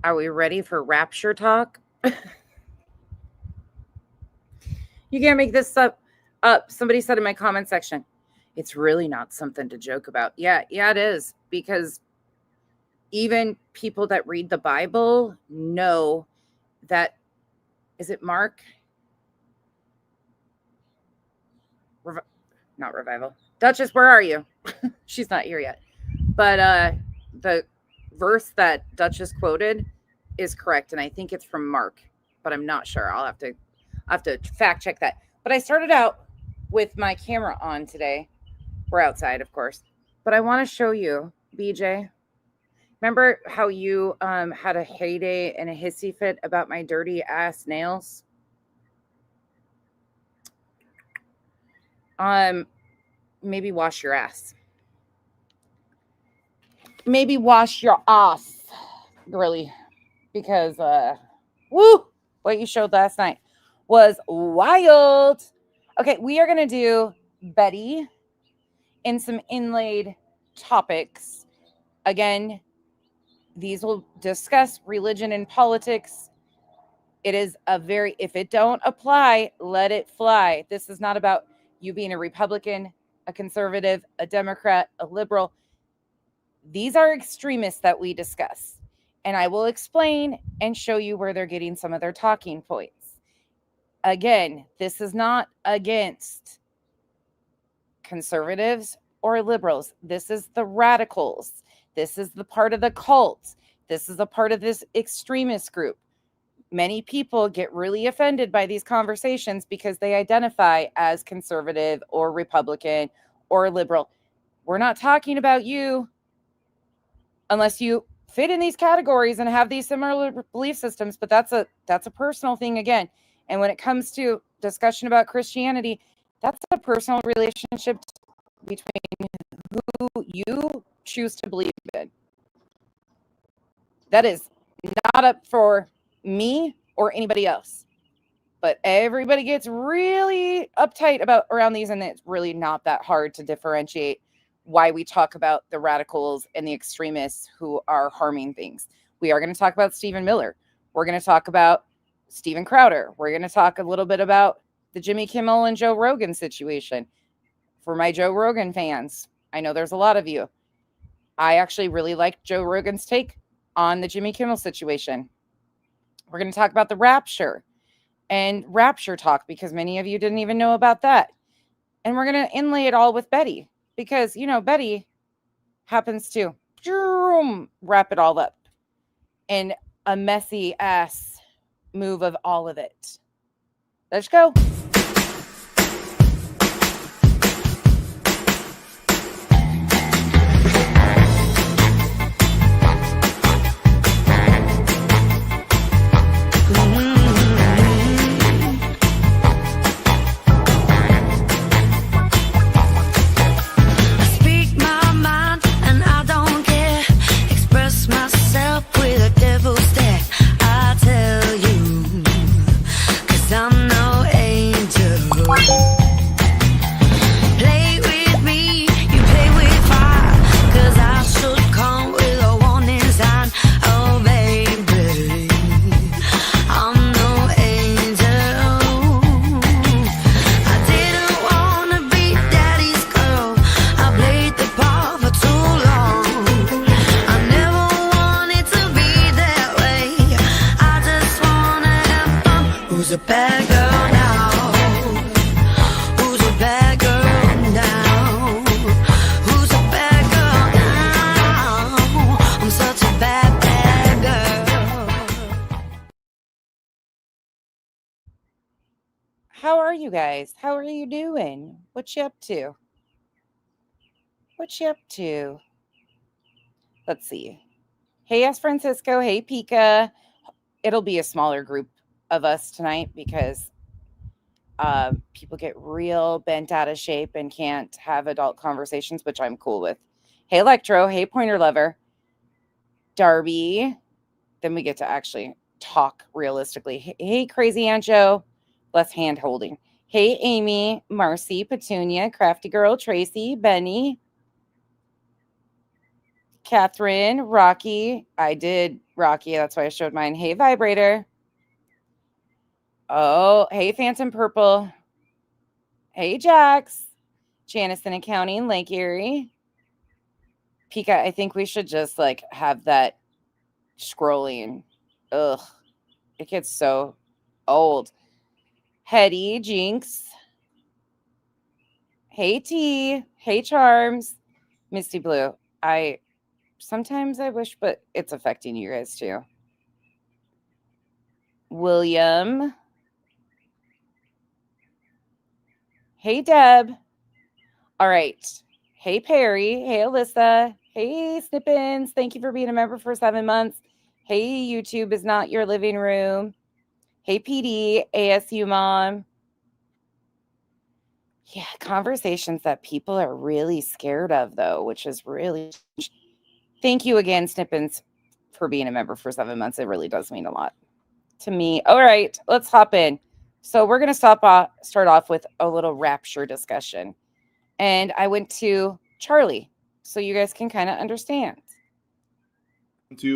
Are we ready for Rapture talk? You can't make this up. Somebody said in my comment section, it's really not something to joke about. Yeah, it is. Because even people that read the Bible know that, is it Mark? Not revival. Duchess, where are you? She's not here yet. But the verse that Duchess quoted is correct, and I think it's from Mark, but I'm not sure. I'll have to fact check that. But I started out with my camera on today. We're outside, of course, but I want to show you, BJ. Remember how you had a heyday and a hissy fit about my dirty ass nails? Maybe wash your ass. Maybe wash your ass, really, because what you showed last night was wild. Okay, we are gonna do Beddy and some inlaid topics. Again, these will discuss religion and politics. It is if it don't apply, let it fly. This is not about you being a Republican, a conservative, a Democrat, a liberal. These are extremists that we discuss. And I will explain and show you where they're getting some of their talking points. Again, this is not against conservatives or liberals. This is the radicals. This is the part of the cult. This is a part of this extremist group. Many people get really offended by these conversations because they identify as conservative or Republican or liberal. We're not talking about you unless you fit in these categories and have these similar belief systems, but that's a personal thing again. And when it comes to discussion about Christianity, that's a personal relationship between who you choose to believe in. That is not up for me or anybody else. But everybody gets really uptight around these, and it's really not that hard to differentiate why we talk about the radicals and the extremists who are harming things. We are going to talk about Stephen Miller. We're going to talk about Steven Crowder. We're going to talk a little bit about the Jimmy Kimmel and Joe Rogan situation. For my Joe Rogan fans, I know there's a lot of you. I actually really liked Joe Rogan's take on the Jimmy Kimmel situation. We're going to talk about the Rapture and Rapture talk, because many of you didn't even know about that. And we're going to inlay it all with Beddy, because, Beddy happens to wrap it all up in a messy ass move of all of it. Let's go. How are you guys? How are you doing? What you up to? Let's see. Hey, S. Francisco. Hey, Pika. It'll be a smaller group of us tonight because people get real bent out of shape and can't have adult conversations, which I'm cool with. Hey, Electro. Hey, Pointer Lover. Darby. Then we get to actually talk realistically. Hey, Crazy Aunt Joe. Less hand holding. Hey, Amy, Marcy, Petunia, Crafty Girl, Tracy, Benny. Catherine, Rocky. I did Rocky. That's why I showed mine. Hey, Vibrator. Oh, hey, Phantom Purple. Hey, Jax. Janice in Accounting, Lake Erie. Pika, I think we should just like have that scrolling. Ugh, it gets so old. Hetty, Jinx. Hey, T. Hey, Charms. Misty Blue. Sometimes I wish, but it's affecting you guys too. William. Hey, Deb. All right. Hey, Perry. Hey, Alyssa. Hey, Snippins. Thank you for being a member for 7 months. Hey, YouTube is not your living room. Hey, PD, ASU mom. Yeah, conversations that people are really scared of, though, which is really... Thank you again, Snippins, for being a member for 7 months. It really does mean a lot to me. All right, let's hop in. So we're going to start off with a little Rapture discussion. And I went to Charlie, so you guys can kind of understand.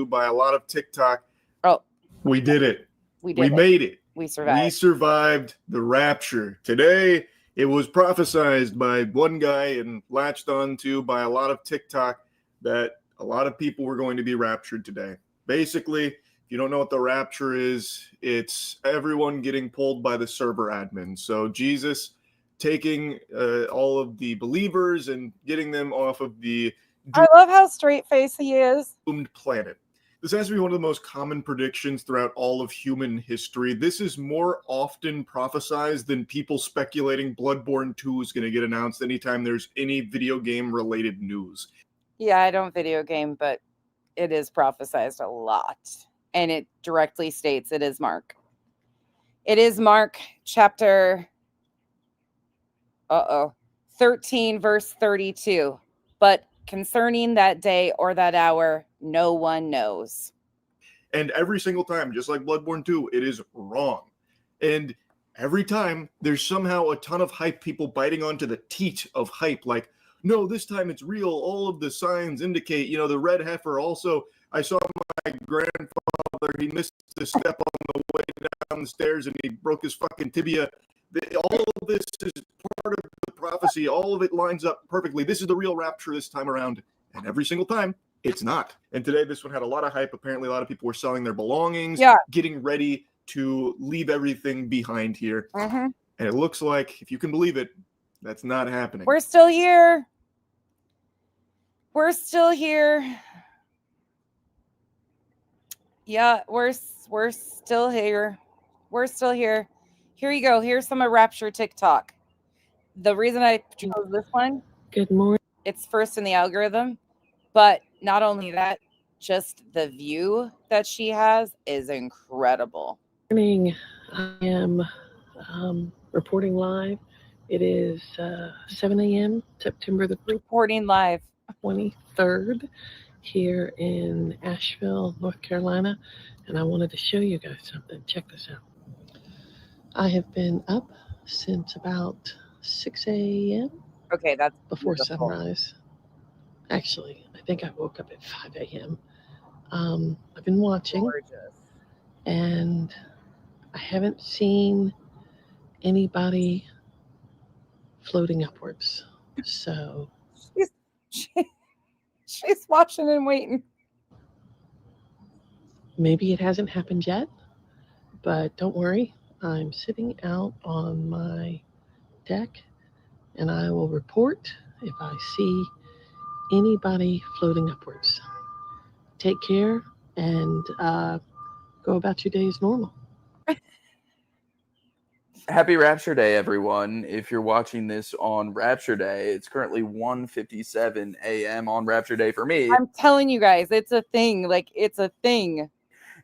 By a lot of TikTok. Oh, we did it. We made it. We survived. We survived the Rapture. Today, it was prophesized by one guy and latched onto by a lot of TikTok that a lot of people were going to be raptured today. Basically, if you don't know what the Rapture is, it's everyone getting pulled by the server admin. So Jesus taking all of the believers and getting them off of the I love how straight-faced he is. Doomed planet. This has to be one of the most common predictions throughout all of human history. This is more often prophesized than people speculating Bloodborne 2 is going to get announced anytime there's any video game related news. Yeah, I don't video game, but it is prophesized a lot. And it directly states it is Mark. It is Mark chapter 13, verse 32. But concerning that day or that hour, no one knows. And every single time, just like Bloodborne 2, it is wrong. And every time, there's somehow a ton of hype people biting onto the teat of hype. Like, no, this time it's real. All of the signs indicate, the red heifer. Also, I saw my grandfather. He missed a step on the way down the stairs and he broke his fucking tibia. All of this is part of the prophecy. All of it lines up perfectly. This is the real Rapture this time around. And every single time, it's not. And today, this one had a lot of hype. Apparently, a lot of people were selling their belongings, getting ready to leave everything behind here. Mm-hmm. And it looks like, if you can believe it, that's not happening. We're still here. We're still here. Yeah, we're still here. We're still here. Here you go. Here's some of Rapture TikTok. The reason I chose this one. Good morning. It's first in the algorithm. But not only that, just the view that she has is incredible. Good morning. I am reporting live. It is 7 a.m. September the reporting live 23rd here in Asheville, North Carolina. And I wanted to show you guys something. Check this out. I have been up since about 6 a.m. Okay, that's before sunrise. Actually, I think I woke up at 5 a.m. I've been watching. Gorgeous. And I haven't seen anybody floating upwards. So she's watching and waiting. Maybe it hasn't happened yet, but don't worry. I'm sitting out on my deck and I will report if I see anybody floating upwards. Take care and go about your day as normal. Happy Rapture Day, everyone. If you're watching this on Rapture Day, it's currently 1:57 a.m. on Rapture Day for me. I'm telling you guys, it's a thing. Like, it's a thing.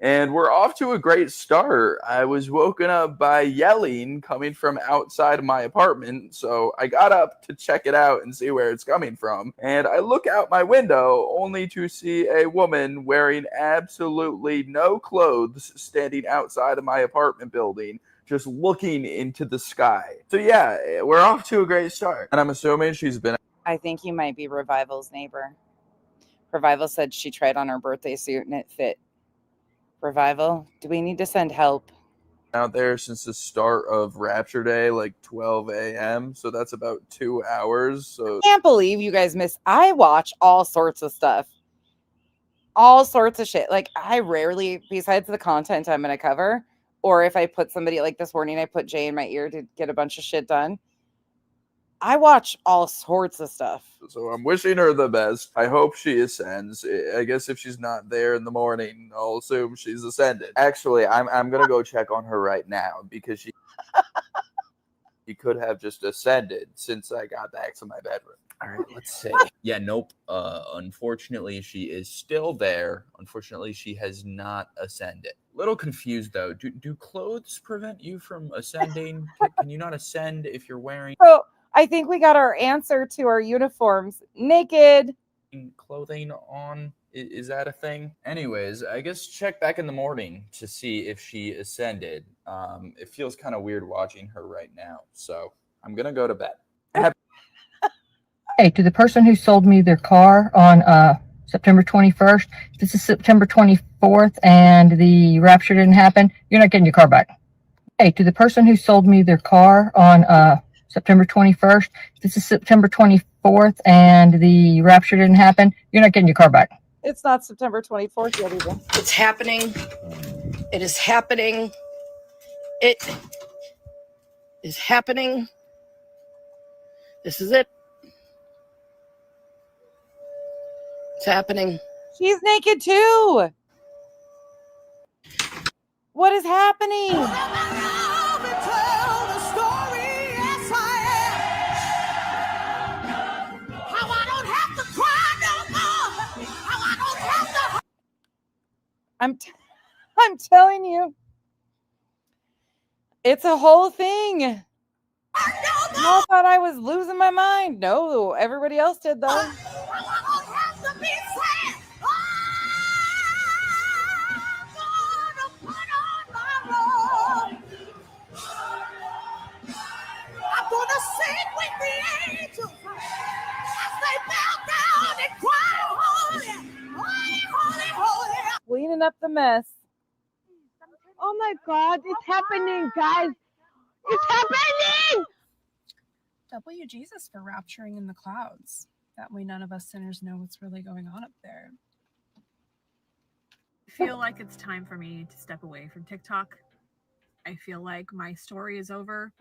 And we're off to a great start. I was woken up by yelling coming from outside of my apartment, so I got up to check it out and see where it's coming from. And I look out my window only to see a woman wearing absolutely no clothes standing outside of my apartment building, just looking into the sky. So yeah, we're off to a great start. And I'm assuming she's been... I think you might be Revival's neighbor. Revival said she tried on her birthday suit and it fit. Revival, do we need to send help? Out there since the start of Rapture Day, like 12 a.m. So that's about 2 hours. So I can't believe you guys miss. I watch all sorts of stuff. All sorts of shit. Like, I rarely, besides the content I'm going to cover, or if I put somebody, like this morning, I put Jay in my ear to get a bunch of shit done. I watch all sorts of stuff. So I'm wishing her the best. I hope she ascends. I guess if she's not there in the morning, I'll assume she's ascended. Actually, I'm gonna go check on her right now because she could have just ascended since I got back to my bedroom. All right, let's see. Yeah, nope. Unfortunately, she is still there. Unfortunately, she has not ascended. Little confused though. Do clothes prevent you from ascending? Can you not ascend if you're wearing So I think we got our answer to our uniforms. Naked. clothing on? Is that a thing? Anyways, I guess check back in the morning to see if she ascended. It feels kind of weird watching her right now, so I'm gonna go to bed. Hey, to the person who sold me their car on September 21st, this is September 24th and the Rapture didn't happen, you're not getting your car back. Hey, to the person who sold me their car on September 21st, this is September 24th and the Rapture didn't happen, you're not getting your car back. It's not September 24th yet either. It's happening. It is happening. It is happening. This is it. It's happening. She's naked too. What is happening? I'm telling you, it's a whole thing. I thought I was losing my mind. No, everybody else did though. Cleaning up the mess. Oh my God, it's happening, guys. It's happening! W Jesus for rapturing in the clouds. That way none of us sinners know what's really going on up there. I feel like it's time for me to step away from TikTok. I feel like my story is over.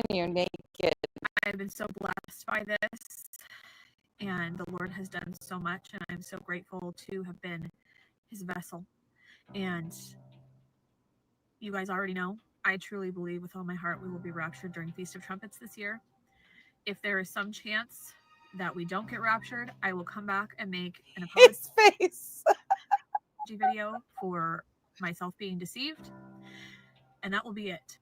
You're naked. I've been so blessed by this, and the Lord has done so much, and I'm so grateful to have been his vessel. And you guys already know, I truly believe with all my heart we will be raptured during Feast of Trumpets this year. If there is some chance that we don't get raptured, I will come back and make an apology video for myself being deceived, and that will be it.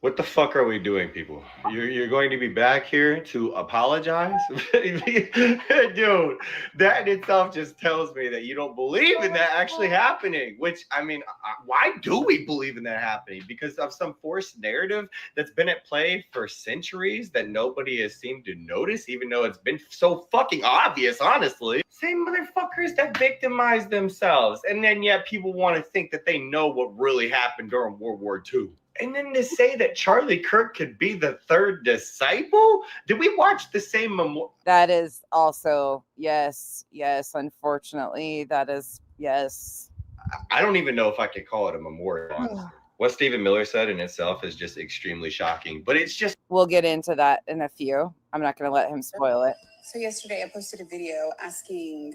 What the fuck are we doing, people? You're going to be back here to apologize? Dude, that in itself just tells me that you don't believe in that actually happening, which, I mean, why do we believe in that happening? Because of some forced narrative that's been at play for centuries that nobody has seemed to notice, even though it's been so fucking obvious, honestly. Same motherfuckers that victimize themselves, and then yet people want to think that they know what really happened during World War II. And then to say that Charlie Kirk could be the third disciple? Did we watch the same memorial? That is also, yes, unfortunately, that is, yes. I don't even know if I could call it a memorial, honestly. What Stephen Miller said in itself is just extremely shocking, but it's just... We'll get into that in a few. I'm not going to let him spoil it. So yesterday I posted a video asking,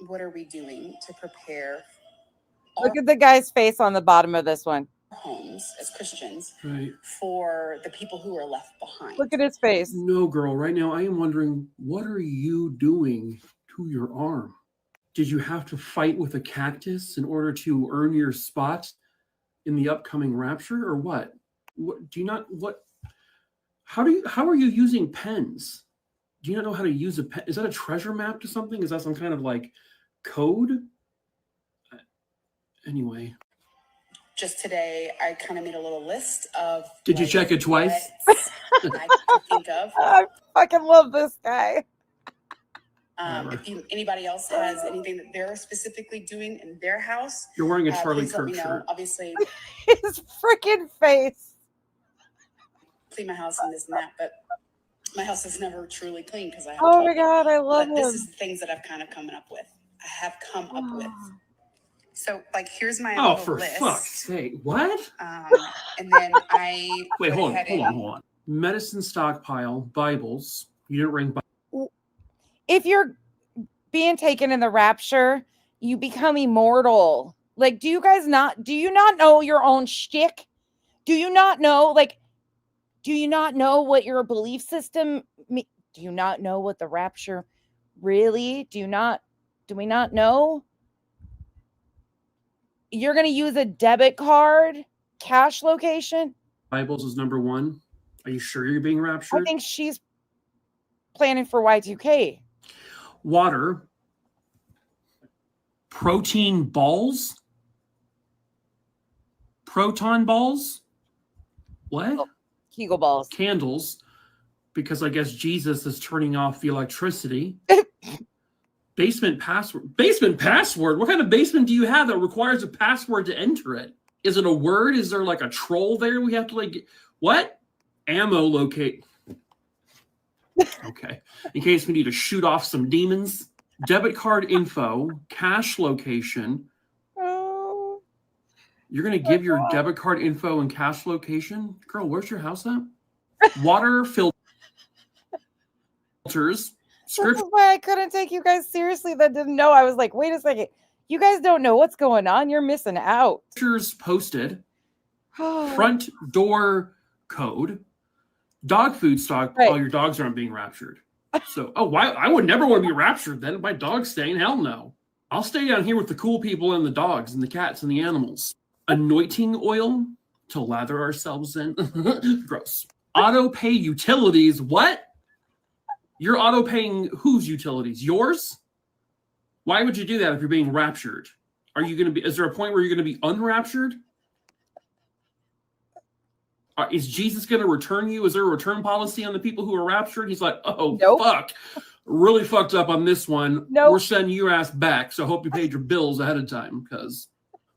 what are we doing to prepare? Look at the guy's face on the bottom of this one. Homes as Christians, right, for the people who are left behind. Look at his face. No, girl, right now I am wondering, what are you doing to your arm? Did you have to fight with a cactus in order to earn your spot in the upcoming rapture, or what? What do you not what how are you using pens? Do you not know how to use a pen? Is that a treasure map to something? Is that some kind of like code? Anyway. just today, I kind of made a little list of. Did you check it twice? I could think of. I fucking love this guy. If anybody else has anything that they're specifically doing in their house, You're wearing a Charlie please let Kirk me know. shirt. Obviously, His freaking face. clean my house and this and that, but my house is never truly clean because I have. Oh my God, I love But him. this is the things that I've kind of come up with. I have come up with. So, like, here's my Oh, little for list. fuck's sake! What? And then I Wait, went hold ahead on. Medicine stockpile, Bibles. You didn't bring Bibles. If you're being taken in the rapture, you become immortal. Like, do you not know your own shtick? Do you not know, what your belief system, do you not know what the rapture really, do we not know? You're going to use a debit card, cash location? Bibles is number one. Are you sure you're being raptured? I think she's planning for Y2K. Water. Protein balls? Proton balls? What? Oh, Kegel balls. Candles, because I guess Jesus is turning off the electricity. Basement password. Basement password? What kind of basement do you have that requires a password to enter it? Is it a word? Is there like a troll there we have to what? Ammo locate. Okay. In case we need to shoot off some demons. Debit card info, cash location. Oh. You're going to give your debit card info and cash location? Girl, where's your house at? Water filters. This is why I couldn't take you guys seriously that didn't know. I was like, wait a second. You guys don't know what's going on. You're missing out. Pictures posted. Front door code. Dog food stock. Right. Oh, your dogs aren't being raptured. So, why? I would never want to be raptured then. My dog's staying. Hell no. I'll stay down here with the cool people and the dogs and the cats and the animals. Anointing oil to lather ourselves in. Gross. Auto pay utilities. What? You're auto paying whose utilities? Yours? Why would you do that if you're being raptured? Are you going to be? Is there a point where you're going to be unraptured? Is Jesus going to return you? Is there a return policy on the people who are raptured? He's like, oh, nope. Fuck. Really fucked up on this one. Nope. We're sending your ass back. So I hope you paid your bills ahead of time.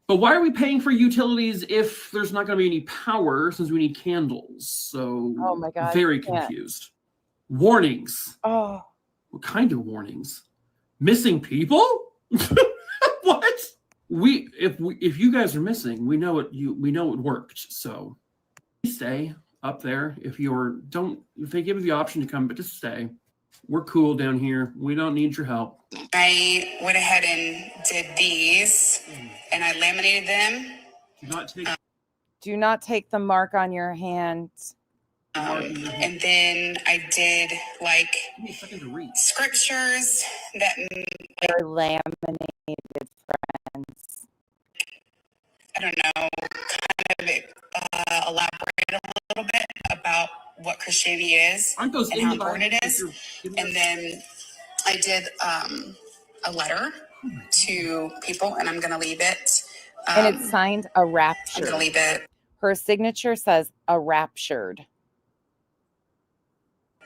But why are we paying for utilities if there's not going to be any power since we need candles? So oh my God, very confused. Warnings. Oh. What kind of warnings? Missing people? What? If you guys are missing, we know it worked. So stay up there. If they give you the option to come, but just stay. We're cool down here. We don't need your help. I went ahead and did these, and I laminated them. Do not take the mark on your hand. And then I did scriptures that are laminated, friends. I don't know, kind of elaborate a little bit about what Christianity is and how important it is. And then I did a letter to people, and I'm going to leave it. And it's signed a rapture. I'm going to leave it. Her signature says a raptured.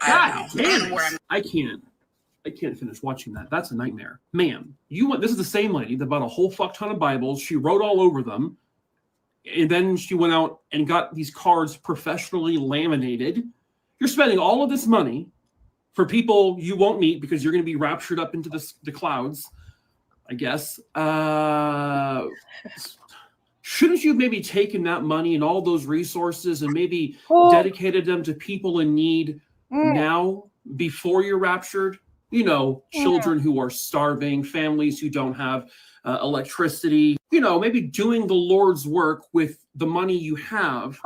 God damn it. I can't finish watching that. That's a nightmare. Ma'am, this is the same lady that bought a whole fuck ton of Bibles. She wrote all over them. And then she went out and got these cards professionally laminated. You're spending all of this money for people you won't meet because you're going to be raptured up into the clouds, I guess. Shouldn't you have maybe taken that money and all those resources and maybe dedicated them to people in need now before you're raptured? Children who are starving, families who don't have electricity, maybe doing the Lord's work with the money you have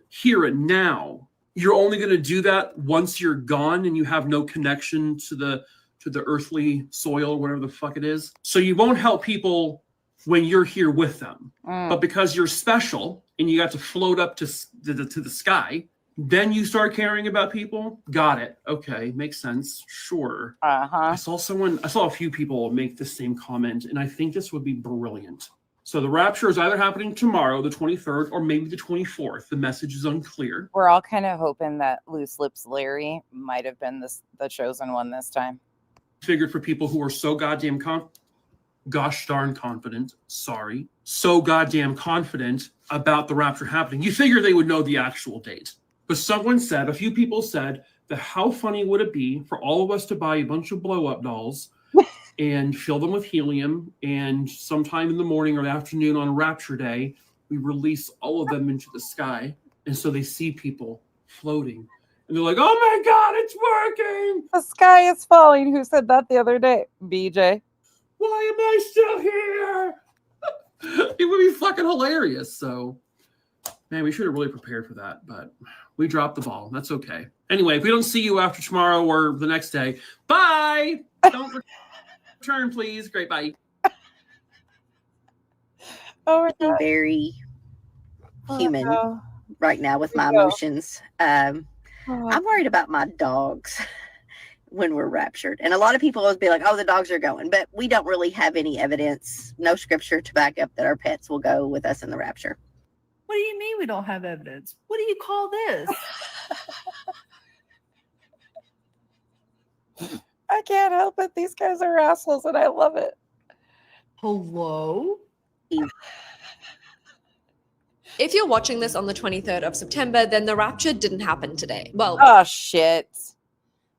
here and now. You're only going to do that once you're gone and you have no connection to the earthly soil, whatever the fuck it is. So you won't help people when you're here with them. But because you're special and you got to float up to the sky, then you start caring about people. Got it. Okay, makes sense. Sure. I saw a few people make the same comment, and I think this would be brilliant. So the rapture is either happening tomorrow, the 23rd, or maybe the 24th. The message is unclear. We're all kind of hoping that Loose Lips Larry might have been the chosen one this time. Figured for people who are so goddamn gosh darn confident, so goddamn confident about the rapture happening, you figure they would know the actual date. But a few people said that how funny would it be for all of us to buy a bunch of blow-up dolls and fill them with helium, and sometime in the morning or afternoon on Rapture Day, we release all of them into the sky, and so they see people floating. And they're like, oh my God, it's working! The sky is falling. Who said that the other day? BJ. Why am I still here? It would be fucking hilarious. So, man, we should have really prepared for that, but we dropped the ball. That's okay. Anyway, if we don't see you after tomorrow or the next day, bye! Don't return, please. Great, bye. Oh, I'm very human right now with my emotions. I'm worried about my dogs when we're raptured. And a lot of people always be like, oh, the dogs are going. But we don't really have any evidence, no scripture to back up that our pets will go with us in the rapture. What do you mean we don't have evidence? What do you call this? I can't help it. These guys are assholes and I love it. Hello? If you're watching this on the 23rd of September, then the rapture didn't happen today. Well, oh shit.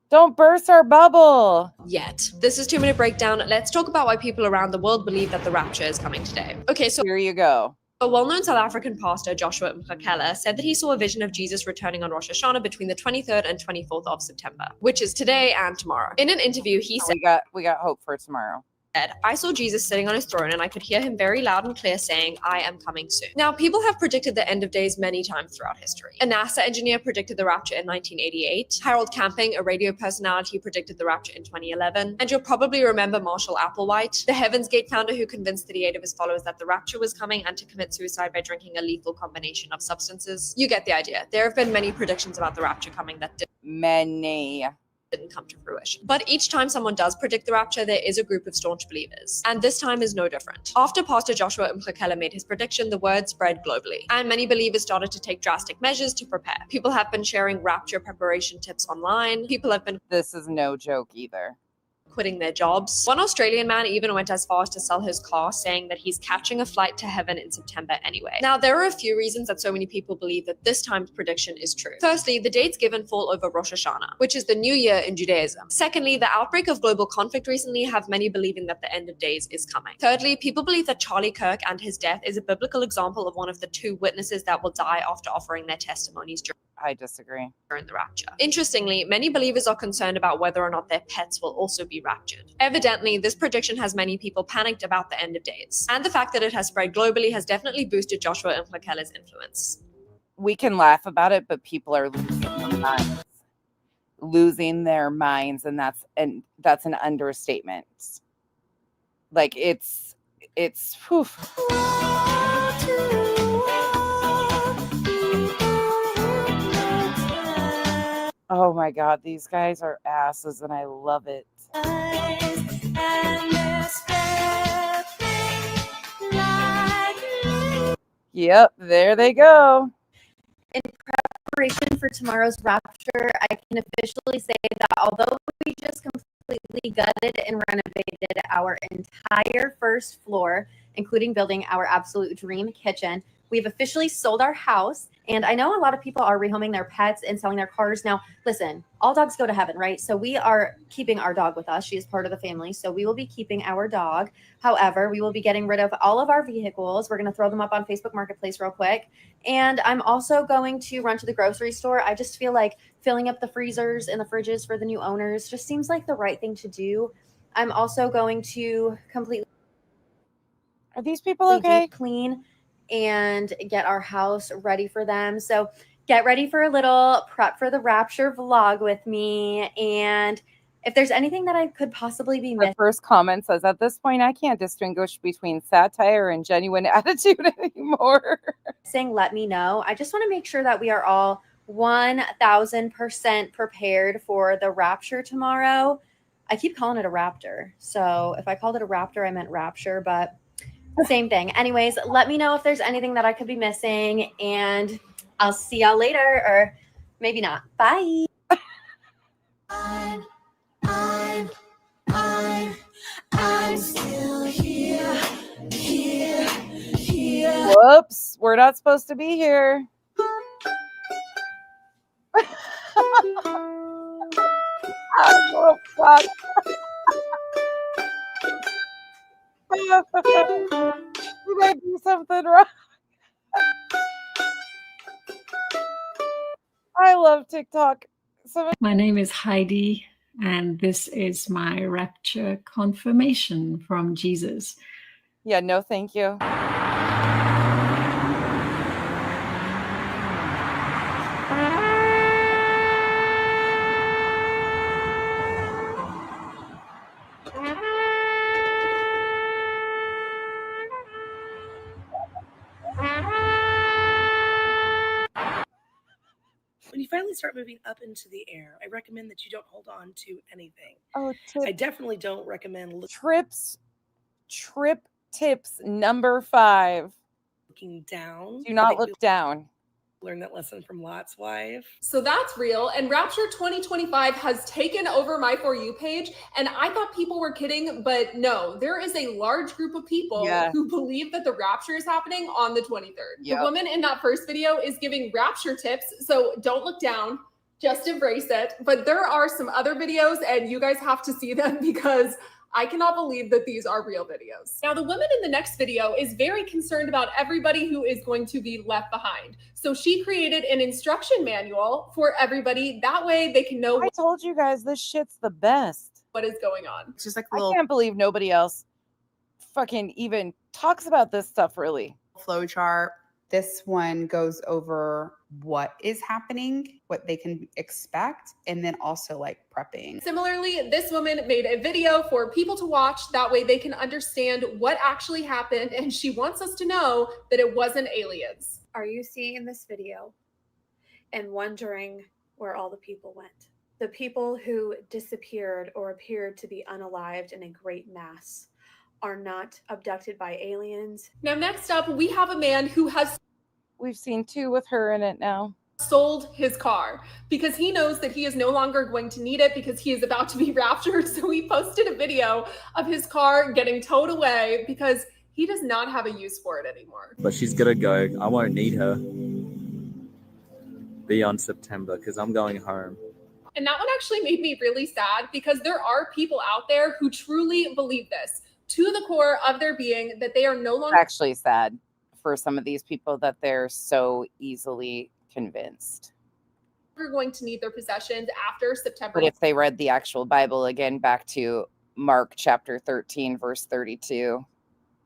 Don't burst our bubble. Yet. This is 2 Minute Breakdown. Let's talk about why people around the world believe that the rapture is coming today. Okay, so here you go. A well-known South African pastor, Joshua Mkhakela, said that he saw a vision of Jesus returning on Rosh Hashanah between the 23rd and 24th of September, which is today and tomorrow. In an interview, he said, we got hope for tomorrow. I saw Jesus sitting on his throne and I could hear him very loud and clear saying, I am coming soon. Now, people have predicted the end of days many times throughout history. A NASA engineer predicted the rapture in 1988. Harold Camping, a radio personality, predicted the rapture in 2011. And you'll probably remember Marshall Applewhite, the Heaven's Gate founder who convinced 38 of his followers that the rapture was coming and to commit suicide by drinking a lethal combination of substances. You get the idea. There have been many predictions about the rapture coming that didn't come to fruition. But each time someone does predict the rapture, there is a group of staunch believers. And this time is no different. After Pastor Joshua Mkhakela made his prediction, the word spread globally. And many believers started to take drastic measures to prepare. People have been sharing rapture preparation tips online. People have been... This is no joke either. Quitting their jobs. One Australian man even went as far as to sell his car, saying that he's catching a flight to heaven in September anyway. Now, there are a few reasons that so many people believe that this time's prediction is true. Firstly, the dates given fall over Rosh Hashanah, which is the new year in Judaism. Secondly, the outbreak of global conflict recently have many believing that the end of days is coming. Thirdly, people believe that Charlie Kirk and his death is a biblical example of one of the two witnesses that will die after offering their testimonies I disagree. During the rapture. Interestingly, many believers are concerned about whether or not their pets will also be raptured. Evidently, this prediction has many people panicked about the end of days. And the fact that it has spread globally has definitely boosted Joshua Mkhakela's influence. We can laugh about it, but people are losing their minds. Losing their minds, and that's an understatement. Like it's whew. Oh my God, these guys are asses and I love it. Yep, there they go. In preparation for tomorrow's rapture, I can officially say that although we just completely gutted and renovated our entire first floor, including building our absolute dream kitchen, we've officially sold our house. And I know a lot of people are rehoming their pets and selling their cars. Now, listen, all dogs go to heaven, right? So we are keeping our dog with us. She is part of the family. So we will be keeping our dog. However, we will be getting rid of all of our vehicles. We're going to throw them up on Facebook Marketplace real quick. And I'm also going to run to the grocery store. I just feel like filling up the freezers and the fridges for the new owners just seems like the right thing to do. I'm also going to completely... Are these people okay? Deep clean and get our house ready for them. So get ready for a little prep for the rapture vlog with me. And if there's anything that I could possibly be missing. The first comment says, at this point, I can't distinguish between satire and genuine attitude anymore. Saying, let me know. I just want to make sure that we are all 1000% prepared for the rapture tomorrow. I keep calling it a raptor. So if I called it a raptor, I meant rapture, but Same thing. Anyways, let me know if there's anything that I could be missing, and I'll see y'all later, or maybe not. Bye. I'm still here. Whoops, we're not supposed to be here. Oh, fuck. Did I do something wrong? I love TikTok. My name is Heidi, and this is my Rapture confirmation from Jesus. Yeah, no, thank you. When you finally start moving up into the air, I recommend that you don't hold on to anything. Oh, I definitely don't recommend trip tips number 5. looking down. Do not look down. Learn that lesson from Lot's wife. So that's real. And Rapture 2025 has taken over my For You page. And I thought people were kidding, but no, there is a large group of people who believe that the Rapture is happening on the 23rd. Yep. The woman in that first video is giving Rapture tips. So don't look down, just embrace it. But there are some other videos and you guys have to see them because I cannot believe that these are real videos. Now, the woman in the next video is very concerned about everybody who is going to be left behind. So she created an instruction manual for everybody. That way they can know. I told you guys this shit's the best. What is going on? It's just like I can't believe nobody else fucking even talks about this stuff really. Flowchart. This one goes over what is happening, what they can expect, and then also like prepping. Similarly, this woman made a video for people to watch. That way they can understand what actually happened. And she wants us to know that it wasn't aliens. Are you seeing this video and wondering where all the people went? The people who disappeared or appeared to be unalived in a great mass are not abducted by aliens. Now, next up, we have a man who has... We've seen 2 with her in it now. Sold his car because he knows that he is no longer going to need it because he is about to be raptured. So he posted a video of his car getting towed away because he does not have a use for it anymore. But she's gonna go. I won't need her beyond September because I'm going home. And that one actually made me really sad because there are people out there who truly believe this to the core of their being, that they are no longer... Actually sad for some of these people that they're so easily convinced. We're going to need their possessions after September. But if they read the actual Bible again, back to Mark chapter 13, verse 32,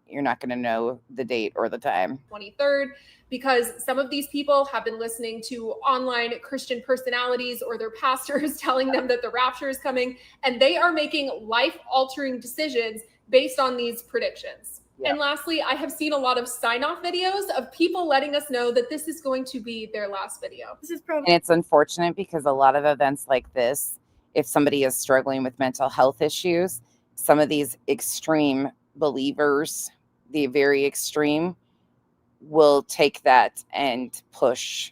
you're not going to know the date or the time. 23rd, because some of these people have been listening to online Christian personalities or their pastors telling them that the rapture is coming, and they are making life-altering decisions based on these predictions. Yeah. And lastly, I have seen a lot of sign-off videos of people letting us know that this is going to be their last video. This is probably... And it's unfortunate because a lot of events like this, if somebody is struggling with mental health issues, some of these extreme believers, the very extreme, will take that and push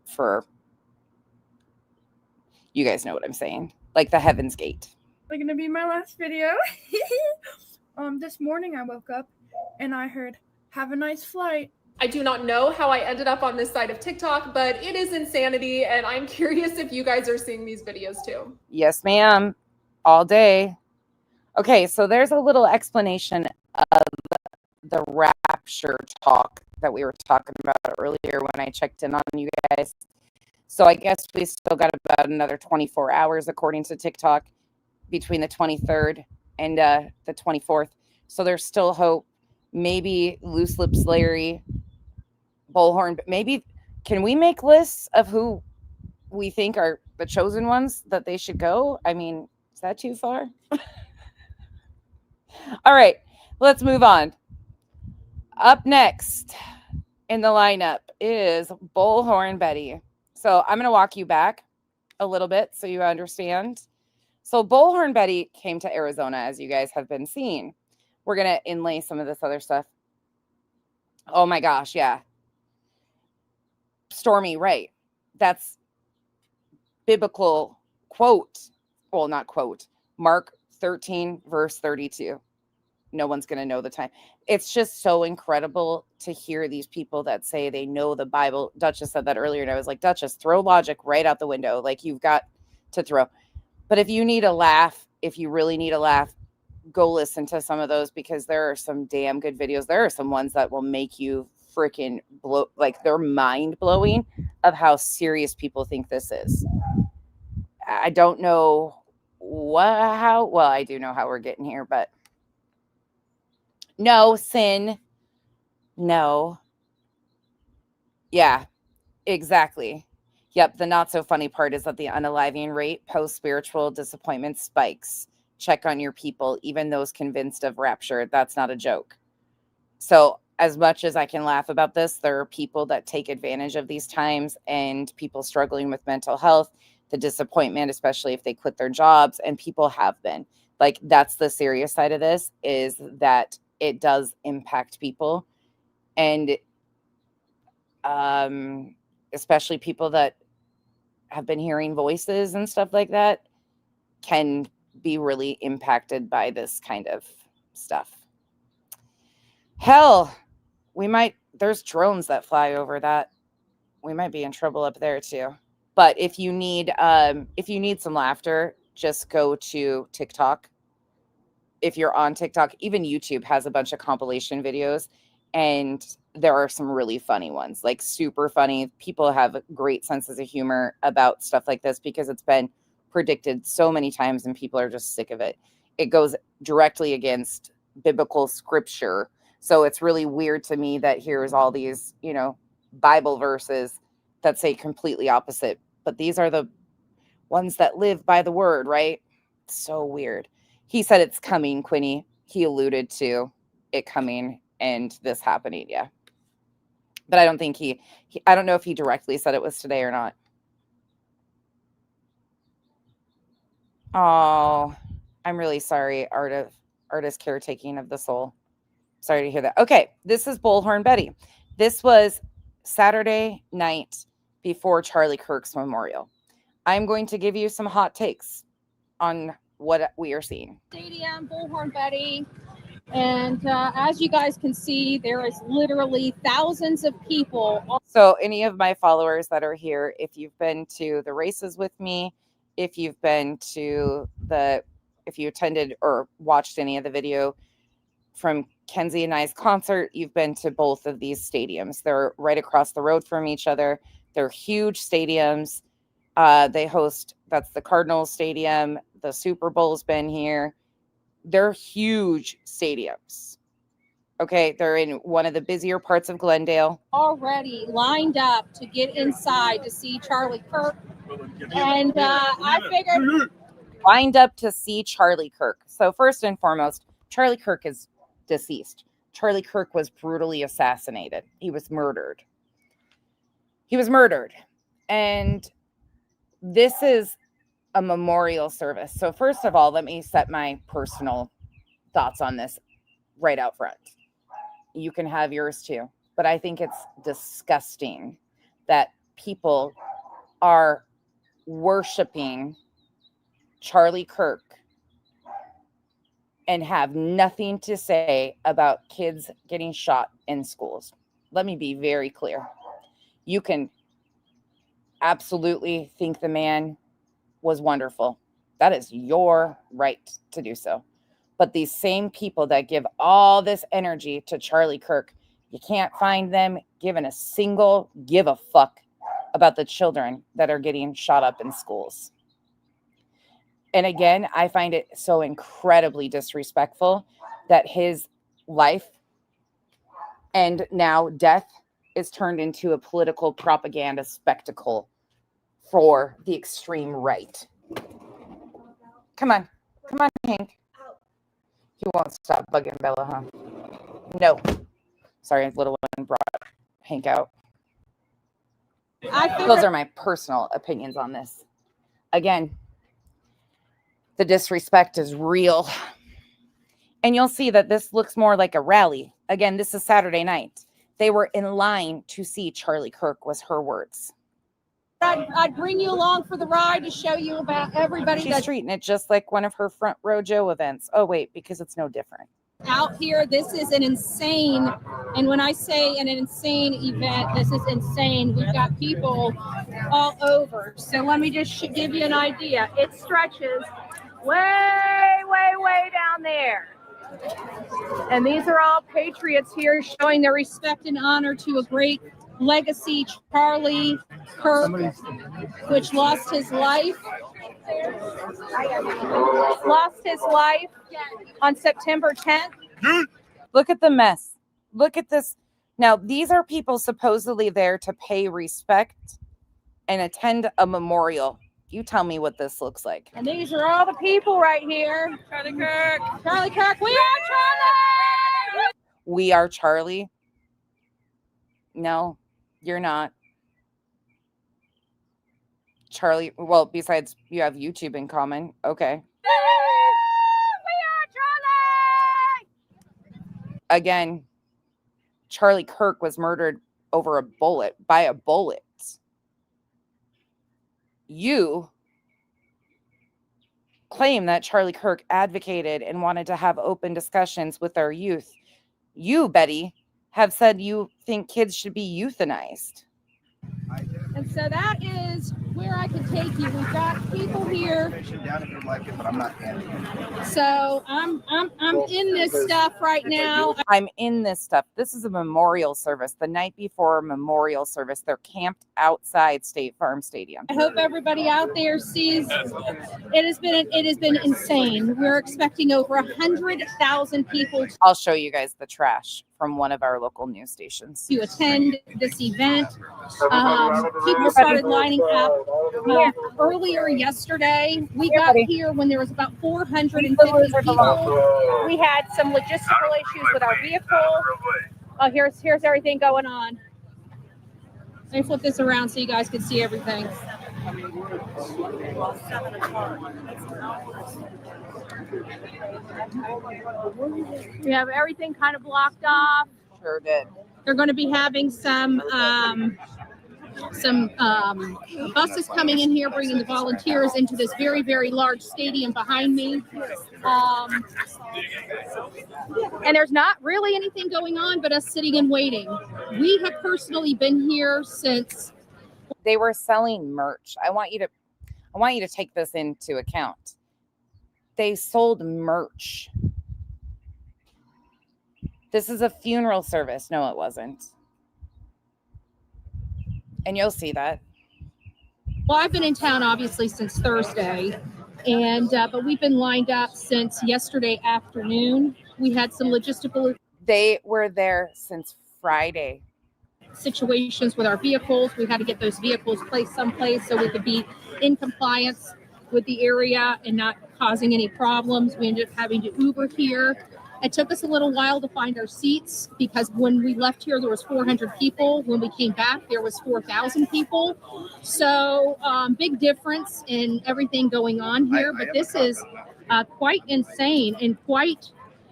for, you guys know what I'm saying, like the Heaven's Gate. It's gonna be my last video. This morning I woke up and I heard, "Have a nice flight." I do not know how I ended up on this side of TikTok, but it is insanity, and I'm curious if you guys are seeing these videos too. Yes, ma'am. All day. Okay, so there's a little explanation of the rapture talk that we were talking about earlier when I checked in on you guys. So I guess we still got about another 24 hours, according to TikTok, between the 23rd and the 24th. So there's still hope. Maybe Loose Lips Larry, Bullhorn, but maybe can we make lists of who we think are the chosen ones that they should go? I mean, is that too far? All right, let's move on. Up next in the lineup is Bullhorn Betty. So I'm going to walk you back a little bit so you understand. So Bullhorn Betty came to Arizona, as you guys have been seeing. We're going to inlay some of this other stuff. Oh my gosh, yeah. Stormy, right. That's biblical quote. Well, not quote. Mark 13, verse 32. No one's going to know the time. It's just so incredible to hear these people that say they know the Bible. Duchess said that earlier, and I was like, Duchess, throw logic right out the window. Like, you've got to throw. But if you need a laugh, if you really need a laugh, go listen to some of those, because there are some damn good videos. There are some ones that will make you freaking blow, like, they're mind blowing of how serious people think this is. I don't know well, I do know how we're getting here, but no sin. No. Yeah, exactly. Yep. The not so funny part is that the unaliving rate post spiritual disappointment spikes. Check on your people, even those convinced of rapture. That's not a joke. So as much as I can laugh about this, there are people that take advantage of these times, and people struggling with mental health, the disappointment, especially if they quit their jobs, and people have been. Like, that's the serious side of this, is that it does impact people. And especially people that have been hearing voices and stuff like that can be really impacted by this kind of stuff. Hell, there's drones that fly over that. We might be in trouble up there too. But if you need some laughter, just go to TikTok. If you're on TikTok, even YouTube has a bunch of compilation videos, and there are some really funny ones, like super funny. People have great senses of humor about stuff like this because it's been predicted so many times and people are just sick of it. It goes directly against biblical scripture. So it's really weird to me that here's all these, Bible verses that say completely opposite, but these are the ones that live by the word, right? It's so weird. He said it's coming, Quinny. He alluded to it coming and this happening, yeah. But I don't think I don't know if he directly said it was today or not. Oh, I'm really sorry, artist caretaking of the soul. Sorry to hear that. Okay, this is Bullhorn Betty. This was Saturday night before Charlie Kirk's memorial. I'm going to give you some hot takes on what we are seeing. Stadium, Bullhorn Betty. And as you guys can see, there is literally thousands of people. So any of my followers that are here, if you've been to the races with me, if you attended or watched any of the video from Kenzie and I's concert, you've been to both of these stadiums. They're right across the road from each other. They're huge stadiums. They host, that's the Cardinals Stadium. The Super Bowl's been here. They're huge stadiums. Okay, they're in one of the busier parts of Glendale. Already lined up to get inside to see Charlie Kirk. And I figured... Lined up to see Charlie Kirk. So first and foremost, Charlie Kirk is deceased. Charlie Kirk was brutally assassinated. He was murdered. And this is a memorial service. So first of all, let me set my personal thoughts on this right out front. You can have yours too. But I think it's disgusting that people are worshiping Charlie Kirk and have nothing to say about kids getting shot in schools. Let me be very clear. You can absolutely think the man was wonderful. That is your right to do so. But these same people that give all this energy to Charlie Kirk, you can't find them giving a single give a fuck about the children that are getting shot up in schools. And again, I find it so incredibly disrespectful that his life and now death is turned into a political propaganda spectacle for the extreme right. Come on, Hank. He won't stop bugging Bella, huh? No. Sorry, little one brought Hank out. Those are my personal opinions on this. Again, the disrespect is real. And you'll see that this looks more like a rally. Again, this is Saturday night. They were in line to see Charlie Kirk, was her words. I'd bring you along for the ride to show you about everybody She's that's treating it just like one of her Front Row Joe events. Oh, wait, because it's no different. out here. This is an insane, and when I say an insane event, this is insane. We've got people all over. So let me just give you an idea. It stretches way, way, way down there. And these are all patriots here showing their respect and honor to a great legacy, Charlie Kirk, which lost his life. On September 10th. Look at the mess. Look at this. Now, these are people supposedly there to pay respect and attend a memorial. You tell me what this looks like. And these are all the people right here. Charlie Kirk. Charlie Kirk. We are Charlie. We are Charlie. No, you're not. Charlie, well, besides you have YouTube in common. Okay. Again, Charlie Kirk was murdered by a bullet. You claim that Charlie Kirk advocated and wanted to have open discussions with our youth. You, Betty, have said you think kids should be euthanized. And so that is where I could take you. We've got people here. So I'm in this stuff right now. I'm in this stuff. This is a memorial service. The night before a memorial service, they're camped outside State Farm Stadium. I hope everybody out there sees it has been insane. We're expecting over 100,000 people I'll show you guys the trash from one of our local news stations to attend this event. People started lining up earlier yesterday. We got here when there was about 450 people. We had some logistical issues with our vehicle. Oh, here's everything going on. Let me flip this around so you guys can see everything. We have everything kind of blocked off. Sure did. They're going to be having some buses coming in here, bringing the volunteers into this very, very large stadium behind me. And there's not really anything going on but us sitting and waiting. We have personally been here since they were selling merch. I want you to take this into account. They sold merch. This is a funeral service. No, it wasn't. And you'll see that. Well, I've been in town obviously since Thursday, and but we've been lined up since yesterday afternoon. We had some logistical. They were there since Friday. Situations with our vehicles. We had to get those vehicles placed someplace so we could be in compliance with the area and not causing any problems. We ended up having to Uber here. It took us a little while to find our seats because when we left here, there was 400 people. When we came back, there was 4,000 people. So big difference in everything going on here. But this is quite insane and quite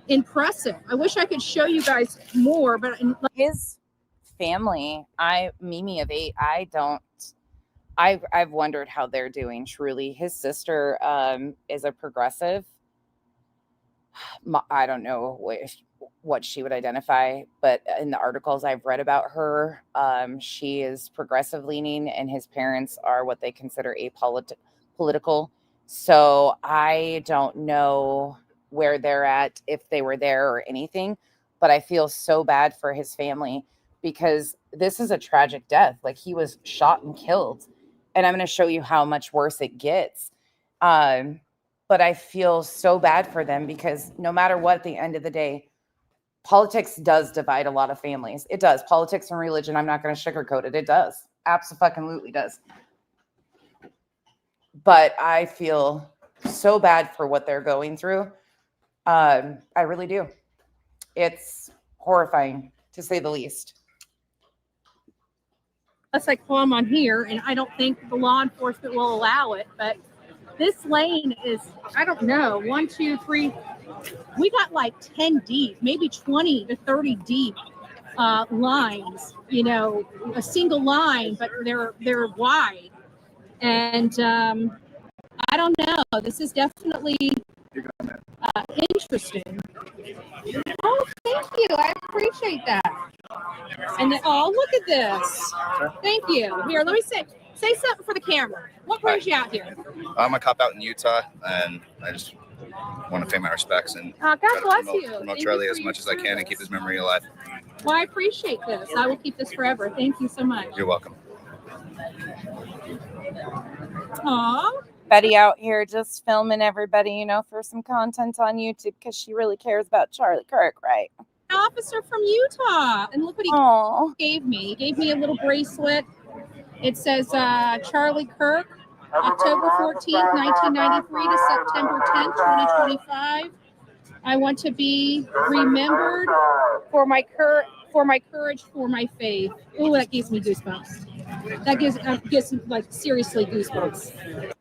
impressive. I wish I could show you guys more, but his family, Mimi of 8, I've wondered how they're doing. Truly, his sister is a progressive. I don't know what she would identify, but in the articles I've read about her, she is progressive leaning, and his parents are what they consider apolitical. So I don't know where they're at, if they were there or anything, but I feel so bad for his family because this is a tragic death. Like, he was shot and killed, and I'm going to show you how much worse it gets. But I feel so bad for them because no matter what, at the end of the day, politics does divide a lot of families. It does. Politics and religion, I'm not going to sugarcoat it. It does. Absolutely does. But I feel so bad for what they're going through. I really do. It's horrifying, to say the least. Unless I come on here, and I don't think the law enforcement will allow it, but this lane is, I don't know, 1, 2, 3, We got like 10 deep, maybe 20 to 30 deep lines, you know, a single line, but they're wide. And I don't know. This is definitely interesting. Oh, thank you. I appreciate that. And then, oh, look at this. Thank you. Here, let me say something for the camera. What brings you out here? I'm a cop out in Utah, and I just want to pay my respects and God try to bless promote, you. promote Thank Charlie you as for much your as I can and keep his memory alive. Well, I appreciate this. I will keep this forever. Thank you so much. You're welcome. Aw. Betty out here just filming everybody, you know, for some content on YouTube because she really cares about Charlie Kirk, right? Officer from Utah. And look what he gave me. He gave me a little bracelet. It says Charlie Kirk, October 14th, 1993 to September 10th, 2025. I want to be remembered for my courage, for my faith. Oh, that gives me goosebumps. That gives like seriously goosebumps.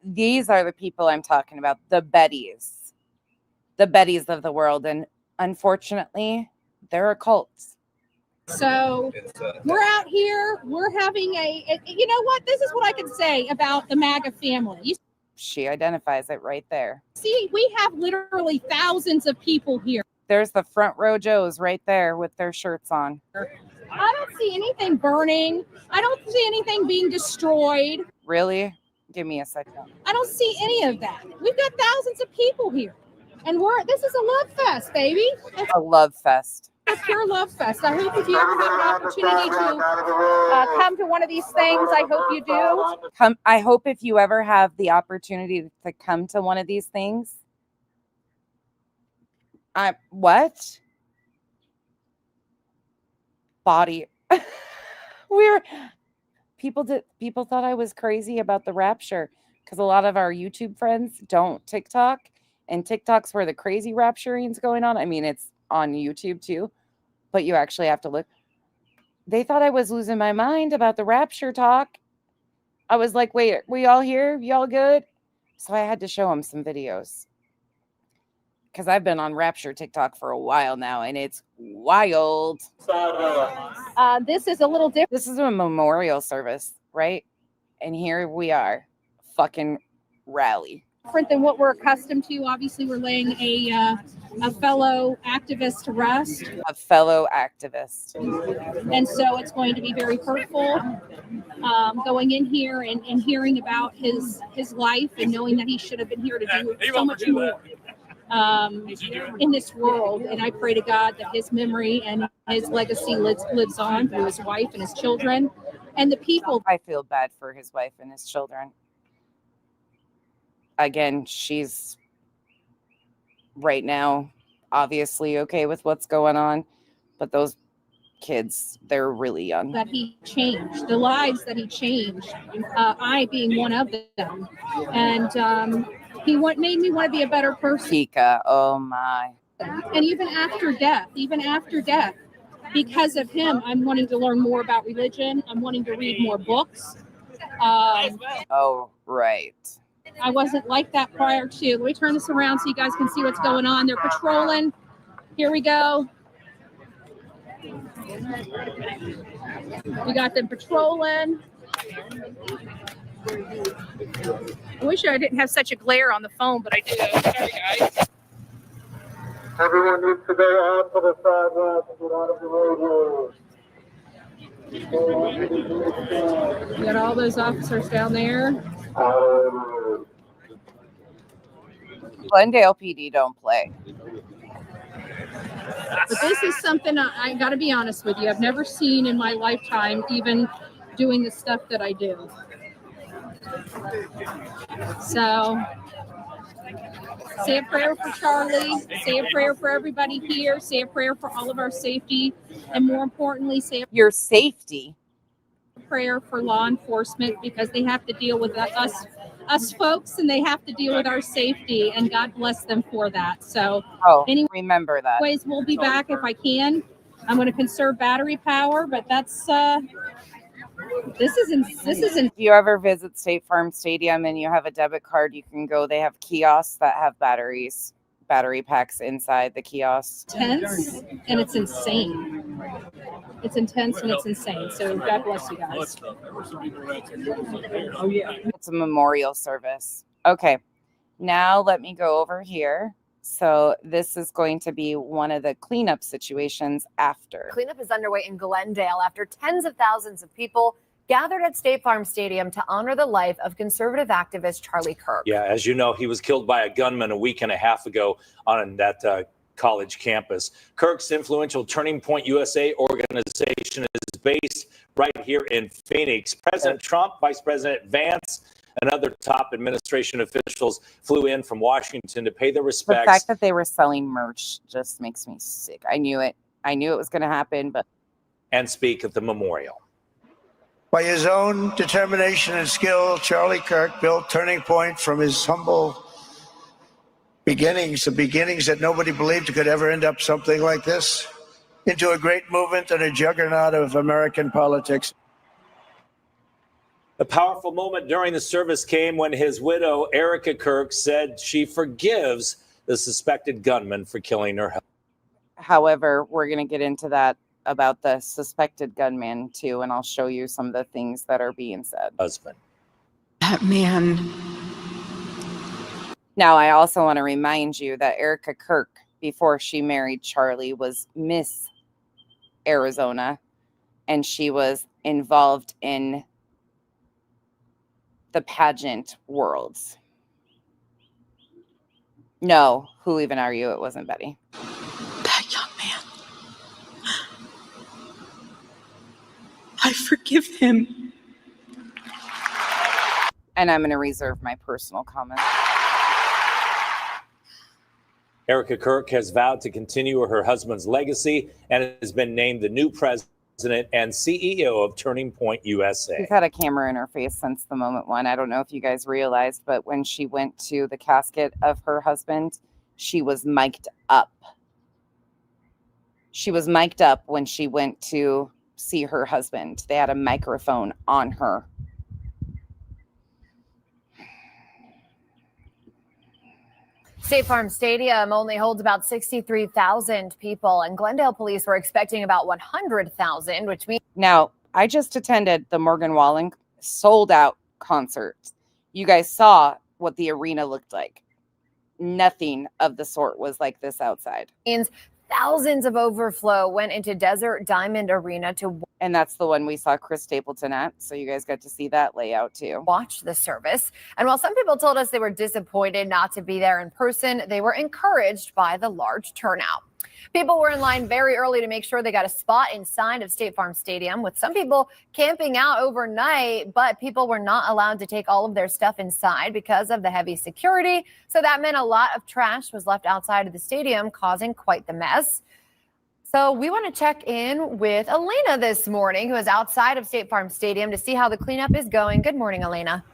These are the people I'm talking about, the Bettys of the world. And unfortunately, they're a cult. So we're out here. We're having you know what? This is what I can say about the MAGA family. She identifies it right there. See, we have literally thousands of people here. There's the front row Joes right there with their shirts on. I don't see anything burning. I don't see anything being destroyed. Really? Give me a second. I don't see any of that. We've got thousands of people here. And this is a love fest, baby. It's a love fest. A pure love fest. I hope if you ever have an opportunity to come to one of these things, I hope you do. I hope if you ever have the opportunity to come to one of these things. What? Body. People thought I was crazy about the Rapture because a lot of our YouTube friends don't TikTok, and TikTok's where the crazy rapturing's going on. I mean, it's on YouTube too, but you actually have to look. They thought I was losing my mind about the Rapture talk. I was like, wait, we all here? Y'all good? So I had to show them some videos because I've been on Rapture TikTok for a while now, and it's wild. This is a little different. This is a memorial service, right? And here we are, fucking rally. Different than what we're accustomed to. Obviously, we're laying a fellow activist to rest. A fellow activist. And so it's going to be very hurtful going in here and hearing about his life and knowing that he should have been here to do so much more in this world. And I pray to God that his memory and his legacy lives on through his wife and his children and the people. I feel bad for his wife and his children. Again, she's right now obviously okay with what's going on, but those kids, they're really young. That he changed, the lives that he changed, I being one of them. And he made me want to be a better person. Kika, oh my. And even after death, because of him, I'm wanting to learn more about religion. I'm wanting to read more books. Oh, right. I wasn't like that prior to. Let me turn this around so you guys can see what's going on. They're patrolling. Here we go. We got them patrolling. I wish I didn't have such a glare on the phone, but I do. Sorry, guys. Everyone needs to go out to the sidewalk and get out of the road. We got all those officers down there. Glendale PD don't play. But this is something I got to be honest with you. I've never seen in my lifetime, even doing the stuff that I do. So say a prayer for Charlie. Say a prayer for everybody here. Say a prayer for all of our safety. And more importantly, say your safety. Prayer for law enforcement because they have to deal with us folks and they have to deal with our safety, and God bless them for that. So anyway, remember that. Anyways, we'll be back if I can. I'm going to conserve battery power, but that's this isn't. If you ever visit State Farm Stadium and you have a debit card, you can go. They have kiosks that have batteries battery packs inside the kiosk. Intense, and it's insane. It's intense and it's insane. So God bless you guys. Oh yeah. It's a memorial service. Okay. Now let me go over here. So this is going to be one of the cleanup situations after. Cleanup is underway in Glendale after tens of thousands of people gathered at State Farm Stadium to honor the life of conservative activist Charlie Kirk. Yeah, as you know, he was killed by a gunman a week and a half ago on that college campus. Kirk's influential Turning Point USA organization is based right here in Phoenix. President Trump, Vice President Vance, and other top administration officials flew in from Washington to pay their respects. The fact that they were selling merch just makes me sick. I knew it. I knew it was going to happen, but. And speak at the memorial. By his own determination and skill, Charlie Kirk built Turning Point from his humble beginnings, the beginnings that nobody believed could ever end up something like this, into a great movement and a juggernaut of American politics. A powerful moment during the service came when his widow, Erica Kirk, said she forgives the suspected gunman for killing her husband. However, we're going to get into that about the suspected gunman too, and I'll show you some of the things that are being said. Husband. That man. Now, I also want to remind you that Erica Kirk, before she married Charlie, was Miss Arizona, and she was involved in the pageant worlds. No, who even are you? It wasn't Beddy. That young man. I forgive him. And I'm going to reserve my personal comments. Erica Kirk has vowed to continue her husband's legacy and has been named the new president and CEO of Turning Point USA. She's had a camera in her face since the moment one. I don't know if you guys realized, but when she went to the casket of her husband, she was mic'd up. She was mic'd up when she went to see her husband. They had a microphone on her. State Farm Stadium only holds about 63,000 people, and Glendale police were expecting about 100,000, which means... Now, I just attended the Morgan Wallen sold-out concert. You guys saw what the arena looked like. Nothing of the sort was like this outside. Thousands of overflow went into Desert Diamond Arena to... And that's the one we saw Chris Stapleton at. So you guys got to see that layout too. Watch the service. And while some people told us they were disappointed not to be there in person, they were encouraged by the large turnout. People were in line very early to make sure they got a spot inside of State Farm Stadium, with some people camping out overnight, but people were not allowed to take all of their stuff inside because of the heavy security. So that meant a lot of trash was left outside of the stadium, causing quite the mess. So we want to check in with Elena this morning, who is outside of State Farm Stadium, to see how the cleanup is going. Good morning, Elena.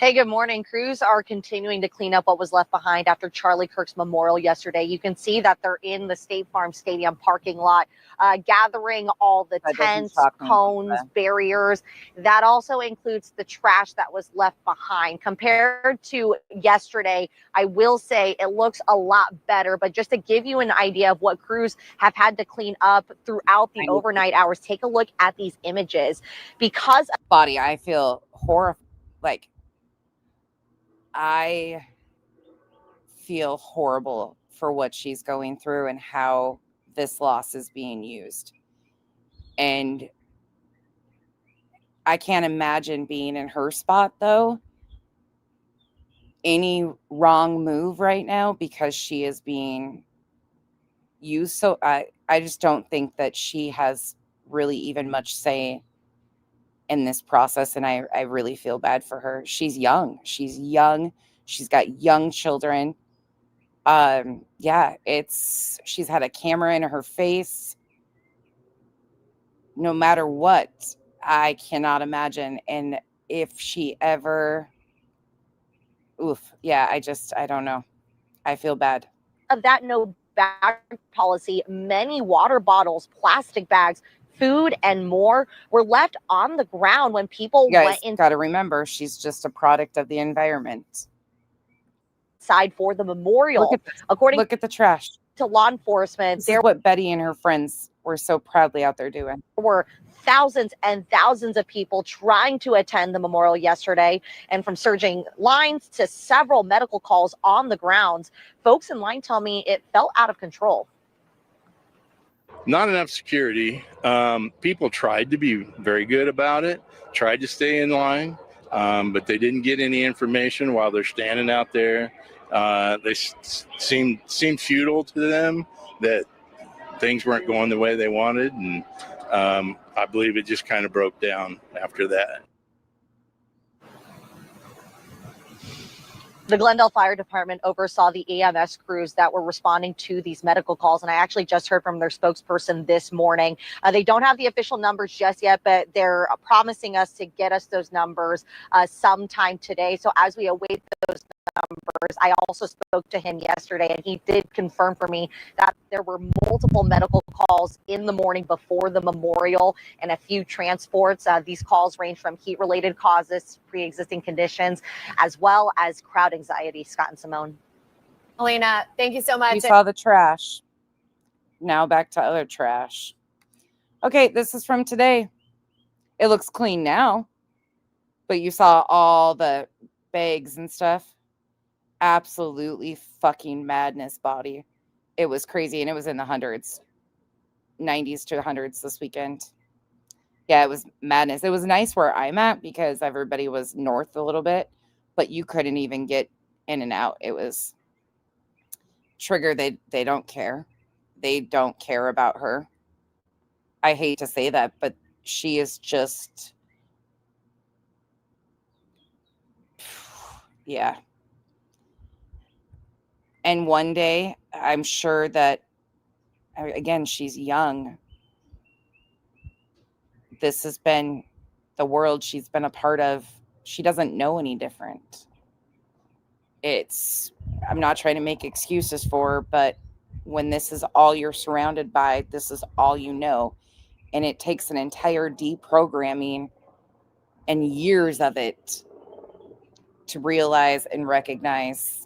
Hey, good morning. Crews are continuing to clean up what was left behind after Charlie Kirk's memorial yesterday. You can see that they're in the State Farm Stadium parking lot, gathering all the tents, cones, barriers. That also includes the trash that was left behind. Compared to yesterday, I will say it looks a lot better. But just to give you an idea of what crews have had to clean up throughout the overnight hours, take a look at these images. Because body, I feel horrified. Like, I feel horrible for what she's going through and how this loss is being used. And I can't imagine being in her spot, though. Any wrong move right now, because she is being used. So I just don't think that she has really even much say in this process, and I really feel bad for her. She's young. She's got young children. Yeah, she's had a camera in her face. No matter what, I cannot imagine. And if she ever, yeah, I don't know. I feel bad. Of that no bag policy, many water bottles, plastic bags, food, and more were left on the ground when people went in. Got to remember, she's just a product of the environment. outside for the memorial. According Look at the trash. to law enforcement, This is what Betty and her friends were so proudly out there doing. there were thousands and thousands of people trying to attend the memorial yesterday, and from surging lines to several medical calls on the grounds, folks in line tell me it felt out of control. Not enough security. People tried to be very good about it, tried to stay in line, but they didn't get any information while they're standing out there. They seemed futile to them, that things weren't going the way they wanted, and I believe it just kind of broke down after that. The Glendale Fire Department oversaw the EMS crews that were responding to these medical calls, and I actually just heard from their spokesperson this morning. They don't have the official numbers just yet, but they're promising us to get us those numbers sometime today. So as we await those numbers, I also spoke to him yesterday, and he did confirm for me that there were multiple medical calls in the morning before the memorial and a few transports. These calls range from heat-related causes, pre-existing conditions, as well as crowd anxiety. Scott and Simone. Alina, thank you so much. You saw the trash. Now back to other trash. Okay, this is from today. It looks clean now, but you saw all the bags and stuff. Absolutely fucking madness, body. It was crazy, and it was in the hundreds, 90s to 100s this weekend. Yeah, it was madness. It was nice where I'm at because everybody was north a little bit, but you couldn't even get in and out. It was Trigger. They don't care. They don't care about her. I hate to say that, but she is just, yeah. And one day, I'm sure that, again, she's young. This has been the world she's been a part of. She doesn't know any different. I'm not trying to make excuses for her, but when this is all you're surrounded by, this is all you know. And it takes an entire deprogramming and years of it to realize and recognize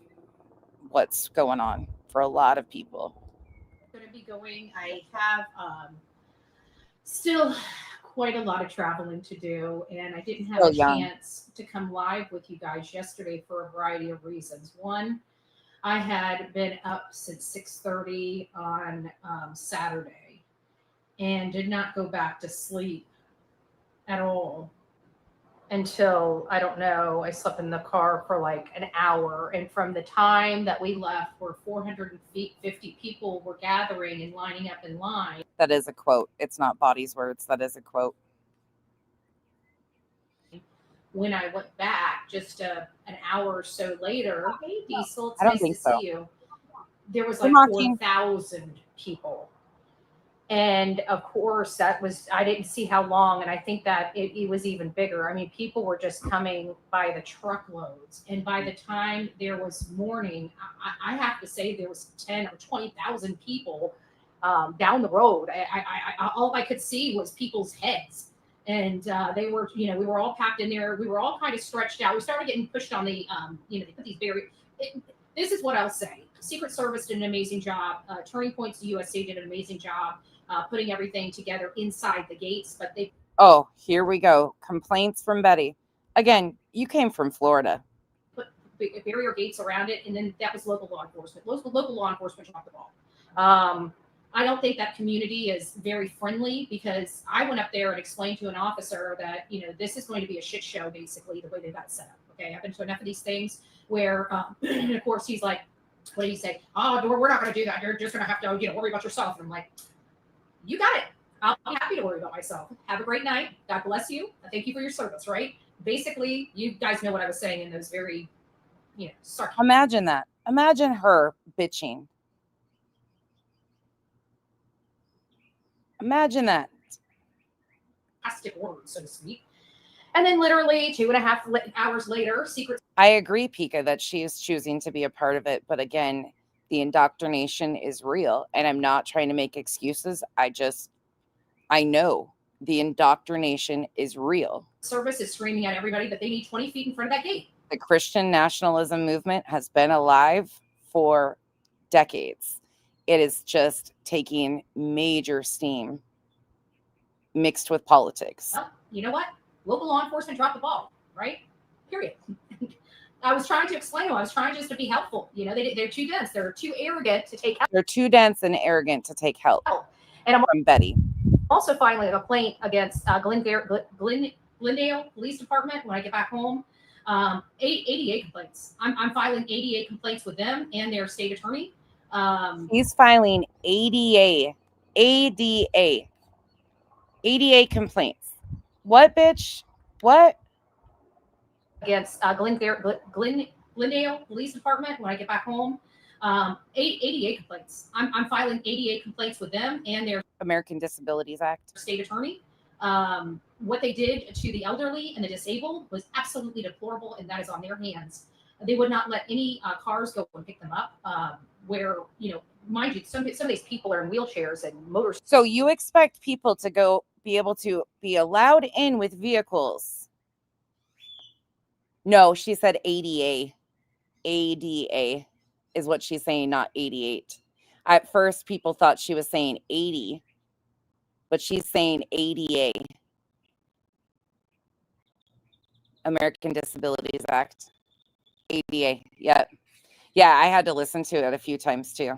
what's going on for a lot of people. Going to be going. I have still quite a lot of traveling to do, and I didn't have a chance to come live with you guys yesterday for a variety of reasons. One, I had been up since 6:30 on Saturday and did not go back to sleep at all until, I don't know, I slept in the car for like an hour. And from the time that we left, where 450 people were gathering and lining up in line. That is a quote. It's not Body's words. That is a quote. When I went back just an hour or so later, hey Diesel, it's I don't nice think to so. see you. There was like 4,000 people. And of course, that was, I didn't see how long. And I think that it was even bigger. I mean, people were just coming by the truckloads. And by the time there was morning, I have to say there was 10 or 20,000 people down the road. All I could see was people's heads. And they were, we were all packed in there. We were all kind of stretched out. We started getting pushed on the, they put these barriers. This is what I'll say. Secret Service did an amazing job. Turning Points USA did an amazing job putting everything together inside the gates. But they. Oh, here we go. Complaints from Betty. Again, you came from Florida. Put barrier gates around it, and then that was local law enforcement. Local law enforcement dropped the ball. I don't think that community is very friendly, because I went up there and explained to an officer that, this is going to be a shit show, basically, the way they got set up. Okay, I've been to enough of these things where, and of course, he's like, what did he say? Oh, we're not going to do that. You're just going to have to, worry about yourself. And I'm like, you got it. I'll be happy to worry about myself. Have a great night. God bless you. Thank you for your service, right? Basically, you guys know what I was saying in those very, sarcastic. Imagine that. Imagine her bitching. Imagine that. Words, so to speak. And then literally 2.5 hours later, Secret. I agree, Pika, that she is choosing to be a part of it. But again, the indoctrination is real. And I'm not trying to make excuses. I know the indoctrination is real. Service is screaming at everybody that they need 20 feet in front of that gate. The Christian nationalism movement has been alive for decades. It is just taking major steam mixed with politics. Well, you know what? Local law enforcement dropped the ball, right? Period. I was trying to explain to them. I was trying just to be helpful. You know, they're too dense. They're too arrogant to take help. They're too dense and arrogant to take help. And I'm From Beddy. also filing a complaint against Glendale Police Department when I get back home. 88 complaints. I'm filing 88 complaints with them and their state attorney. He's filing 88 complaints. What, bitch? What? Against Glendale Police Department when I get back home. 88 complaints. I'm filing 88 complaints with them and their American Disabilities Act. State attorney. What they did to the elderly and the disabled was absolutely deplorable, and that is on their hands. They would not let any cars go and pick them up. Where, you know, mind you, some of these people are in wheelchairs and motors. So you expect people to be able to be allowed in with vehicles? No, she said ADA. ADA is what she's saying, not 88. At first, people thought she was saying 80, but she's saying ADA. American Disabilities Act. ADA. Yeah. Yeah, I had to listen to it a few times too.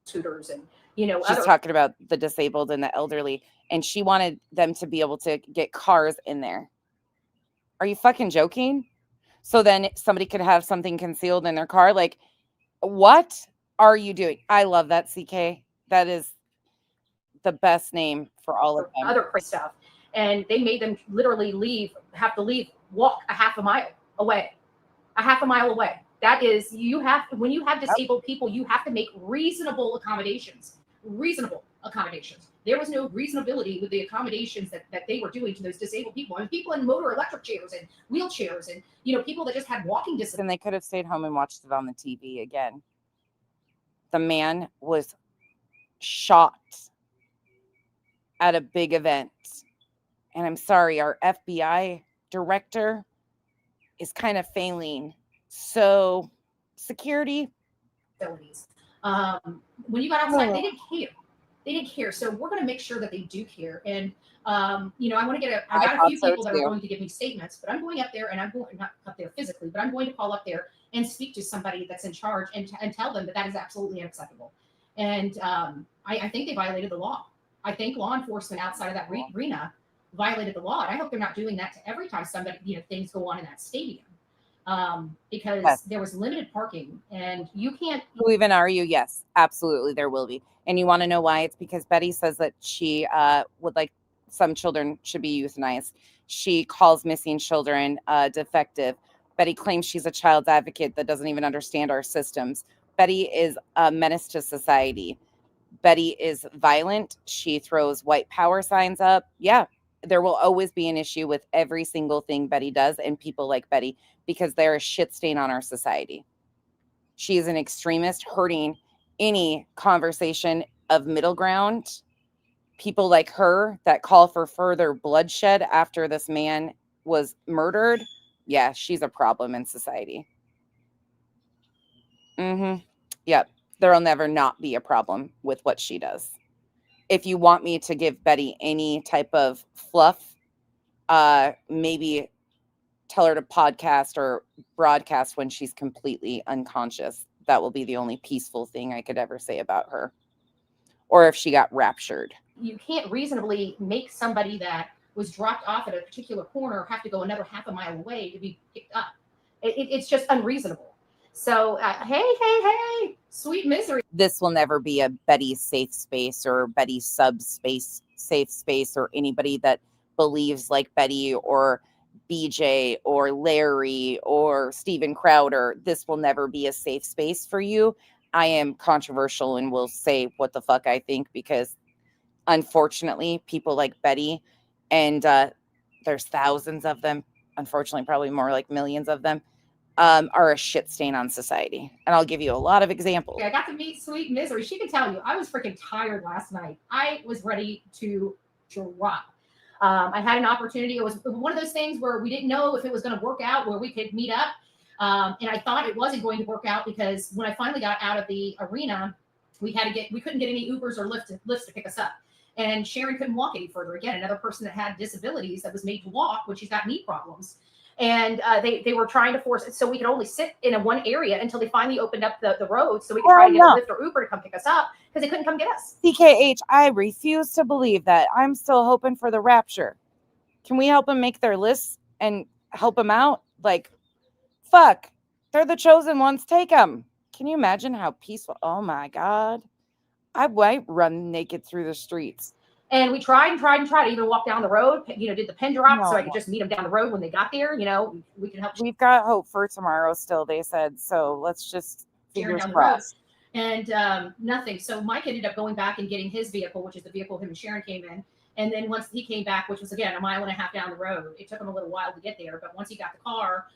Tutors and, you know, She's talking about the disabled and the elderly, and she wanted them to be able to get cars in there. Are you fucking joking? So then somebody could have something concealed in their car. Like, what are you doing? I love that, CK. That is the best name for all of them. Other crazy stuff. And they made them literally walk a half a mile away. A half a mile away. That is, when you have disabled people, you have to make reasonable accommodations. Reasonable accommodations. There was no reasonability with the accommodations that they were doing to those disabled people. And people in motor electric chairs and wheelchairs and, you know, people that just had walking distance. And they could have stayed home and watched it on the TV again. The man was shot at a big event. And I'm sorry, our FBI director is kind of failing. So, security. When you got outside, they didn't care. They didn't care. So we're going to make sure that they do care. And, you know, I got a few people that are going to give me statements, but I'm going up there and I'm going, not up there physically, but I'm going to call up there and speak to somebody that's in charge and tell them that is absolutely unacceptable. And I think they violated the law. I think law enforcement outside of that arena violated the law. And I hope they're not doing that to every time somebody, you know, things go on in that stadium. Because there was limited parking and you can't. Who even are you? Yes, absolutely. There will be. And you want to know why? It's because Beddy says that she would like some children should be euthanized. She calls missing children defective. Beddy claims she's a child's advocate that doesn't even understand our systems. Beddy is a menace to society. Beddy is violent. She throws white power signs up. Yeah, there will always be an issue with every single thing Beddy does and people like Beddy, because they're a shit stain on our society. She is an extremist, hurting any conversation of middle ground. People like her that call for further bloodshed after this man was murdered. Yeah, she's a problem in society. Yep. There'll never not be a problem with what she does. If you want me to give Beddy any type of fluff, maybe tell her to podcast or broadcast when she's completely unconscious. That will be the only peaceful thing I could ever say about her. Or if she got raptured. You can't reasonably make somebody that was dropped off at a particular corner have to go another half a mile away to be picked up. It's just unreasonable. So, hey, sweet misery. This will never be a Beddy safe space or Beddy subspace safe space or anybody that believes like Beddy or BJ or Larry or Steven Crowder. This will never be a safe space for you. I am controversial and will say what the fuck I think, because unfortunately people like Beddy, and there's thousands of them, unfortunately probably more like millions of them, are a shit stain on society. And I'll give you a lot of examples. I got to meet Sweet Misery. She can tell you I was freaking tired last night. I was ready to drop. I had an opportunity. It was one of those things where we didn't know if it was going to work out, where we could meet up. And I thought it wasn't going to work out because when I finally got out of the arena, we couldn't get any Ubers or lifts to pick us up. And Sharon couldn't walk any further. Again, another person that had disabilities that was made to walk when she's got knee problems. And they were trying to force it so we could only sit in one area until they finally opened up the road so we could try to get a Lyft or Uber to come pick us up because they couldn't come get us. CKH, I refuse to believe that. I'm still hoping for the Rapture. Can we help them make their lists and help them out? Like, fuck, they're the chosen ones. Take them. Can you imagine how peaceful? Oh my God. I might run naked through the streets. And we tried to even walk down the road, did the pin drop so I No. could just meet them down the road when they got there. We can help. We've got hope for tomorrow still, they said. So let's just Sharon fingers down the road. crossed. And nothing. So Mike ended up going back and getting his vehicle, which is the vehicle him and Sharon came in. And then once he came back, which was again 1.5 miles down the road, it took him a little while to get there. But once he got the car,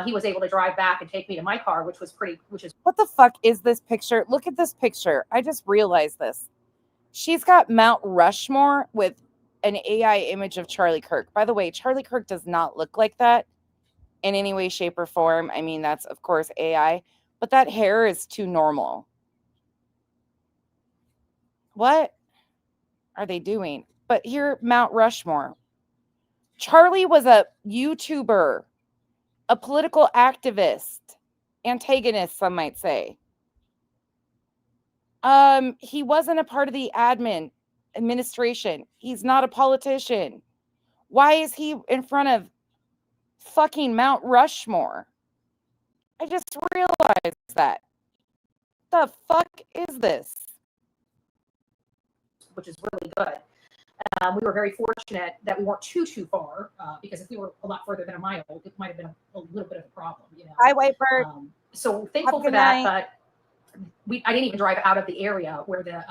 he was able to drive back and take me to my car, which is What the fuck is this picture? Look at this picture. I just realized this. She's got Mount Rushmore with an AI image of Charlie Kirk. By the way, Charlie Kirk does not look like that in any way, shape, or form. I mean, that's, of course, AI. But that hair is too normal. What are they doing? But here, Mount Rushmore. Charlie was a YouTuber, a political activist, antagonist, some might say. He wasn't a part of the administration. He's not a politician. Why is he in front of fucking Mount Rushmore? I just realized that. The fuck is this? which is really good. We were very fortunate that we weren't too far because if we were a lot further than 1 mile, it might have been a little bit of a problem. Hi, Whitebird. So thankful for that, but I didn't even drive out of the area where the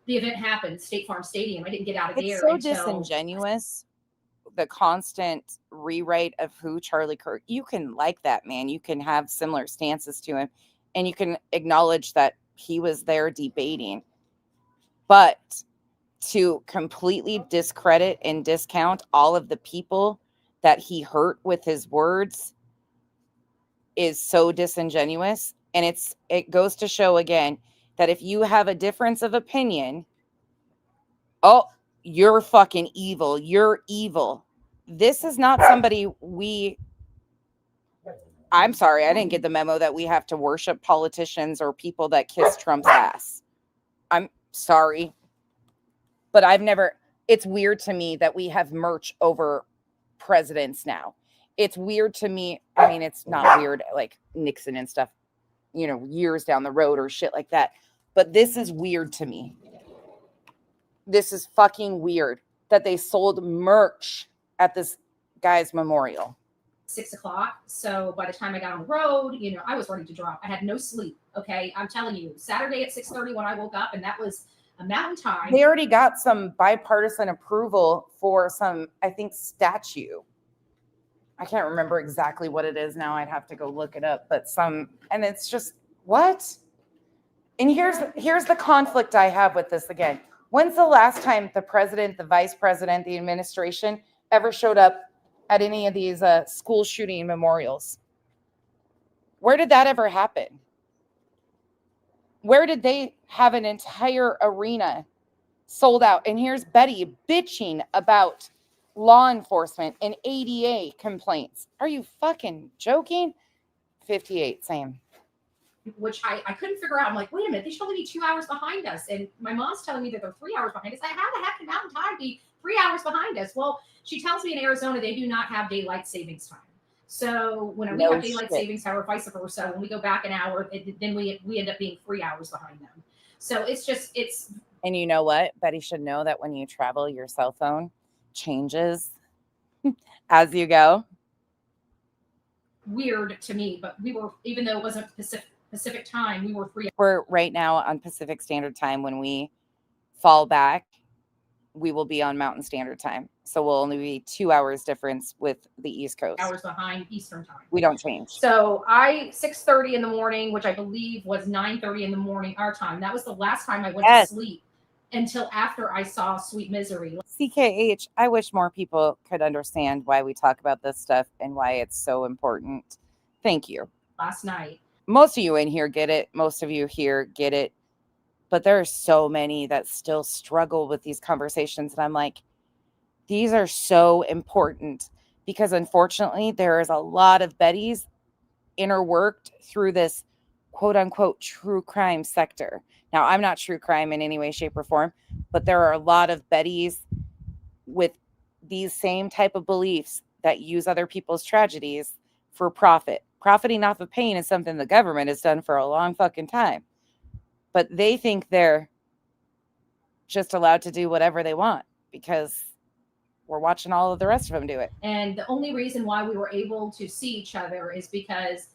event happened, State Farm Stadium. I didn't get out of there. It's so disingenuous. The constant rewrite of who Charlie Kirk. You can like that man. You can have similar stances to him, and you can acknowledge that he was there debating. But to completely discredit and discount all of the people that he hurt with his words is so disingenuous. And it goes to show again that if you have a difference of opinion, oh, you're fucking evil. You're evil. This is not somebody I'm sorry, I didn't get the memo that we have to worship politicians or people that kiss Trump's ass. I'm sorry. But it's weird to me that we have merch over presidents now. It's weird to me. I mean, it's not weird like Nixon and stuff, years down the road or shit like that. But this is weird to me. This is fucking weird that they sold merch at this guy's memorial. 6 o'clock. So by the time I got on the road, I was ready to drop. I had no sleep. Okay. I'm telling you, Saturday at 6:30 when I woke up, and that was a mountain time. They already got some bipartisan approval for some, I think, statue. I can't remember exactly what it is now. I'd have to go look it up, but and it's just, what? And here's the conflict I have with this again. When's the last time the president, the vice president, the administration ever showed up at any of these school shooting memorials? Where did that ever happen? Where did they have an entire arena sold out? And here's Beddy bitching about law enforcement and ADA complaints. Are you fucking joking? 58, same. Which I couldn't figure out. I'm like, wait a minute, they should only be 2 hours behind us. And my mom's telling me that they're 3 hours behind us. How the heck can Mountain Time be 3 hours behind us? Well, she tells me in Arizona, they do not have daylight savings time. So when we have daylight savings time or vice versa, when we go back an hour, then we end up being 3 hours behind them. So it's. And you know what? Betty should know that when you travel, your cell phone changes as you go. Weird to me, but we were, even though it wasn't Pacific time, we were 3 hours. We're right now on Pacific Standard Time. When we fall back, we will be on Mountain Standard Time. So we'll only be 2 hours difference with the East Coast. Hours behind Eastern time. We don't change. So 6:30 in the morning, which I believe was 9:30 in the morning our time. That was the last time I went to sleep until after I saw Sweet Misery. CKH, I wish more people could understand why we talk about this stuff and why it's so important Thank you. last night. Most of you in here get it. Most of you here get it. But there are so many that still struggle with these conversations. And I'm like, these are so important because unfortunately, there is a lot of Bettys interworked through this quote unquote true crime sector. Now, I'm not true crime in any way, shape, or form, but there are a lot of Bettys with these same type of beliefs that use other people's tragedies for profit. Profiting off of pain is something the government has done for a long fucking time. But they think they're just allowed to do whatever they want because we're watching all of the rest of them do it. And the only reason why we were able to see each other is because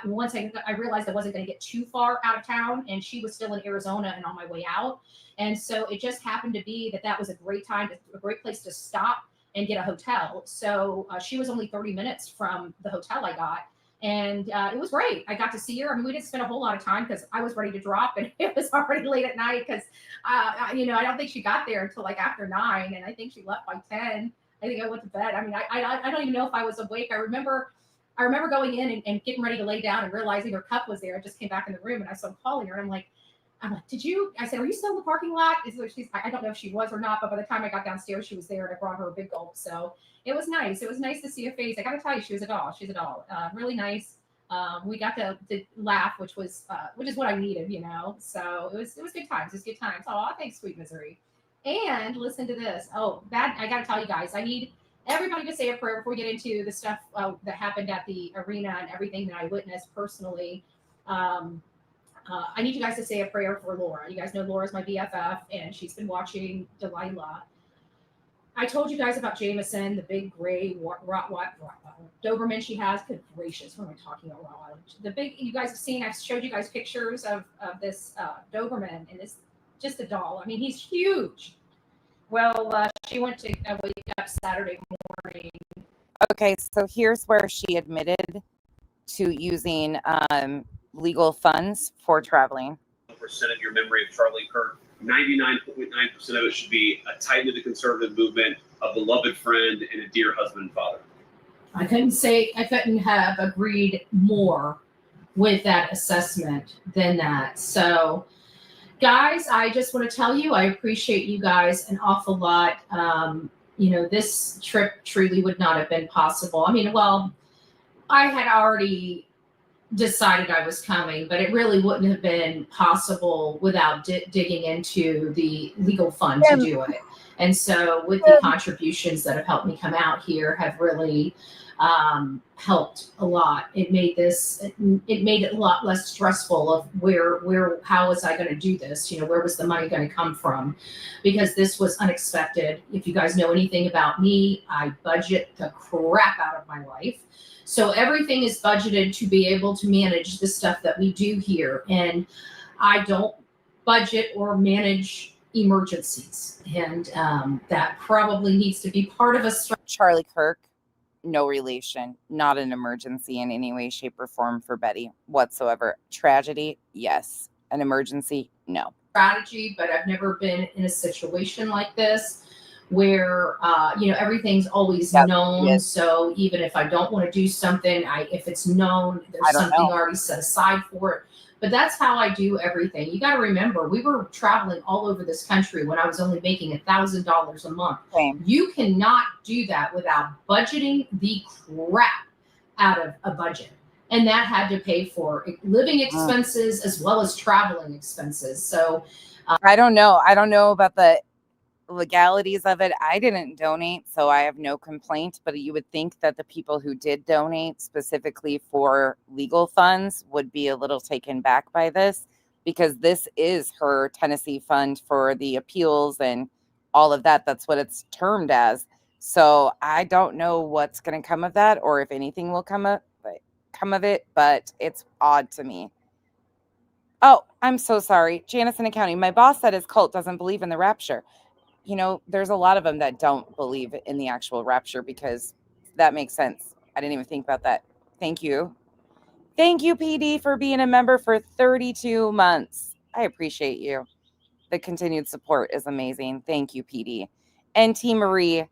once I realized I wasn't going to get too far out of town, and she was still in Arizona and on my way out. And so it just happened to be that was a great time, a great place to stop and get a hotel. So she was only 30 minutes from the hotel I got. And it was great. I got to see her. I mean, we didn't spend a whole lot of time because I was ready to drop, and it was already late at night because, I don't think she got there until like after 9, and I think she left by 10. I think I went to bed. I mean, I don't even know if I was awake. I remember going in and getting ready to lay down and realizing her cup was there. I just came back in the room and I saw calling her. And I'm like, I said, are you still in the parking lot? I don't know if she was or not, but by the time I got downstairs, she was there, and I brought her a big gulp. So it was nice. It was nice to see a face. I got to tell you, she was a doll. She's a doll. Really nice. We got to laugh, which is what I needed, So it was good times. It was good times. Oh, thanks, sweet misery. And listen to this. Oh, I got to tell you guys, I need everybody to say a prayer before we get into the stuff that happened at the arena and everything that I witnessed personally. I need you guys to say a prayer for Laura. You guys know Laura's my BFF, and she's been watching Delilah. I told you guys about Jameson, the big gray Doberman she has. Good gracious, what am I talking about? The big, you guys have seen, I've showed you guys pictures of this Doberman, and it's just a doll. I mean, he's huge. Well, she went to wake up Saturday morning. Okay, so here's where she admitted to using legal funds for traveling. Percent of your memory of Charlie Kirk, 99.9% of it should be a titan of the conservative movement, a beloved friend, and a dear husband and father. I couldn't have agreed more with that assessment than that. So, guys, I just want to tell you, I appreciate you guys an awful lot. This trip truly would not have been possible. I mean, well, I had already decided I was coming, but it really wouldn't have been possible without digging into the legal fund to do it. And so with the contributions that have helped me come out here have really helped a lot. It made it a lot less stressful of how was I going to do this? Where was the money going to come from? Because this was unexpected. If you guys know anything about me, I budget the crap out of my life. So everything is budgeted to be able to manage the stuff that we do here. And I don't budget or manage emergencies. And that probably needs to be part of a Charlie Kirk, no relation, not an emergency in any way, shape, or form for Betty whatsoever. Tragedy, yes. An emergency, no. strategy, but I've never been in a situation like this where everything's always known. Yes. So even if I don't want to do something, if it's known, there's something already set aside for it. But that's how I do everything. You got to remember, we were traveling all over this country when I was only making $1,000 a month. Same. You cannot do that without budgeting the crap out of a budget. And that had to pay for living expenses as well as traveling expenses. So I don't know. I don't know about the legalities of it. I didn't donate, so I have no complaint, but you would think that the people who did donate specifically for legal funds would be a little taken back by this, because this is her Tennessee fund for the appeals and all of that. That's what it's termed as. So I don't know what's going to come of that, or if anything will come of it, but it's odd to me. Oh, I'm so sorry. Janison County. My boss said his cult doesn't believe in the rapture. There's a lot of them that don't believe in the actual rapture, because that makes sense. I didn't even think about that. Thank you. Thank you, PD, for being a member for 32 months. I appreciate you. The continued support is amazing. Thank you, PD. And T. Marie,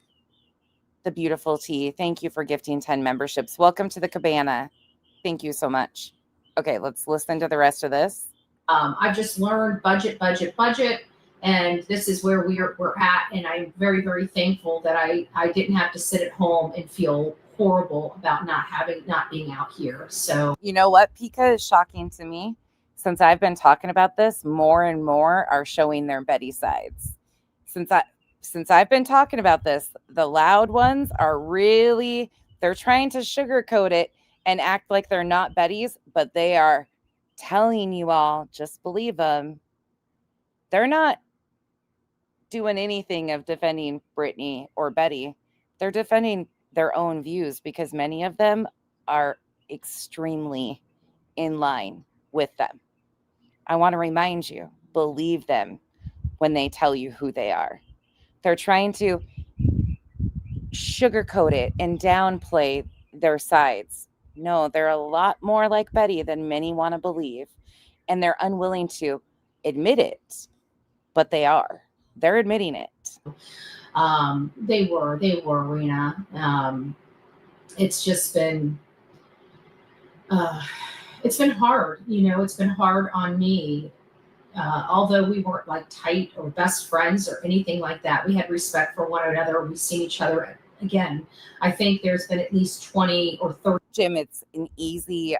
the beautiful T, thank you for gifting 10 memberships. Welcome to the cabana. Thank you so much. Okay, let's listen to the rest of this. I've just learned budget, and this is where we're at. And I'm very, very thankful that I didn't have to sit at home and feel horrible about not being out here. So you know what, Pika, is shocking to me. Since I've been talking about this, more and more are showing their Beddy sides. Since I've been talking about this, the loud ones are really, they're trying to sugarcoat it and act like they're not Beddys, but they are telling you all, just believe them. They're not doing anything of defending Brittany or Beddy. They're defending their own views because many of them are extremely in line with them. I want to remind you, believe them when they tell you who they are. They're trying to sugarcoat it and downplay their sides. No, they're a lot more like Beddy than many want to believe, and they're unwilling to admit it, but they are. They're admitting it. they were, Rena. It's just been, it's been hard, it's been hard on me. Although we weren't like tight or best friends or anything like that, we had respect for one another. We've seen each other again. I think there's been at least 20 or 30. Jim, it's an easy,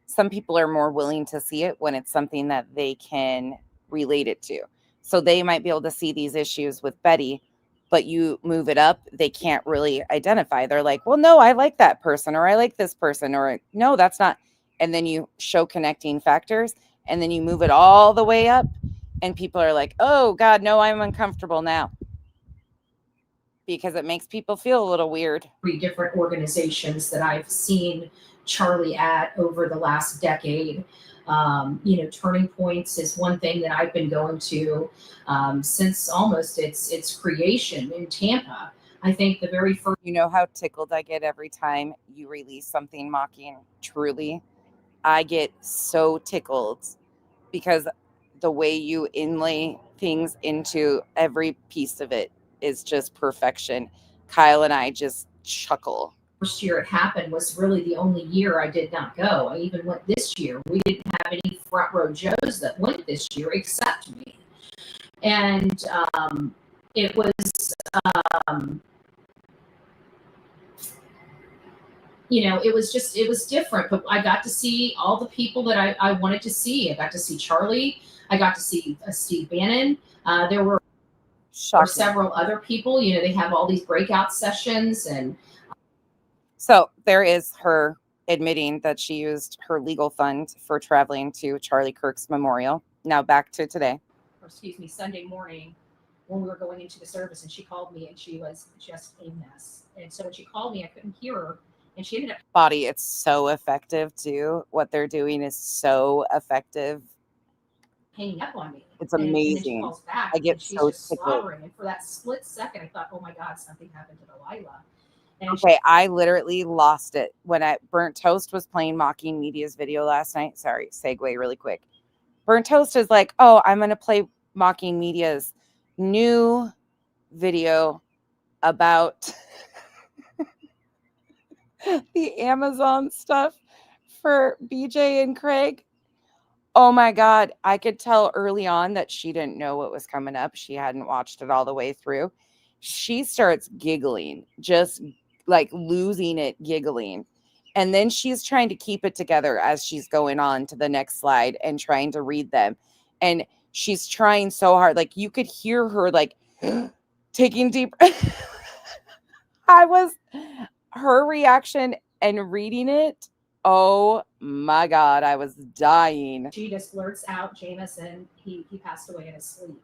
some people are more willing to see it when it's something that they can relate it to. So they might be able to see these issues with Beddy, but you move it up, they can't really identify. They're like, well, no, I like that person, or I like this person, or no, that's not. And then you show connecting factors, and then you move it all the way up, and people are like, oh, God, no, I'm uncomfortable now. Because it makes people feel a little weird. 3 different organizations that I've seen Charlie at over the last decade. Turning Points is one thing that I've been going to since almost its creation in Tampa. I think the very first. You know how tickled I get every time you release something mocking Truly? I get so tickled because the way you inlay things into every piece of it is just perfection. Kyle and I just chuckle. First year it happened was really the only year I did not go. I even went this year. We didn't have any front row Joes that went this year except me. And it was, it was different, but I got to see all the people that I wanted to see. I got to see Charlie. I got to see Steve Bannon. There were several other people, they have all these breakout sessions. And so there is her admitting that she used her legal fund for traveling to Charlie Kirk's memorial. Now back to today. Sunday morning when we were going into the service, and she called me, and she was just a mess. And so when she called me, I couldn't hear her. And she ended up. Body, it's so effective too. What they're doing is so effective. Hanging up on me. It's amazing. And then she calls back, I get she's so just tickled. slobbering. And for that split second, I thought, oh my God, something happened to Delilah. And okay, I literally lost it when Burnt Toast was playing Mocking Media's video last night. Sorry, segue really quick. Burnt Toast is like, oh, I'm going to play Mocking Media's new video about the Amazon stuff for BJ and Craig. Oh my God, I could tell early on that she didn't know what was coming up. She hadn't watched it all the way through. She starts giggling, just like losing it, giggling. And then she's trying to keep it together as she's going on to the next slide and trying to read them. And she's trying so hard. Like you could hear her like taking deep. Her reaction and reading it. Oh my God, I was dying. She just blurts out, Jameson, he passed away in his sleep.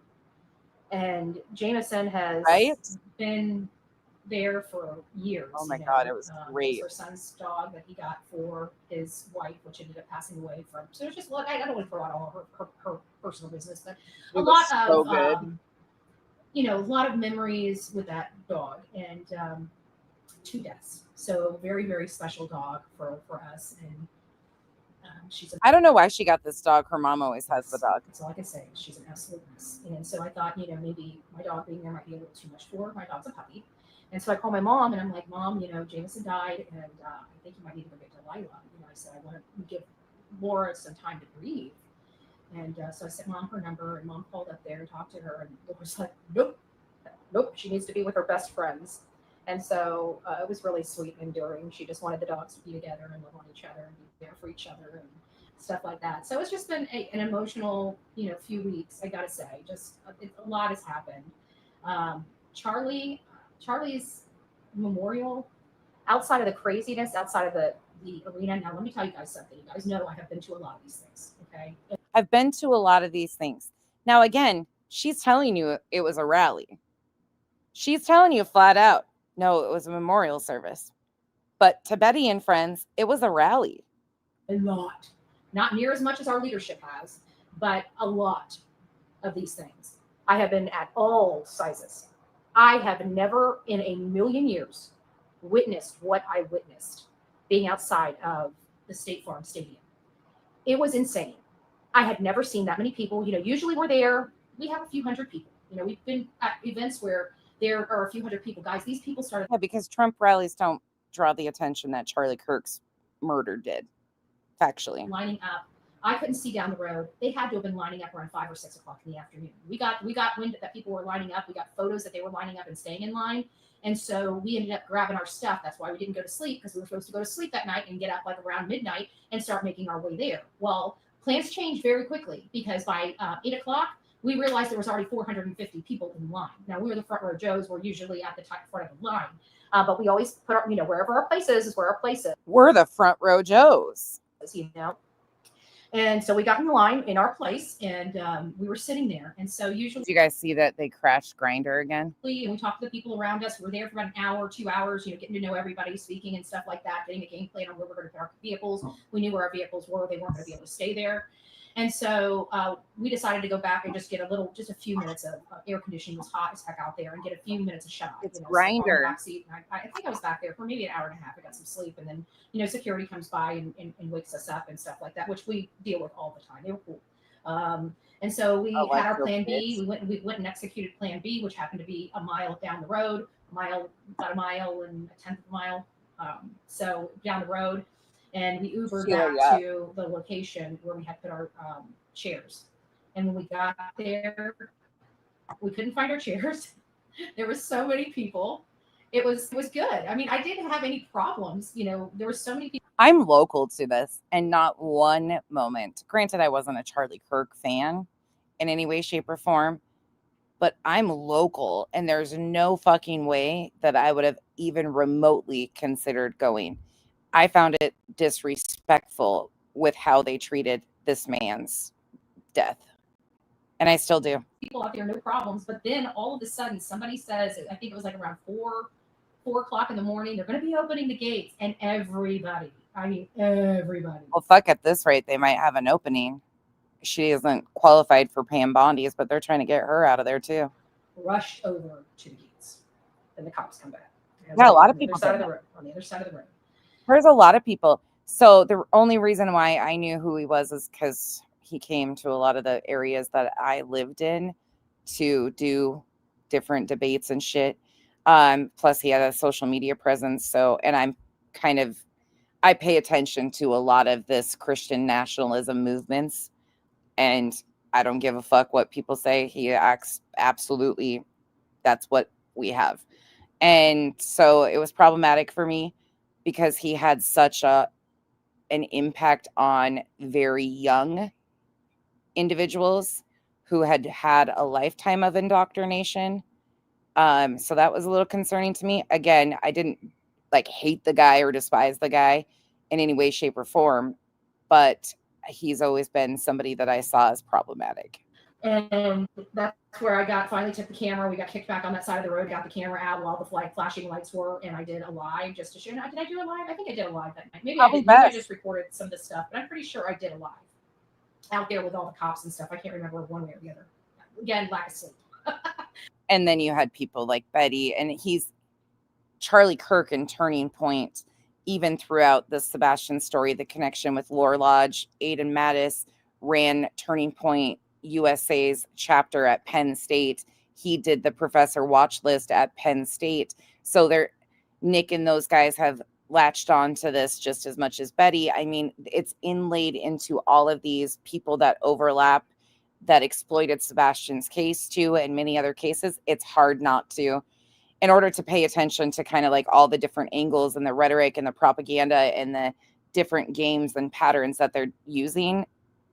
And Jameson has been there for years. Oh my God, it was great. It was her son's dog that he got for his wife, which ended up passing away from. So it's just, I don't want to throw out all her personal business, but a lot of memories with that dog, and 2 deaths. So very, very special dog for us. And I don't know why she got this dog. Her mom always has the dog. That's all I can say. She's an absolute mess. And so I thought, maybe my dog being there might be a little too much for her. My dog's a puppy. And so I call my mom and I'm like, Mom, Jameson died, and I think you might need to go get Delilah. I said, I want to give Laura some time to grieve. And so I sent Mom her number, and Mom called up there and talked to her, and Laura was like, nope, she needs to be with her best friends. And so it was really sweet and enduring. She just wanted the dogs to be together and love on each other and be there for each other and stuff like that. So it's just been an emotional, few weeks. I gotta say, just a lot has happened. Charlie's memorial, outside of the craziness, outside of the arena. Now, let me tell you guys something. You guys know I have been to a lot of these things. Okay, I've been to a lot of these things. Now, again, she's telling you it was a rally. She's telling you flat out, no, it was a memorial service. But to Beddy and friends, it was a rally. A lot. Not near as much as our leadership has, but a lot of these things. I have been at all sizes. I have never in a million years witnessed what I witnessed being outside of the State Farm Stadium. It was insane. I had never seen that many people. Usually we're there, we have a few hundred people. We've been at events where there are a few hundred people. Guys, these people started. Yeah, because Trump rallies don't draw the attention that Charlie Kirk's murder did, factually. Lining up. I couldn't see down the road. They had to have been lining up around 5 or 6 o'clock in the afternoon. We got wind that people were lining up. We got photos that they were lining up and staying in line. And so we ended up grabbing our stuff. That's why we didn't go to sleep, because we were supposed to go to sleep that night and get up like around midnight and start making our way there. Well, plans changed very quickly, because by 8 o'clock, we realized there was already 450 people in line. Now, we were the front row Joes. We're usually at the front of the line. But we always put our, wherever our place is where our place is. We're the front row Joes. And so we got in the line in our place, and we were sitting there. And so usually, Did you guys see that they crashed Grinder again? and we talked to the people around us. We were there for about an hour, 2 hours, getting to know everybody, speaking and stuff like that, getting a game plan on where we're going to put our vehicles. We knew where our vehicles were. They weren't going to be able to stay there. And so we decided to go back and just get just a few minutes of air conditioning. It was hot as heck out there, and get a few minutes of shot. It's Grinder. I think I was back there for maybe an hour and a half. I got some sleep, and then security comes by and wakes us up and stuff like that, which we deal with all the time. They were cool. And so we had our plan B. We went and executed plan B, which happened to be a mile down the road, about a mile and a tenth of a mile. So down the road. And we Ubered back to the location where we had put our chairs. And when we got there, we couldn't find our chairs. There were so many people. It was good. I mean, I didn't have any problems. There were so many people. I'm local to this, and not one moment. Granted, I wasn't a Charlie Kirk fan in any way, shape, or form, but I'm local, and there's no fucking way that I would have even remotely considered going. I found it disrespectful with how they treated this man's death. And I still do. People out there, no problems. But then all of a sudden, somebody says, I think it was like around 4 o'clock in the morning, they're going to be opening the gates. And everybody. Well, fuck, at this rate, they might have an opening. She isn't qualified for paying bondies, but they're trying to get her out of there too. Rushed over to the gates. And the cops come back. Yeah, a lot of people. On the other side of the road. There's a lot of people. So the only reason why I knew who he was is because he came to a lot of the areas that I lived in to do different debates and shit. Plus he had a social media presence. So, and I pay attention to a lot of this Christian nationalism movements, and I don't give a fuck what people say. He acts absolutely. That's what we have. And so it was problematic for me, because he had such an impact on very young individuals who had a lifetime of indoctrination. So that was a little concerning to me. Again, I didn't hate the guy or despise the guy in any way, shape, or form, but he's always been somebody that I saw as problematic. And that's where I finally took the camera. We got kicked back on that side of the road, got the camera out while the flashing lights were, and I did a live just to show. Did I do a live? I think I did a live that night. Maybe I just recorded some of the stuff, but I'm pretty sure I did a live out there with all the cops and stuff. I can't remember one way or the other. Again, lack of sleep. And then you had people like Beddy, and he's Charlie Kirk and Turning Point, even throughout the Sebastian story, the connection with Lore Lodge. Aidan Mattis ran Turning Point USA's chapter at Penn State. He did the professor watch list at Penn State. So Nick and those guys have latched on to this just as much as Beddy. I mean, it's inlaid into all of these people that overlap, that exploited Sebastian's case too, and many other cases. It's hard not to, in order to pay attention to kind of like all the different angles and the rhetoric and the propaganda and the different games and patterns that they're using.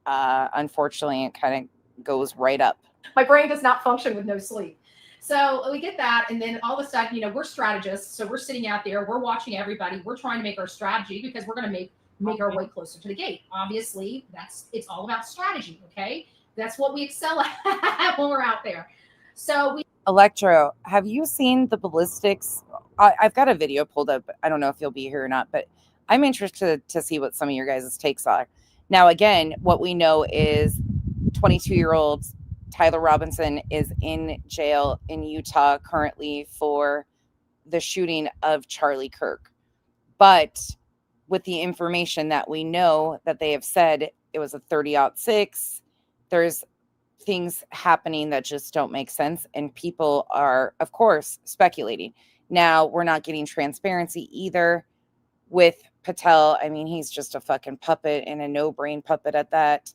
Unfortunately, it kind of goes right up. My brain does not function with no sleep. So we get that, and then all of a sudden, we're strategists, so we're sitting out there, we're watching everybody, we're trying to make our strategy because we're going to make our way closer to the gate. Obviously, it's all about strategy, okay? That's what we excel at when we're out there. So Electro, have you seen the Ballistics? I've got a video pulled up. I don't know if you'll be here or not, but I'm interested to see what some of your guys' takes are. Now, again, what we know is 22-year-old Tyler Robinson is in jail in Utah currently for the shooting of Charlie Kirk. But with the information that we know that they have said it was a 30-06, there's things happening that just don't make sense. And people are, of course, speculating. Now, we're not getting transparency either with Patel. I mean, he's just a fucking puppet and a no-brain puppet at that.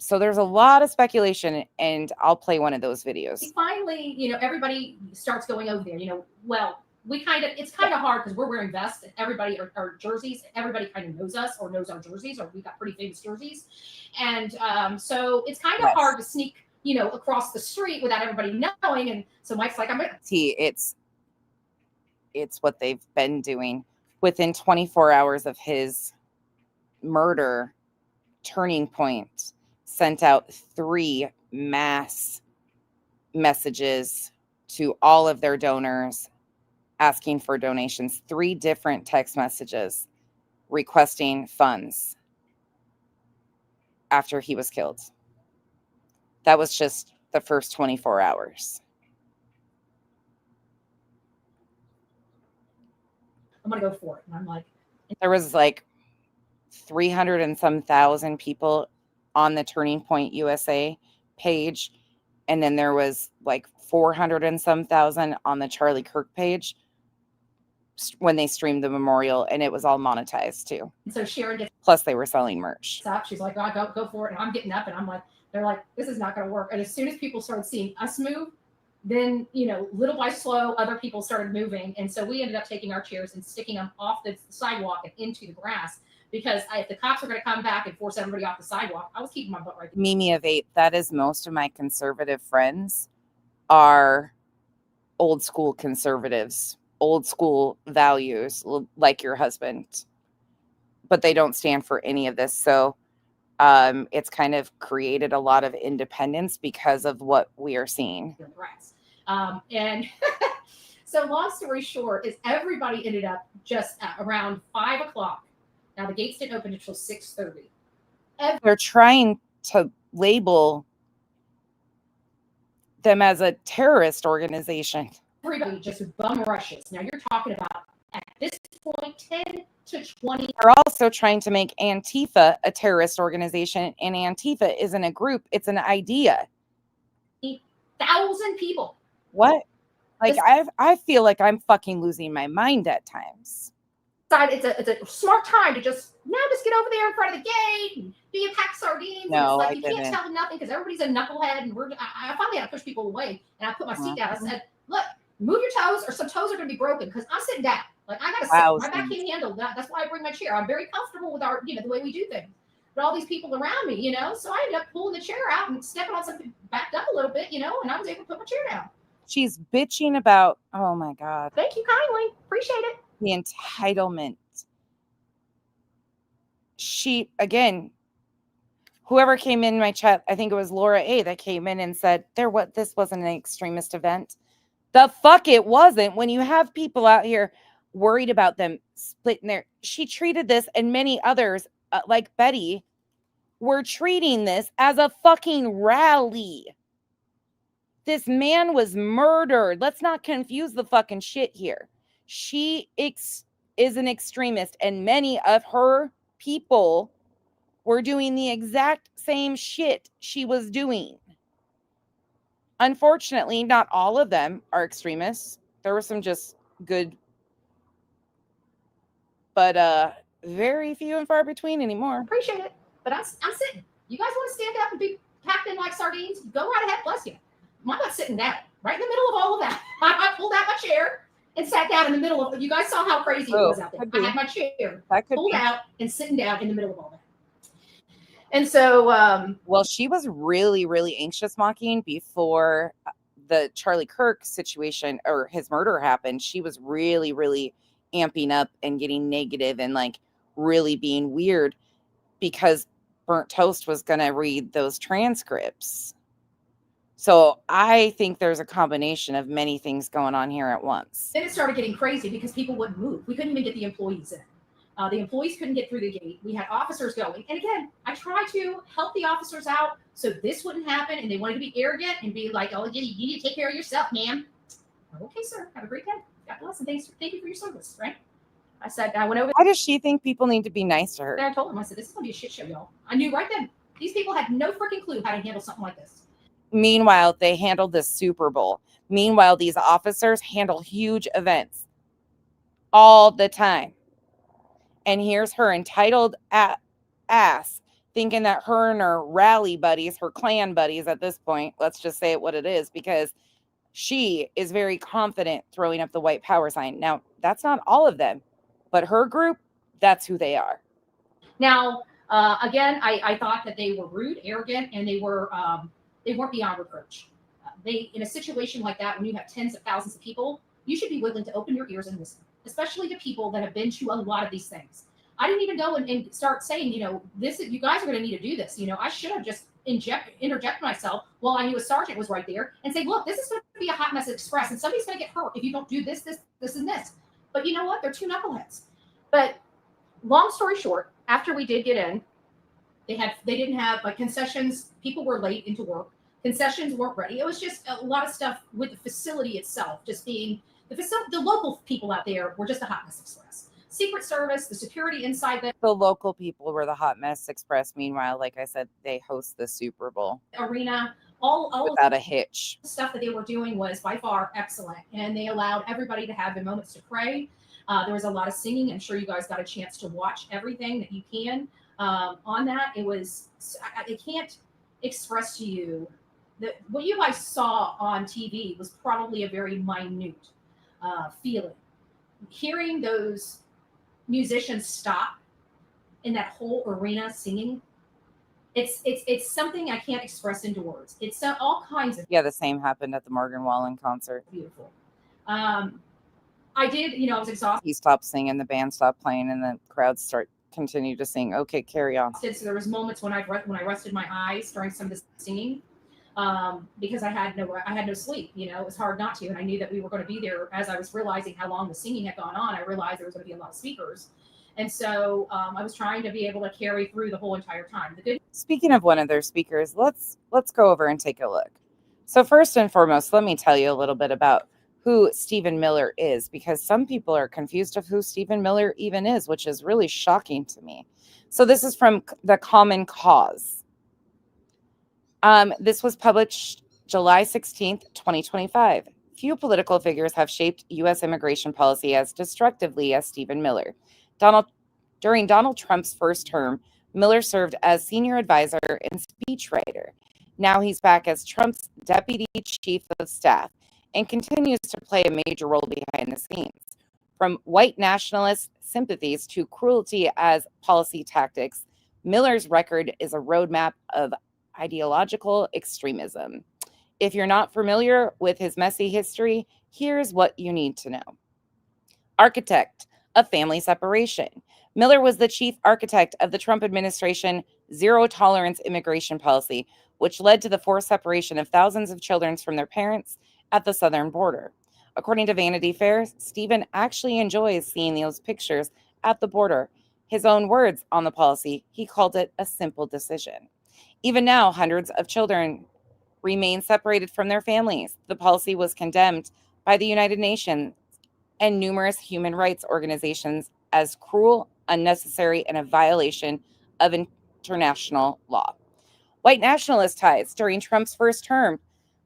So there's a lot of speculation, and I'll play one of those videos. finally, everybody starts going over there. Well, it's kind of hard because we're wearing vests. Everybody our jerseys. Everybody kind of knows us or knows our jerseys, or we've got pretty famous jerseys, and so it's kind of hard to sneak, across the street without everybody knowing. And so Mike's like, It's what they've been doing. Within 24 hours of his murder, Turning Point sent out 3 mass messages to all of their donors asking for donations, 3 different text messages requesting funds after he was killed. That was just the first 24 hours. I'm going to go for it. And I'm like, there was like 300 and some thousand people on the Turning Point USA page. And then there was like 400 and some thousand on the Charlie Kirk page when they streamed the memorial, and it was all monetized too. And so Sharon gets plus they were selling merch. up. She's like, oh, go for it. And I'm getting up, and I'm like, they're like, this is not going to work. And as soon as people started seeing us move, then, little by slow, other people started moving. And so we ended up taking our chairs and sticking them off the sidewalk and into the grass, because if the cops are going to come back and force everybody off the sidewalk, I was keeping my butt right there. Mimi of 8, that is most of my conservative friends are old school conservatives, old school values, like your husband, but they don't stand for any of this. So it's kind of created a lot of independence because of what we are seeing. And so long story short is everybody ended up just around 5 o'clock. Now the gates didn't open until 6:30. They're trying to label them as a terrorist organization. Everybody just bum rushes. Now you're talking about, at this point, 10 to 20. They're also trying to make Antifa a terrorist organization, and Antifa isn't a group, it's an idea. 1,000 people. What? Like, I feel like I'm fucking losing my mind at times. It's a smart time to just get over there in front of the gate and be a pack of sardines. No, and it's like, you can't tell them nothing because everybody's a knucklehead. And I finally had to push people away, and I put my seat down. I said, look, move your toes or some toes are going to be broken, because I'm sitting down. Like, I got to sit. My back can't handle that. That's why I bring my chair. I'm very comfortable with our, the way we do things. But all these people around me, so I ended up pulling the chair out and stepping on something, backed up a little bit, and I was able to put my chair down. She's bitching about, oh my God. Thank you kindly. Appreciate it. The entitlement. Again, whoever came in my chat, I think it was Laura A, that came in and said, this wasn't an extremist event. The fuck it wasn't, when you have people out here worried about them splitting she treated this, and many others, like Beddy, were treating this as a fucking rally. This man was murdered. Let's not confuse the fucking shit here. She is an extremist, and many of her people were doing the exact same shit she was doing. Unfortunately, not all of them are extremists. There were some just good, but very few and far between anymore. Appreciate it, but I'm sitting. You guys want to stand up and be packed in like sardines? Go right ahead, bless you. I'm not sitting down. Right in the middle of all of that, I pulled out my chair and sat down in the middle of it. You guys saw how crazy it was out there. I had my chair pulled out and sitting down in the middle of all that. And so, well, she was really, really anxious, Mocking, before the Charlie Kirk situation or his murder happened. She was really, really amping up and getting negative and like really being weird because Burnt Toast was going to read those transcripts. So I think there's a combination of many things going on here at once. Then it started getting crazy because people wouldn't move. We couldn't even get the employees in. The employees couldn't get through the gate. We had officers going. And again, I tried to help the officers out so this wouldn't happen. And they wanted to be arrogant and be like, oh, you need to take care of yourself, ma'am. Okay, sir. Have a great day. God bless. And thank you for your service, right? I said, I went over. Why does she think people need to be nice to her? I told them, I said, this is going to be a shit show, y'all. I knew right then. These people had no freaking clue how to handle something like this. Meanwhile, they handled the Super Bowl. Meanwhile, these officers handle huge events all the time. And here's her entitled ass thinking that her and her rally buddies, her clan buddies at this point, let's just say it what it is, because she is very confident throwing up the white power sign. Now, that's not all of them, but her group, that's who they are. Now, again, I thought that they were rude, arrogant, and they weren't beyond reproach. In a situation like that, when you have tens of thousands of people, you should be willing to open your ears and listen, especially to people that have been to a lot of these things. I didn't even go and start saying, you guys are going to need to do this. I should have just interject myself while I knew a sergeant was right there and say, look, this is going to be a hot mess express and somebody's going to get hurt if you don't do this, and this. But you know what? They're two knuckleheads. But long story short, after we did get in, they didn't have like concessions. People were late into work. Concessions weren't ready. It was just a lot of stuff with the facility itself, just being the local people out there were just a hot mess express. Secret Service, the security inside the local people were the hot mess express. Meanwhile, like I said, they host the Super Bowl arena. All without a hitch. Stuff that they were doing was by far excellent, and they allowed everybody to have their moments to pray. There was a lot of singing. I'm sure you guys got a chance to watch everything that you can on that. It was I can't express to you that what you guys saw on TV was probably a very minute feeling. Hearing those musicians stop in that whole arena singing, it's something I can't express into words. It's all kinds of the same happened at the Morgan Wallen concert. Beautiful. I did, I was exhausted. He stopped singing, the band stopped playing, and the crowd continued to sing. Okay, carry on. So there was moments when I rested my eyes during some of the singing, because I had no sleep. It was hard not to, and I knew that we were going to be there. As I was realizing how long the singing had gone on, I realized there was going to be a lot of speakers, and so I was trying to be able to carry through the whole entire time. Speaking of one of their speakers, let's go over and take a look. So first and foremost, let me tell you a little bit about who Stephen Miller is, because some people are confused of who Stephen Miller even is, which is really shocking to me. So this is from The Common Cause. This was published July 16th, 2025. Few political figures have shaped U.S. immigration policy as destructively as Stephen Miller. During Donald Trump's first term, Miller served as senior advisor and speechwriter. Now he's back as Trump's deputy chief of staff and continues to play a major role behind the scenes. From white nationalist sympathies to cruelty as policy tactics, Miller's record is a roadmap of ideological extremism. If you're not familiar with his messy history, here's what you need to know. Architect of family separation. Miller was the chief architect of the Trump administration zero-tolerance immigration policy, which led to the forced separation of thousands of children from their parents at the southern border. According to Vanity Fair, Stephen actually enjoys seeing those pictures at the border. His own words on the policy, he called it a simple decision. Even now, hundreds of children remain separated from their families. The policy was condemned by the United Nations and numerous human rights organizations as cruel, unnecessary, and a violation of international law. White nationalist ties. During Trump's first term,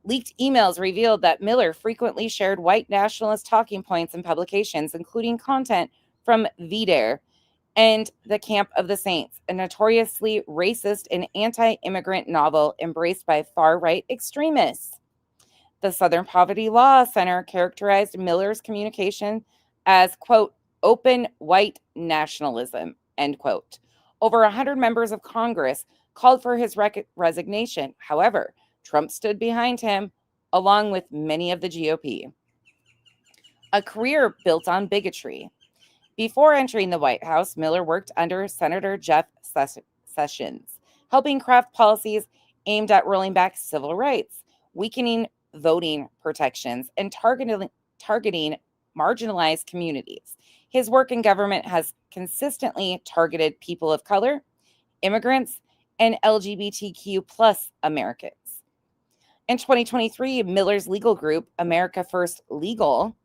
Leaked emails revealed that Miller frequently shared white nationalist talking points in publications, including content from VDARE and The Camp of the Saints, a notoriously racist and anti-immigrant novel embraced by far-right extremists. The Southern Poverty Law Center characterized Miller's communication as, quote, open white nationalism, end quote. Over 100 members of Congress called for his resignation. However, Trump stood behind him, along with many of the GOP. A career built on bigotry. Before entering the White House, Miller worked under Senator Jeff Sessions, helping craft policies aimed at rolling back civil rights, weakening voting protections, and targeting marginalized communities. His work in government has consistently targeted people of color, immigrants, and LGBTQ plus Americans. In 2023, Miller's legal group, America First Legal,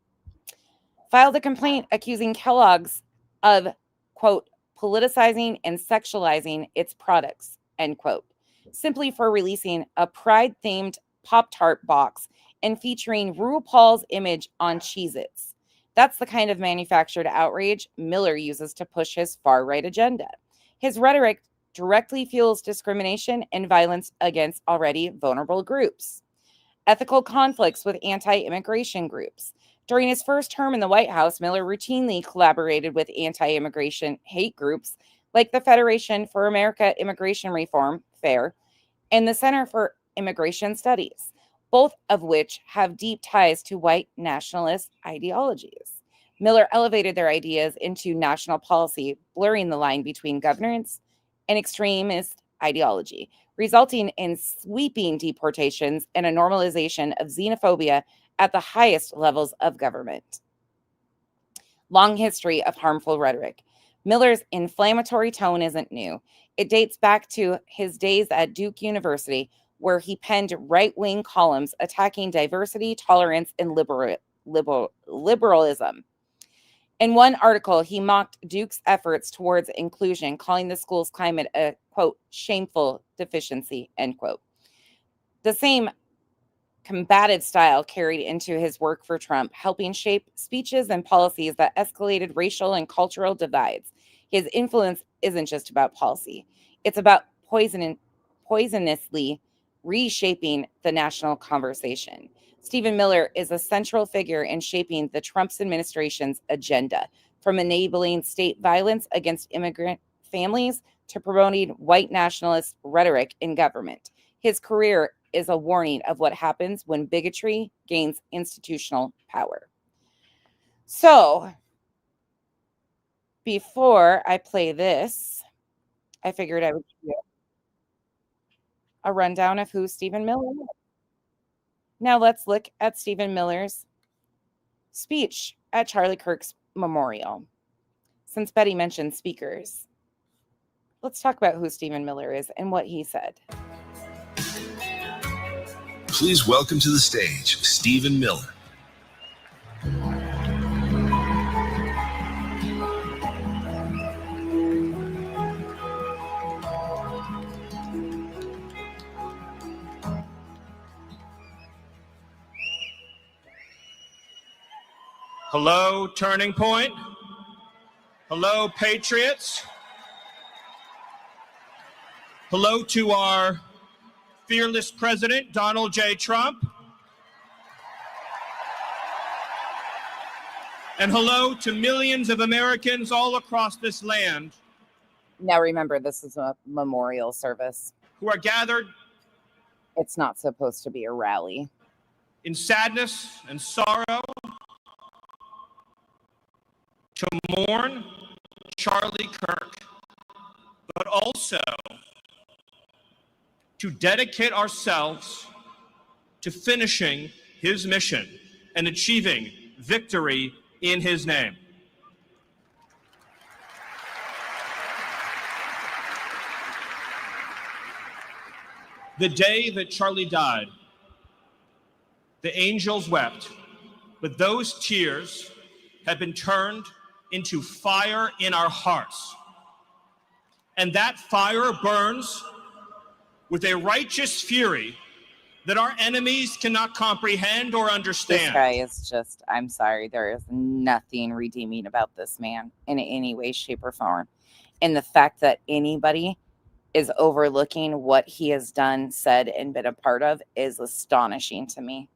filed a complaint accusing Kellogg's of, quote, politicizing and sexualizing its products, end quote, simply for releasing a Pride-themed Pop-Tart box and featuring RuPaul's image on Cheez-Its. That's the kind of manufactured outrage Miller uses to push his far-right agenda. His rhetoric directly fuels discrimination and violence against already vulnerable groups. Ethical conflicts with anti-immigration groups. During his first term in the White House, Miller routinely collaborated with anti-immigration hate groups like the Federation for America Immigration Reform, FAIR, and the Center for Immigration Studies, both of which have deep ties to white nationalist ideologies. Miller elevated their ideas into national policy, blurring the line between governance and extremist ideology, resulting in sweeping deportations and a normalization of xenophobia at the highest levels of government. Long history of harmful rhetoric. Miller's inflammatory tone isn't new. It dates back to his days at Duke University, where he penned right-wing columns attacking diversity, tolerance, and liberalism. In one article, he mocked Duke's efforts towards inclusion, calling the school's climate a, quote, shameful deficiency, end quote. The same combative style carried into his work for Trump, helping shape speeches and policies that escalated racial and cultural divides. His influence isn't just about policy. It's about poisonously reshaping the national conversation. Stephen Miller is a central figure in shaping the Trump administration's agenda, from enabling state violence against immigrant families to promoting white nationalist rhetoric in government. His career is a warning of what happens when bigotry gains institutional power. So, before I play this, I figured I would give you a rundown of who Stephen Miller is. Now let's look at Stephen Miller's speech at Charlie Kirk's memorial. Since Beddy mentioned speakers, let's talk about who Stephen Miller is and what he said. Please welcome to the stage, Stephen Miller. Hello, Turning Point. Hello, Patriots. Hello to our fearless president, Donald J. Trump. And hello to millions of Americans all across this land. Now remember, this is a memorial service. Who are gathered. It's not supposed to be a rally. In sadness and sorrow. To mourn Charlie Kirk, but also to dedicate ourselves to finishing his mission and achieving victory in his name. The day that Charlie died, the angels wept, but those tears have been turned into fire in our hearts. And that fire burns with a righteous fury that our enemies cannot comprehend or This understand. guy is just, I'm sorry, there is nothing redeeming about this man in any way, shape, or form. And the fact that anybody is overlooking what he has done, said, and been a part of is astonishing to me.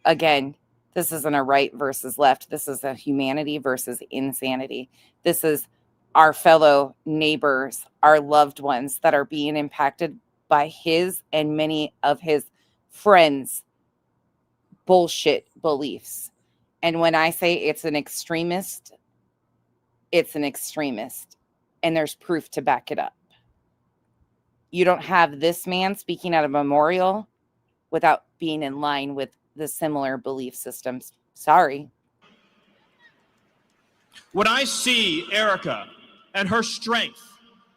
Again, this isn't a right versus left. This is a humanity versus insanity. This is our fellow neighbors, our loved ones that are being impacted by his and many of his friends' bullshit beliefs. And when I say it's an extremist, it's an extremist. And there's proof to back it up. You don't have this man speaking at a memorial without being in line with the similar belief systems. Sorry. When I see Erica and her strength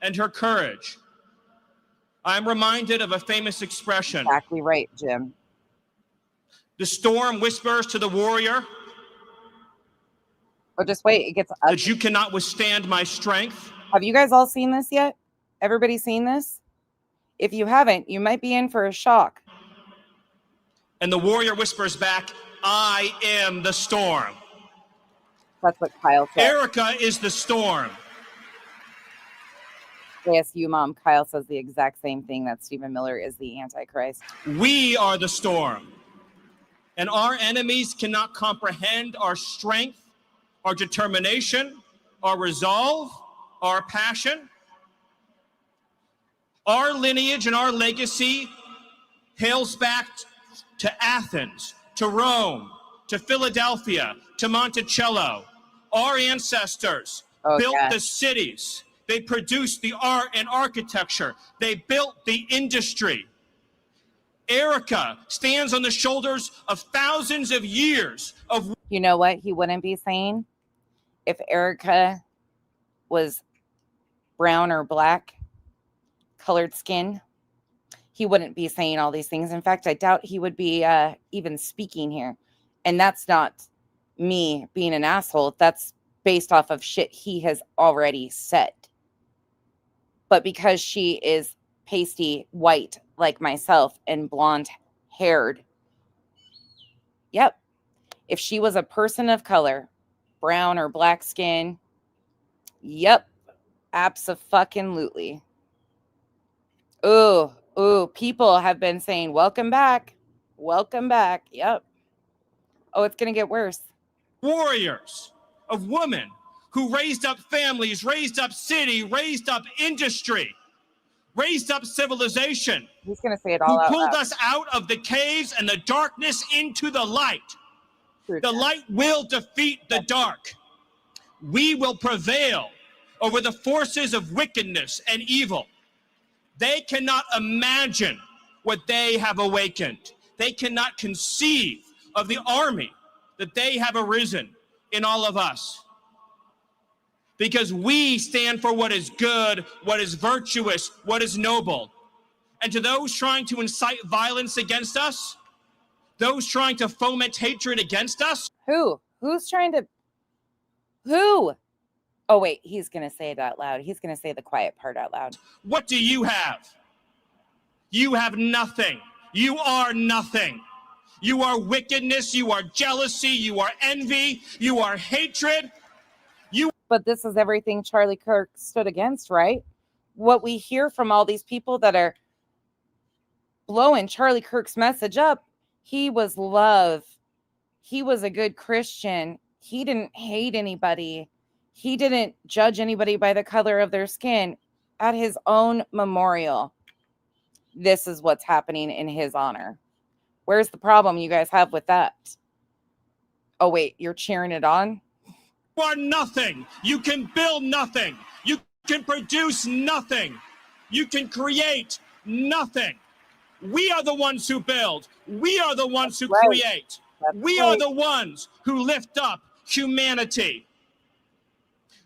and her courage, I'm reminded of a famous expression. Exactly right, Jim. The storm whispers to the warrior. But just wait, it gets ugly. That you cannot withstand my strength. Have you guys all seen this yet? Everybody seen this? If you haven't, you might be in for a shock. And the warrior whispers back, I am the storm. That's what Kyle said. Erica is the storm. ASU mom Kyle says the exact same thing, that Stephen Miller is the Antichrist. We are the storm. And our enemies cannot comprehend our strength, our determination, our resolve, our passion. Our lineage and our legacy hails back to Athens, to Rome, to Philadelphia, to Monticello. Our ancestors built the cities. They produced the art and architecture. They built the industry. Erica stands on the shoulders of thousands of years of... You know what he wouldn't be saying? If Erica was brown or black, colored skin, he wouldn't be saying all these things. In fact, I doubt he would be even speaking here. And that's not me being an asshole. That's based off of shit he has already said. But because she is pasty white like myself and blonde haired, yep. If she was a person of color, brown or black skin, yep. Abso-fucking-lutely. Ooh, people have been saying, welcome back. Welcome back. Yep. Oh, it's going to get worse. Warriors of women who raised up families, raised up city, raised up industry, raised up civilization. He's going to say it all out. Who pulled us out of the caves and the darkness into the light. The light will defeat the dark. We will prevail over the forces of wickedness and evil. They cannot imagine what they have awakened. They cannot conceive of the army that they have arisen in all of us. Because we stand for what is good, what is virtuous, what is noble. And to those trying to incite violence against us, those trying to foment hatred against us. Who? Who's trying to... Who? Oh, wait, he's going to say it out loud. He's going to say the quiet part out loud. What do you have? You have nothing. You are nothing. You are wickedness. You are jealousy. You are envy. You are hatred. But this is everything Charlie Kirk stood against, right? What we hear from all these people that are blowing Charlie Kirk's message up, he was love. He was a good Christian. He didn't hate anybody. He didn't judge anybody by the color of their skin. At his own memorial, this is what's happening in his honor. Where's the problem you guys have with that? Oh, wait, you're cheering it on? You are nothing. You can build nothing. You can produce nothing. You can create nothing. We are the ones who build. We are the ones who create. We are the ones who lift up humanity.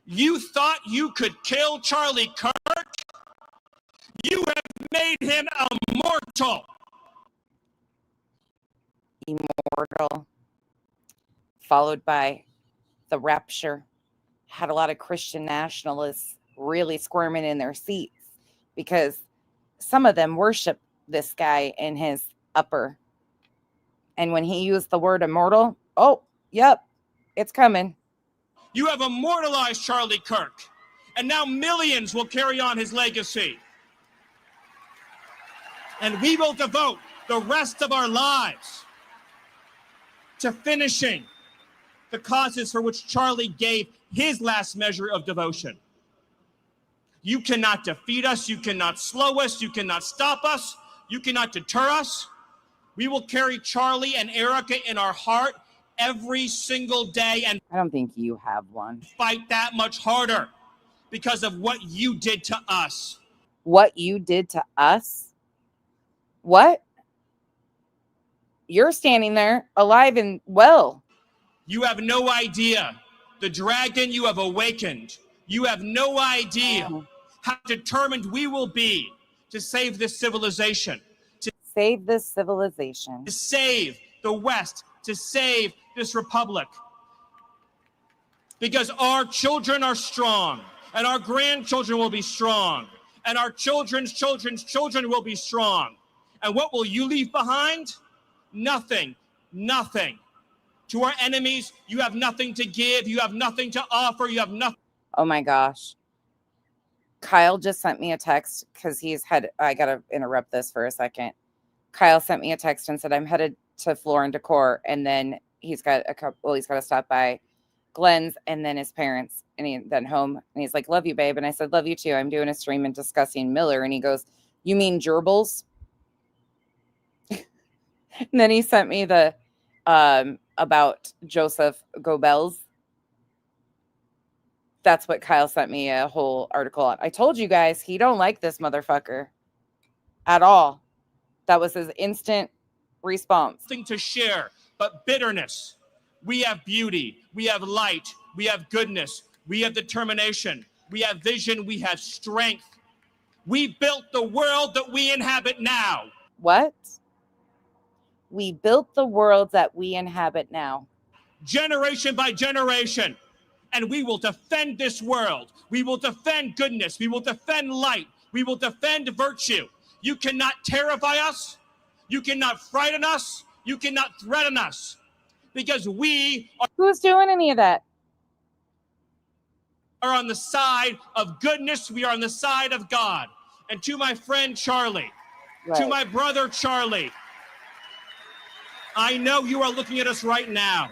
You thought you could kill Charlie Kirk? You have made him immortal. Immortal. Followed by the Rapture. Had a lot of Christian nationalists really squirming in their seats because some of them worship this guy and his upper. And when he used the word immortal, oh, yep, it's coming. You have immortalized Charlie Kirk, and now millions will carry on his legacy. And we will devote the rest of our lives to finishing the causes for which Charlie gave his last measure of devotion. You cannot defeat us. You cannot slow us. You cannot stop us. You cannot deter us. We will carry Charlie and Erica in our heart every single day and I don't think you have one. Fight that much harder because of what you did to us. What you did to us? What? You're standing there alive and well. You have no idea the dragon you have awakened. You have no idea how determined we will be to save this civilization. To save this civilization. To save the West. To save this republic. Because our children are strong. And our grandchildren will be strong. And our children's children's children will be strong. And what will you leave behind? Nothing. Nothing. To our enemies, you have nothing to give. You have nothing to offer. You have nothing. Oh my gosh. Kyle just sent me a text because I got to interrupt this for a second. Kyle sent me a text and said, I'm headed to Floor and Decor. And then he's got to stop by Glenn's and then his parents and then home. And he's like, love you, babe. And I said, love you too. I'm doing a stream and discussing Miller. And he goes, you mean gerbils? And then he sent me the, about Joseph Goebbels. That's what Kyle sent me a whole article on. I told you guys, he don't like this motherfucker at all. That was his instant response. Nothing to share but bitterness. We have beauty. We have light. We have goodness. We have determination. We have vision. We have strength. We built the world that we inhabit now. What? We built the world that we inhabit now. Generation by generation. And we will defend this world. We will defend goodness. We will defend light. We will defend virtue. You cannot terrify us. You cannot frighten us. You cannot threaten us. Because we are... Who's doing any of that? ...are on the side of goodness. We are on the side of God. And to my friend Charlie, to my brother Charlie, I know you are looking at us right now.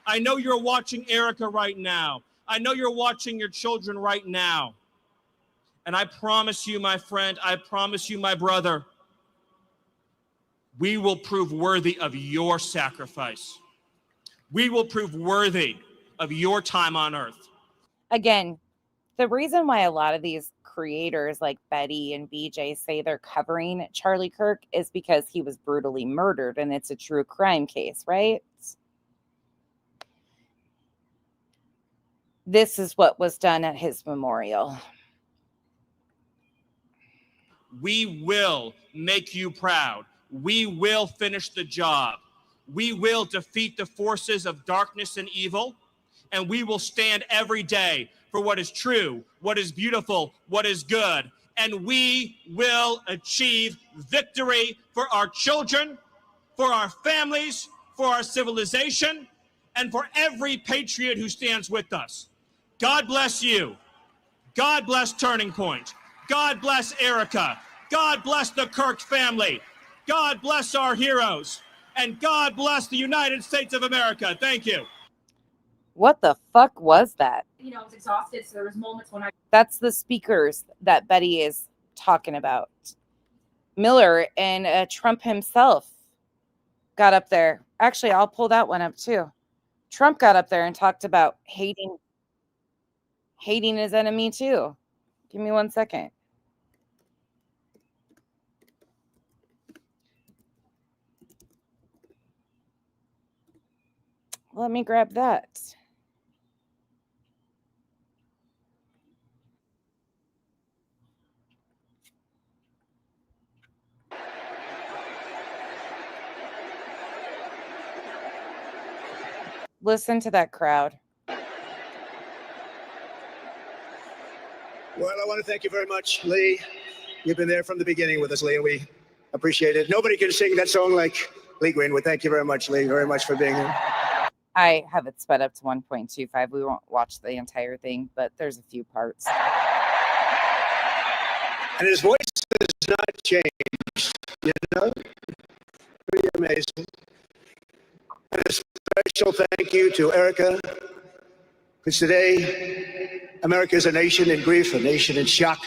I know you're watching Erica right now. I know you're watching your children right now. And I promise you, my friend, I promise you, my brother, we will prove worthy of your sacrifice. We will prove worthy of your time on earth. Again, the reason why a lot of these creators like Beddy and BJ say they're covering Charlie Kirk is because he was brutally murdered and it's a true crime case, right? This is what was done at his memorial. We will make you proud. We will finish the job. We will defeat the forces of darkness and evil. And we will stand every day for what is true, what is beautiful, what is good. And we will achieve victory for our children, for our families, for our civilization, and for every patriot who stands with us. God bless you. God bless Turning Point. God bless Erica. God bless the Kirk family. God bless our heroes. And God bless the United States of America. Thank you. What the fuck was that? You know, I was exhausted, so there was moments when I... That's the speakers that Beddy is talking about. Miller and Trump himself got up there. Actually, I'll pull that one up too. Trump got up there and talked about hating his enemy too. Give me 1 second. Let me grab that. Listen to that crowd. Well, I want to thank you very much, Lee. You've been there from the beginning with us, Lee, and we Appreciate it. Nobody can sing that song like Lee Greenwood. Thank you very much, Lee, very much for being here. I have it sped up to 1.25. We won't watch the entire thing, but there's a few parts. And his voice has not changed, you know? Pretty amazing. And a special thank you to Erica, because today, America is a nation in grief, a nation in shock.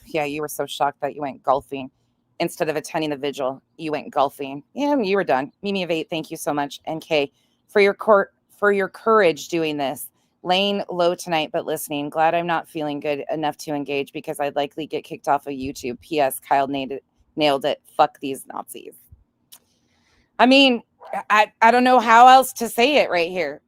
Yeah, you were so shocked that you went golfing. Instead of attending the vigil, you went golfing. Yeah, you were done. Mimi of 8, thank you so much. NK, for your courage doing this. Laying low tonight, but listening. Glad I'm not feeling good enough to engage because I'd likely get kicked off of YouTube. P.S. Kyle nailed it. Fuck these Nazis. I mean, I don't know how else to say it right here.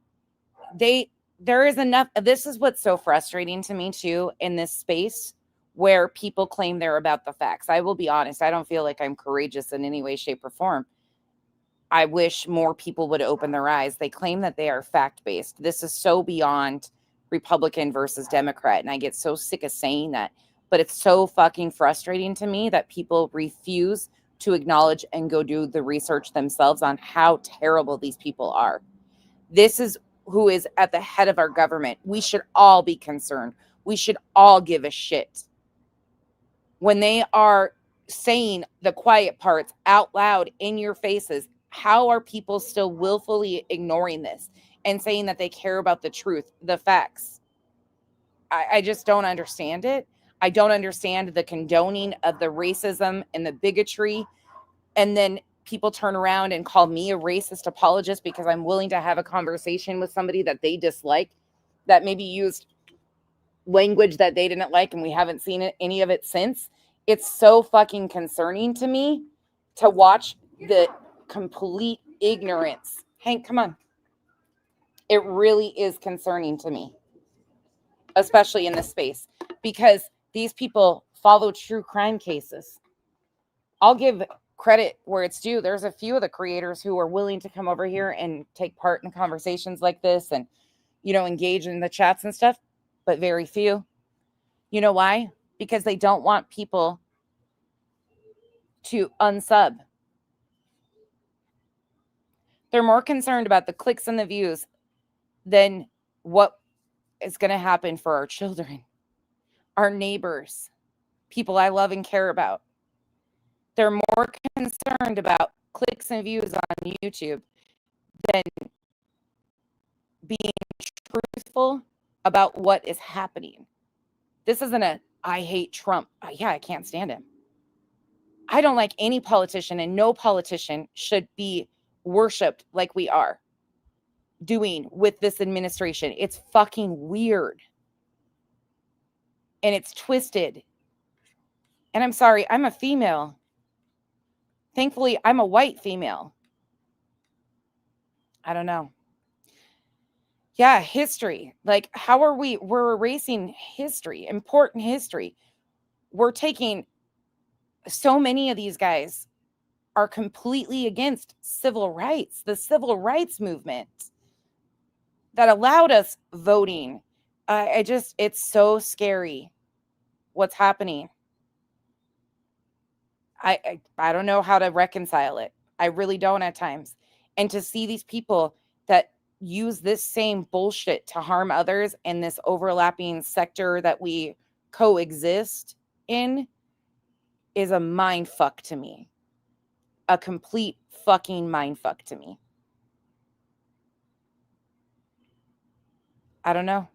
There is enough. This is what's so frustrating to me too in this space where people claim they're about the facts. I will be honest. I don't feel like I'm courageous in any way, shape, or form. I wish more people would open their eyes. They claim that they are fact-based. This is so beyond Republican versus Democrat, and I get so sick of saying that. But it's so fucking frustrating to me that people refuse to acknowledge and go do the research themselves on how terrible these people are. This is who is at the head of our government. We should all be concerned. We should all give a shit. When they are saying the quiet parts out loud in your faces, how are people still willfully ignoring this and saying that they care about the truth, the facts? I just don't understand it. I don't understand the condoning of the racism and the bigotry. And then people turn around and call me a racist apologist because I'm willing to have a conversation with somebody that they dislike, that maybe used language that they didn't like, and we haven't seen any of it since. It's so fucking concerning to me to watch the complete ignorance. Hank, come on. It really is concerning to me, especially in this space, because these people follow true crime cases. I'll give credit where it's due. There's a few of the creators who are willing to come over here and take part in conversations like this and, engage in the chats and stuff, but very few. You know why? Because they don't want people to unsub. They're more concerned about the clicks and the views than what is going to happen for our children, our neighbors, people I love and care about. They're more concerned about clicks and views on YouTube than being truthful about what is happening. This isn't I hate Trump. Yeah, I can't stand him. I don't like any politician, and no politician should be worshipped like we are doing with this administration. It's fucking weird. And it's twisted. And I'm sorry, I'm a female. Thankfully, I'm a white female. I don't know. Yeah, history. Like, how are we're erasing history, important history. We're taking so many of these guys are completely against civil rights, the civil rights movement that allowed us voting. It's so scary what's happening. I don't know how to reconcile it. I really don't at times. And to see these people that use this same bullshit to harm others in this overlapping sector that we coexist in is a mind fuck to me. A complete fucking mind fuck to me. I don't know.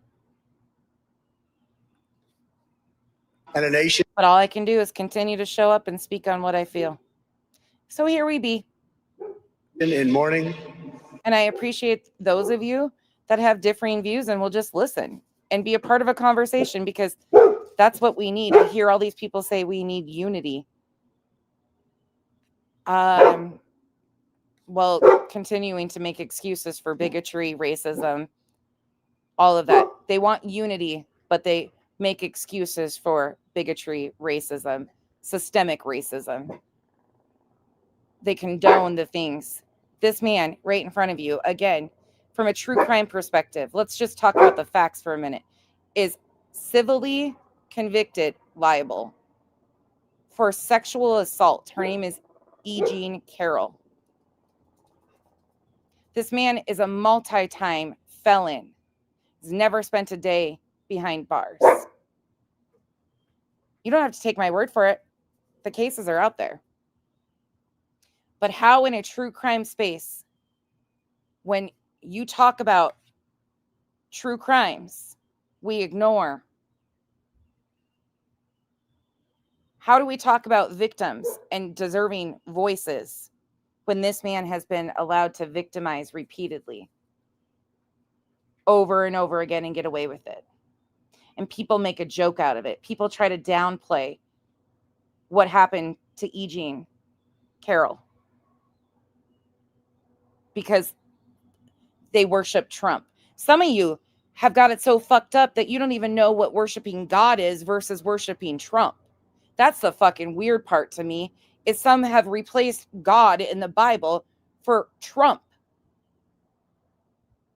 And a nation. But all I can do is continue to show up and speak on what I feel. So here we be. In mourning. And I appreciate those of you that have differing views and will just listen and be a part of a conversation, because that's what we need. I hear all these people say we need unity. Well, continuing to make excuses for bigotry, racism, all of that. They want unity, but they make excuses for bigotry, racism, systemic racism. They condone the things. This man right in front of you, again, from a true crime perspective, let's just talk about the facts for a minute, is civilly convicted, liable for sexual assault. Her name is E. Jean Carroll. This man is a multi-time felon. He's never spent a day behind bars. You don't have to take my word for it. The cases are out there. But how in a true crime space, when you talk about true crimes, we ignore? How do we talk about victims and deserving voices when this man has been allowed to victimize repeatedly over and over again and get away with it? And people make a joke out of it. People try to downplay what happened to E. Jean Carroll because they worship Trump. Some of you have got it so fucked up that you don't even know what worshiping God is versus worshiping Trump. That's the fucking weird part to me, is some have replaced God in the Bible for Trump.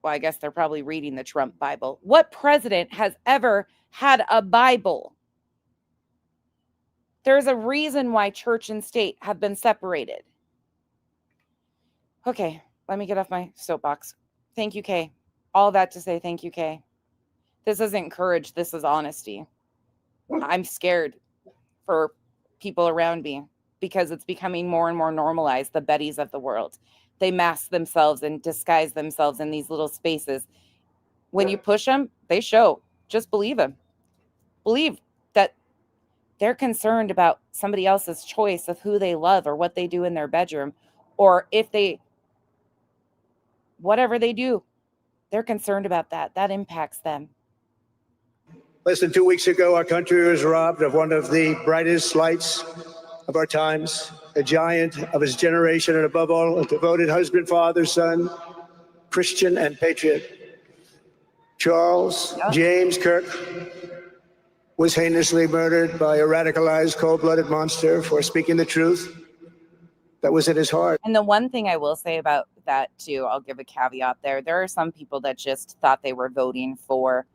Well, I guess they're probably reading the Trump Bible. What president has ever had a Bible? There's a reason why church and state have been separated. Okay, let me get off my soapbox. Thank you, Kay. All that to say thank you, Kay. This isn't courage. This is honesty. I'm scared for people around me because it's becoming more and more normalized, the Bettys of the world. They mask themselves and disguise themselves in these little spaces. When you push them, they show. Just believe them. Believe that they're concerned about somebody else's choice of who they love or what they do in their bedroom, or if they, whatever they do, they're concerned about that. That impacts them. Less than 2 weeks ago, our country was robbed of one of the brightest lights of our times, a giant of his generation, and above all, a devoted husband, father, son, Christian, and patriot. Charles James Kirk was heinously murdered by a radicalized, cold-blooded monster for speaking the truth that was in his heart. And the one thing I will say about that, too, I'll give a caveat there. There are some people that just thought they were voting for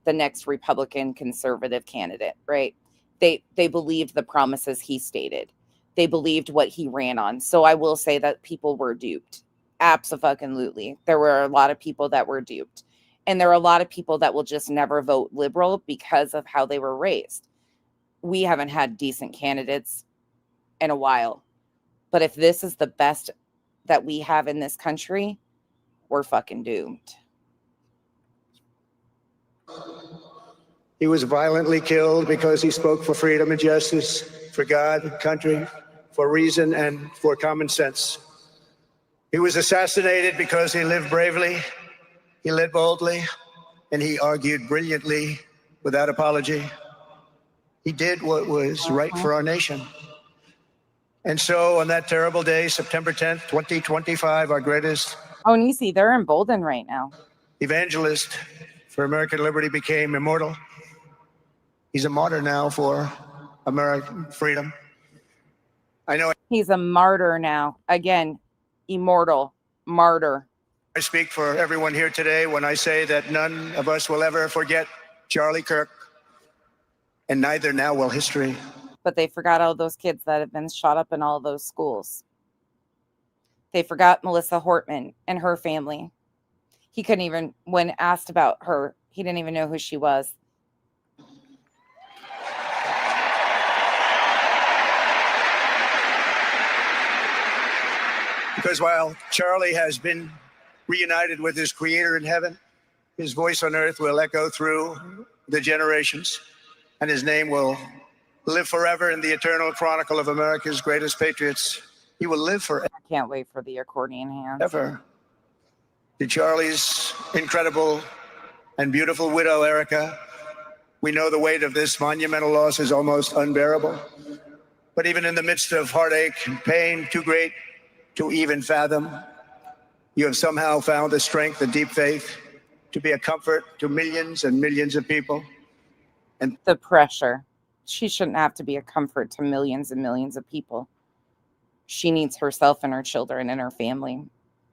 the next Republican conservative candidate, right? They believed the promises he stated. They believed what he ran on. So I will say that people were duped. Abso-fucking-lutely. There were a lot of people that were duped. And there are a lot of people that will just never vote liberal because of how they were raised. We haven't had decent candidates in a while. But if this is the best that we have in this country, we're fucking doomed. He was violently killed because he spoke for freedom and justice, for God, country, for reason, and for common sense. He was assassinated because he lived bravely, he led boldly, and he argued brilliantly without apology. He did what was right for our nation. And so on that terrible day, September 10th, 2025, our greatest Nisi, they're emboldened right now. Evangelist for American liberty became immortal. He's a martyr now for American freedom. I know He's a martyr now. Again, immortal, martyr. I speak for everyone here today when I say that none of us will ever forget Charlie Kirk, and neither now will history. But they forgot all those kids that have been shot up in all those schools. They forgot Melissa Hortman and her family. He couldn't even, when asked about her, he didn't even know who she was. Because while Charlie has been reunited with his creator in heaven, his voice on earth will echo through the generations, and his name will live forever in the eternal chronicle of America's greatest patriots. He will live forever. I can't wait for the accordion hands. Ever. To Charlie's incredible and beautiful widow, Erica, we know the weight of this monumental loss is almost unbearable. But even in the midst of heartache and pain too great to even fathom, you have somehow found the strength and deep faith to be a comfort to millions and millions of people. And the pressure. She shouldn't have to be a comfort to millions and millions of people. She needs herself and her children and her family.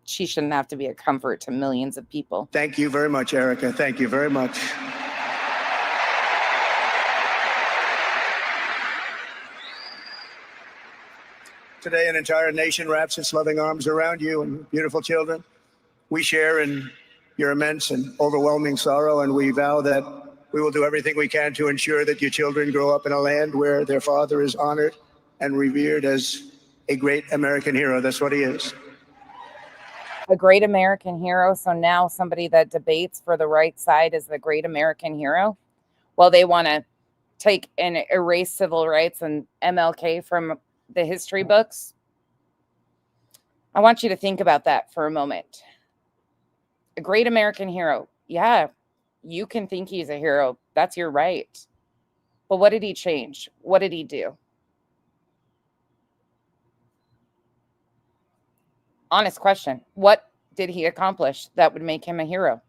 She shouldn't have to be a comfort to millions of people. Thank you very much, Erica. Thank you very much. Today, an entire nation wraps its loving arms around you and beautiful children. We share in your immense and overwhelming sorrow, and we vow that we will do everything we can to ensure that your children grow up in a land where their father is honored and revered as a great American hero. That's what he is. A great American hero. So now somebody that debates for the right side is the great American hero. Well, they want to take and erase civil rights and MLK from the history books. I want you to think about that for a moment. A great American hero. Yeah, you can think he's a hero. That's your right. But what did he change? What did he do? Honest question. What did he accomplish that would make him a hero?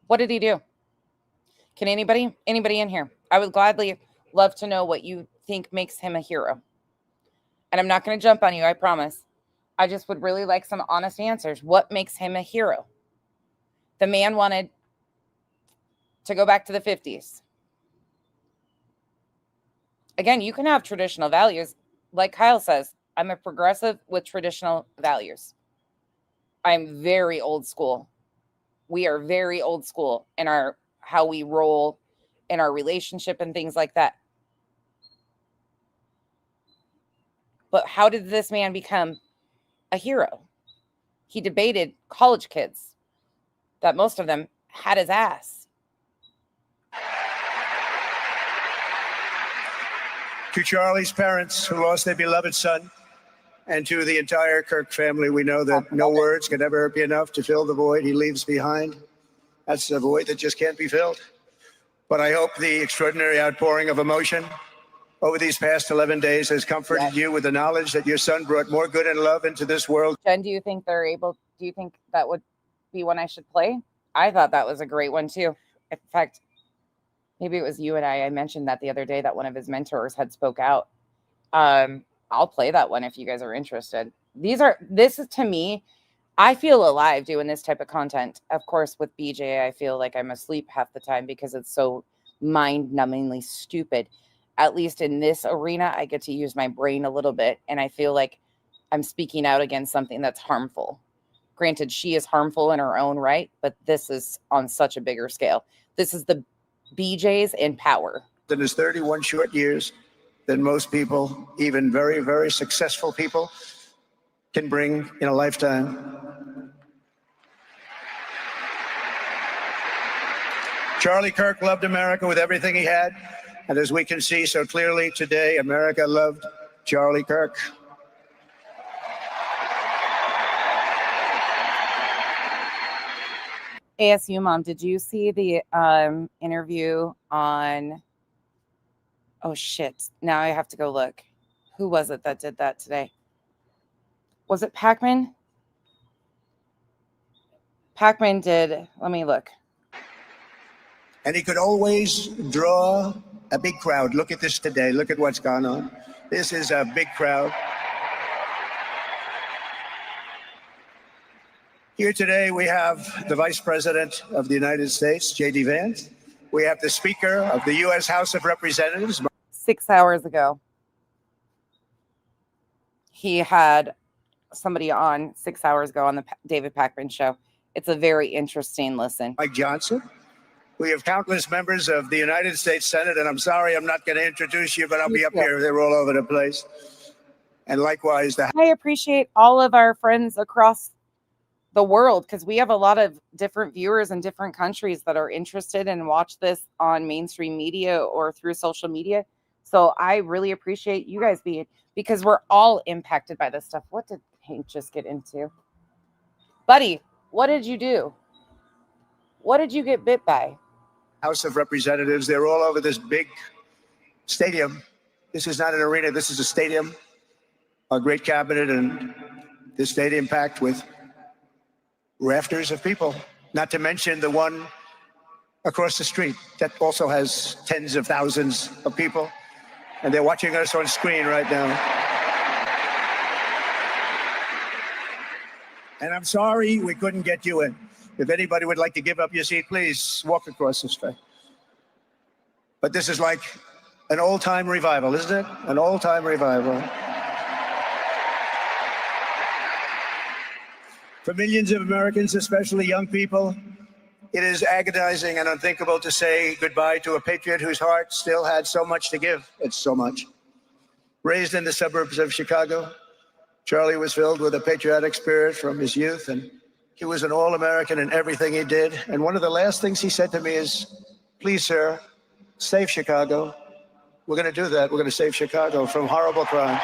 What did he do? Can anybody in here? I would gladly love to know what you think makes him a hero. And I'm not going to jump on you, I promise. I just would really like some honest answers. What makes him a hero? The man wanted to go back to the 50s. Again, you can have traditional values. Like Kyle says, I'm a progressive with traditional values. I'm very old school. We are very old school in our how we roll in our relationship and things like that. But how did this man become a hero? He debated college kids that most of them had his ass. To Charlie's parents who lost their beloved son, and to the entire Kirk family, we know that no words can ever be enough to fill the void he leaves behind. That's a void that just can't be filled. But I hope the extraordinary outpouring of emotion over these past 11 days has comforted you with the knowledge that your son brought more good and love into this world. Jen, do you think that would be one I should play? I thought that was a great one too. In fact, maybe it was you and I mentioned that the other day that one of his mentors had spoke out. I'll play that one if you guys are interested. This is, to me, I feel alive doing this type of content. Of course, with BJ, I feel like I'm asleep half the time because it's so mind-numbingly stupid. At least in this arena, I get to use my brain a little bit, and I feel like I'm speaking out against something that's harmful. Granted, she is harmful in her own right, but this is on such a bigger scale. This is the BJs in power. In his 31 short years, than most people, even very, very successful people, can bring in a lifetime. Charlie Kirk loved America with everything he had. And as we can see so clearly today, America loved Charlie Kirk. ASU mom, did you see the interview on... Oh, shit. Now I have to go look. Who was it that did that today? Was it Pacman? Pacman did. Let me look. And he could always draw a big crowd. Look at this today. Look at what's gone on. This is a big crowd. Here today, we have the Vice President of the United States, J.D. Vance. We have the Speaker of the U.S. House of Representatives. 6 hours ago, he had somebody on 6 hours ago on the David Pacman show. It's a very interesting listen. Mike Johnson. We have countless members of the United States Senate, and I'm sorry I'm not going to introduce you, but I'll be up here. They're all over the place. And likewise, I appreciate all of our friends across the world, because we have a lot of different viewers in different countries that are interested and watch this on mainstream media or through social media. So I really appreciate you guys being, because we're all impacted by this stuff. What did Hank just get into? Buddy, what did you do? What did you get bit by? House of Representatives, they're all over this big stadium. This is not an arena, this is a stadium. A great cabinet, and this stadium packed with rafters of people, not to mention the one across the street that also has tens of thousands of people, and they're watching us on screen right now. And I'm sorry we couldn't get you in. If anybody would like to give up your seat, please walk across this way. But this is like an old-time revival, isn't it? An old-time revival. For millions of Americans, especially young people, it is agonizing and unthinkable to say goodbye to a patriot whose heart still had so much to give. It's so much. Raised in the suburbs of Chicago, Charlie was filled with a patriotic spirit from his youth, and he was an all-American in everything he did. And one of the last things he said to me is, "Please, sir, save Chicago." We're going to do that. We're going to save Chicago from horrible crime.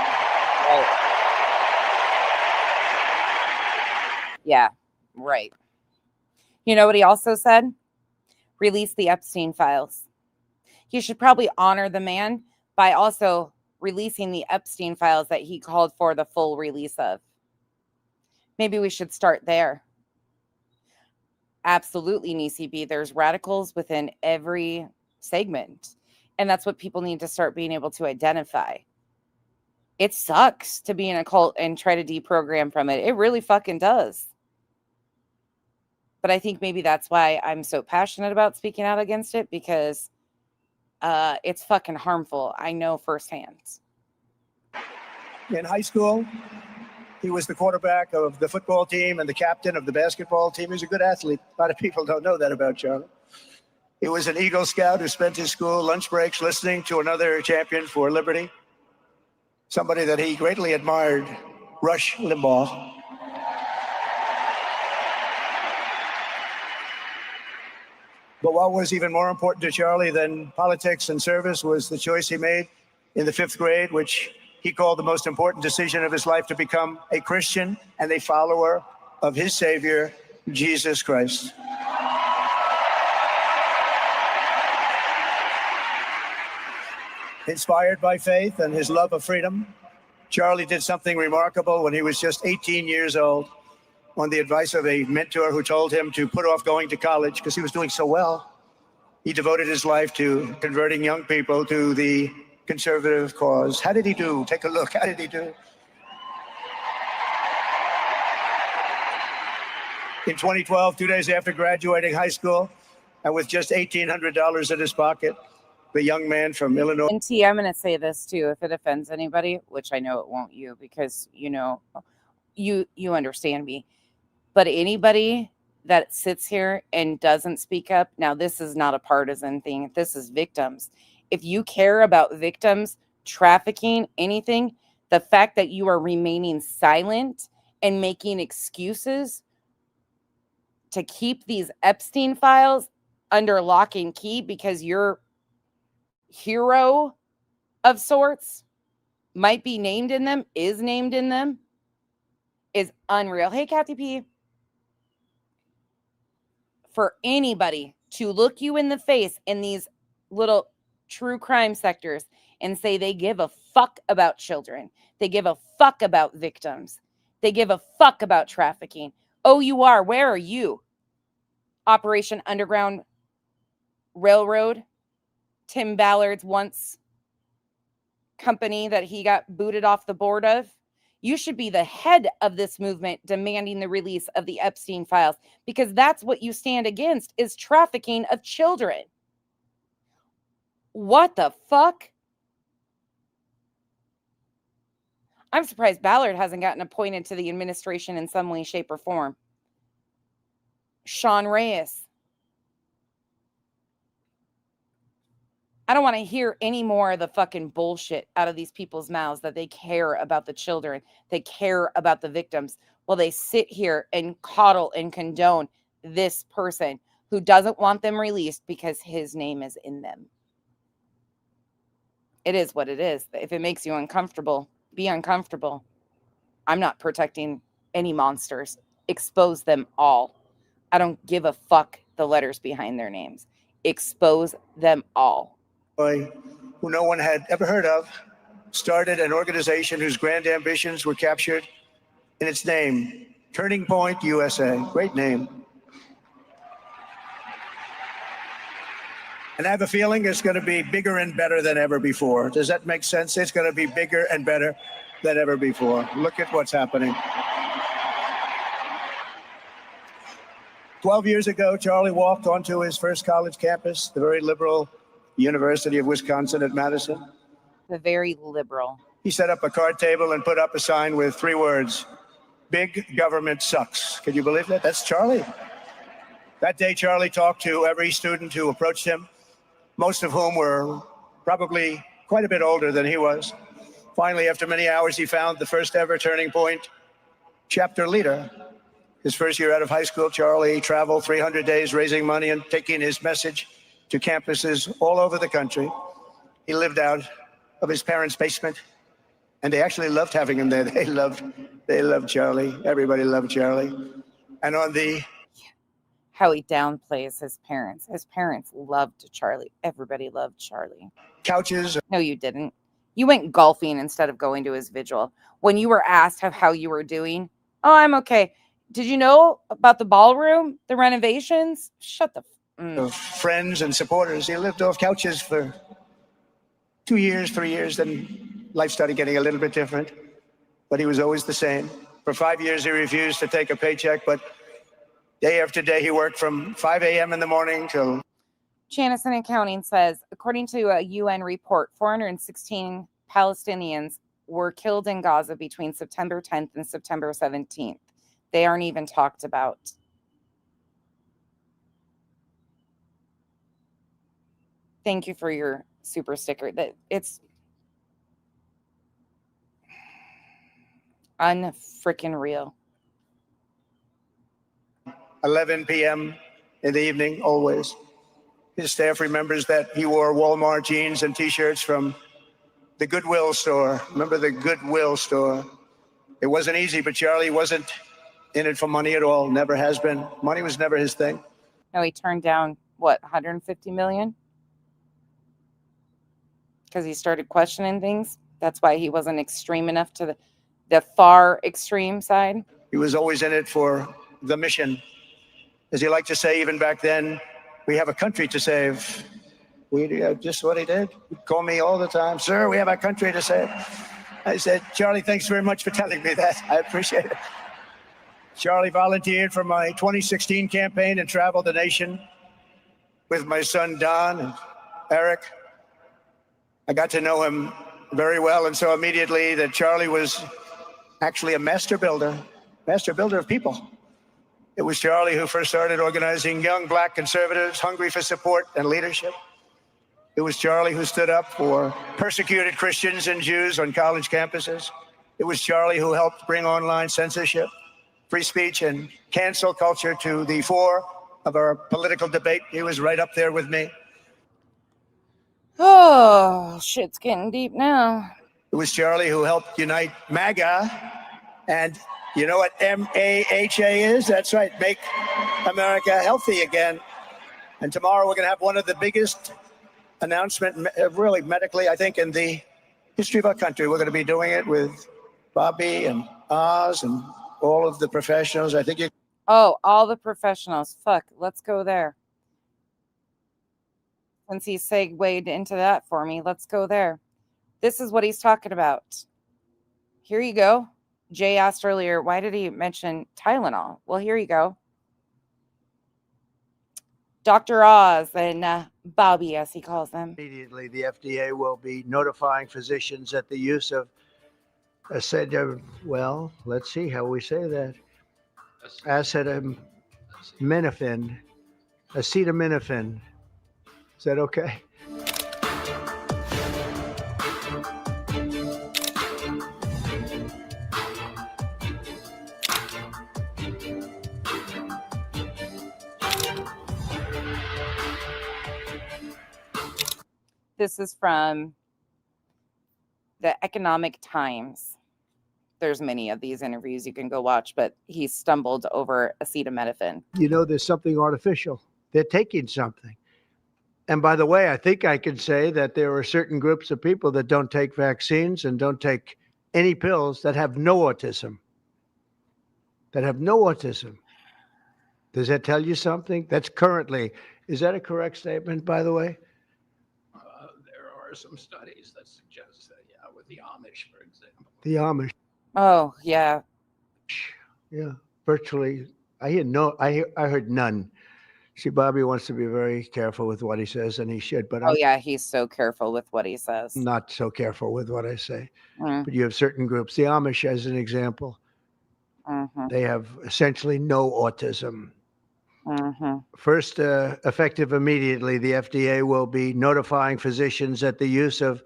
Yeah, right. You know what he also said? Release the Epstein files. You should probably honor the man by also releasing the Epstein files that he called for the full release of. Maybe we should start there. Absolutely, Nisi B. There's radicals within every segment. And that's what people need to start being able to identify. It sucks to be in a cult and try to deprogram from it. It really fucking does. But I think maybe that's why I'm so passionate about speaking out against it, because it's fucking harmful. I know firsthand. In high school, he was the quarterback of the football team and the captain of the basketball team. He was a good athlete. A lot of people don't know that about Charlie. He was an Eagle Scout who spent his school lunch breaks listening to another champion for liberty, somebody that he greatly admired, Rush Limbaugh. But what was even more important to Charlie than politics and service was the choice he made in the 5th grade, which he called the most important decision of his life, to become a Christian and a follower of his Savior, Jesus Christ. Inspired by faith and his love of freedom, Charlie did something remarkable when he was just 18 years old, on the advice of a mentor who told him to put off going to college because he was doing so well. He devoted his life to converting young people to the conservative cause. How did he do? Take a look. How did he do? In 2012, 2 days after graduating high school, and with just $1,800 in his pocket, the young man from Illinois. And T, I'm going to say this too, if it offends anybody, which I know it won't you, because you know, you understand me. But anybody that sits here and doesn't speak up, now this is not a partisan thing. This is victims. If you care about victims, trafficking, anything, the fact that you are remaining silent and making excuses to keep these Epstein files under lock and key because your hero of sorts might be named in them, is named in them, is unreal. Hey, Kathy P. For anybody to look you in the face in these little true crime sectors and say they give a fuck about children, they give a fuck about victims, they give a fuck about trafficking. Oh, you are. Where are you? Operation Underground Railroad, Tim Ballard's once company that he got booted off the board of. You should be the head of this movement demanding the release of the Epstein files, because that's what you stand against, is trafficking of children. What the fuck? I'm surprised Ballard hasn't gotten appointed to the administration in some way, shape, or form. Sean Reyes. I don't want to hear any more of the fucking bullshit out of these people's mouths that they care about the children. They care about the victims. Well, they sit here and coddle and condone this person who doesn't want them released because his name is in them. It is what it is. If it makes you uncomfortable, be uncomfortable. I'm not protecting any monsters. Expose them all. I don't give a fuck the letters behind their names. Expose them all. Who no one had ever heard of, started an organization whose grand ambitions were captured in its name, Turning Point USA. Great name. And I have a feeling it's going to be bigger and better than ever before. Does that make sense? It's going to be bigger and better than ever before. Look at what's happening. 12 years ago, Charlie walked onto his first college campus, the very liberal University of Wisconsin at Madison. The very liberal. He set up a card table and put up a sign with 3 words, "Big government sucks." Can you believe that? That's Charlie. That day, Charlie talked to every student who approached him, most of whom were probably quite a bit older than he was. Finally, after many hours, he found the first ever Turning Point chapter leader. His first year out of high school, Charlie traveled 300 days raising money and taking his message to campuses all over the country. He lived out of his parents' basement, and they actually loved having him there. They loved Charlie. Everybody loved Charlie. And on the how he downplays his parents. His parents loved Charlie. Everybody loved Charlie. couches. No, you didn't. You went golfing instead of going to his vigil. When you were asked how you were doing, oh, I'm okay. Did you know about the ballroom, the renovations? Shut the Of friends and supporters. He lived off couches for 2 years, 3 years, then life started getting a little bit different, but he was always the same. For 5 years, he refused to take a paycheck, but day after day, he worked from 5 a.m. in the morning till... Janison Accounting says, according to a UN report, 416 Palestinians were killed in Gaza between September 10th and September 17th. They aren't even talked about. Thank you for your super sticker. That it's unfreaking real. 11 p.m. in the evening, always. His staff remembers that he wore Walmart jeans and T-shirts from the Goodwill store. Remember the Goodwill store? It wasn't easy, but Charlie wasn't in it for money at all. Never has been. Money was never his thing. No, he turned down, what, 150 million? Because he started questioning things. That's why he wasn't extreme enough to the far extreme side. He was always in it for the mission. As he liked to say, even back then, we have a country to save. Just what he did. He'd call me all the time, sir, we have a country to save. I said, Charlie, thanks very much for telling me that. I appreciate it. Charlie volunteered for my 2016 campaign and traveled the nation with my son, Don and Eric. I got to know him very well and saw immediately that Charlie was actually a master builder of people. It was Charlie who first started organizing young black conservatives hungry for support and leadership. It was Charlie who stood up for persecuted Christians and Jews on college campuses. It was Charlie who helped bring online censorship, free speech, and cancel culture to the fore of our political debate. He was right up there with me. Oh, shit's getting deep now. It was Charlie who helped unite MAGA. And you know what MAHA is? That's right, Make America Healthy Again. And tomorrow we're going to have one of the biggest announcement, really medically, I think, in the history of our country. We're going to be doing it with Bobby and Oz and all of the professionals. I think you... Oh, all the professionals. Fuck, let's go there. Since he segued into that for me, let's go there. This is what he's talking about. Here you go. Jay asked earlier, why did he mention Tylenol? Well, here you go. Dr. Oz and Bobby, as he calls them. Immediately, the FDA will be notifying physicians that the use of well, let's see how we say that. Acetaminophen. Is that okay? This is from the Economic Times. There's many of these interviews you can go watch, but he stumbled over acetaminophen. You know, there's something artificial. They're taking something. And by the way, I think I can say that there are certain groups of people that don't take vaccines and don't take any pills that have no autism. Does that tell you something? That's currently, is that a correct statement, by the way? There are some studies that suggest that, yeah, with the Amish, for example. The Amish. Oh, yeah. Yeah, virtually I heard none. See, Bobby wants to be very careful with what he says, and he should, but Oh I'm yeah, he's so careful with what he says. not so careful with what I say. Mm. But you have certain groups, the Amish as an example, Mhm. they have essentially no autism. Mhm. First, effective immediately, the FDA will be notifying physicians that the use of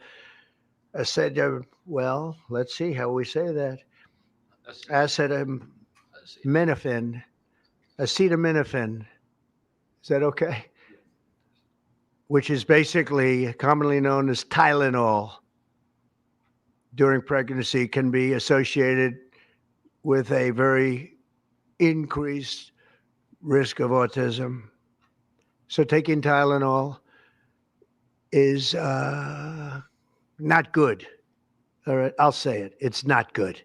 well, let's see how we say that. Acetaminophen. Is that okay? Which is basically commonly known as Tylenol during pregnancy, can be associated with a very increased risk of autism. So taking Tylenol is not good. All right, I'll say it. It's not good.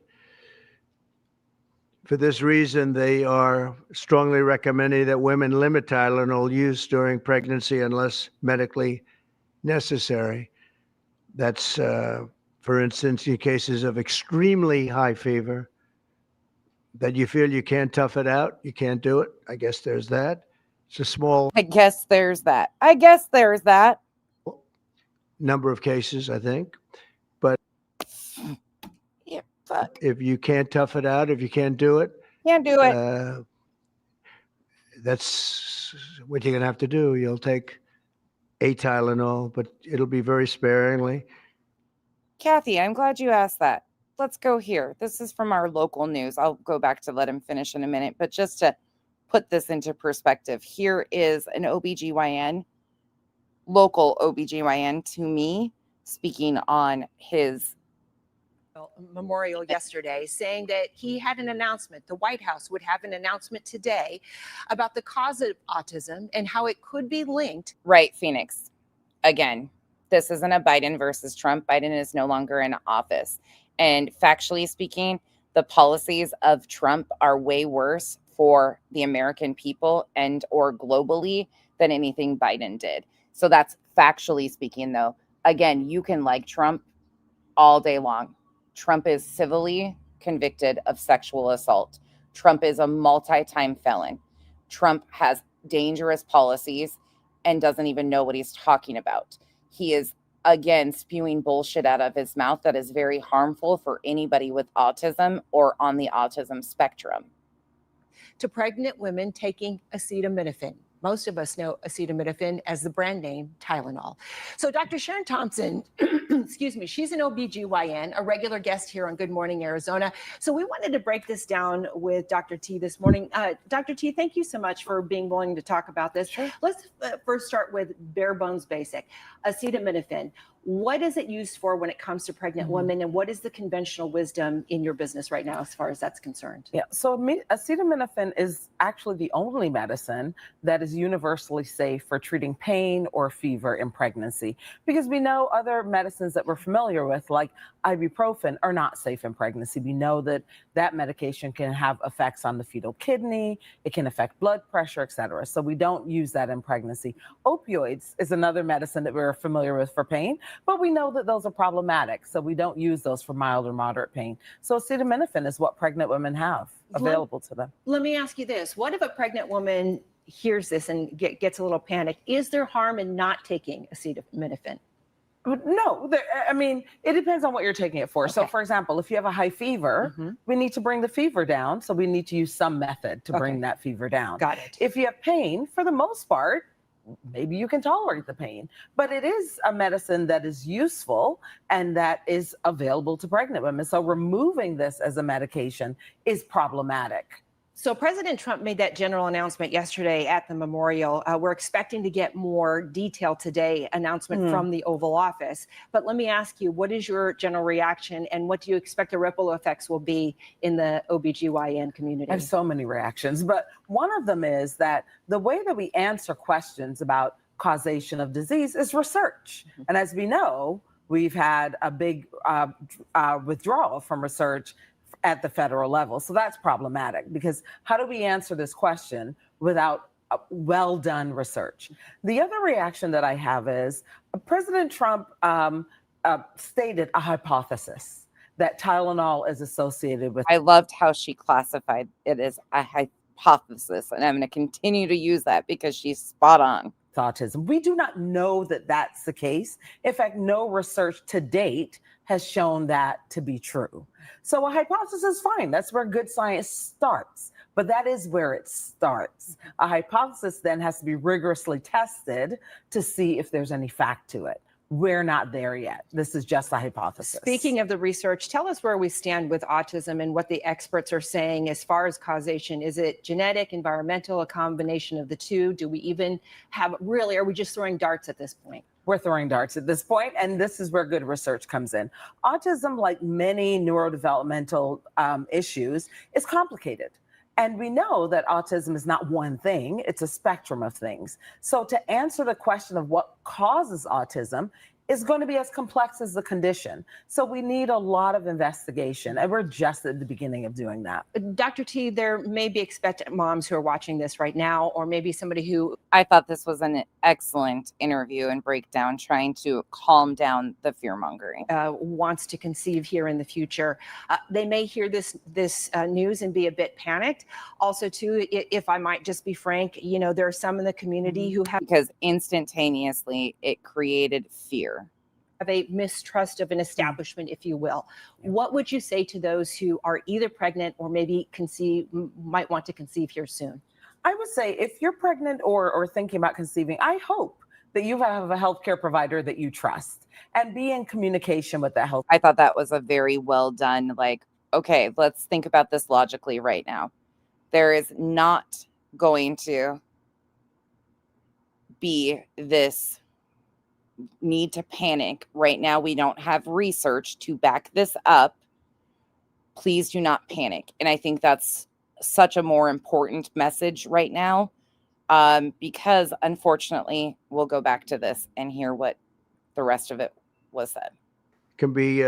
For this reason, they are strongly recommending that women limit Tylenol use during pregnancy unless medically necessary. That's, for instance, in cases of extremely high fever, that you feel you can't tough it out, you can't do it. I guess there's that. It's a small I guess there's that. I guess there's that. number of cases, I think. But Yeah, fuck. if you can't tough it out, if you can't do it, Can't do it. that's what you're going to have to do. You'll take a Tylenol, but it'll be very sparingly. Kathy, I'm glad you asked that. Let's go here. This is from our local news. I'll go back to let him finish in a minute, but just to put this into perspective, here is an OBGYN, local OBGYN to me, speaking on his memorial yesterday, saying that he had an announcement. The White House would have an announcement today about the cause of autism and how it could be linked. Right, Phoenix. Again, this isn't a Biden versus Trump. Biden is no longer in office. And factually speaking, the policies of Trump are way worse for the American people and or globally than anything Biden did. So that's factually speaking, though. Again, you can like Trump all day long. Trump is civilly convicted of sexual assault. Trump is a multi-time felon. Trump has dangerous policies and doesn't even know what he's talking about. He is, again, spewing bullshit out of his mouth that is very harmful for anybody with autism or on the autism spectrum. To pregnant women taking acetaminophen. Most of us know acetaminophen as the brand name Tylenol. So Dr. Sharon Thompson, excuse me, she's an OBGYN, a regular guest here on Good Morning Arizona. So we wanted to break this down with Dr. T this morning. Dr. T, thank you so much for being willing to talk about this. Sure. Let's first start with bare bones basic. Acetaminophen. What is it used for when it comes to pregnant women, and what is the conventional wisdom in your business right now as far as that's concerned? Yeah, so acetaminophen is actually the only medicine that is universally safe for treating pain or fever in pregnancy, because we know other medicines that we're familiar with, like ibuprofen, are not safe in pregnancy. We know that that medication can have effects on the fetal kidney, it can affect blood pressure, etc. So we don't use that in pregnancy. Opioids is another medicine that we're familiar with for pain, but we know that those are problematic, so we don't use those for mild or moderate pain. So acetaminophen is what pregnant women have available to them. Let me ask you this. What if a pregnant woman hears this and gets a little panicked? Is there harm in not taking acetaminophen? No, I mean, it depends on what you're taking it for. Okay. So, for example, if you have a high fever, we need to bring the fever down. So we need to use some method to bring that fever down. Got it. If you have pain, for the most part, maybe you can tolerate the pain, but it is a medicine that is useful and that is available to pregnant women. So removing this as a medication is problematic. So President Trump made that general announcement yesterday at the memorial. We're expecting to get more detail today, announcement from the Oval Office. But let me ask you, what is your general reaction, and what do you expect the ripple effects will be in the OBGYN community? I have so many reactions, but one of them is that the way that we answer questions about causation of disease is research. And as we know, we've had a big withdrawal from research at the federal level. So that's problematic, because how do we answer this question without well done research? The other reaction that I have is President Trump stated a hypothesis that Tylenol is associated with. I loved how she classified it as a hypothesis, and I'm going to continue to use that because she's spot on. Autism. We do not know that that's the case. In fact, no research to date has shown that to be true. So a hypothesis is fine. That's where good science starts. But that is where it starts. A hypothesis then has to be rigorously tested to see if there's any fact to it. We're not there yet. This is just a hypothesis. Speaking of the research, tell us where we stand with autism and what the experts are saying as far as causation. Is it genetic, environmental, a combination of the two? Do we even have, really, are we just throwing darts at this point? We're throwing darts at this point, and this is where good research comes in. Autism, like many neurodevelopmental issues, is complicated. And we know that autism is not one thing, it's a spectrum of things. So to answer the question of what causes autism is going to be as complex as the condition. So we need a lot of investigation, and we're just at the beginning of doing that. Dr. T, there may be expectant moms who are watching this right now, or maybe somebody who... I thought this was an excellent interview and breakdown, trying to calm down the fear-mongering. Wants to conceive here in the future. They may hear this news and be a bit panicked. Also, too, if I might just be frank, you know, there are some in the community who have... Because instantaneously, it created fear. Have a mistrust of an establishment, if you will. What would you say to those who are either pregnant or maybe might want to conceive here soon? I would say if you're pregnant or thinking about conceiving, I hope that you have a healthcare provider that you trust and be in communication with that health. I thought that was a very well done, like, okay, let's think about this logically right now. There is not going to be this need to panic right now. We don't have research to back this up. Please do not panic. And I think that's such a more important message right now, because unfortunately we'll go back to this and hear what the rest of it was said. Can be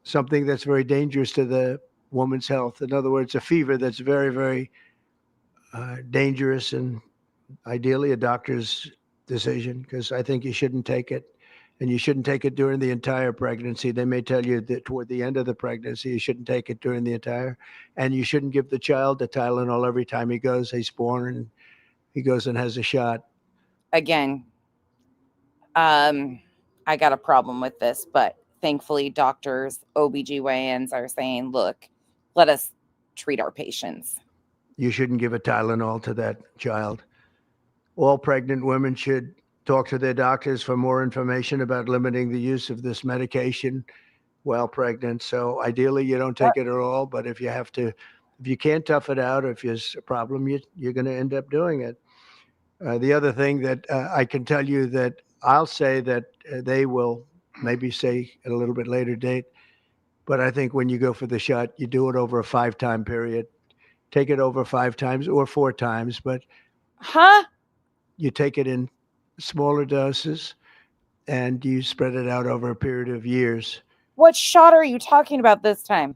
something that's very dangerous to the woman's health. In other words, a fever that's very, very dangerous, and ideally a doctor's decision, because I think you shouldn't take it, and you shouldn't take it during the entire pregnancy. They may tell you that toward the end of the pregnancy, you shouldn't take it during the entire, and you shouldn't give the child the Tylenol every time he's born and he goes and has a shot. Again, I got a problem with this, but thankfully doctors, OBGYNs are saying, look, let us treat our patients. You shouldn't give a Tylenol to that child. All pregnant women should talk to their doctors for more information about limiting the use of this medication while pregnant. So ideally, you don't take it at all. But if you can't tough it out, or if there's a problem, you're going to end up doing it. The other thing that I can tell you that I'll say that they will maybe say at a little bit later date, but I think when you go for the shot, you do it over a 5-time period. Take it over 5 times or 4 times, but you take it in smaller doses and you spread it out over a period of years. What shot are you talking about this time?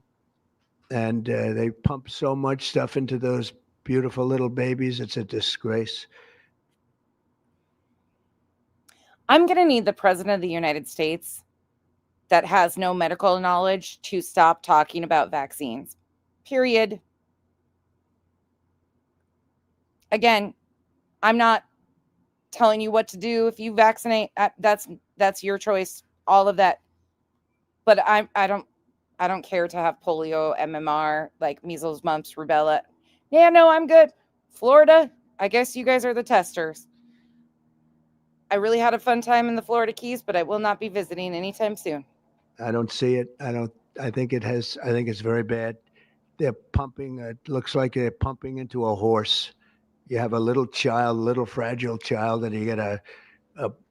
And they pump so much stuff into those beautiful little babies. It's a disgrace. I'm going to need the president of the United States that has no medical knowledge to stop talking about vaccines. Period. Again, I'm not telling you what to do. If you vaccinate, that's your choice, all of that. But I don't care to have polio, MMR, like measles, mumps, rubella. Yeah, no, I'm good. Florida, I guess you guys are the testers. I really had a fun time in the Florida Keys, but I will not be visiting anytime soon. I don't see it. I think it's very bad. They're pumping, it looks like they're pumping into a horse. You have a little fragile child, and you get a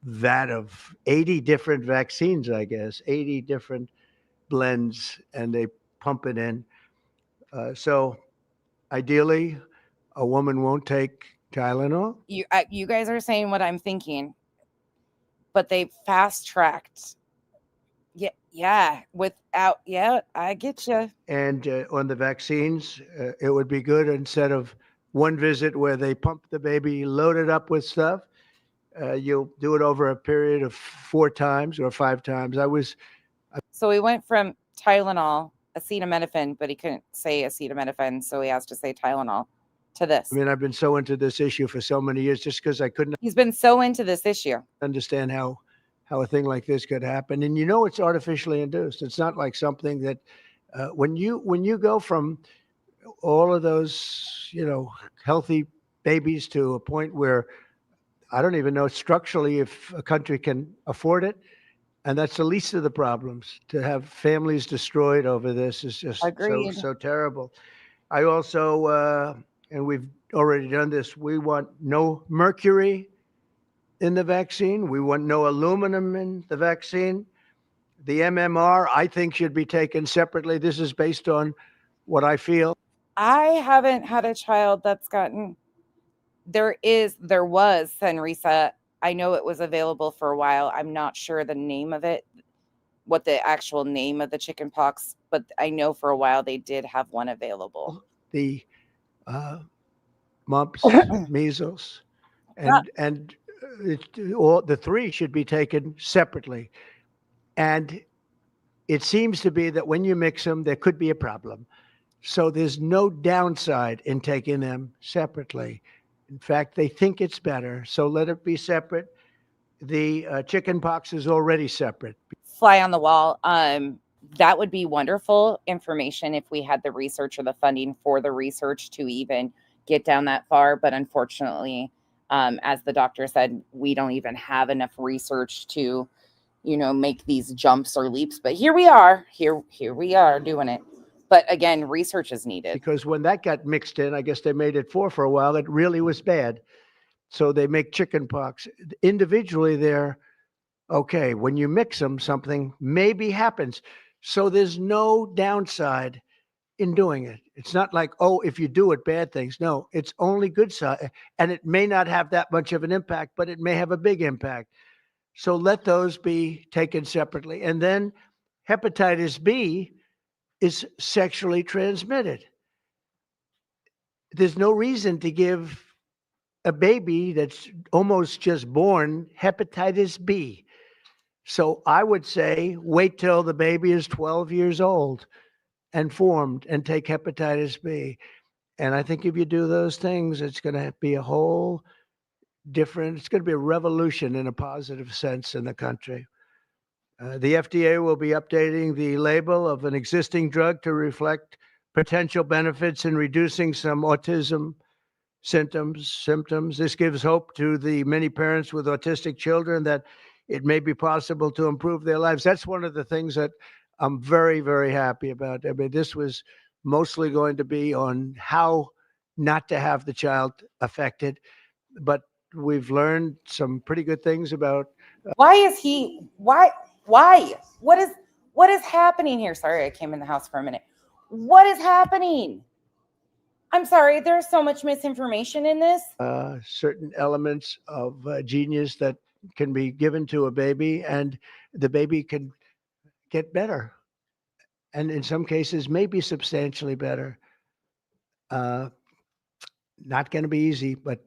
vat of 80 different vaccines, I guess, 80 different blends, and they pump it in. So ideally, a woman won't take Tylenol. You guys are saying what I'm thinking, but they fast-tracked. Yeah, I get you. And on the vaccines, it would be good, instead of one visit where they pump the baby, load it up with stuff, you'll do it over a period of 4 times or 5 times. So we went from Tylenol, acetaminophen, but he couldn't say acetaminophen, so he has to say Tylenol, to this. I mean, I've been so into this issue for so many years just because I couldn't He's been so into this issue. understand how a thing like this could happen. And it's artificially induced. It's not like something that when you go from all of those, healthy babies to a point where I don't even know structurally if a country can afford it. And that's the least of the problems. To have families destroyed over this is just so terrible. I also, and we've already done this, we want no mercury in the vaccine. We want no aluminum in the vaccine. The MMR, I think, should be taken separately. This is based on what I feel. I haven't had a child that's gotten. There was Senrisa. I know it was available for a while. I'm not sure the name of it, what the actual name of the chicken pox, but I know for a while they did have one available. The mumps, measles, and all the three should be taken separately. And it seems to be that when you mix them, there could be a problem. So there's no downside in taking them separately. In fact, they think it's better. So let it be separate. The chicken pox is already separate. Fly on the wall. That would be wonderful information if we had the research or the funding for the research to even get down that far. But unfortunately, as the doctor said, we don't even have enough research to, make these jumps or leaps. But here we are. Here we are doing it. But again, research is needed. Because when that got mixed in, I guess they made it 4 for a while. It really was bad. So they make chicken pox. Individually, they're okay. When you mix them, something maybe happens. So there's no downside in doing it. It's not like, if you do it, bad things. No, it's only good side. And it may not have that much of an impact, but it may have a big impact. So let those be taken separately. And then hepatitis B is sexually transmitted. There's no reason to give a baby that's almost just born hepatitis B. So I would say wait till the baby is 12 years old and formed and take hepatitis B. And I think if you do those things, it's going to be a whole different, it's going to be a revolution in a positive sense in the country. The FDA will be updating the label of an existing drug to reflect potential benefits in reducing some autism symptoms. This gives hope to the many parents with autistic children that it may be possible to improve their lives. That's one of the things that I'm very, very happy about. I mean, this was mostly going to be on how not to have the child affected, but we've learned some pretty good things about. Why? What is happening here? Sorry, I came in the house for a minute. What is happening? I'm sorry, there's so much misinformation in this. Certain elements of genius that can be given to a baby, and the baby can get better. And in some cases, maybe substantially better. Not going to be easy, but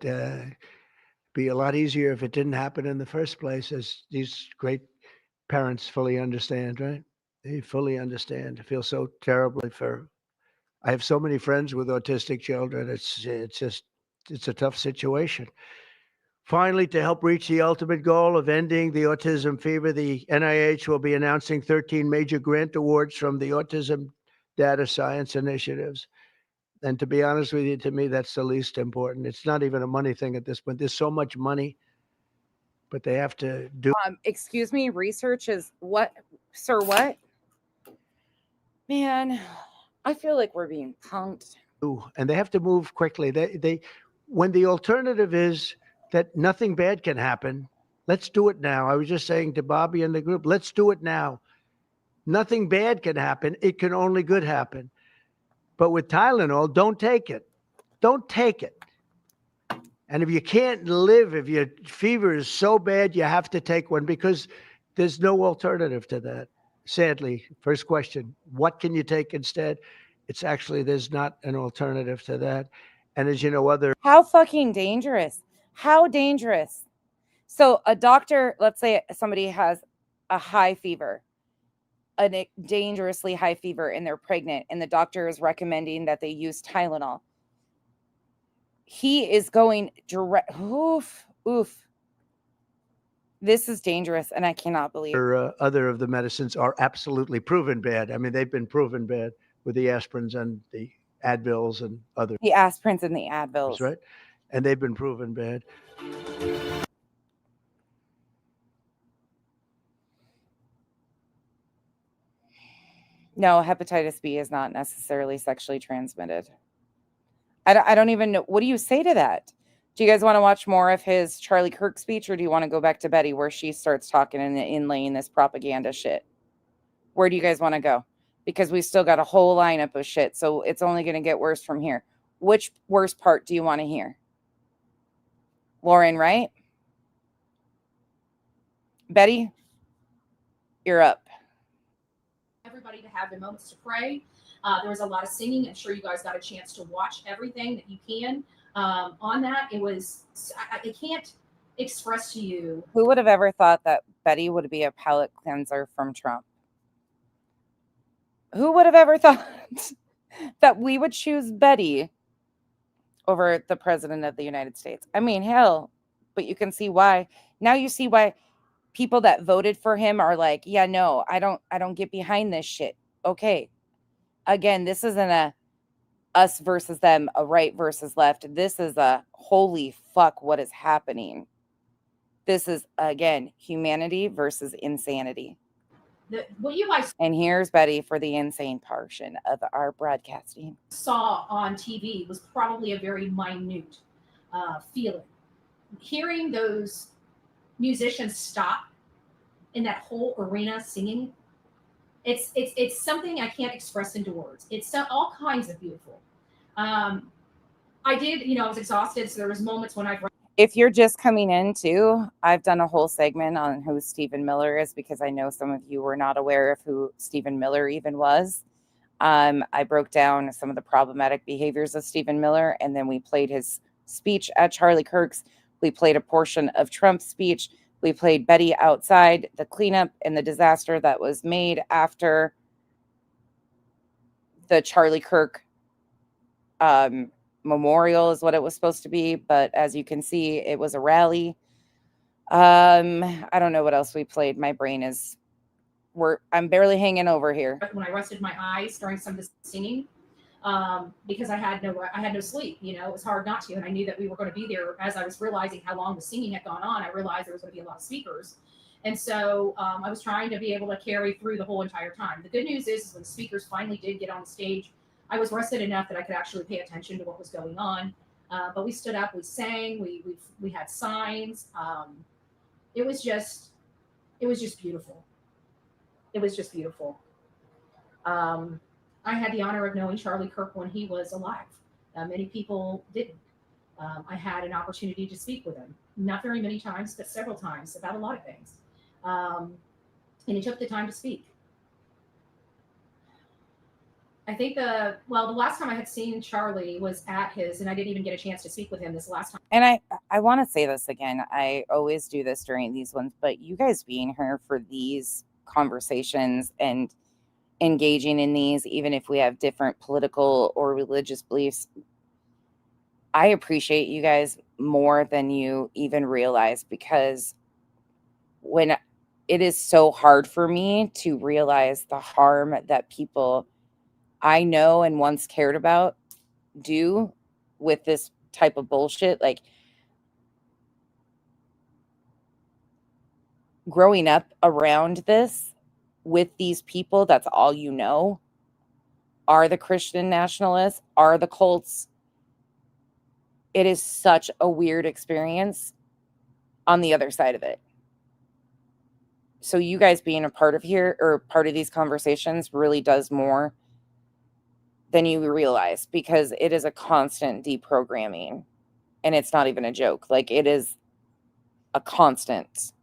be a lot easier if it didn't happen in the first place, as these great parents fully understand, right? They fully understand. I feel so terribly I have so many friends with autistic children. It's a tough situation. Finally, to help reach the ultimate goal of ending the autism fever, the NIH will be announcing 13 major grant awards from the Autism Data Science Initiatives. And to be honest with you, to me, that's the least important. It's not even a money thing at this point. There's so much money, but they have to do. Excuse me, research is what, sir? What? Man, I feel like we're being punked. And they have to move quickly. They when the alternative is that nothing bad can happen, let's do it now. I was just saying to Bobby and the group, let's do it now. Nothing bad can happen. It can only good happen. But with Tylenol, don't take it. Don't take it. And if you can't live, if your fever is so bad, you have to take one because there's no alternative to that. Sadly, first question, what can you take instead? It's actually, there's not an alternative to that. And as you know, How fucking dangerous. How dangerous. So a doctor, let's say somebody has a high fever, a dangerously high fever, and they're pregnant, and the doctor is recommending that they use Tylenol. he is going direct. Oof. This is dangerous, and I cannot believe. Other of the medicines are absolutely proven bad. I mean, they've been proven bad with the aspirins and the Advils and others. The aspirins and the Advils. That's right. And they've been proven bad. No, hepatitis B is not necessarily sexually transmitted. I don't even know. What do you say to that? Do you guys want to watch more of his Charlie Kirk speech, or do you want to go back to Beddy where she starts talking and inlaying this propaganda shit? Where do you guys want to go? Because we still got a whole lineup of shit, so it's only going to get worse from here. Which worst part do you want to hear? Lauren, right? Beddy, you're up. Everybody to have their moments to pray. There was a lot of singing. I'm sure you guys got a chance to watch everything that you can. On that, it was, I can't express to you. Who would have ever thought that Beddy would be a palate cleanser from Trump? Who would have ever thought that we would choose Beddy over the president of the United States? I mean, hell, but you can see why. Now you see why people that voted for him are like, yeah, no, I don't get behind this shit. Okay. Again, this isn't a us versus them, a right versus left. This is a holy fuck, what is happening? This is, again, humanity versus insanity. What you guys And here's Beddy for the insane portion of our broadcasting. saw on TV was probably a very minute feeling. Hearing those musicians stop in that whole arena singing, it's something I can't express into words. It's all kinds of beautiful. I did, I was exhausted, so there was moments when I've. If you're just coming in too, I've done a whole segment on who Stephen Miller is because I know some of you were not aware of who Stephen Miller even was. I broke down some of the problematic behaviors of Stephen Miller, and then we played his speech at Charlie Kirk's. We played a portion of Trump's speech. We played Beddy outside, the cleanup and the disaster that was made after the Charlie Kirk memorial is what it was supposed to be. But as you can see, it was a rally. I don't know what else we played. My brain is, I'm barely hanging over here. When I rested my eyes during some of the singing, because I had no sleep, it was hard not to. And I knew that we were going to be there. As I was realizing how long the singing had gone on, I realized there was going to be a lot of speakers. And so I was trying to be able to carry through the whole entire time. The good news is when the speakers finally did get on the stage, I was rested enough that I could actually pay attention to what was going on. But we stood up, we sang, we had signs. It was just beautiful. It was just beautiful. I had the honor of knowing Charlie Kirk when he was alive. Many people didn't. I had an opportunity to speak with him, not very many times, but several times about a lot of things. And he took the time to speak. I think the last time I had seen Charlie was at his, and I didn't even get a chance to speak with him this last time. And I want to say this again. I always do this during these ones, but you guys being here for these conversations and engaging in these, even if we have different political or religious beliefs, I appreciate you guys more than you even realize, because when it is so hard for me to realize the harm that people I know and once cared about do with this type of bullshit, like growing up around this with these people, that's all you know, are the Christian nationalists, are the cults. It is such a weird experience on the other side of it. So you guys being a part of here or part of these conversations really does more than you realize, because it is a constant deprogramming, and it's not even a joke. Like, it is a constant.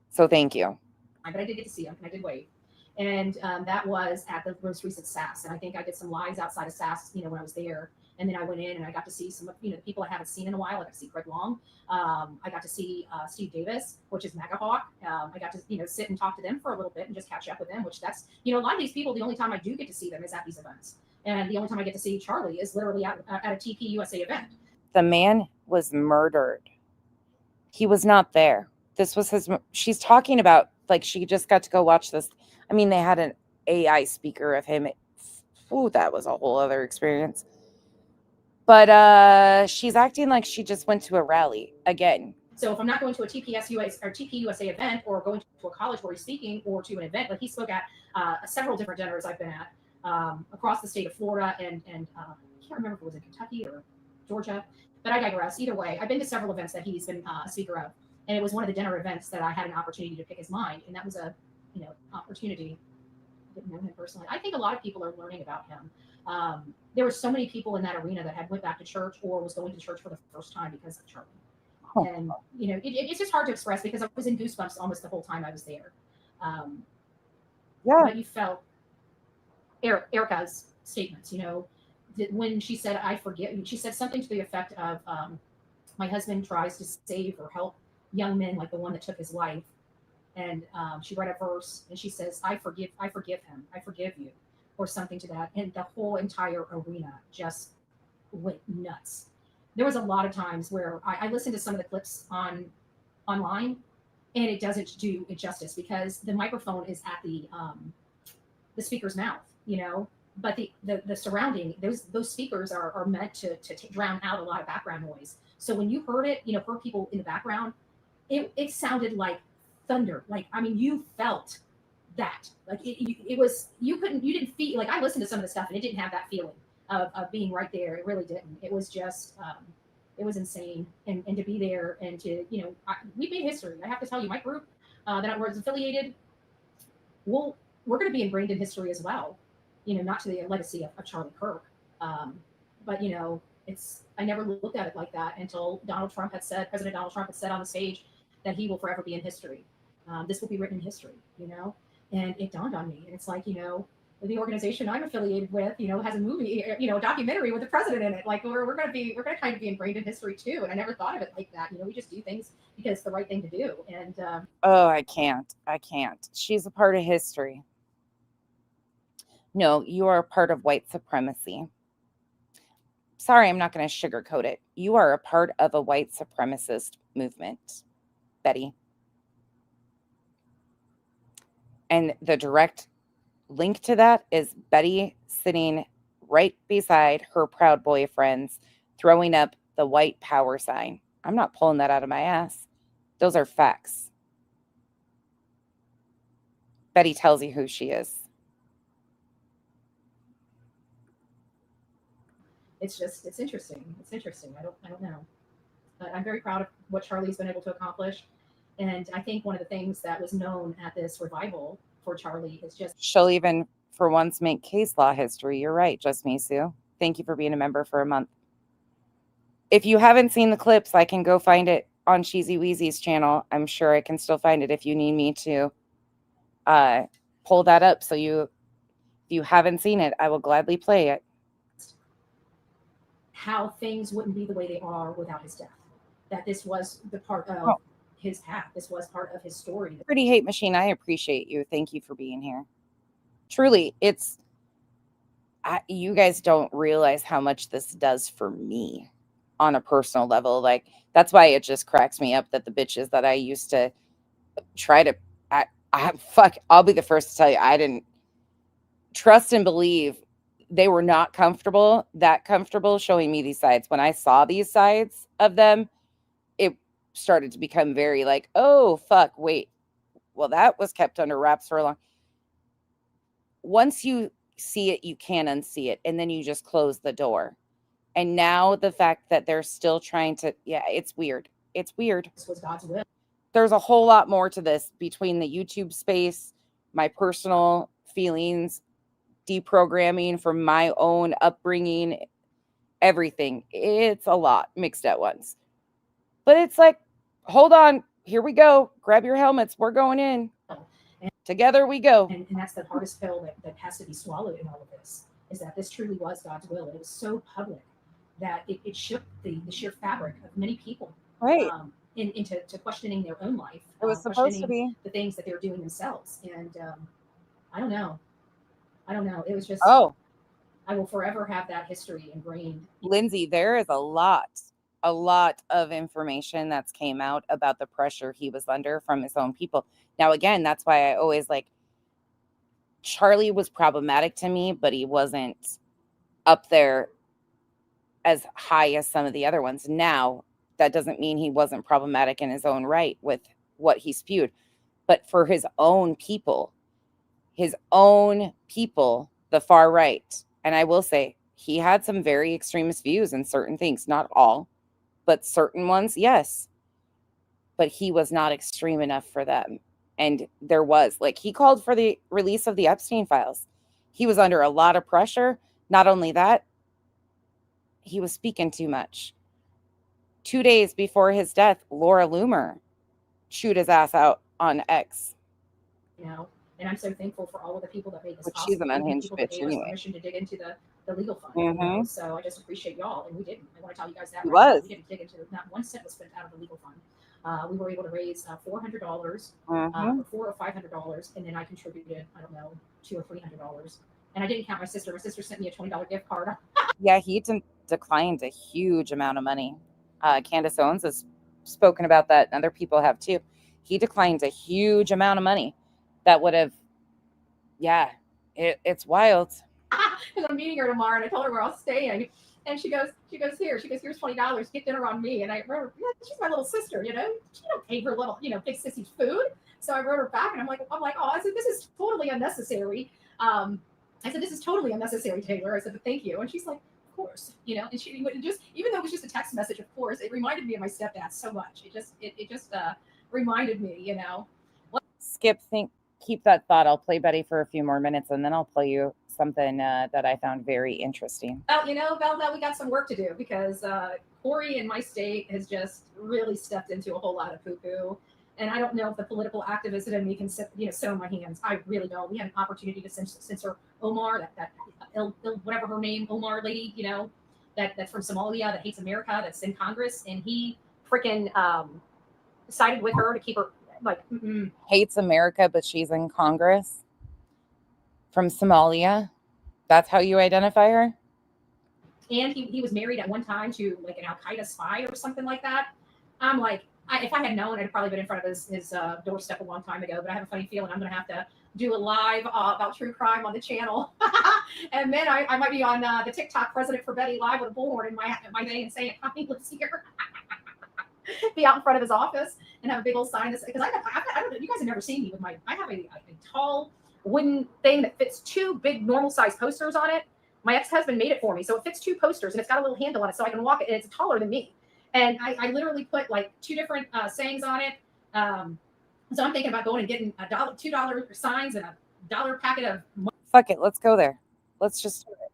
So thank you. But I did get to see him, and I did wait. And that was at the most recent SAS. And I think I did some lives outside of SAS, when I was there. And then I went in and I got to see some of, the people I haven't seen in a while. I got to see Craig Long. I got to see Steve Davis, which is MAGA Hawk. I got to, sit and talk to them for a little bit and just catch up with them, which that's, a lot of these people, the only time I do get to see them is at these events. And the only time I get to see Charlie is literally at a TP USA event. The man was murdered. He was not there. This was his. She's talking about, like, she just got to go watch this. I mean, they had an AI speaker of him. Ooh, that was a whole other experience. But she's acting like she just went to a rally again. So if I'm not going to a TPS USA or TP USA event, or going to a college where he's speaking, or to an event, like he spoke at several different dinners I've been at across the state of Florida, and I can't remember if it was in Kentucky or Georgia, but I digress. Either way, I've been to several events that he's been a speaker of, and it was one of the dinner events that I had an opportunity to pick his mind, and that was a opportunity. I didn't know him personally. I think a lot of people are learning about him. There were so many people in that arena that had went back to church or was going to church for the first time because of Charlie. And it's just hard to express, because I was in goosebumps almost the whole time I was there. But you felt Erica's statements, when she said, I forget you, she said something to the effect of, my husband tries to save or help young men like the one that took his life. And she read a verse and she says, I forgive him, I forgive you, or something to that. And the whole entire arena just went nuts. There was a lot of times where I listened to some of the clips online, and it doesn't do it justice, because the microphone is at the speaker's mouth, but the surrounding, those speakers are meant to drown out a lot of background noise. So when you heard it, heard people in the background, it sounded like thunder. Like, I mean, you felt that, like it was, you didn't feel, like I listened to some of the stuff and it didn't have that feeling of being right there. It really didn't. It was just, it was insane. And to be there and to, we made history. I have to tell you, my group that I was affiliated, we're going to be ingrained in history as well. Not to the legacy of Charlie Kirk. But, I never looked at it like that until President Donald Trump had said on the stage that he will forever be in history. This will be written in history, and it dawned on me. And it's like, the organization I'm affiliated with, has a movie, a documentary with the president in it. Like we're going to kind of be ingrained in history too. And I never thought of it like that. We just do things because it's the right thing to do. And oh, I can't. She's a part of history. No, you are a part of white supremacy. Sorry, I'm not going to sugarcoat it. You are a part of a white supremacist movement, Betty. And the direct link to that is Betty sitting right beside her proud boyfriends, throwing up the white power sign. I'm not pulling that out of my ass. Those are facts. Betty tells you who she is. it's interesting. It's interesting. I don't know. But I'm very proud of what Charlie's been able to accomplish. And I think one of the things that was known at this revival for Charlie is just... She'll even, for once, make case law history. You're right, Just Me Sue. Thank you for being a member for a month. If you haven't seen the clips, I can go find it on Cheesy Weezy's channel. I'm sure I can still find it if you need me to pull that up. So if you haven't seen it, I will gladly play it. How things wouldn't be the way they are without his death. That this was the part of his path. This was part of his story. Pretty Hate Machine, I appreciate you. Thank you for being here. Truly, you guys don't realize how much this does for me on a personal level. Like, that's why it just cracks me up that the bitches that I used to try to, I'll be the first to tell you, I didn't trust and believe they were not that comfortable showing me these sides. When I saw these sides of them, it started to become very like, oh, fuck, wait. Well, that was kept under wraps for a long. Once you see it, you can't unsee it. And then you just close the door. And now the fact that they're still trying to, it's weird. It's weird. This was God's will. There's a whole lot more to this between the YouTube space, my personal feelings, deprogramming from my own upbringing, everything. It's a lot mixed at once. But it's like, hold on, here we go. Grab your helmets. We're going in. And together we go. And that's the hardest pill that has to be swallowed in all of this, is that this truly was God's will. It was so public that it shook the sheer fabric of many people. Right. Into questioning their own life. It was supposed to be. The things that they were doing themselves. And I don't know. It was just... I will forever have that history ingrained. Lindsay, there is a lot of information that's came out about the pressure he was under from his own people. Now, again, that's why I always like Charlie was problematic to me, but he wasn't up there as high as some of the other ones. Now, that doesn't mean he wasn't problematic in his own right with what he spewed, but for his own people, the far right. And I will say he had some very extremist views in certain things, not all, but certain ones, yes. But he was not extreme enough for them. And there was, like, he called for the release of the Epstein files. He was under a lot of pressure. Not only that, he was speaking too much. 2 days before his death, Laura Loomer chewed his ass out on X. You know, and I'm so thankful for all of the people that made this Which possible. she's an unhinged people that bitch gave us anyway. permission to dig into the legal fund. You know? Mhm. So I just appreciate y'all, and we didn't. I want to tell you guys that It right now. was. We didn't dig into not 1 cent was spent out of the legal fund. We were able to raise $400, Mhm. or $400 or $500, and then I contributed, I don't know, $200 or $300. And I didn't count my sister. My sister sent me a $20 gift card. Yeah, he declined a huge amount of money. Candace Owens has spoken about that, and other people have too. He declined a huge amount of money that would have, yeah, it's wild. Because I'm meeting her tomorrow, and I told her where I'll staying. And she goes, here. She goes, here's $20. Get dinner on me. And I wrote her, yeah, she's my little sister, you know. She don't pay for little, big sissy's food. So I wrote her back, and I'm like, oh, I said, this is totally unnecessary. I said, this is totally unnecessary, Taylor. I said, but thank you. And she's like, of course, and she would just, even though it was just a text message, of course, it reminded me of my stepdad so much. It just reminded me, Skip, keep that thought. I'll play Betty for a few more minutes, and then I'll play you something that I found very interesting. Well, Val, we got some work to do because Corey in my state has just really stepped into a whole lot of poo-poo. And I don't know if the political activist in me can sit on my hands. I really don't. We had an opportunity to censor Omar, that whatever her name, Omar lady, that's from Somalia, that hates America, that's in Congress. And he freaking sided with her to keep her Hates America, but she's in Congress. From Somalia. That's how you identify her? And he was married at one time to like an Al-Qaeda spy or something like that. I'm like, if I had known, I'd probably been in front of his doorstep a long time ago. But I have a funny feeling I'm going to have to do a live about true crime on the channel. And then I might be on the TikTok President for Betty live with a bullhorn in my day and saying, "He lives here." Be out in front of his office and have a big old sign that says, because I don't know, you guys have never seen me with I have a tall wooden thing that fits 2 big normal size posters on it. My ex-husband made it for me. So it fits 2 posters and it's got a little handle on it so I can walk it, and it's taller than me. And I literally put like 2 different sayings on it. So I'm thinking about going and getting $2 signs and a $1 packet of Fuck it, let's go there. Let's just do it.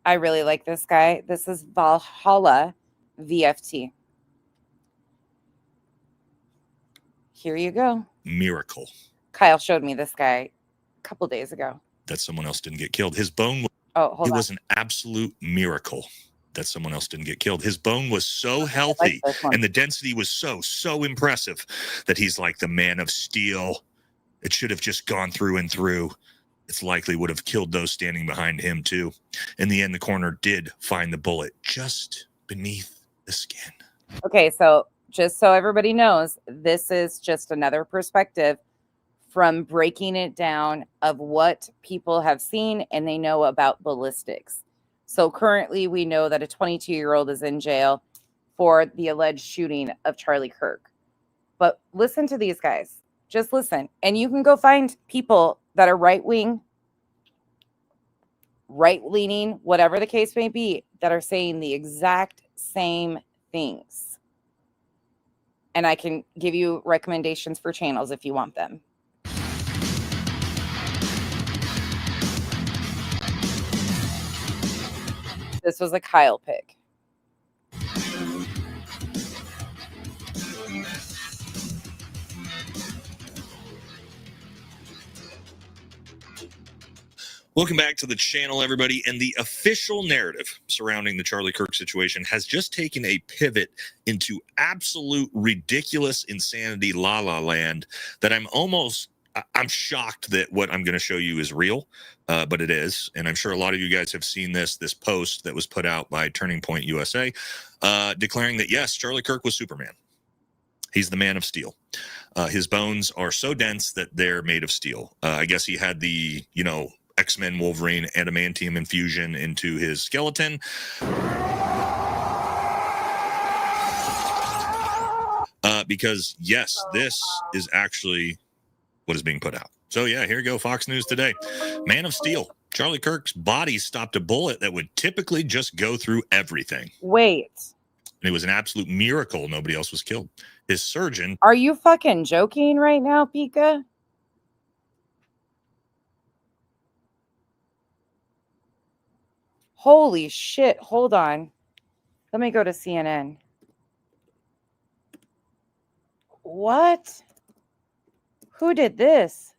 I really like this guy. This is Valhalla VFT. Here you go. Miracle Kyle showed me this guy a couple days ago. that someone else didn't get killed. His bone, hold it on. was an absolute miracle that someone else didn't get killed. His bone was so healthy and the density was so impressive that he's like the man of steel. It should have just gone through and through. It's likely would have killed those standing behind him too. In the end, the coroner did find the bullet just beneath the skin. Okay, so just so everybody knows, this is just another perspective from breaking it down of what people have seen and they know about ballistics. So currently we know that a 22-year-old is in jail for the alleged shooting of Charlie Kirk. But listen to these guys. Just listen. And you can go find people that are right-wing, right-leaning, whatever the case may be, that are saying the exact same things. And I can give you recommendations for channels if you want them. This was a Kyle pick. Welcome back to the channel, everybody. And the official narrative surrounding the Charlie Kirk situation has just taken a pivot into absolute ridiculous insanity, la la land, that I'm almost I'm shocked that what I'm going to show you is real, but it is. And I'm sure a lot of you guys have seen this post that was put out by Turning Point USA, declaring that, yes, Charlie Kirk was Superman. He's the Man of Steel. His bones are so dense that they're made of steel. I guess he had the, X-Men Wolverine adamantium infusion into his skeleton. Because, yes, this is actually what is being put out. So, yeah, here you go, Fox News today. Man of Steel. Charlie Kirk's body stopped a bullet that would typically just go through everything. Wait. And it was an absolute miracle nobody else was killed. His surgeon... Are you fucking joking right now, Pika? Holy shit. Hold on. Let me go to CNN. What? Who did this?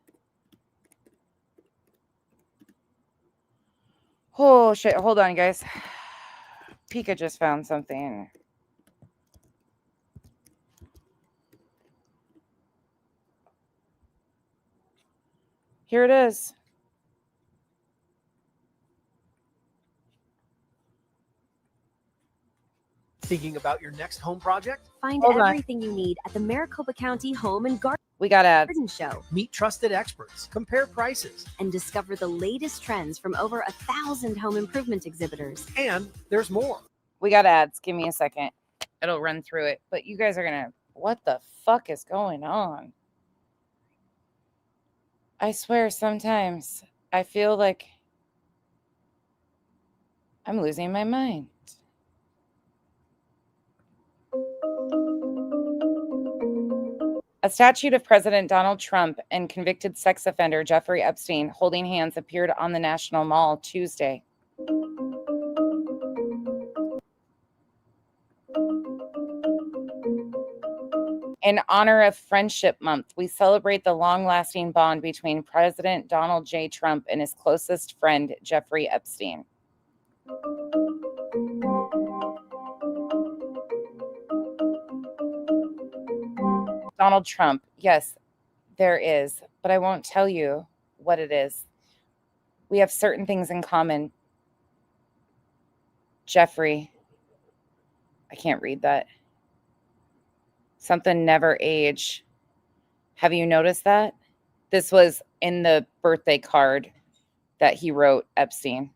Oh, shit. Hold on, guys. Pika just found something. Here it is. Thinking about your next home project? Find Hold on. everything you need at the Maricopa County Home and Garden We got ads. Show. Meet trusted experts, compare prices, And discover the latest trends from over 1,000 home improvement exhibitors. and there's more. We got ads. Give me a second. It'll run through it. But you guys are going to... What the fuck is going on? I swear sometimes I feel like I'm losing my mind. A statue of President Donald Trump and convicted sex offender Jeffrey Epstein holding hands appeared on the National Mall Tuesday. In honor of Friendship Month, we celebrate the long-lasting bond between President Donald J. Trump and his closest friend, Jeffrey Epstein. Donald Trump. Yes, there is, but I won't tell you what it is. We have certain things in common. Jeffrey. I can't read that. Something never age. Have you noticed that? This was in the birthday card that he wrote Epstein.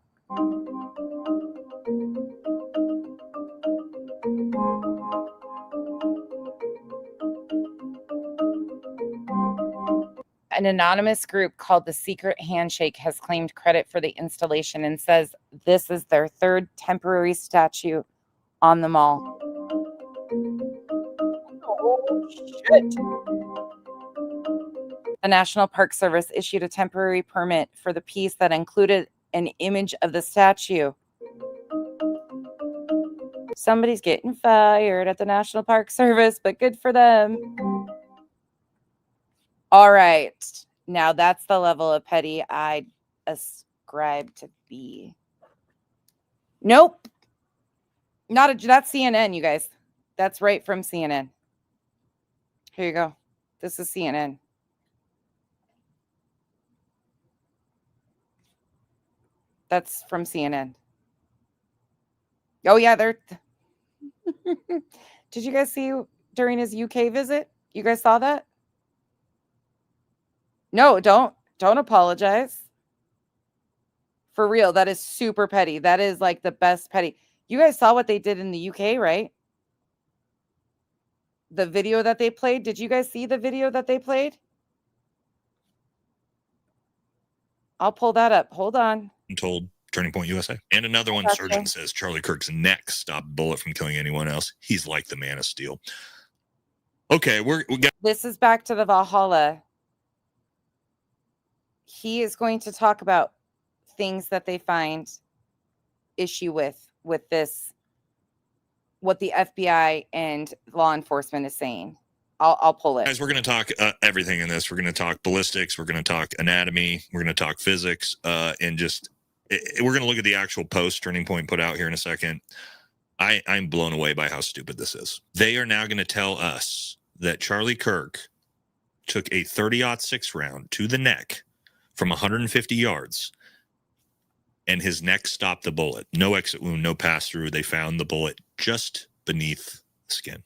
An anonymous group called the Secret Handshake has claimed credit for the installation and says this is their third temporary statue on the mall. Oh, shit. The National Park Service issued a temporary permit for the piece that included an image of the statue. Somebody's getting fired at the National Park Service, but good for them. All right. Now that's the level of petty I ascribe to be. Nope. That's CNN, you guys. That's right from CNN. Here you go. This is CNN. That's from CNN. Oh, yeah, they're... Did you guys see during his UK visit? You guys saw that? No, don't apologize. For real, that is super petty. That is like the best petty. You guys saw what they did in the UK, right? The video that they played. Did you guys see the video that they played? I'll pull that up. Hold on. Told Turning Point USA. And another one, Gotcha. surgeon says Charlie Kirk's neck stopped a bullet from killing anyone else. He's like the Man of Steel. Okay, we got... This is back to the Valhalla. He is going to talk about things that they find issue with this, what the FBI and law enforcement is saying. I'll pull it. Guys, we're going to talk everything in this. We're going to talk ballistics. We're going to talk anatomy. We're going to talk physics. And just, we're going to look at the actual post Turning Point put out here in a second. I'm blown away by how stupid this is. They are now going to tell us that Charlie Kirk took a 30-06 round to the neck from 150 yards, and his neck stopped the bullet. No exit wound, no pass through. They found the bullet just beneath the skin.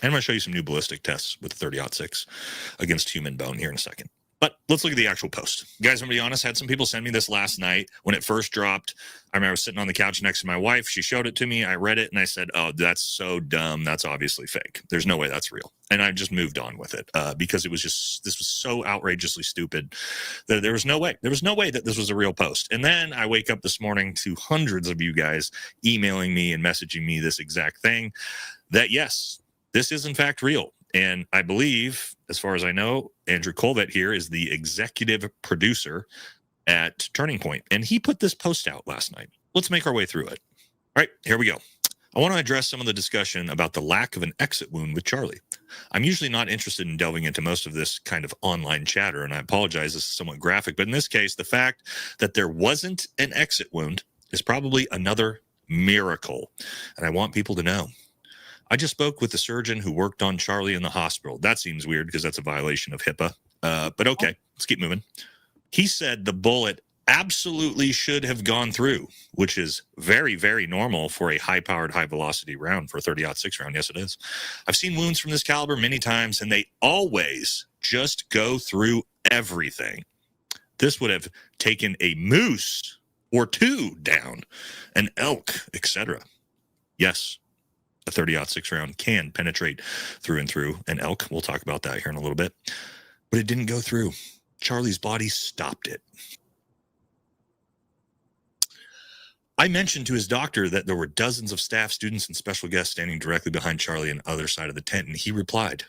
And I'm going to show you some new ballistic tests with the 30-06 against human bone here in a second. But let's look at the actual post. Guys, I'm going to be honest, had some people send me this last night when it first dropped. I remember I was sitting on the couch next to my wife. She showed it to me. I read it, and I said, oh, that's so dumb. That's obviously fake. There's no way that's real. And I just moved on with it because it was just, this was so outrageously stupid that there was no way. There was no way that this was a real post. And then I wake up this morning to hundreds of you guys emailing me and messaging me this exact thing, that yes, this is in fact real. And I believe, as far as I know, Andrew Colvett here is the executive producer at Turning Point. And he put this post out last night. Let's make our way through it. All right, here we go. I want to address some of the discussion about the lack of an exit wound with Charlie. I'm usually not interested in delving into most of this kind of online chatter, and I apologize, this is somewhat graphic. But in this case, the fact that there wasn't an exit wound is probably another miracle. And I want people to know. I just spoke with the surgeon who worked on Charlie in the hospital. That seems weird because that's a violation of HIPAA. But okay, let's keep moving. He said the bullet absolutely should have gone through, which is very, very normal for a high-powered, high-velocity round, for a 30-06 round. Yes, it is. I've seen wounds from this caliber many times, and they always just go through everything. This would have taken a moose or two down, an elk, etc. Yes. A 30-06 round can penetrate through and through an elk. We'll talk about that here in a little bit. But it didn't go through. Charlie's body stopped it. I mentioned to his doctor that there were dozens of staff, students, and special guests standing directly behind Charlie on the other side of the tent, and he replied,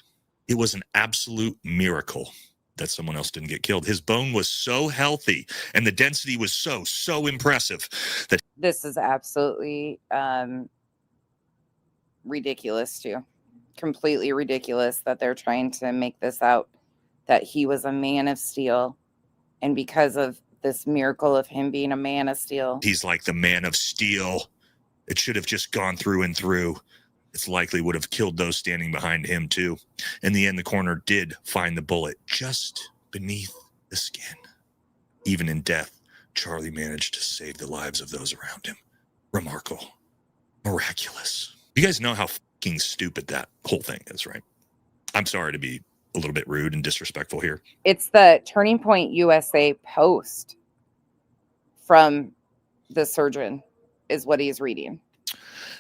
it was an absolute miracle that someone else didn't get killed. His bone was so healthy, and the density was so impressive that... This is absolutely... ridiculous too, completely ridiculous that they're trying to make this out that he was a man of steel, and because of this miracle of him being a man of steel, he's like the man of steel. It should have just gone through and through. It's likely would have killed those standing behind him too. In the end, the coroner did find the bullet just beneath the skin. Even in death, Charlie managed to save the lives of those around him. Remarkable, miraculous. You guys know how fucking stupid that whole thing is, right? I'm sorry to be a little bit rude and disrespectful here. It's the Turning Point USA post from the surgeon is what he's reading.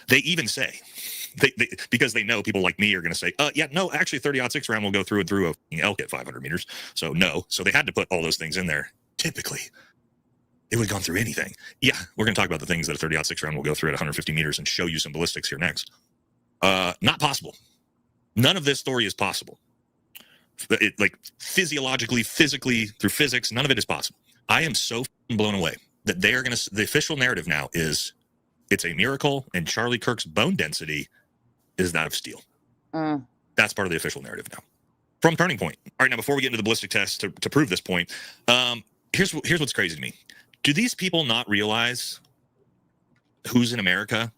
They even say, because they know people like me are going to say, yeah, no, actually 30-06 round will go through and through a elk at 500 meters. So no. So they had to put all those things in there. Typically, it would have gone through anything. Yeah, we're going to talk about the things that a 30-06 round will go through at 150 meters and show you some ballistics here next. Not possible. None of this story is possible. Like physiologically, physically, through physics, none of it is possible. I am so blown away that they are going to, the official narrative now is it's a miracle and Charlie Kirk's bone density is that of steel. That's part of the official narrative now. From Turning Point. All right, now before we get into the ballistic test to prove this point, here's what's crazy to me. Do these people not realize who's in America,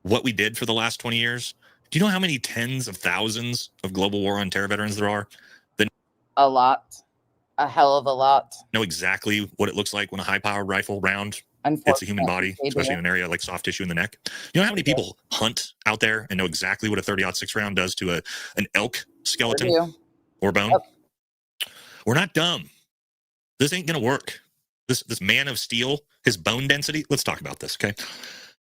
what we did for the last 20 years? Do you know how many tens of thousands of global war on terror veterans there are? A lot. A hell of a lot. Know exactly what it looks like when a high-powered rifle round hits a human body, especially in an area like soft tissue in the neck. You know how many people hunt out there and know exactly what a 30-06 round does to an elk skeleton or bone? Yep. We're not dumb. This ain't going to work. This man of steel, his bone density. Let's talk about this, okay?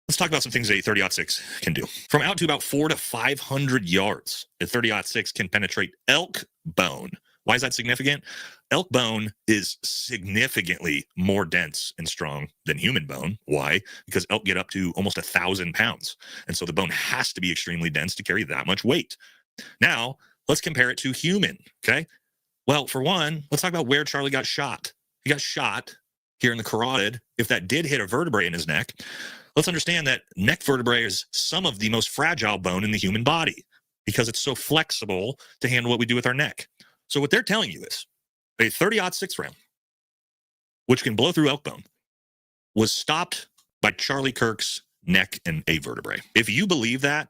Let's talk about some things that a 30-06 can do. From out to about 400 to 500 yards, a 30-06 can penetrate elk bone. Why is that significant? Elk bone is significantly more dense and strong than human bone. Why? Because elk get up to almost 1,000 pounds. And so the bone has to be extremely dense to carry that much weight. Now, let's compare it to human, okay? Well, for one, let's talk about where Charlie got shot. He got shot here in the carotid. If that did hit a vertebrae in his neck, let's understand that neck vertebrae is some of the most fragile bone in the human body because it's so flexible to handle what we do with our neck. So what they're telling you is a 30-06 round, which can blow through elk bone, was stopped by Charlie Kirk's neck and a vertebrae. If you believe that,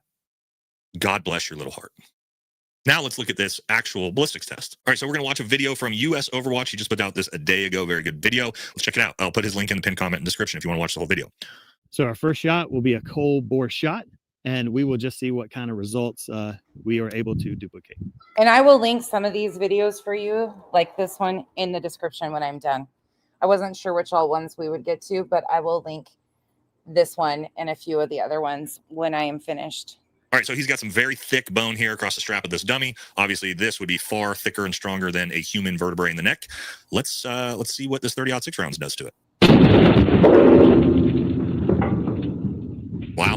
God bless your little heart. Now let's look at this actual ballistics test. All right, so we're going to watch a video from US Overwatch. He just put out this a day ago. Very good video. Let's check it out. I'll put his link in the pinned comment and description if you want to watch the whole video. So our first shot will be a cold bore shot, and we will just see what kind of results we are able to duplicate. And I will link some of these videos for you, like this one, in the description when I'm done. I wasn't sure which all ones we would get to, but I will link this one and a few of the other ones when I am finished. All right, so he's got some very thick bone here across the strap of this dummy. Obviously, this would be far thicker and stronger than a human vertebrae in the neck. Let's see what this 30-06 rounds does to it. Wow.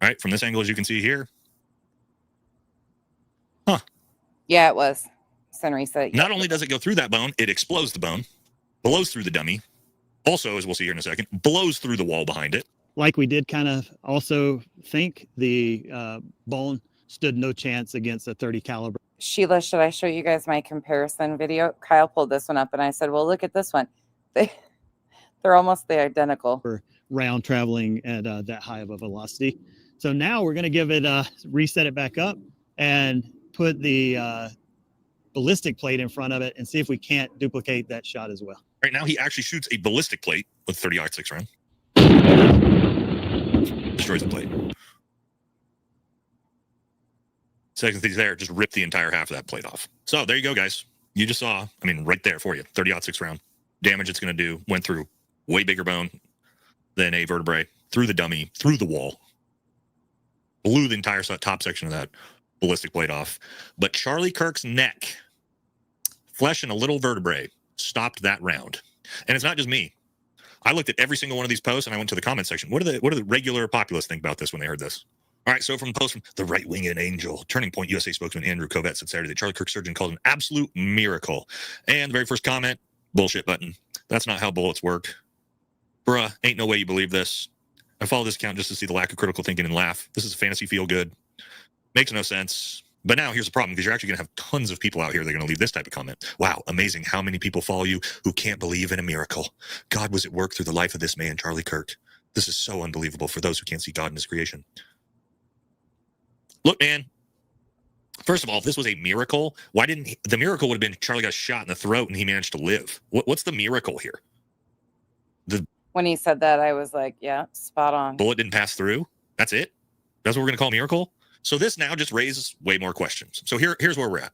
All right, from this angle, as you can see here. Huh. Yeah, it was. Reset. Not only does it go through that bone, it explodes the bone, blows through the dummy. Also, as we'll see here in a second, blows through the wall behind it. Like we did kind of also think, the bone stood no chance against a 30 caliber. Sheila, should I show you guys my comparison video? Kyle pulled this one up and I said, well, look at this one. They're almost identical. Round traveling at that high of a velocity. So now we're going to give it reset it back up and put the ballistic plate in front of it and see if we can't duplicate that shot as well. Right now, he actually shoots a ballistic plate with 30-06 round. Destroys the plate. Second thing there, just rip the entire half of that plate off. So there you go, guys. You just saw, I mean, right there for you, 30-06 round. Damage it's going to do, went through way bigger bone than a vertebrae, through the dummy, through the wall. Blew the entire top section of that ballistic plate off. But Charlie Kirk's neck, flesh and a little vertebrae, stopped that round. And it's not just me. I looked at every single one of these posts and I went to the comment section. What do the regular populace think about this when they heard this? All right, so from the post from the right-winged angel, Turning Point USA spokesman Andrew Kovett said Saturday that Charlie Kirk's surgeon called it an absolute miracle. And the very first comment, bullshit button. That's not how bullets work. Bruh, ain't no way you believe this. I follow this account just to see the lack of critical thinking and laugh. This is a fantasy feel good. Makes no sense. But now here's the problem, because you're actually going to have tons of people out here that are going to leave this type of comment. Wow, amazing how many people follow you who can't believe in a miracle. God was at work through the life of this man, Charlie Kirk. This is so unbelievable for those who can't see God in his creation. Look, man, first of all, if this was a miracle, why didn't he, the miracle would have been Charlie got shot in the throat and he managed to live. What's the miracle here? When he said that, I was like, yeah, spot on. Bullet didn't pass through? That's it? That's what we're going to call a miracle? So this now just raises way more questions. So here's where we're at.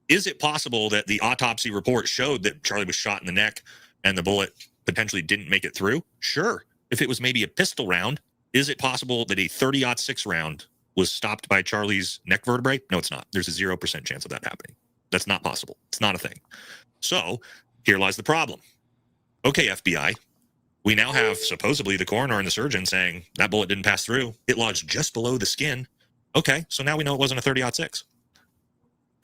Is it possible that the autopsy report showed that Charlie was shot in the neck and the bullet potentially didn't make it through? Sure. If it was maybe a pistol round, is it possible that a 30-06 round was stopped by Charlie's neck vertebrae? No, it's not. There's a 0% chance of that happening. That's not possible. It's not a thing. So here lies the problem. Okay, FBI. We now have supposedly the coroner and the surgeon saying that bullet didn't pass through. It lodged just below the skin. Okay, so now we know it wasn't a 30-06.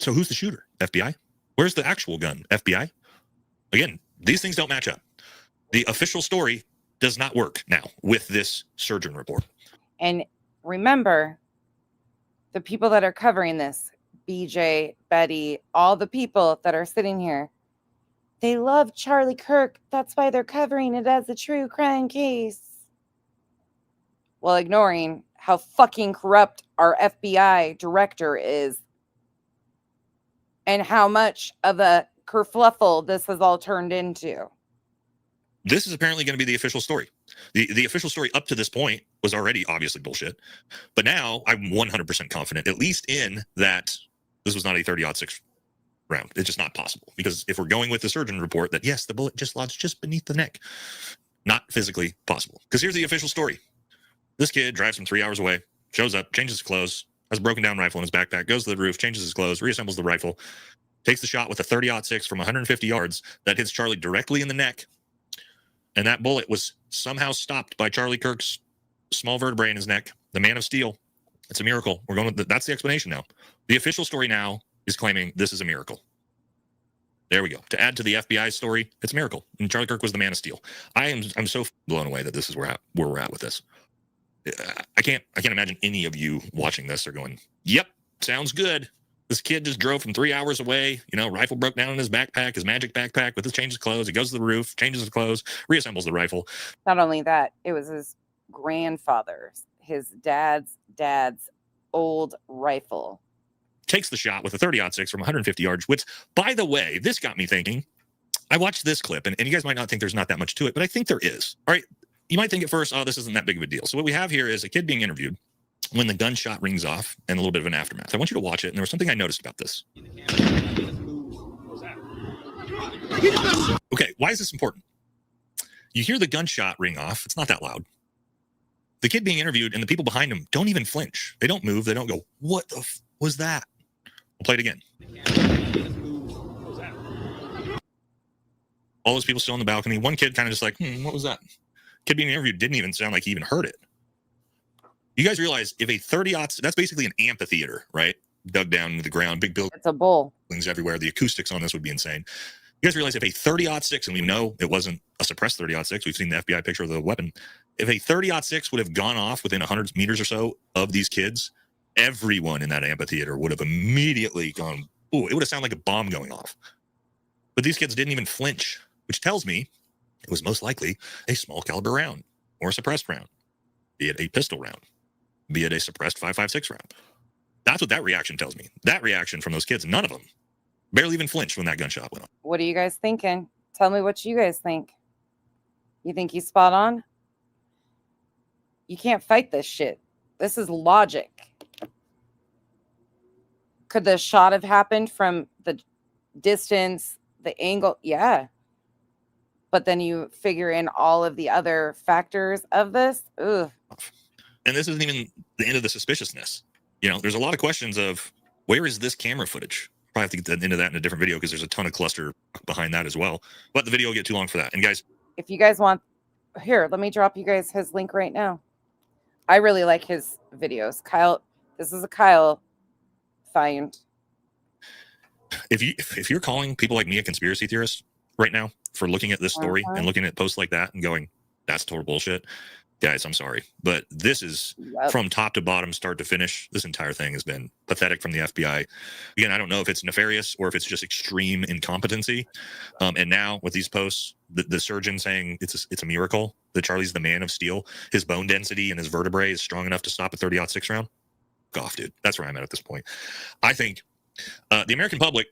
So who's the shooter? FBI? Where's the actual gun? FBI? Again, these things don't match up. The official story does not work now with this surgeon report. And remember, the people that are covering this, BJ, Beddy, all the people that are sitting here, they love Charlie Kirk. That's why they're covering it as a true crime case. While ignoring how fucking corrupt our FBI director is and how much of a kerfluffle this has all turned into. This is apparently going to be the official story. The official story up to this point was already obviously bullshit. But now I'm 100% confident, at least in that this was not a 30-06 round. It's just not possible. Because if we're going with the surgeon report that, yes, the bullet just lodged just beneath the neck, not physically possible. Because here's the official story. This kid drives from 3 hours away, shows up, changes his clothes, has a broken down rifle in his backpack, goes to the roof, changes his clothes, reassembles the rifle, takes the shot with a 30-06 from 150 yards that hits Charlie directly in the neck. And that bullet was somehow stopped by Charlie Kirk's small vertebrae in his neck, the man of steel. It's a miracle. We're going with that's the explanation now. The official story now is claiming this is a miracle. There we go. To add to the FBI story, it's a miracle. And Charlie Kirk was the man of steel. I'm so blown away that this is where we're at with this. I can't imagine any of you watching this are going, yep, sounds good. This kid just drove from 3 hours away. You know, rifle broke down in his backpack, his magic backpack with his changes clothes. He goes to the roof, changes his clothes, reassembles the rifle. Not only that, it was his grandfather's, his dad's old rifle. Takes the shot with a 30-06 from 150 yards, which, by the way, this got me thinking. I watched this clip, and you guys might not think there's not that much to it, but I think there is. All right, you might think at first, oh, this isn't that big of a deal. So what we have here is a kid being interviewed when the gunshot rings off and a little bit of an aftermath. I want you to watch it, and there was something I noticed about this. Okay, why is this important? You hear the gunshot ring off. It's not that loud. The kid being interviewed and the people behind him don't even flinch. They don't move. They don't go, what the was that? We'll play it again. All those people still on the balcony. One kid kind of just like, what was that? Kid being interviewed didn't even sound like he even heard it. You guys realize if a 30-aught, that's basically an amphitheater, right? Dug down into the ground, big buildings. It's a bull. Everywhere. The acoustics on this would be insane. You guys realize if a 30-06, and we know it wasn't a suppressed 30-06, we've seen the FBI picture of the weapon. If a 30-06 would have gone off within 100 meters or so of these kids, everyone in that amphitheater would have immediately gone, ooh, it would have sounded like a bomb going off. But these kids didn't even flinch, which tells me it was most likely a small caliber round or a suppressed round, be it a pistol round, be it a suppressed 5.56 round. That's what that reaction tells me. That reaction from those kids, none of them barely even flinched when that gunshot went off. What are you guys thinking? Tell me what you guys think. You think he's spot on? You can't fight this shit. This is logic. Could the shot have happened from the distance, the angle? Yeah. But then you figure in all of the other factors of this. Ugh. And this isn't even the end of the suspiciousness. You know, there's a lot of questions of where is this camera footage? Probably have to get into that in a different video because there's a ton of cluster behind that as well. But the video will get too long for that. And guys, if you guys want, here, let me drop you guys his link right now. I really like his videos. Kyle, this is a Kyle find. If you're calling people like me a conspiracy theorist right now for looking at this story and looking at posts like that and going, that's total bullshit, guys, I'm sorry. But this is from top to bottom, start to finish. This entire thing has been pathetic from the FBI. Again, I don't know if it's nefarious or if it's just extreme incompetency. And now with these posts, the surgeon saying it's a miracle that Charlie's the man of steel. His bone density and his vertebrae is strong enough to stop a 30-06 round. Go off, dude. That's where I'm at this point. I think the American public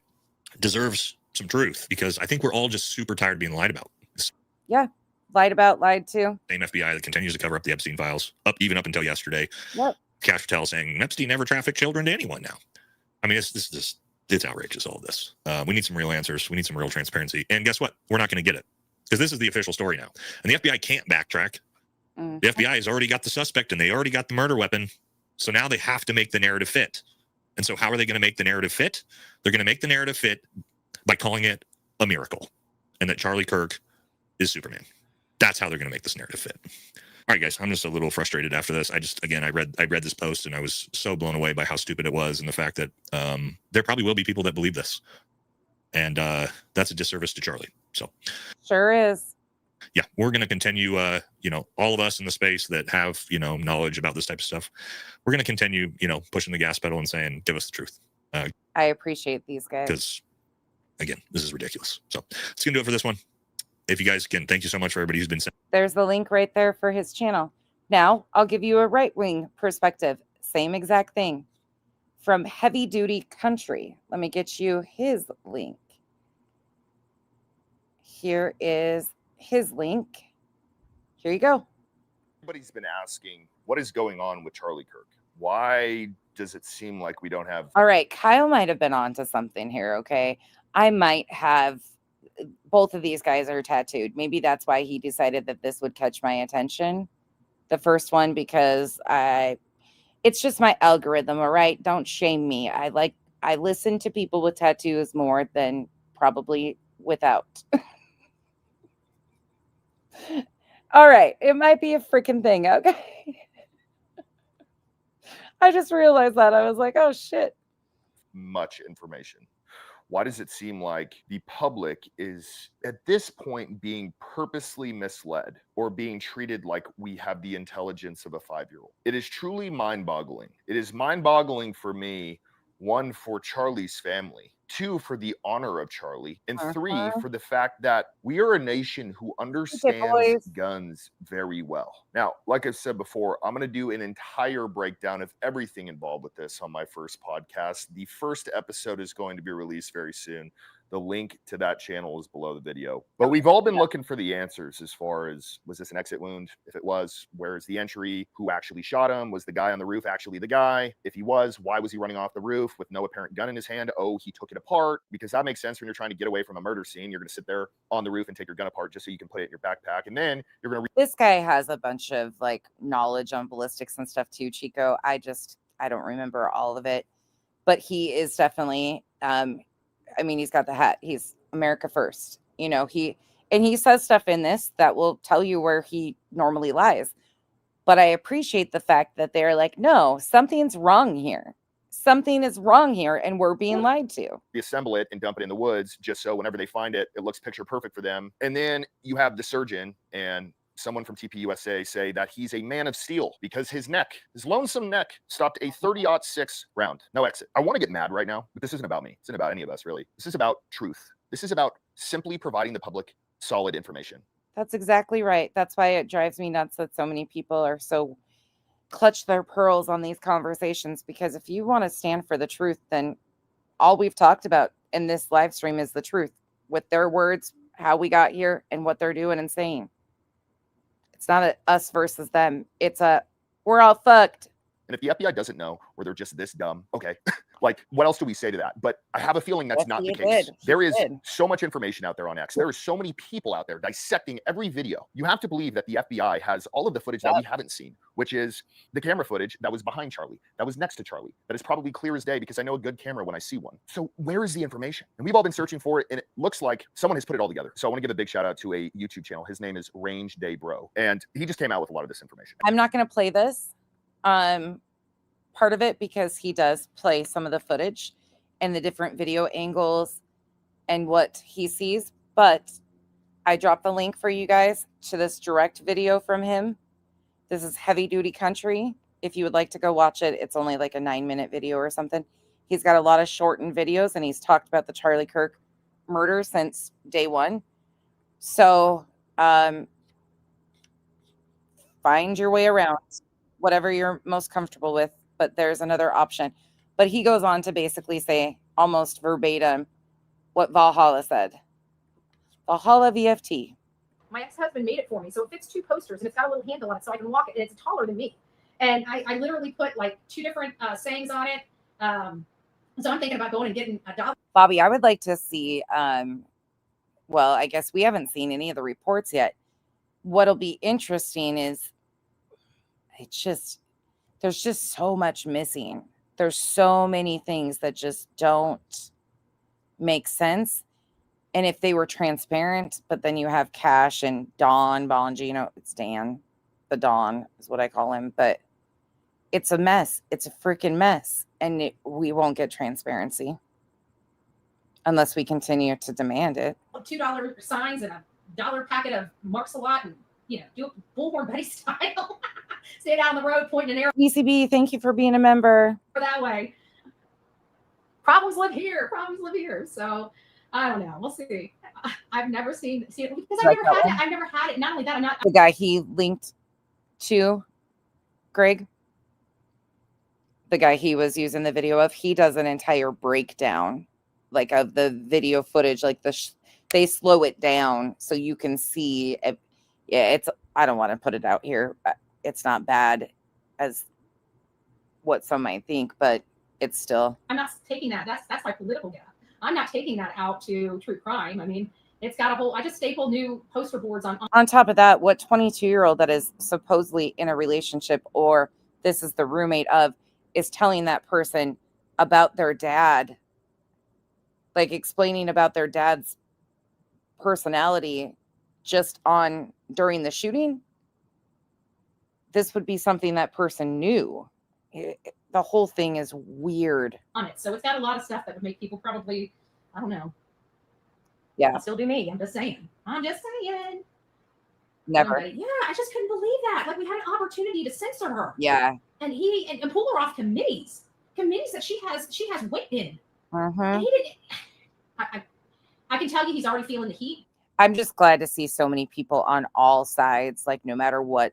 deserves some truth because I think we're all just super tired of being lied about. Yeah. Lied about, lied to. Same FBI that continues to cover up the Epstein files, even up until yesterday. Yep. Patel saying Epstein never trafficked children to anyone now. I mean, it's outrageous, all of this. We need some real answers. We need some real transparency. And guess what? We're not going to get it because this is the official story now. And the FBI can't backtrack. The FBI has already got the suspect and they already got the murder weapon. So now they have to make the narrative fit. And so how are they going to make the narrative fit? They're going to make the narrative fit by calling it a miracle and that Charlie Kirk is Superman. That's how they're going to make this narrative fit. All right, guys, I'm just a little frustrated after this. I read this post and I was so blown away by how stupid it was and the fact that there probably will be people that believe this. And that's a disservice to Charlie. So sure is. Yeah, we're going to continue, all of us in the space that have, knowledge about this type of stuff. We're going to continue, pushing the gas pedal and saying, give us the truth. I appreciate these guys. Because, again, this is ridiculous. So it's going to do it for this one. If you guys can, thank you so much for everybody who's been sent. There's the link right there for his channel. Now I'll give you a right-wing perspective. Same exact thing from Heavy Duty Country. Let me get you his link. Here is his link. Here you go. Everybody's been asking, what is going on with Charlie Kirk? Why does it seem like we don't have... All right, Kyle might have been onto something here, okay? I might have... Both of these guys are tattooed. Maybe that's why he decided that this would catch my attention. The first one, because it's just my algorithm, all right? Don't shame me. I listen to people with tattoos more than probably without. All right. It might be a freaking thing, okay? I just realized that. I was like, oh, shit. Much information. Why does it seem like the public is at this point being purposely misled or being treated like we have the intelligence of a 5-year-old? It is truly mind-boggling. It is mind-boggling for me 1, for Charlie's family, 2, for the honor of Charlie, and 3, for the fact that we are a nation who understands guns very well. Now, like I said before, I'm going to do an entire breakdown of everything involved with this on my first podcast. The first episode is going to be released very soon. The link to that channel is below the video. But we've all been looking for the answers as far as, was this an exit wound? If it was, where's the entry? Who actually shot him? Was the guy on the roof actually the guy? If he was, why was he running off the roof with no apparent gun in his hand? Oh, he took it apart. Because that makes sense when you're trying to get away from a murder scene. You're going to sit there on the roof and take your gun apart just so you can put it in your backpack. And then you're going to... This guy has a bunch of like knowledge on ballistics and stuff too, Chico. I don't remember all of it. But he is definitely... I mean, he's got the hat. He's America first. You know, he says stuff in this that will tell you where he normally lies. But I appreciate the fact that they're like, no, something's wrong here. Something is wrong here, and we're being lied to. Assemble it and dump it in the woods just so whenever they find it, it looks picture perfect for them. And then you have the surgeon and someone from TPUSA say that he's a man of steel because his lonesome neck, stopped a 30-06 round. No exit. I want to get mad right now, but this isn't about me. This isn't about any of us, really. This is about truth. This is about simply providing the public solid information. That's exactly right. That's why it drives me nuts that so many people are so clutch their pearls on these conversations, because if you want to stand for the truth, then all we've talked about in this live stream is the truth with their words, how we got here, and what they're doing and saying. It's not a us versus them. It's a we're all fucked. And if the FBI doesn't know, or they're just this dumb, okay, like what else do we say to that? But I have a feeling that's not the case. There is so much information out there on X. There are so many people out there dissecting every video. You have to believe that the FBI has all of the footage that we haven't seen, which is the camera footage that was behind Charlie, that was next to Charlie, that is probably clear as day because I know a good camera when I see one. So where is the information? And we've all been searching for it, and it looks like someone has put it all together. So I want to give a big shout out to a YouTube channel. His name is Range Day Bro, and he just came out with a lot of this information. I'm not going to play this. Part of it because he does play some of the footage and the different video angles and what he sees, but I dropped the link for you guys to this direct video from him. This is Heavy Duty Country. If you would like to go watch it, it's only like a 9-minute video or something. He's got a lot of shortened videos, and he's talked about the Charlie Kirk murder since day one. So find your way around whatever you're most comfortable with, but there's another option. But he goes on to basically say almost verbatim what Valhalla said. Valhalla VFT. My ex-husband made it for me, so it fits 2 posters, and it's got a little handle on it so I can walk it, and it's taller than me. And I literally put like 2 different sayings on it. So I'm thinking about going and getting a dollar. Bobby, I would like to see, well, I guess we haven't seen any of the reports yet. What'll be interesting is there's just so much missing. There's so many things that just don't make sense. And if they were transparent, but then you have Cash and Don Bongino, it's Dan, the Don is what I call him, but it's a mess. It's a freaking mess. And we won't get transparency unless we continue to demand it. $2 signs and a $1 packet of Marks a Lot, and do it Bullhorn Betty style. Stay down the road pointing an arrow. ECB, thank you for being a member. That way. Problems live here. Problems live here. So I don't know. We'll see. I've never seen it because I've never had it. Not only that, I'm not the guy he linked to, Greg. The guy he was using the video of, he does an entire breakdown, like of the video footage, like they slow it down so you can see it. Yeah, I don't want to put it out here. It's not bad as what some might think, but it's still. I'm not taking that. That's my political gap. I'm not taking that out to true crime. I mean, it's got a whole. I just staple new poster boards on. On top of that, what 22-year-old that is supposedly in a relationship, or this is the roommate of, is telling that person about their dad, like explaining about their dad's personality just on during the shooting. This would be something that person knew. The whole thing is weird. On it. So it's got a lot of stuff that would make people probably, I don't know. Yeah. I'll still do me. I'm just saying. Never. Yeah, I just couldn't believe that. Like, we had an opportunity to censor her. Yeah. And pull her off committees. Committees that she has weight in. Uh-huh. And he didn't. I can tell you, he's already feeling the heat. I'm just glad to see so many people on all sides, like no matter what,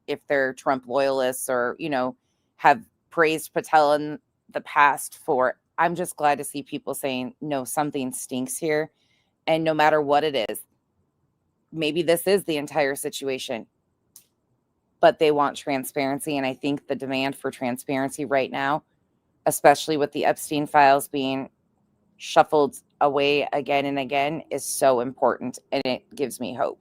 if they're Trump loyalists or, you know, have praised Patel in the past for, I'm just glad to see people saying, no, something stinks here. And no matter what it is, maybe this is the entire situation, but they want transparency. And I think the demand for transparency right now, especially with the Epstein files being shuffled away again and again, is so important, and it gives me hope.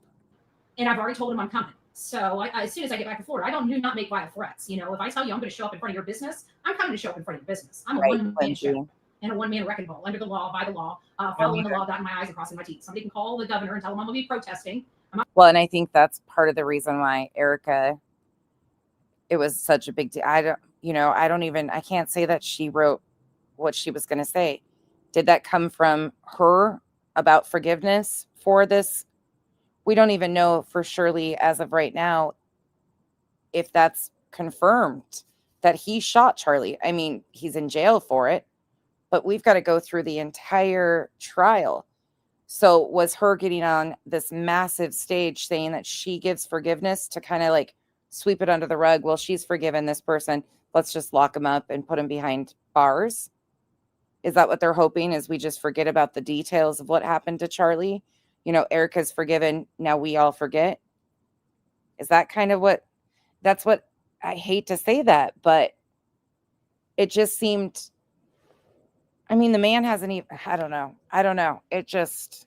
And I've already told him I'm coming. So as soon as I get back to Florida, do not make violent threats. You know, if I tell you I'm going to show up in front of your business, I'm coming to show up in front of your business. I'm a one-man show and a one-man wrecking ball, under the law, by the law, following the law, dotting my I's and crossing my T's. Somebody can call the governor and tell him I'm going to be protesting. Well, and I think that's part of the reason why Erica, it was such a big deal. I can't say that she wrote what she was going to say. Did that come from her about forgiveness for this? We don't even know for surely as of right now if that's confirmed that he shot Charlie. I mean, he's in jail for it, but we've got to go through the entire trial. So was her getting on this massive stage saying that she gives forgiveness to kind of like sweep it under the rug? Well, she's forgiven this person. Let's just lock him up and put him behind bars. Is that what they're hoping, is we just forget about the details of what happened to Charlie? You know, Erica's forgiven. Now we all forget. Is that kind of that's what, I hate to say that, but it just seemed, I mean, the man hasn't even, I don't know. It just.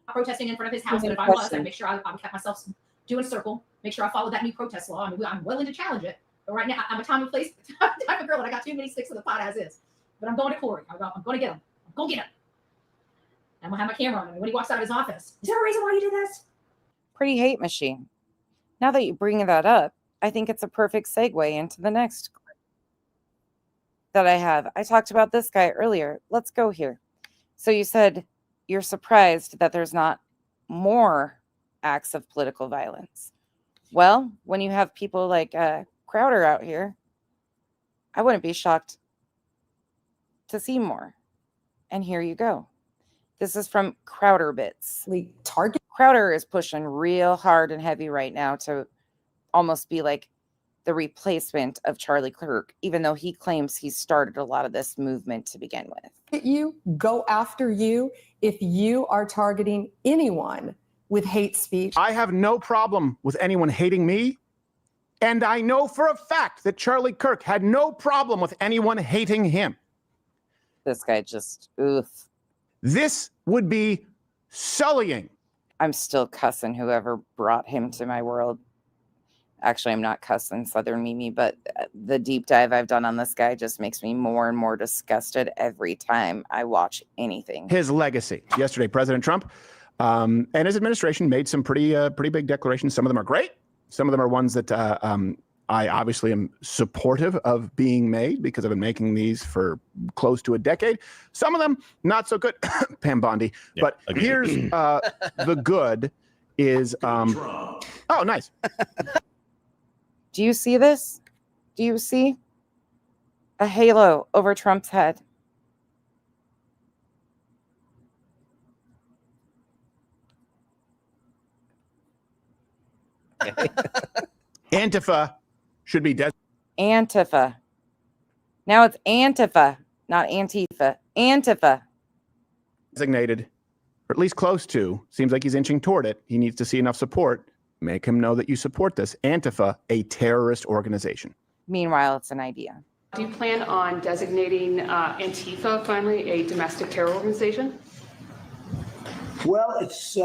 Protesting in front of his house, but if I was, I'd make sure I kept myself doing a circle, make sure I followed that new protest law. I mean, I'm willing to challenge it. But right now, I'm a time and place type of girl, and I got too many sticks in the pot as is. But I'm going to Corey. I'm going to get him. I'm going to get him. I'm going to have my camera on him. When he walks out of his office, is there a reason why you did this? Pretty hate machine. Now that you bring that up, I think it's a perfect segue into the next that I have. I talked about this guy earlier. Let's go here. So you said you're surprised that there's not more acts of political violence. Well, when you have people like Crowder out here, I wouldn't be shocked to see more. And here you go. This is from Crowder Bits. Crowder is pushing real hard and heavy right now to almost be like the replacement of Charlie Kirk, even though he claims he started a lot of this movement to begin with. You go after you if you are targeting anyone with hate speech. I have no problem with anyone hating me. And I know for a fact that Charlie Kirk had no problem with anyone hating him. This guy just, oof. This would be sullying. I'm still cussing whoever brought him to my world. Actually, I'm not cussing Southern Mimi, but the deep dive I've done on this guy just makes me more and more disgusted every time I watch anything. His legacy. Yesterday, President Trump and his administration made some pretty big declarations. Some of them are great. Some of them are ones that I obviously am supportive of being made because I've been making these for close to a decade. Some of them not so good, Pam Bondi. Yeah, but here's the good is, oh, nice. Do you see this? Do you see a halo over Trump's head? Antifa should be Antifa. Now it's Antifa, not Antifa. Antifa. Designated, or at least close to. Seems like he's inching toward it. He needs to see enough support. Make him know that you support this. Antifa, a terrorist organization. Meanwhile, it's an idea. Do you plan on designating Antifa finally a domestic terror organization? Well, it's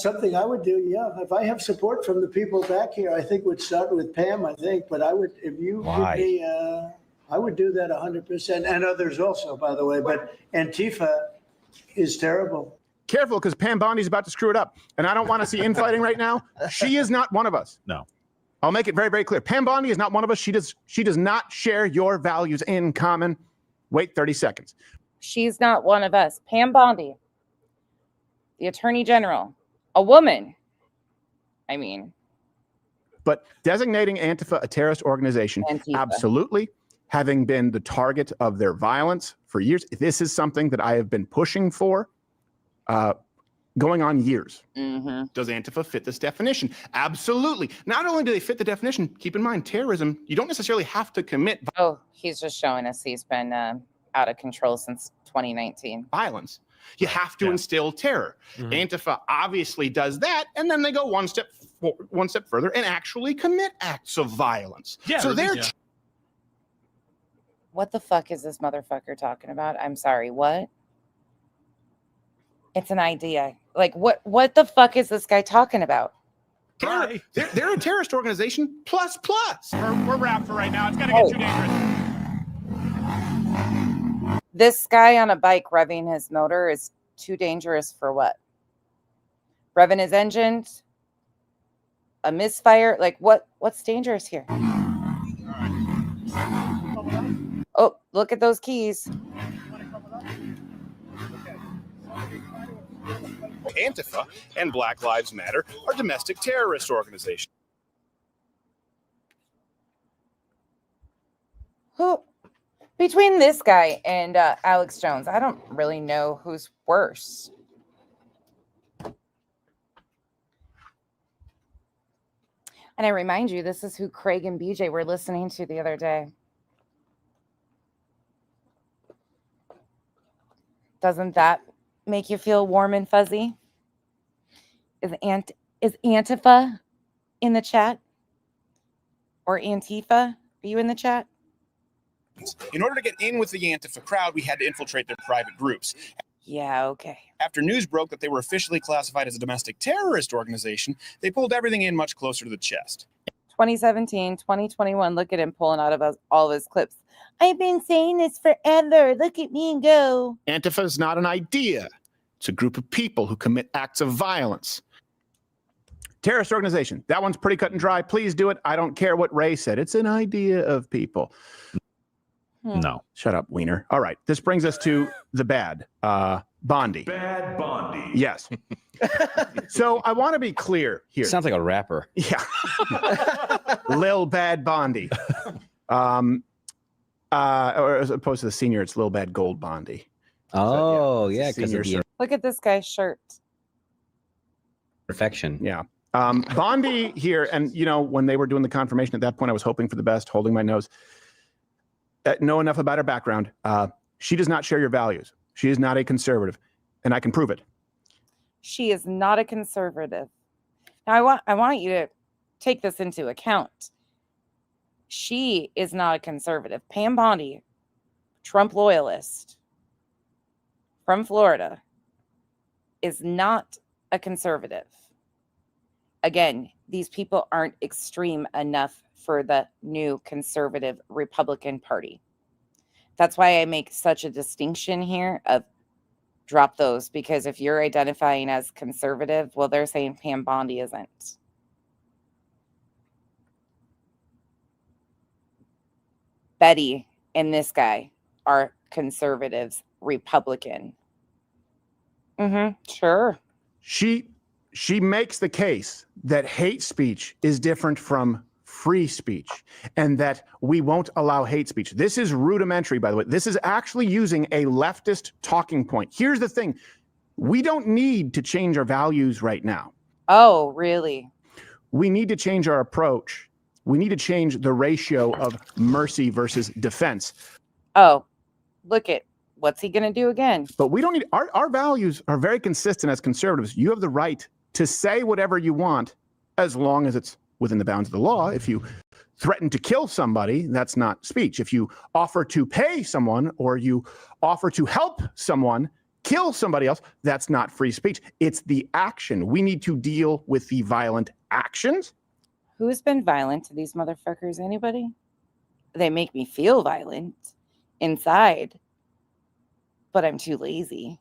something I would do, yeah. If I have support from the people back here, I think would start with Pam, I think. But I would, if you give me, I would do that 100%. And others also, by the way. But Antifa is terrible. Careful, because Pam Bondi's about to screw it up. And I don't want to see infighting right now. She is not one of us. No. I'll make it very, very clear. Pam Bondi is not one of us. She does not share your values in common. Wait 30 seconds. She's not one of us. Pam Bondi, the Attorney General, a woman. I mean. But designating Antifa a terrorist organization, Antifa. Absolutely. having been the target of their violence for years. This is something that I have been pushing for going on years. Does Antifa fit this definition? Absolutely. Not only do they fit the definition, keep in mind, terrorism, you don't necessarily have to commit Oh, he's just showing us he's been out of control since 2019. violence. You have to instill terror. Antifa obviously does that, and then they go one step further and actually commit acts of violence. So they're What the fuck is this motherfucker talking about? I'm sorry, what? It's an idea. Like, what the fuck is this guy talking about? They're a terrorist organization plus. We're Rapture right now. It's gonna get too dangerous. This guy on a bike revving his motor is too dangerous for what? Revving his engines? A misfire? Like, what's dangerous here? Oh, look at those keys. Antifa and Black Lives Matter are domestic terrorist organizations. Who? Between this guy and Alex Jones, I don't really know who's worse. And I remind you, this is who Craig and BJ were listening to the other day. Doesn't that make you feel warm and fuzzy? Is Antifa in the chat? Or Antifa? Are you in the chat? In order to get in with the Antifa crowd, we had to infiltrate their private groups. Yeah, okay. After news broke that they were officially classified as a domestic terrorist organization, they pulled everything in much closer to the chest. 2017, 2021, look at him pulling out of all of his clips. I've been saying this forever. Look at me and go. Antifa is not an idea. It's a group of people who commit acts of violence. Terrorist organization. That one's pretty cut and dry. Please do it. I don't care what Ray said. It's an idea of people. No. Shut up, Wiener. All right. This brings us to the bad. Bondi. Bad Bondi. Yes. So I want to be clear here. Sounds like a rapper. Yeah. Lil Bad Bondi. Or as opposed to the senior, it's Lil Bad Gold Bondi. Oh, yeah, because senior of the Look at this guy's shirt. perfection. Yeah. Bondi here, and you know, when they were doing the confirmation at that point, I was hoping for the best, holding my nose. Know enough about her background. She does not share your values. She is not a conservative, and I can prove it. She is not a conservative. Now, I want you to take this into account. She is not a conservative. Pam Bondi, Trump loyalist from Florida, is not a conservative. Again, these people aren't extreme enough for the new conservative Republican Party. That's why I make such a distinction here of drop those, because if you're identifying as conservative, well, they're saying Pam Bondi isn't. Beddy and this guy are conservatives, Republican. Sure. She makes the case that hate speech is different from free speech and that we won't allow hate speech. This is rudimentary, by the way. This is actually using a leftist talking point. Here's the thing. We don't need to change our values right now. Oh, really? We need to change our approach. We need to change the ratio of mercy versus defense. Oh, look at what's he going to do again? But we don't need, our values are very consistent as conservatives. You have the right to say whatever you want as long as it's within the bounds of the law. If you threaten to kill somebody, that's not speech. If you offer to pay someone or you offer to help someone kill somebody else, that's not free speech. It's the action. We need to deal with the violent actions. Who's been violent to these motherfuckers? Anybody? They make me feel violent inside, but I'm too lazy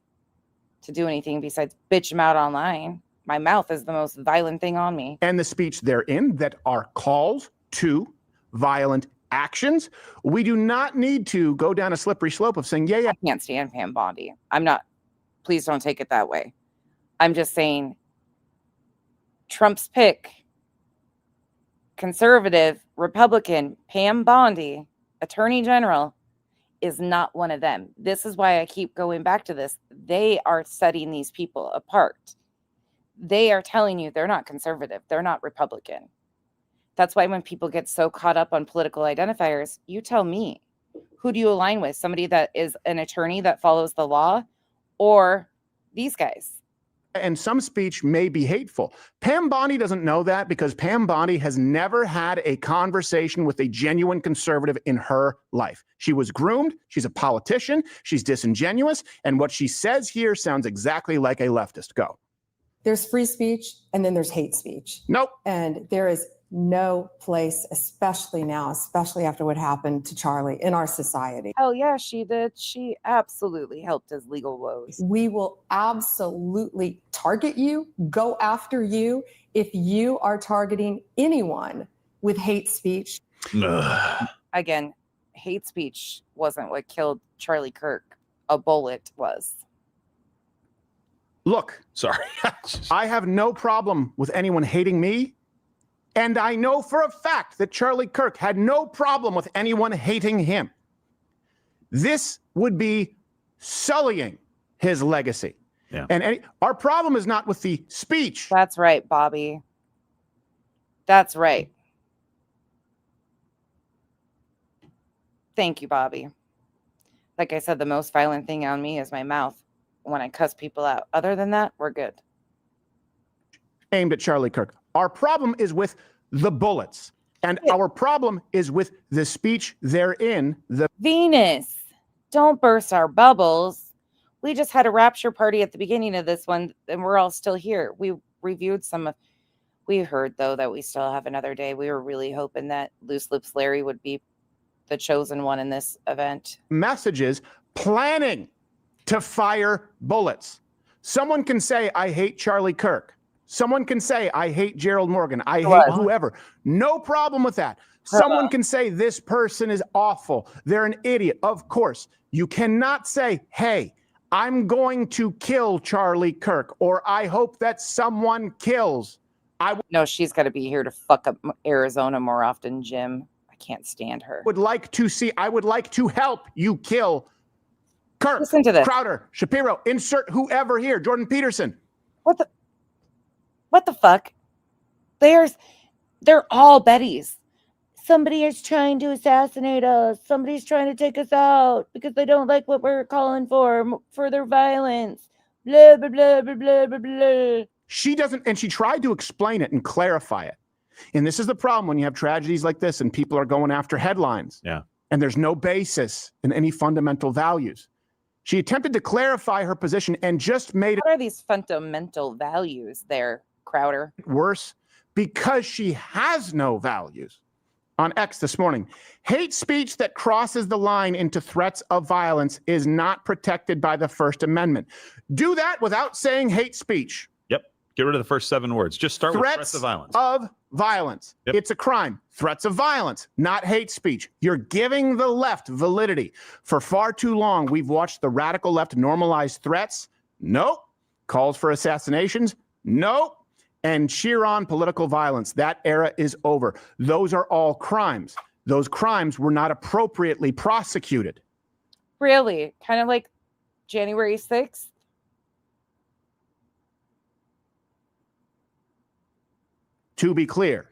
to do anything besides bitch them out online. My mouth is the most violent thing on me. And the speech therein that are calls to violent actions. We do not need to go down a slippery slope of saying, yeah. I can't stand Pam Bondi. I'm not, please don't take it that way. I'm just saying Trump's pick, conservative, Republican, Pam Bondi, attorney general is not one of them. This is why I keep going back to this. They are setting these people apart. They are telling you they're not conservative. They're not Republican. That's why when people get so caught up on political identifiers, you tell me, who do you align with? Somebody that is an attorney that follows the law, or these guys? And some speech may be hateful. Pam Bondi doesn't know that because Pam Bondi has never had a conversation with a genuine conservative in her life. She was groomed. She's a politician. She's disingenuous. And what she says here sounds exactly like a leftist. Go. There's free speech and then there's hate speech. Nope. And there is no place, especially now, especially after what happened to Charlie in our society. Hell yeah, she did. She absolutely helped his legal woes. We will absolutely target you, go after you if you are targeting anyone with hate speech. Again, hate speech wasn't what killed Charlie Kirk. A bullet was. Look, sorry. I have no problem with anyone hating me. And I know for a fact that Charlie Kirk had no problem with anyone hating him. This would be sullying his legacy. Yeah. And our problem is not with the speech. That's right, Bobby. That's right. Thank you, Bobby. Like I said, the most violent thing on me is my mouth when I cuss people out. Other than that, we're good. Aimed at Charlie Kirk. Our problem is with the bullets. And our problem is with the speech therein. The Venus, don't burst our bubbles. We just had a Rapture party at the beginning of this one, and we're all still here. We reviewed some of, we heard, though, that we still have another day. We were really hoping that Loose Lips Larry would be the chosen one in this event. messages planning to fire bullets. Someone can say, I hate Charlie Kirk. Someone can say, I hate Gerald Morgan. I hate whoever. No problem with that. Someone can say, this person is awful. They're an idiot. Of course. You cannot say, hey, I'm going to kill Charlie Kirk, or I hope that someone kills. No, she's got to be here to fuck up Arizona more often, Jim. I can't stand her. I would like to help you kill Kirk, Listen to this. Crowder, Shapiro, insert whoever here, Jordan Peterson. What the fuck? They're all Bettys. Somebody is trying to assassinate us. Somebody's trying to take us out because they don't like what we're calling for their violence. Blah, blah, blah, blah, blah, blah, blah. She doesn't, and she tried to explain it and clarify it. And this is the problem when you have tragedies like this and people are going after headlines. Yeah. And there's no basis in any fundamental values. She attempted to clarify her position and just made What are these fundamental values there, Crowder? it worse because she has no values. On X this morning, hate speech that crosses the line into threats of violence is not protected by the First Amendment. Do that without saying hate speech. Yep. Get rid of the first 7 words. Just start with threats of violence. Yep. It's a crime. Threats of violence, not hate speech. You're giving the left validity. For far too long, we've watched the radical left normalize threats. Nope. Calls for assassinations. Nope. And cheer on political violence. That era is over. Those are all crimes. Those crimes were not appropriately prosecuted. Really? Kind of like January 6th? To be clear,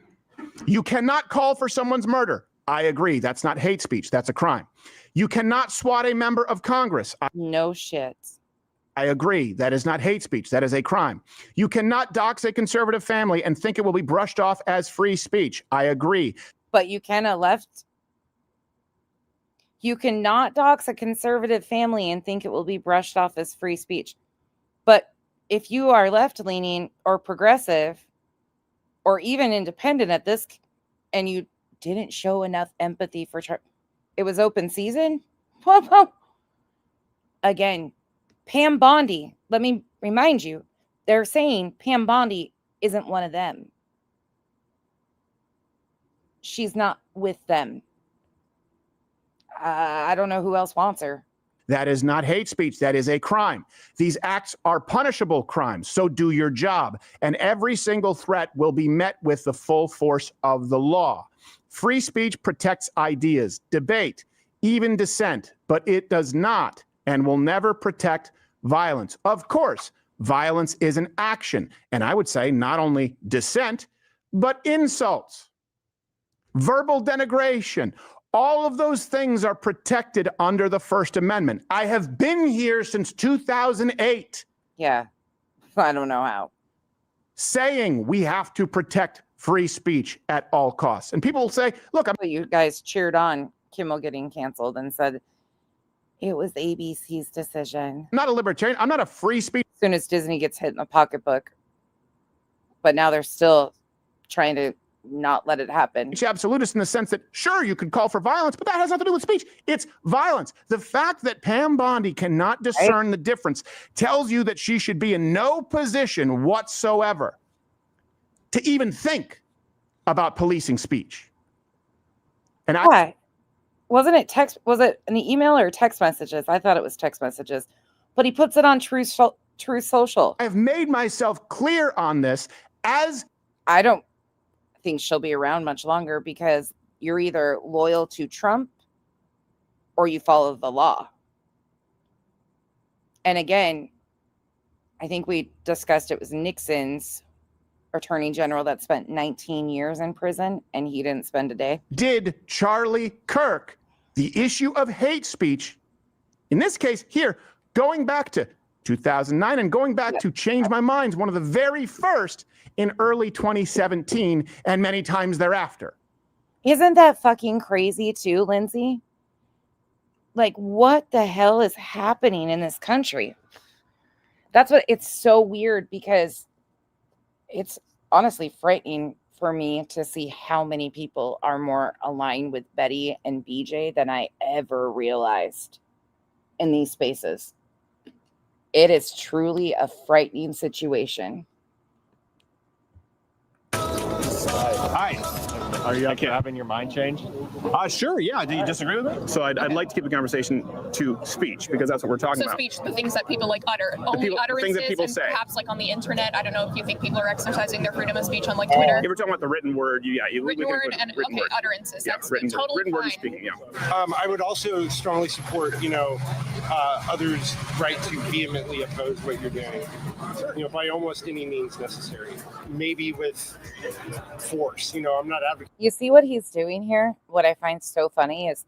you cannot call for someone's murder. I agree. That's not hate speech. That's a crime. You cannot swat a member of Congress. No shit. I agree. That is not hate speech. That is a crime. You cannot dox a conservative family and think it will be brushed off as free speech. I agree. But you cannot dox a conservative family and think it will be brushed off as free speech. But if you are left-leaning or progressive or even independent at this, and you didn't show enough empathy for it was open season? Whoa. Again, Pam Bondi, let me remind you, they're saying Pam Bondi isn't one of them. She's not with them. I don't know who else wants her. That is not hate speech. That is a crime. These acts are punishable crimes. So do your job. And every single threat will be met with the full force of the law. Free speech protects ideas, debate, even dissent, but it does not and will never protect violence. Of course, violence is an action. And I would say not only dissent, but insults, verbal denigration. All of those things are protected under the First Amendment. I have been here since 2008. Yeah, I don't know how. Saying we have to protect free speech at all costs. And people will say, look, you guys cheered on Kimmel getting canceled and said it was ABC's decision. I'm not a libertarian. I'm not a free speech. As soon as Disney gets hit in the pocketbook. But now they're still trying to not let it happen. It's absolutist in the sense that, sure, you could call for violence, but that has nothing to do with speech. It's violence. The fact that Pam Bondi cannot discern the difference tells you that she should be in no position whatsoever to even think about policing speech. And why? Wasn't it text? Was it an email or text messages? I thought it was text messages, but he puts it on True Social. I've made myself clear on this as I don't think she'll be around much longer because you're either loyal to Trump or you follow the law. And again, I think we discussed it was Nixon's attorney general that spent 19 years in prison and he didn't spend a day. Did Charlie Kirk, the issue of hate speech, in this case here, going back to 2009 and going back to Change My Minds, one of the very first in early 2017 and many times thereafter. Isn't that fucking crazy too, Lindsay? Like, what the hell is happening in this country? That's what it's so weird because it's honestly frightening for me to see how many people are more aligned with Beddy and BJ than I ever realized in these spaces. It is truly a frightening situation. Hi. Are you up for having your mind changed? Sure, yeah. Do you disagree with me? So I'd like to keep the conversation to speech because that's what we're talking about. So speech, the things that people like utter, only utterances, things that people and say. Perhaps like on the internet. I don't know if you think people are exercising their freedom of speech on like Twitter. If we're talking about the written word, Written word and written word. utterances. Yeah, That's written totally word fine. speaking. Yeah. I would also strongly support, others' right to vehemently oppose what you're doing. By almost any means necessary. Maybe with force. I'm not advocating. You see what he's doing here? What I find so funny is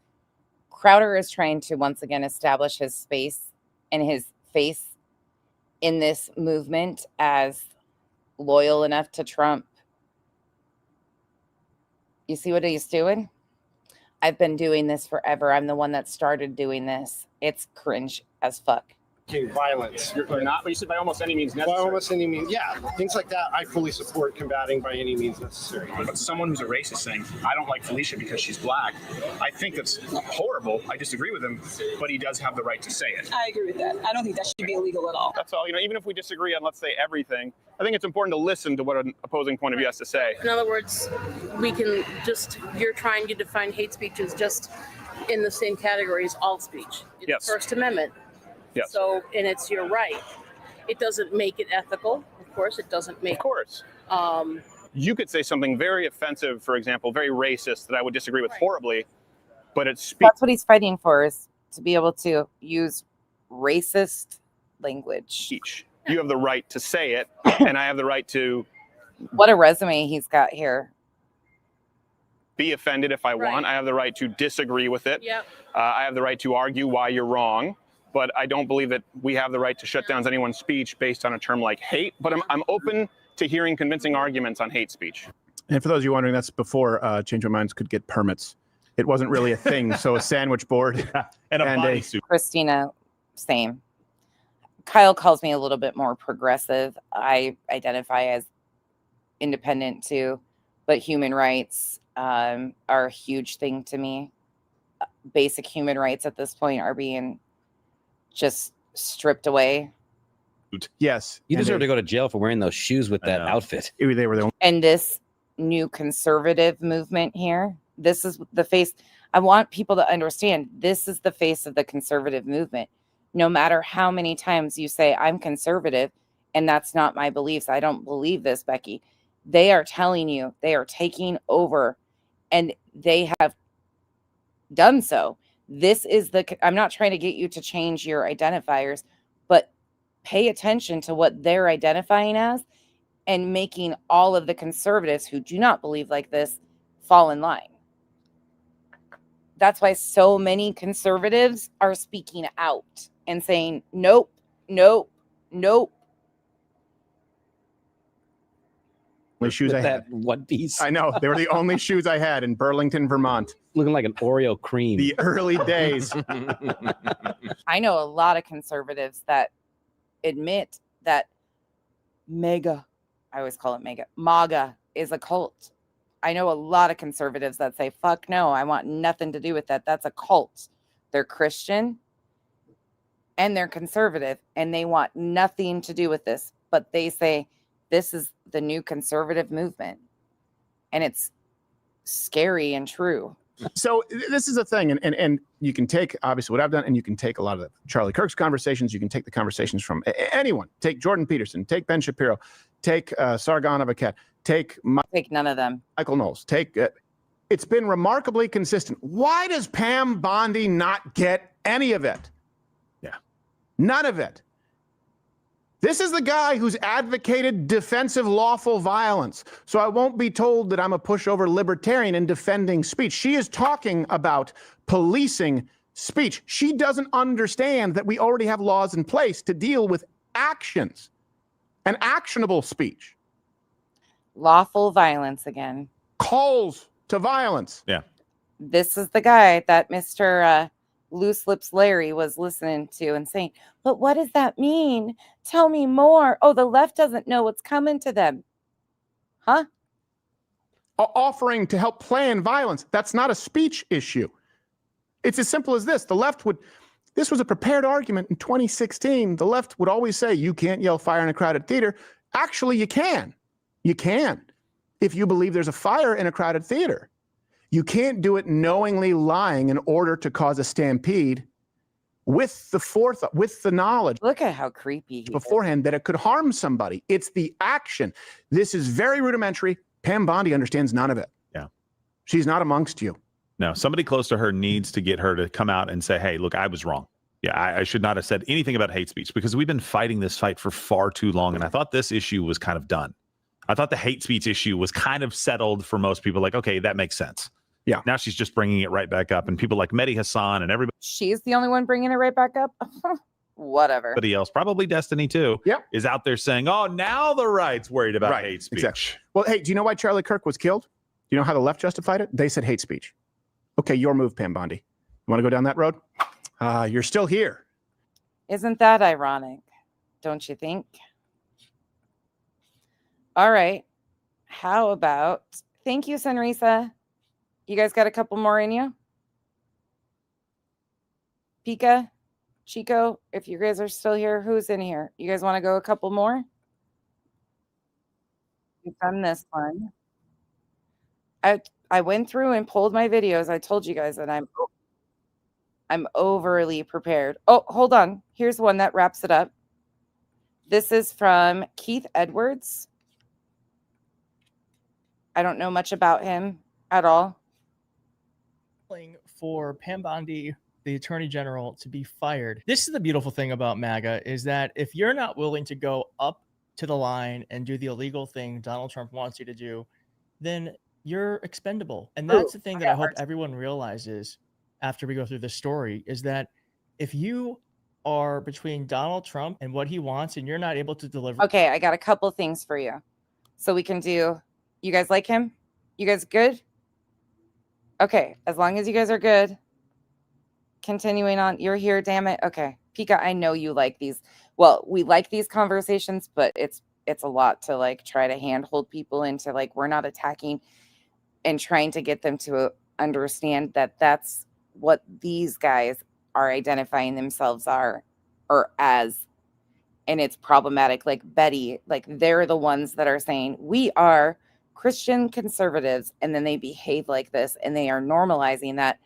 Crowder is trying to once again establish his space and his face in this movement as loyal enough to Trump. You see what he's doing? I've been doing this forever. I'm the one that started doing this. It's cringe as fuck. Violence. You're not, but you said by almost any means necessary. By almost any means, yeah. Things like that, I fully support combating by any means necessary. But someone who's a racist saying, I don't like Felicia because she's black, I think that's horrible. I disagree with him, but he does have the right to say it. I agree with that. I don't think that should be illegal at all. That's all. Even if we disagree on, let's say, everything, I think it's important to listen to what an opposing point of view has to say. In other words, you're trying to define hate speech as just in the same category as all speech. It's Yes. First Amendment. Yes. So, and it's your right. It doesn't make it ethical. Of course, it doesn't make. Of course. You could say something very offensive, for example, very racist that I would disagree with horribly, but it's That's what he's fighting for, is to be able to use racist language. You have the right to say it, and I have the right to. What a resume he's got here. Be offended if I want. I have the right to disagree with it. Yep. I have the right to argue why you're wrong. But I don't believe that we have the right to shut down anyone's speech based on a term like hate. But I'm open to hearing convincing arguments on hate speech. And for those of you wondering, that's before Change My Minds could get permits. It wasn't really a thing. So a sandwich board and a bodysuit. Christina, same. Kyle calls me a little bit more progressive. I identify as independent too, but human rights are a huge thing to me. Basic human rights at this point are being just stripped away. Yes. You deserve to go to jail for wearing those shoes with that outfit. They were the only. And this new conservative movement here, this is the face. I want people to understand this is the face of the conservative movement. No matter how many times you say, I'm conservative, and that's not my beliefs. I don't believe this, Becky. They are telling you, they are taking over, and they have done so. This is I'm not trying to get you to change your identifiers, but pay attention to what they're identifying as and making all of the conservatives who do not believe like this fall in line. That's why so many conservatives are speaking out and saying, nope, nope, nope. Only shoes With I had. that one piece. I know. They were the only shoes I had in Burlington, Vermont. Looking like an Oreo cream. The early days. I know a lot of conservatives that admit that MAGA is a cult. I know a lot of conservatives that say, fuck no, I want nothing to do with that. That's a cult. They're Christian and they're conservative and they want nothing to do with this. But they say this is the new conservative movement. And it's scary and true. So this is a thing, and you can take, obviously, what I've done, and you can take a lot of the Charlie Kirk's conversations. You can take the conversations from anyone. Take Jordan Peterson. Take Ben Shapiro. Take Sargon of Akkad. Take none of them. Michael Knowles. Take it's been remarkably consistent. Why does Pam Bondi not get any of it? Yeah. None of it. This is the guy who's advocated defensive lawful violence. So I won't be told that I'm a pushover libertarian in defending speech. She is talking about policing speech. She doesn't understand that we already have laws in place to deal with actions and actionable speech. Lawful violence again. Calls to violence. Yeah. This is the guy that Mr. Loose Lips Larry was listening to and saying, but what does that mean? Tell me more. Oh, the left doesn't know what's coming to them. Huh? Offering to help plan violence. That's not a speech issue. It's as simple as this. The left this was a prepared argument in 2016. The left would always say, you can't yell fire in a crowded theater. Actually, you can. You can. If you believe there's a fire in a crowded theater. You can't do it knowingly lying in order to cause a stampede with the knowledge. Look at how creepy he beforehand that it could harm somebody. It's the action. This is very rudimentary. Pam Bondi understands none of it. Yeah. She's not amongst you. No, somebody close to her needs to get her to come out and say, hey, look, I was wrong. Yeah, I should not have said anything about hate speech because we've been fighting this fight for far too long. And I thought this issue was kind of done. I thought the hate speech issue was kind of settled for most people. Like, okay, that makes sense. Yeah. Now she's just bringing it right back up. And people like Mehdi Hassan and everybody. She's the only one bringing it right back up? Whatever. Everybody else, probably Destiny too, is out there saying, oh, now the right's worried about hate speech. Exactly. Well, hey, do you know why Charlie Kirk was killed? Do you know how the left justified it? They said hate speech. Okay, your move, Pam Bondi. You want to go down that road? You're still here. Isn't that ironic? Don't you think? All right. How about, thank you, Senrisa. You guys got a couple more in you? Pika, Chico, if you guys are still here, who's in here? You guys want to go a couple more? We've done this one. I went through and pulled my videos. I told you guys that I'm overly prepared. Oh, hold on. Here's one that wraps it up. This is from Keith Edwards. I don't know much about him at all. For Pam Bondi, the Attorney General, to be fired. This is the beautiful thing about MAGA is that if you're not willing to go up to the line and do the illegal thing Donald Trump wants you to do, then you're expendable. And that's the thing that I hope everyone realizes after we go through this story is that if you are between Donald Trump and what he wants and you're not able to deliver. Okay, I got a couple things for you. So we can do, you guys like him? You guys good? Okay, as long as you guys are good. Continuing on, you're here, damn it. Okay, Pika, I know you like these. Well, we like these conversations, but it's a lot to like try to handhold people into like we're not attacking and trying to get them to understand that that's what these guys are identifying themselves are or as, and it's problematic. Like Beddy, like they're the ones that are saying we are Christian conservatives, and then they behave like this and they are normalizing that.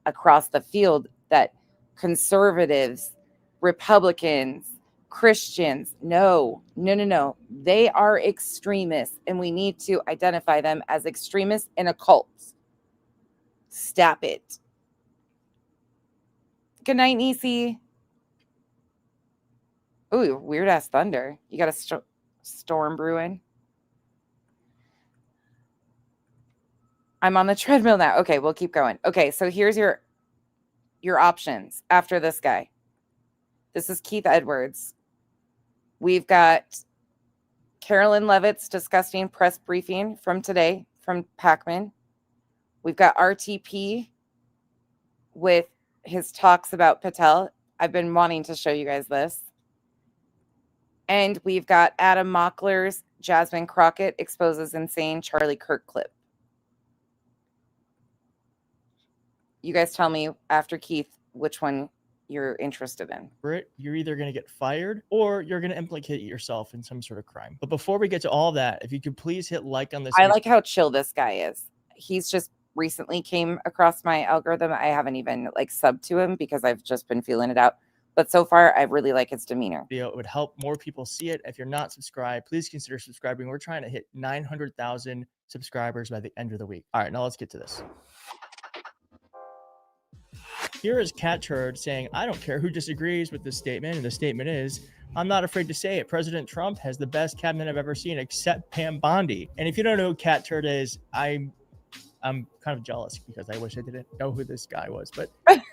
across the field that conservatives, Republicans, Christians, no. They are extremists, and we need to identify them as extremists and occults. Stop it. Good night, Nisi. Ooh, weird ass thunder. You got a storm brewing. I'm on the treadmill now. Okay, we'll keep going. Okay, so here's your options after this guy. This is Keith Edwards. We've got Carolyn Levitt's disgusting press briefing from today from Packman. We've got RTP with his talks about Patel. I've been wanting to show you guys this. And we've got Adam Mockler's Jasmine Crockett exposes insane Charlie Kirk clip. You guys tell me after Keith which one you're interested in. Britt, you're either going to get fired or you're going to implicate yourself in some sort of crime. But before we get to all that, if you could please hit like on this. I like how chill this guy is. He's just recently came across my algorithm. I haven't even like subbed to him because I've just been feeling it out. But so far, I really like his demeanor. It would help more people see it. If you're not subscribed, please consider subscribing. We're trying to hit 900,000 subscribers by the end of the week. All right, now let's get to this. Here is Cat Turd saying, I don't care who disagrees with this statement. And the statement is, I'm not afraid to say it. President Trump has the best cabinet I've ever seen, except Pam Bondi. And if you don't know who Cat Turd is, I'm kind of jealous because I wish I didn't know who this guy was. But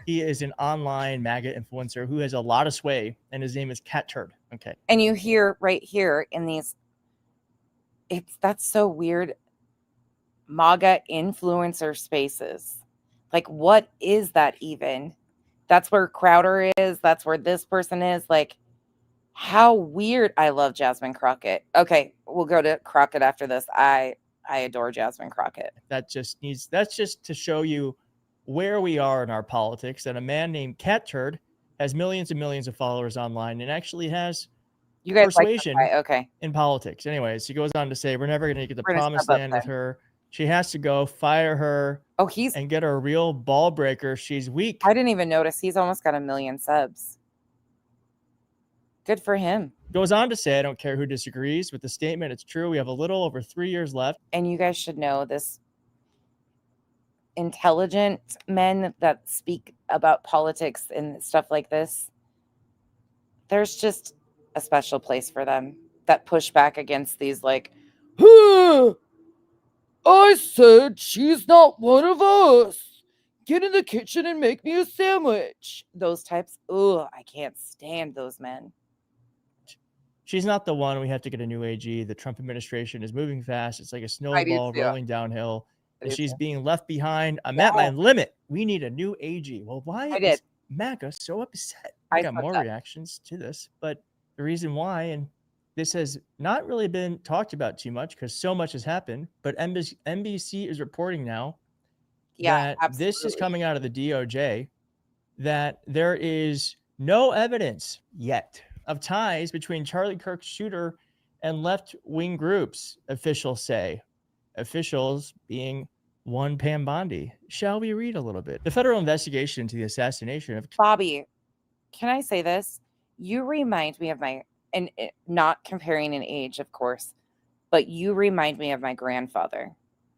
he is an online MAGA influencer who has a lot of sway, and his name is Cat Turd. Okay. And you hear right here in these, that's so weird. MAGA influencer spaces. Like, what is that even? That's where Crowder is. That's where this person is. Like, how weird. I love Jasmine Crockett. Okay, we'll go to Crockett after this. I adore Jasmine Crockett. That's just to show you where we are in our politics. And a man named Cat Turd has millions and millions of followers online and actually has persuasion in politics. Anyways, he goes on to say, we're never going to get the promised land with her. She has to go, fire her. Oh, and get her a real ball breaker. She's weak. I didn't even notice. He's almost got 1 million subs. Good for him. Goes on to say, I don't care who disagrees with the statement. It's true. We have a little over 3 years left. And you guys should know this. Intelligent men that speak about politics and stuff like this, there's just a special place for them that push back against these like, I said she's not one of us. Get in the kitchen and make me a sandwich. Those types. Ugh, I can't stand those men. She's not the one. We have to get a new AG. The Trump administration is moving fast. It's like a snowball rolling downhill. And she's being left behind. I'm at my limit. We need a new AG. Well, why is MAGA so upset? I got more reactions to this, but the reason why, and this has not really been talked about too much because so much has happened, but NBC is reporting now that this is coming out of the DOJ, that there is no evidence yet of ties between Charlie Kirk's shooter and left-wing groups, officials say. Officials being one Pam Bondi. Shall we read a little bit? The federal investigation into the assassination of... Bobby, can I say this? You remind me of my... And not comparing in age, of course, but you remind me of my grandfather.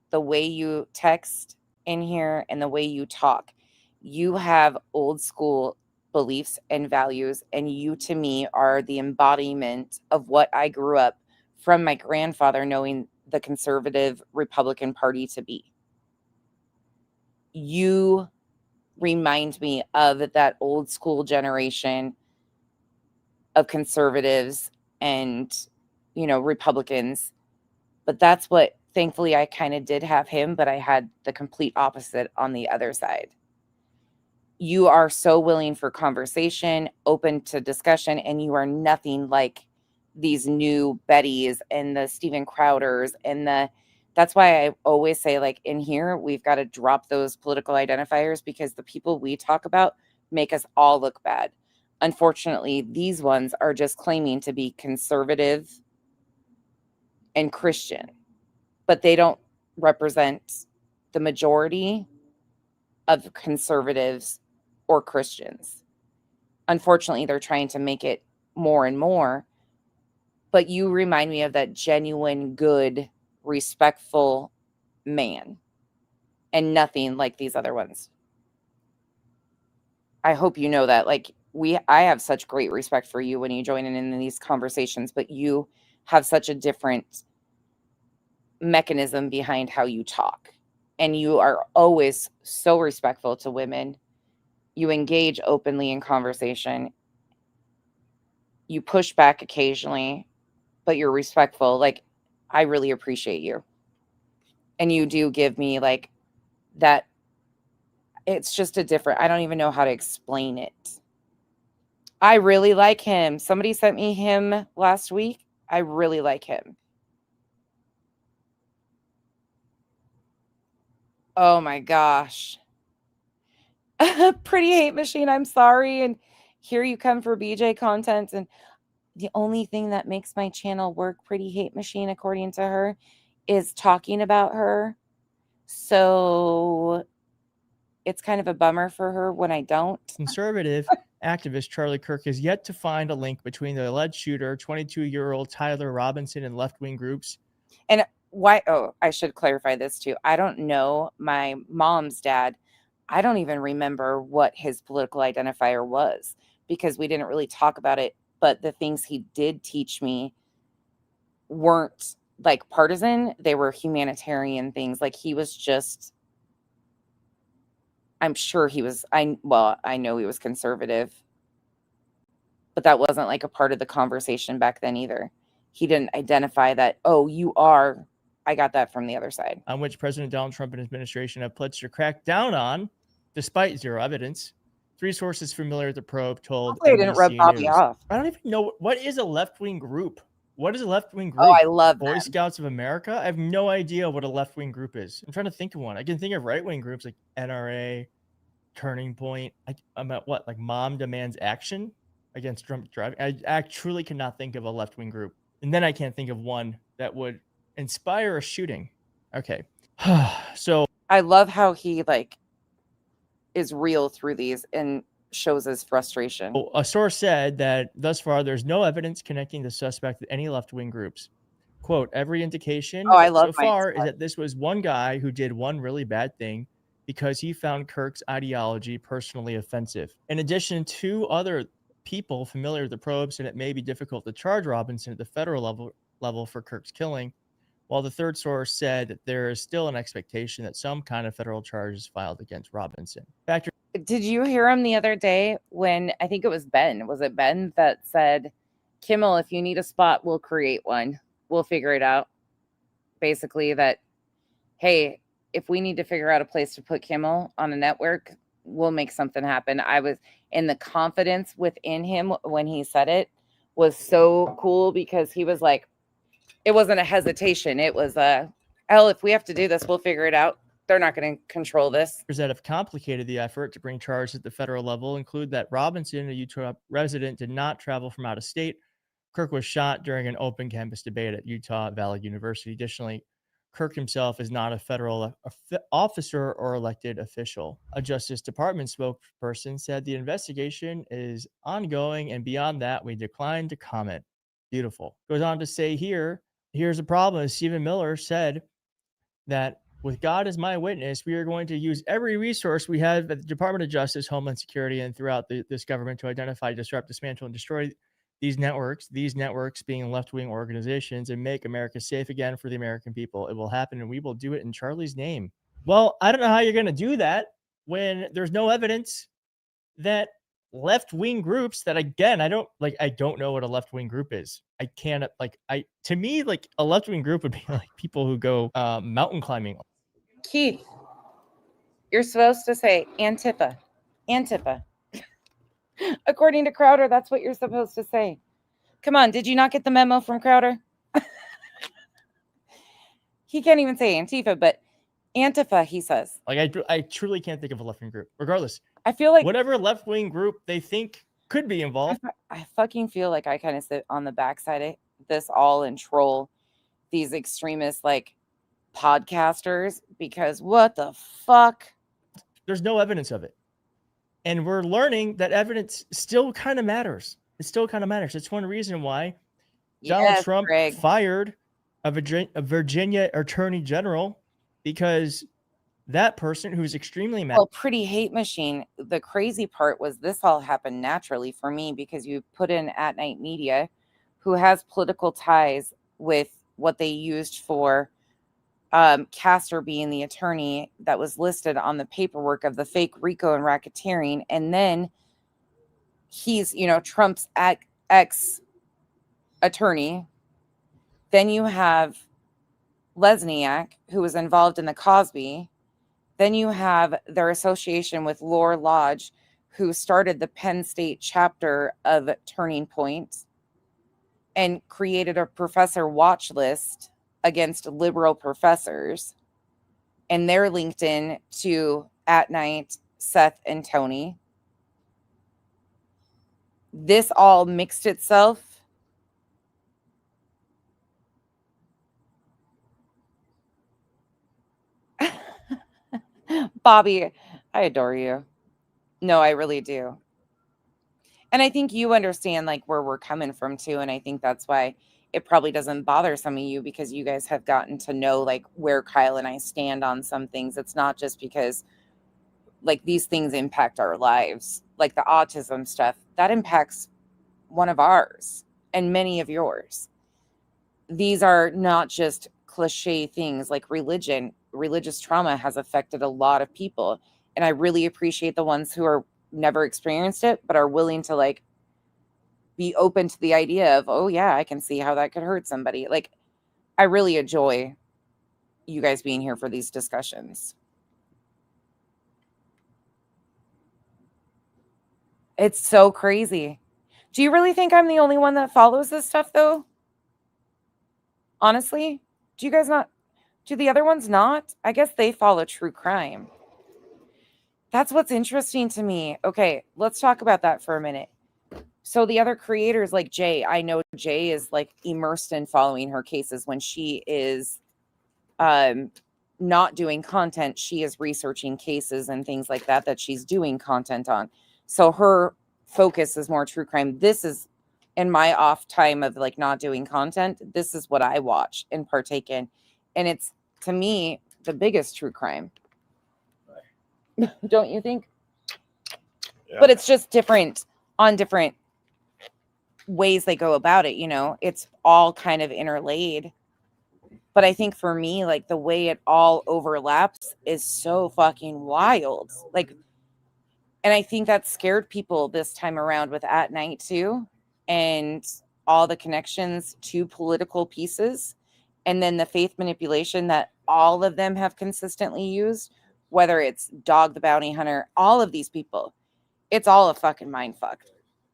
The way you text in here and the way you talk, you have old school beliefs and values, and you to me are the embodiment of what I grew up from my grandfather knowing the conservative Republican Party to be. You remind me of that old school generation of conservatives and, Republicans. But that's what, thankfully, I kind of did have him, but I had the complete opposite on the other side. You are so willing for conversation, open to discussion, and you are nothing like these new Bettys and the Steven Crowders and that's why I always say, like, in here, we've got to drop those political identifiers because the people we talk about make us all look bad. Unfortunately, these ones are just claiming to be conservative and Christian, but they don't represent the majority of conservatives or Christians. Unfortunately, they're trying to make it more and more. But you remind me of that genuine, good, respectful man, and nothing like these other ones. I hope you know that. Like, I have such great respect for you when you join in these conversations, but you have such a different mechanism behind how you talk. And you are always so respectful to women. You engage openly in conversation. You push back occasionally, but you're respectful. Like, I really appreciate you. And you do give me like that. It's just a different, I don't even know how to explain it. I really like him. Somebody sent me him last week. I really like him. Oh my gosh. Pretty hate machine. I'm sorry. And here you come for BJ content. And the only thing that makes my channel work, Pretty Hate Machine, according to her, is talking about her. So it's kind of a bummer for her when I don't. Conservative activist Charlie Kirk has yet to find a link between the alleged shooter, 22-year-old Tyler Robinson, and left-wing groups. And why? Oh, I should clarify this too. I don't know my mom's dad. I don't even remember what his political identifier was because we didn't really talk about it. But the things he did teach me weren't like partisan. They were humanitarian things. Like he was just, I'm sure he was, I know he was conservative, but that wasn't like a part of the conversation back then either. He didn't identify that, oh, you are, I got that from the other side. On which President Donald Trump and his administration have pledged to crack down on, despite zero evidence. 3 sources familiar with the probe told Hopefully I didn't rub NBC Bobby News. off. I don't even know, what is a left-wing group? What is a left-wing group? Oh, I love Boy them. Scouts of America? I have no idea what a left-wing group is. I'm trying to think of one. I can think of right-wing groups like NRA, Turning Point. I'm at what? Like Mom Demands Action against drunk driving. I truly cannot think of a left-wing group. And then I can't think of one that would inspire a shooting. Okay. So I love how he like is real through these and shows his frustration. a source said that thus far there's no evidence connecting the suspect with any left-wing groups. Quote, every indication so far is that this was one guy who did one really bad thing because he found Kirk's ideology personally offensive. In addition, 2 other people familiar with the probe said it may be difficult to charge Robinson at the federal level for Kirk's killing, while the 3rd source said that there is still an expectation that some kind of federal charge is filed against Robinson. Did you hear him the other day when I think it was Ben? Was it Ben that said, Kimmel, if you need a spot, we'll create one. We'll figure it out. Basically that, hey, if we need to figure out a place to put Kimmel on a network, we'll make something happen. I was in the confidence within him when he said it was so cool because he was like, it wasn't a hesitation. It was a, hell, if we have to do this, we'll figure it out. They're not going to control this. That have complicated the effort to bring charges at the federal level include that Robinson, a Utah resident, did not travel from out of state. Kirk was shot during an open campus debate at Utah Valley University. Additionally, Kirk himself is not a federal officer or elected official. A Justice Department spokesperson said the investigation is ongoing, and beyond that, we decline to comment. Beautiful. Goes on to say here's the problem. As Stephen Miller said that with God as my witness, we are going to use every resource we have at the Department of Justice, Homeland Security, and throughout this government to identify, disrupt, dismantle, and destroy these networks being left-wing organizations, and make America safe again for the American people. It will happen, and we will do it in Charlie's name. Well, I don't know how you're going to do that when there's no evidence that left-wing groups that, again, I don't know what a left-wing group is. To me, a left-wing group would be like people who go mountain climbing. Keith, you're supposed to say Antifa. Antifa. According to Crowder, that's what you're supposed to say. Come on, did you not get the memo from Crowder? He can't even say Antifa, but Antifa, he says. I truly can't think of a left-wing group. Regardless, I feel like whatever left-wing group they think could be involved. I fucking feel like I kind of sit on the backside of this all and troll these extremist podcasters because what the fuck? There's no evidence of it. And we're learning that evidence still kind of matters. It still kind of matters. It's one reason why Donald Trump fired a Virginia attorney general, because that person who's extremely mad. Well, Pretty Hate Machine, the crazy part was this all happened naturally for me because you put in At Night Media, who has political ties with what they used for Castor being the attorney that was listed on the paperwork of the fake RICO and racketeering. And then he's, Trump's ex attorney. Then you have Lesniak, who was involved in the Cosby. Then you have their association with Lore Lodge, who started the Penn State chapter of Turning Point and created a professor watch list against liberal professors. And they're linked in to At Night, Seth, and Tony. This all mixed itself. Bobby, I adore you. No, I really do. And I think you understand like where we're coming from too. And I think that's why it probably doesn't bother some of you, because you guys have gotten to know like where Kyle and I stand on some things. It's not just because like these things impact our lives, like the autism stuff that impacts one of ours and many of yours. These are not just cliche things like religion. Religious trauma has affected a lot of people. And I really appreciate the ones who are never experienced it, but are willing to like be open to the idea of, oh yeah, I can see how that could hurt somebody. Like, I really enjoy you guys being here for these discussions. It's so crazy. Do you really think I'm the only one that follows this stuff though? Honestly, do you guys not? Do the other ones not? I guess they follow true crime. That's what's interesting to me. Okay, let's talk about that for a minute. So the other creators like Jay, I know Jay is like immersed in following her cases. When she is not doing content, she is researching cases and things like that that she's doing content on. So her focus is more true crime. This is in my off time of like not doing content. This is what I watch and partake in. And it's, to me, the biggest true crime. Don't you think? Yeah. But it's just different on different ways they go about it, you know? It's all kind of interlaid. But I think for me, like the way it all overlaps is so fucking wild. Like, and I think that scared people this time around with At Night too. And all the connections to political pieces. And then the faith manipulation that all of them have consistently used, whether it's Dog the Bounty Hunter, all of these people, it's all a fucking mind fuck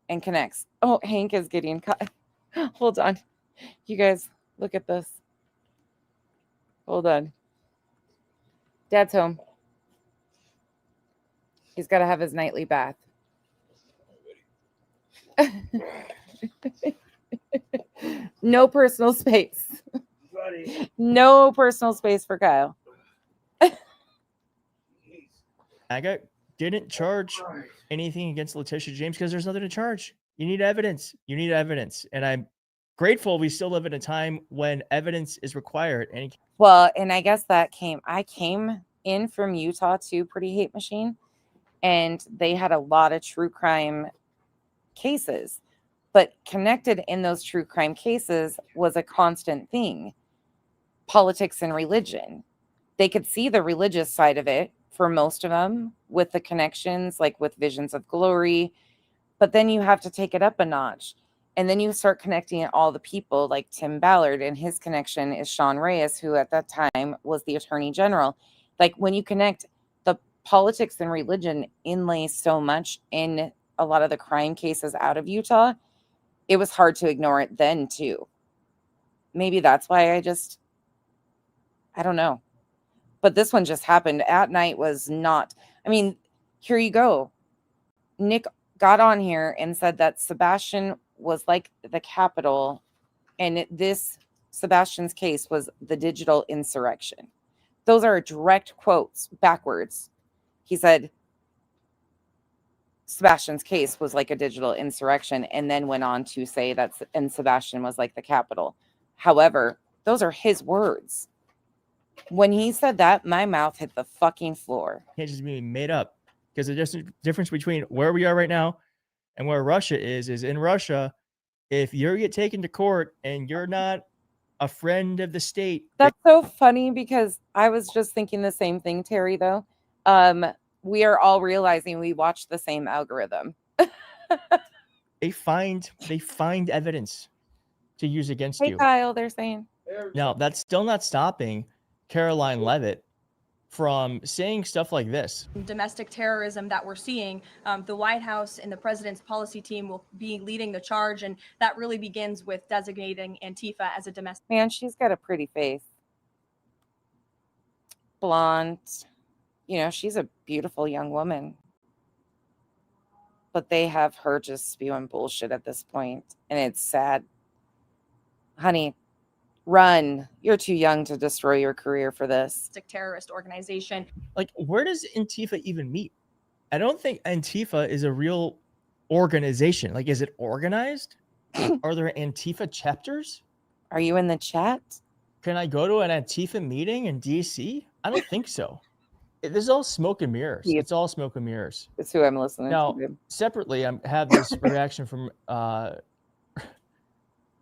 and connects. Oh, Hank is getting cut. Hold on. You guys, look at this. Hold on. Dad's home. He's got to have his nightly bath. No personal space. No personal space for Kyle. I didn't charge anything against Letitia James because there's nothing to charge. You need evidence. You need evidence. And I'm grateful we still live in a time when evidence is required. Well, and I guess I came in from Utah to Pretty Hate Machine, and they had a lot of true crime cases. But connected in those true crime cases was a constant thing. Politics and religion. They could see the religious side of it for most of them with the connections, like with Visions of Glory. But then you have to take it up a notch. And then you start connecting all the people like Tim Ballard, and his connection is Sean Reyes, who at that time was the Attorney General. Like when you connect the politics and religion inlay so much in a lot of the crime cases out of Utah, it was hard to ignore it then too. Maybe that's why I don't know. But this one just happened. At Night was not. I mean, here you go. Nick got on here and said that Sebastian was like the Capitol, and this Sebastian's case was the digital insurrection. Those are direct quotes backwards. He said Sebastian's case was like a digital insurrection, and then went on to say that and Sebastian was like the Capitol. However, those are his words. When he said that, my mouth hit the fucking floor. Can't just be made up, because the difference between where we are right now and where Russia is in Russia, if you get taken to court and you're not a friend of the state. That's so funny, because I was just thinking the same thing, Terry, though. We are all realizing we watch the same algorithm. They find evidence to use against Hey, you. Kyle, they're saying. Now, that's still not stopping Caroline Leavitt from saying stuff like this. Domestic terrorism that we're seeing, the White House and the president's policy team will be leading the charge, and that really begins with designating Antifa as a domestic. Man, she's got a pretty face. Blonde. You know, she's a beautiful young woman. But they have her just spewing bullshit at this point, and it's sad. Honey, run. You're too young to destroy your career for this. Terrorist organization. Like, where does Antifa even meet? I don't think Antifa is a real organization. Like, is it organized? Are there Antifa chapters? Are you in the chat? Can I go to an Antifa meeting in DC? I don't think so. This is all smoke and mirrors. Yeah. It's all smoke and mirrors. It's who I'm listening Now, to. separately, I have this reaction from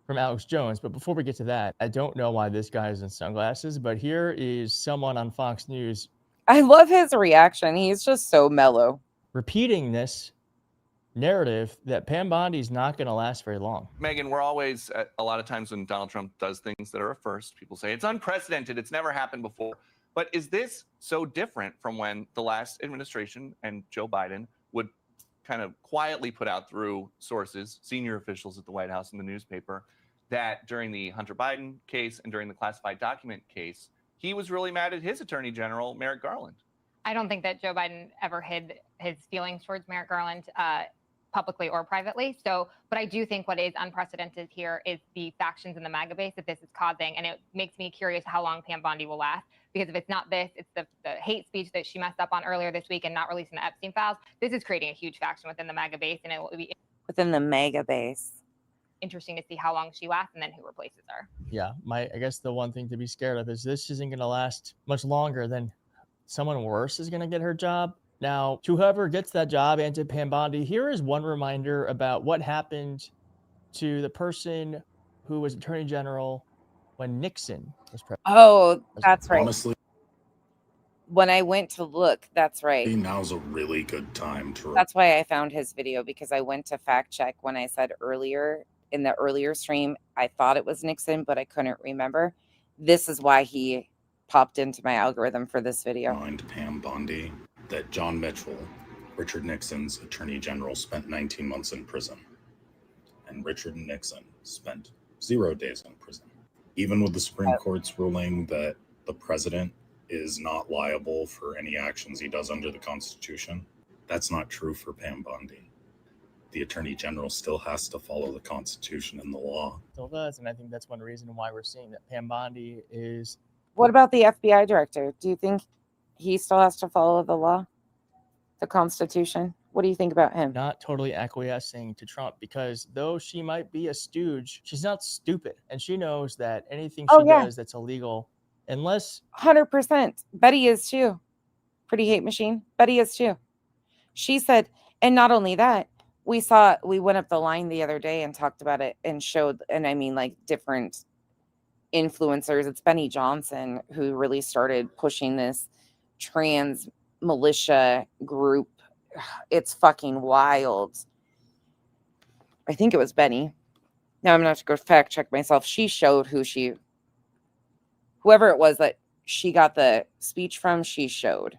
Alex Jones. But before we get to that, I don't know why this guy is in sunglasses, but here is someone on Fox News. I love his reaction. He's just so mellow. Repeating this narrative that Pam Bondi's not going to last very long. Megan, we're always, a lot of times when Donald Trump does things that are a first, people say it's unprecedented, it's never happened before. But is this so different from when the last administration and Joe Biden would kind of quietly put out through sources, senior officials at the White House and the newspaper, that during the Hunter Biden case and during the classified document case, he was really mad at his attorney general, Merrick Garland? I don't think that Joe Biden ever hid his feelings towards Merrick Garland publicly or privately. So, but I do think what is unprecedented here is the factions in the MAGA base that this is causing. And it makes me curious how long Pam Bondi will last. Because if it's not this, it's the hate speech that she messed up on earlier this week and not releasing the Epstein files. This is creating a huge faction within the MAGA base. And it will be within the MAGA base. Interesting to see how long she lasts and then who replaces her. Yeah, I guess the one thing to be scared of is this isn't going to last much longer than someone worse is going to get her job. Now, to whoever gets that job and to Pam Bondi, here is one reminder about what happened to the person who was Attorney General when Nixon was president. Oh, that's right. Honestly, when I went to look, that's right. now's a really good time to. That's why I found his video, because I went to fact check when I said earlier in the earlier stream, I thought it was Nixon, but I couldn't remember. This is why he popped into my algorithm for this video. Remind Pam Bondi that John Mitchell, Richard Nixon's Attorney General, spent 19 months in prison, and Richard Nixon spent 0 days in prison. Even with the Supreme Court's ruling that the president is not liable for any actions he does under the Constitution, that's not true for Pam Bondi. The Attorney General still has to follow the Constitution and the law. Still does, and I think that's one reason why we're seeing that Pam Bondi is. What about the FBI director? Do you think he still has to follow the law, the Constitution? What do you think about him? Not totally acquiescing to Trump, because though she might be a stooge, she's not stupid. And she knows that anything she does that's illegal, unless 100%. Beddy is too. Pretty hate machine. Beddy is too. She said, and not only that, we went up the line the other day and talked about it and showed, and I mean like different influencers. It's Benny Johnson who really started pushing this trans militia group. It's fucking wild. I think it was Benny. Now I'm gonna have to go fact check myself. She showed whoever it was that she got the speech from, she showed.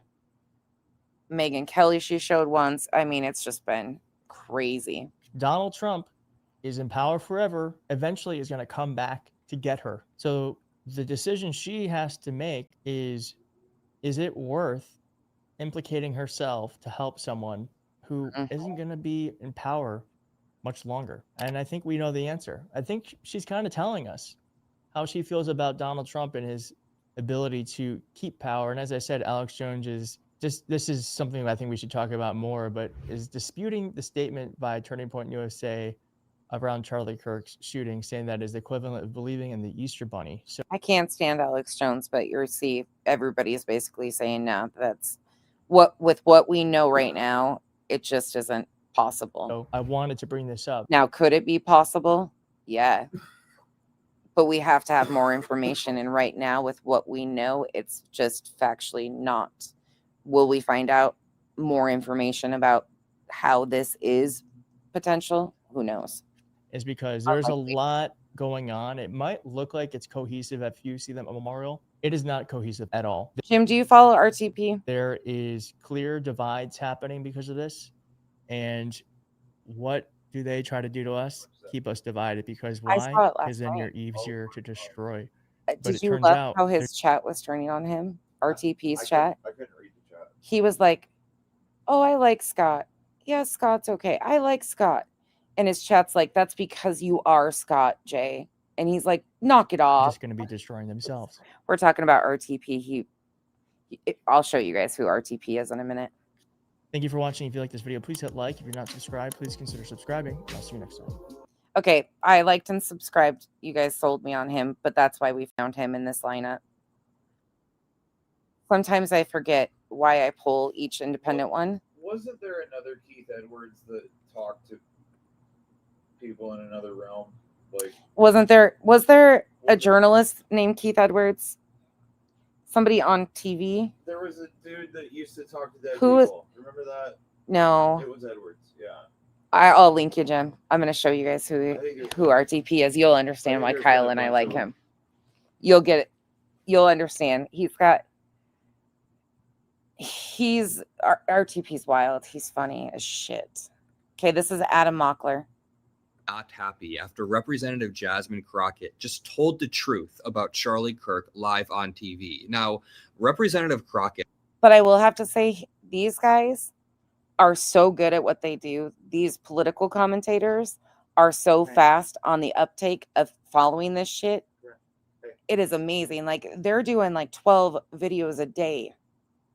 Megyn Kelly, she showed once. I mean, it's just been crazy. Donald Trump is in power forever, eventually is going to come back to get her. So the decision she has to make is it worth implicating herself to help someone who isn't going to be in power much longer? And I think we know the answer. I think she's kind of telling us how she feels about Donald Trump and his ability to keep power. And as I said, Alex Jones is this is something I think we should talk about more, but is disputing the statement by Turning Point USA around Charlie Kirk's shooting, saying that is the equivalent of believing in the Easter Bunny. So I can't stand Alex Jones, but you see everybody is basically saying no, that's with what we know right now, it just isn't possible. I wanted to bring this up. Now, could it be possible? Yeah. But we have to have more information. And right now, with what we know, it's just factually not. Will we find out more information about how this is potential? Who knows? Is because there's a lot going on. It might look like it's cohesive if you see them at Memorial. It is not cohesive at all. Jim, do you follow RTP? There is clear divides happening because of this. And what do they try to do to us? Keep us divided. Because why? Because then you're easier to destroy. Did you love how his chat was turning on him? RTP's chat? I couldn't read the chat. He was like, oh, I like Scott. Yeah, Scott's okay. I like Scott. And his chat's like, that's because you are Scott, Jay. And he's like, knock it off. Just going to be destroying themselves. We're talking about RTP. I'll show you guys who RTP is in a minute. Thank you for watching. If you like this video, please hit like. If you're not subscribed, please consider subscribing. I'll see you next time. Okay, I liked and subscribed. You guys sold me on him, but that's why we found him in this lineup. Sometimes I forget why I pull each independent one. Wasn't there another Keith Edwards that talked to people in another realm? Like, was there a journalist named Keith Edwards? Somebody on TV? There was a dude that used to talk to dead people. Remember that? No. It was Edwards, yeah. I'll link you, Jim. I'm going to show you guys who RTP is. You'll understand why Kyle and I like him. You'll get it. You'll understand. RTP's wild. He's funny as shit. Okay, this is Adam Mockler. Not happy after Representative Jasmine Crockett just told the truth about Charlie Kirk live on TV. Now, Representative Crockett. But I will have to say, these guys are so good at what they do. These political commentators are so fast on the uptake of following this shit. It is amazing. Like, they're doing like 12 videos a day,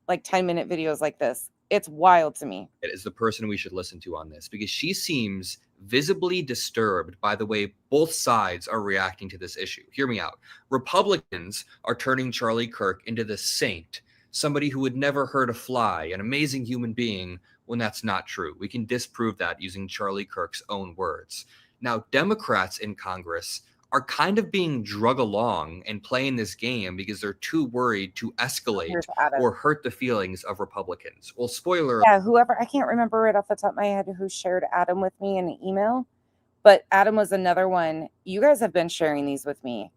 like 10-minute videos like this. It's wild to me. It is the person we should listen to on this because she seems visibly disturbed by the way both sides are reacting to this issue. Hear me out. Republicans are turning Charlie Kirk into the saint, somebody who would never hurt a fly, an amazing human being, when that's not true. We can disprove that using Charlie Kirk's own words. Now, Democrats in Congress are kind of being drug along and playing this game because they're too worried to escalate or hurt the feelings of Republicans. Well, spoiler. Yeah, whoever, I can't remember right off the top of my head who shared Adam with me in an email, but Adam was another one. You guys have been sharing these with me.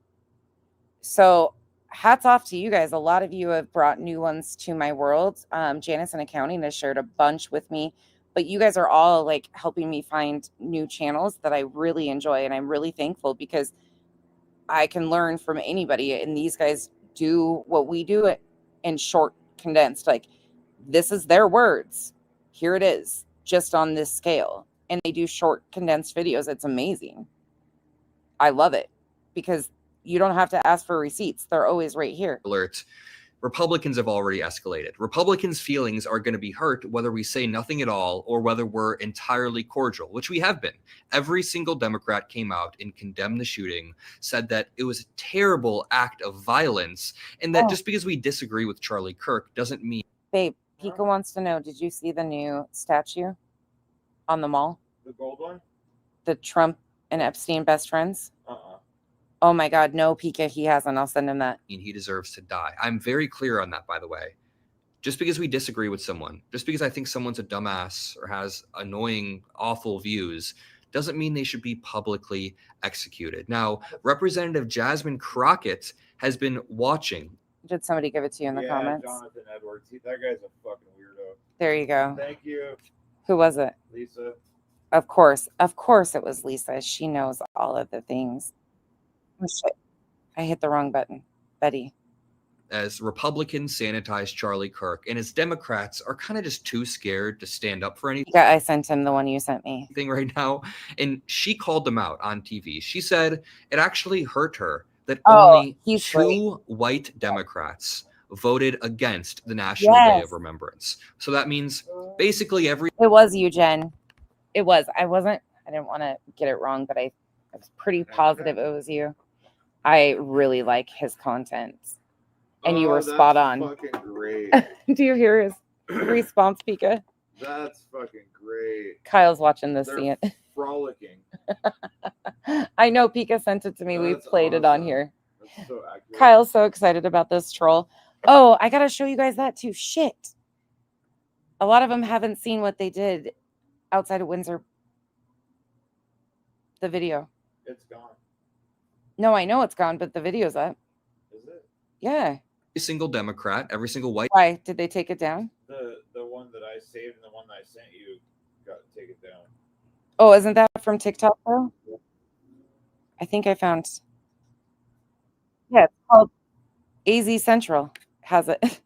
So hats off to you guys. A lot of you have brought new ones to my world. Janice in accounting has shared a bunch with me, but you guys are all like helping me find new channels that I really enjoy. And I'm really thankful because I can learn from anybody. And these guys do what we do in short, condensed, like this is their words. Here it is, just on this scale. And they do short, condensed videos. It's amazing. I love it because you don't have to ask for receipts. They're always right here. Alert. Republicans have already escalated. Republicans' feelings are going to be hurt whether we say nothing at all or whether we're entirely cordial, which we have been. Every single Democrat came out and condemned the shooting, said that it was a terrible act of violence, and that just because we disagree with Charlie Kirk doesn't mean... Babe, Pika wants to know, did you see the new statue on the mall? The gold one? The Trump and Epstein best friends? Oh my God, no, Pika, he hasn't. I'll send him that. He deserves to die. I'm very clear on that, by the way. Just because we disagree with someone, just because I think someone's a dumbass or has annoying, awful views, doesn't mean they should be publicly executed. Now, Representative Jasmine Crockett has been watching. Did somebody give it to you in the comments? Jonathan Edwards. That guy's a fucking weirdo. There you go. Thank you. Who was it? Lisa. Of course it was Lisa. She knows all of the things. Oh, shit. I hit the wrong button. Beddy. As Republicans sanitize Charlie Kirk, and as Democrats are kind of just too scared to stand up for anything. Yeah, I sent him the one you sent me. Right now, and she called them out on TV. She said it actually hurt her that only two white Democrats voted against the National Day Yes. of Remembrance. So that means basically every It was you, Jen. It was. I didn't want to get it wrong, but I was pretty positive it was you. I really like his content. And you were spot on. Fucking great. Do you hear his response, Pika? That's fucking great. Kyle's watching this, They're see it. frolicking. I know Pika sent it to me. We That's played it on awesome. here. That's so accurate. Kyle's so excited about this troll. Oh, I gotta show you guys that too. Shit. A lot of them haven't seen what they did outside of Windsor. The video. It's gone. No, I know it's gone, but the video's up. Is it? Yeah. single Democrat, every single white. Why? Did they take it down? The one that I saved and the one that I sent you got taken down. Oh, isn't that from TikTok though? I think I found. Yeah, it's called AZ Central. Has it?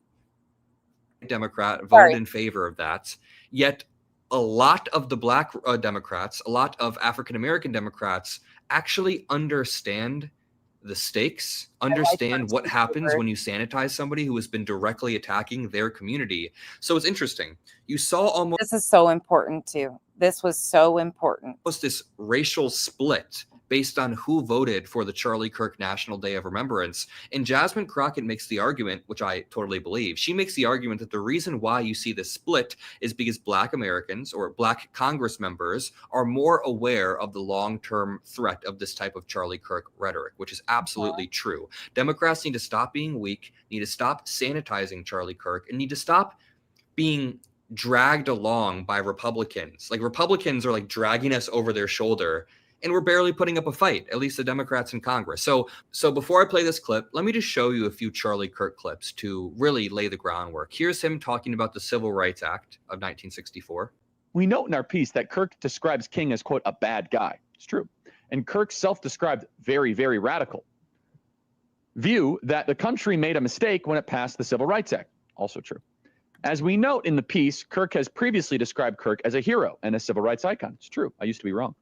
Democrat voted Sorry. in favor of that. Yet a lot of the black Democrats, a lot of African American Democrats actually understand the stakes, understand what happens when you sanitize somebody who has been directly attacking their community. So it's interesting. You saw almost This is so important too. This was so important. this racial split based on who voted for the Charlie Kirk National Day of Remembrance. And Jasmine Crockett makes the argument, which I totally believe, she makes the argument that the reason why you see this split is because Black Americans or Black Congress members are more aware of the long-term threat of this type of Charlie Kirk rhetoric, which is absolutely true. Democrats need to stop being weak, need to stop sanitizing Charlie Kirk, and need to stop being dragged along by Republicans. Like Republicans are like dragging us over their shoulder, and we're barely putting up a fight, at least the Democrats in Congress. So before I play this clip, let me just show you a few Charlie Kirk clips to really lay the groundwork. Here's him talking about the Civil Rights Act of 1964. We note in our piece that Kirk describes King as, quote, a bad guy. It's true. And Kirk self-described very, very radical view that the country made a mistake when it passed the Civil Rights Act. Also true. As we note in the piece, Kirk has previously described Kirk as a hero and a civil rights icon. It's true. I used to be wrong.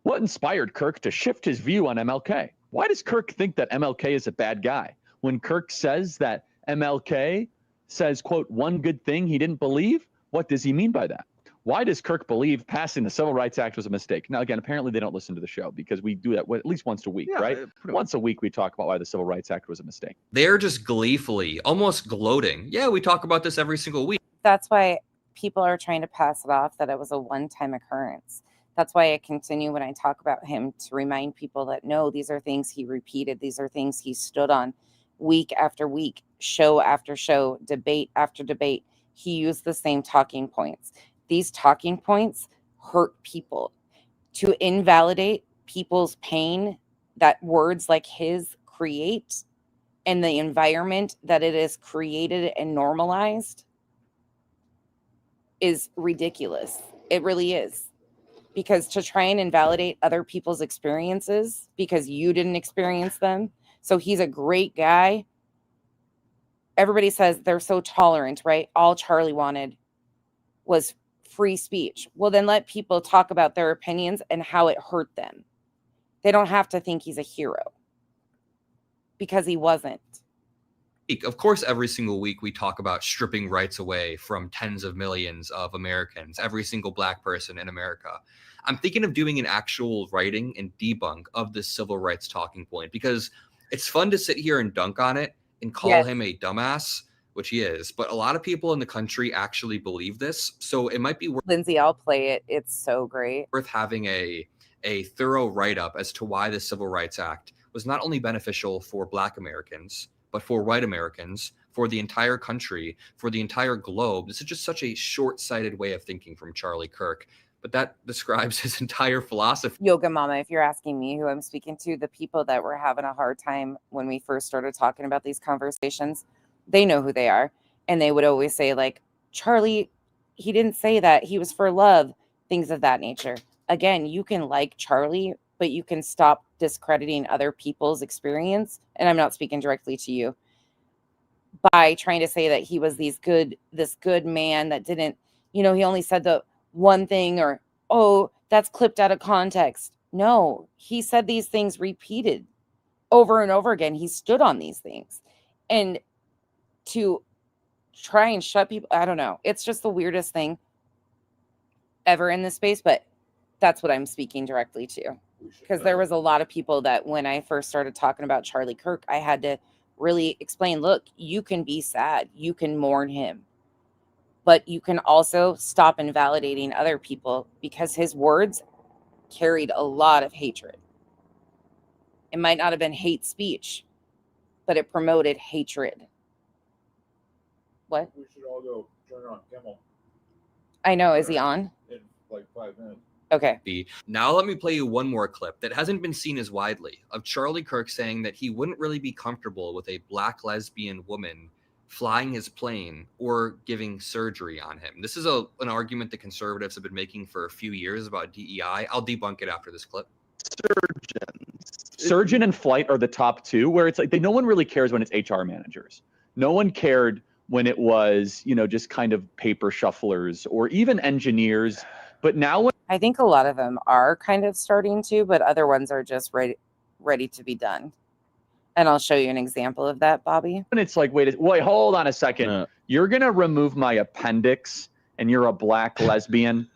What inspired Kirk to shift his view on MLK? Why does Kirk think that MLK is a bad guy? When Kirk says that MLK says, quote, one good thing he didn't believe, what does he mean by that? Why does Kirk believe passing the Civil Rights Act was a mistake? Now, again, apparently they don't listen to the show because we do that at least once a week, right? Once a week we talk about why the Civil Rights Act was a mistake. They're just gleefully, almost gloating. Yeah, we talk about this every single week. That's why people are trying to pass it off that it was a one-time occurrence. That's why I continue when I talk about him to remind people that no, these are things he repeated. These are things he stood on week after week, show after show, debate after debate. He used the same talking points. These talking points hurt people. To invalidate people's pain that words like his create and the environment that it is created and normalized is ridiculous. It really is. Because to try and invalidate other people's experiences because you didn't experience them. So he's a great guy. Everybody says they're so tolerant, right? All Charlie wanted was free speech. Well, then let people talk about their opinions and how it hurt them. They don't have to think he's a hero because he wasn't. Of course, every single week we talk about stripping rights away from tens of millions of Americans, every single Black person in America. I'm thinking of doing an actual writing and debunk of this civil rights talking point because it's fun to sit here and dunk on it and call him a dumbass, which he is. But a lot of people in the country actually believe this. So it might be worth Lindsay, I'll play it. It's so great. having a thorough write-up as to why the Civil Rights Act was not only beneficial for Black Americans, but for white Americans, for the entire country, for the entire globe. This is just such a short-sighted way of thinking from Charlie Kirk. But that describes his entire philosophy. Yoga Mama, if you're asking me who I'm speaking to, the people that were having a hard time when we first started talking about these conversations, they know who they are. And they would always say, like, Charlie, he didn't say that. He was for love, things of that nature. Again, you can like Charlie, but you can stop discrediting other people's experience. And I'm not speaking directly to you by trying to say that he was this good man that didn't, he only said the one thing or, oh, that's clipped out of context. No, he said these things repeated over and over again. He stood on these things. And to try and shut people. I don't know. It's just the weirdest thing ever in this space, but that's what I'm speaking directly to. Because there was a lot of people that when I first started talking about Charlie Kirk, I had to really explain, look, you can be sad, you can mourn him, but you can also stop invalidating other people because his words carried a lot of hatred. It might not have been hate speech, but it promoted hatred. What? We should all go turn on Kimmel I know. Is he on? in like 5 minutes. Okay. Now let me play you one more clip that hasn't been seen as widely of Charlie Kirk saying that he wouldn't really be comfortable with a black lesbian woman flying his plane or giving surgery on him. This is an argument that conservatives have been making for a few years about DEI. I'll debunk it after this clip. Surgeon and flight are the top two, where it's like no one really cares when it's HR managers. No one cared when it was, just kind of paper shufflers or even engineers. But now when I think a lot of them are kind of starting to, but other ones are just ready to be done. And I'll show you an example of that, Bobby. when it's like, wait, hold on a second. You're going to remove my appendix and you're a black lesbian.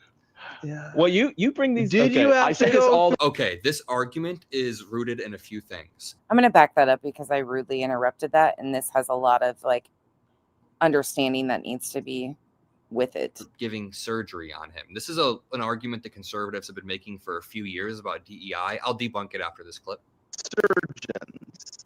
Yeah. Well, you bring these. Did okay, you have I say this all Okay, this argument is rooted in a few things. I'm going to back that up because I rudely interrupted that. And this has a lot of understanding that needs to be with it. Giving surgery on him. This is an argument that conservatives have been making for a few years about DEI. I'll debunk it after this clip.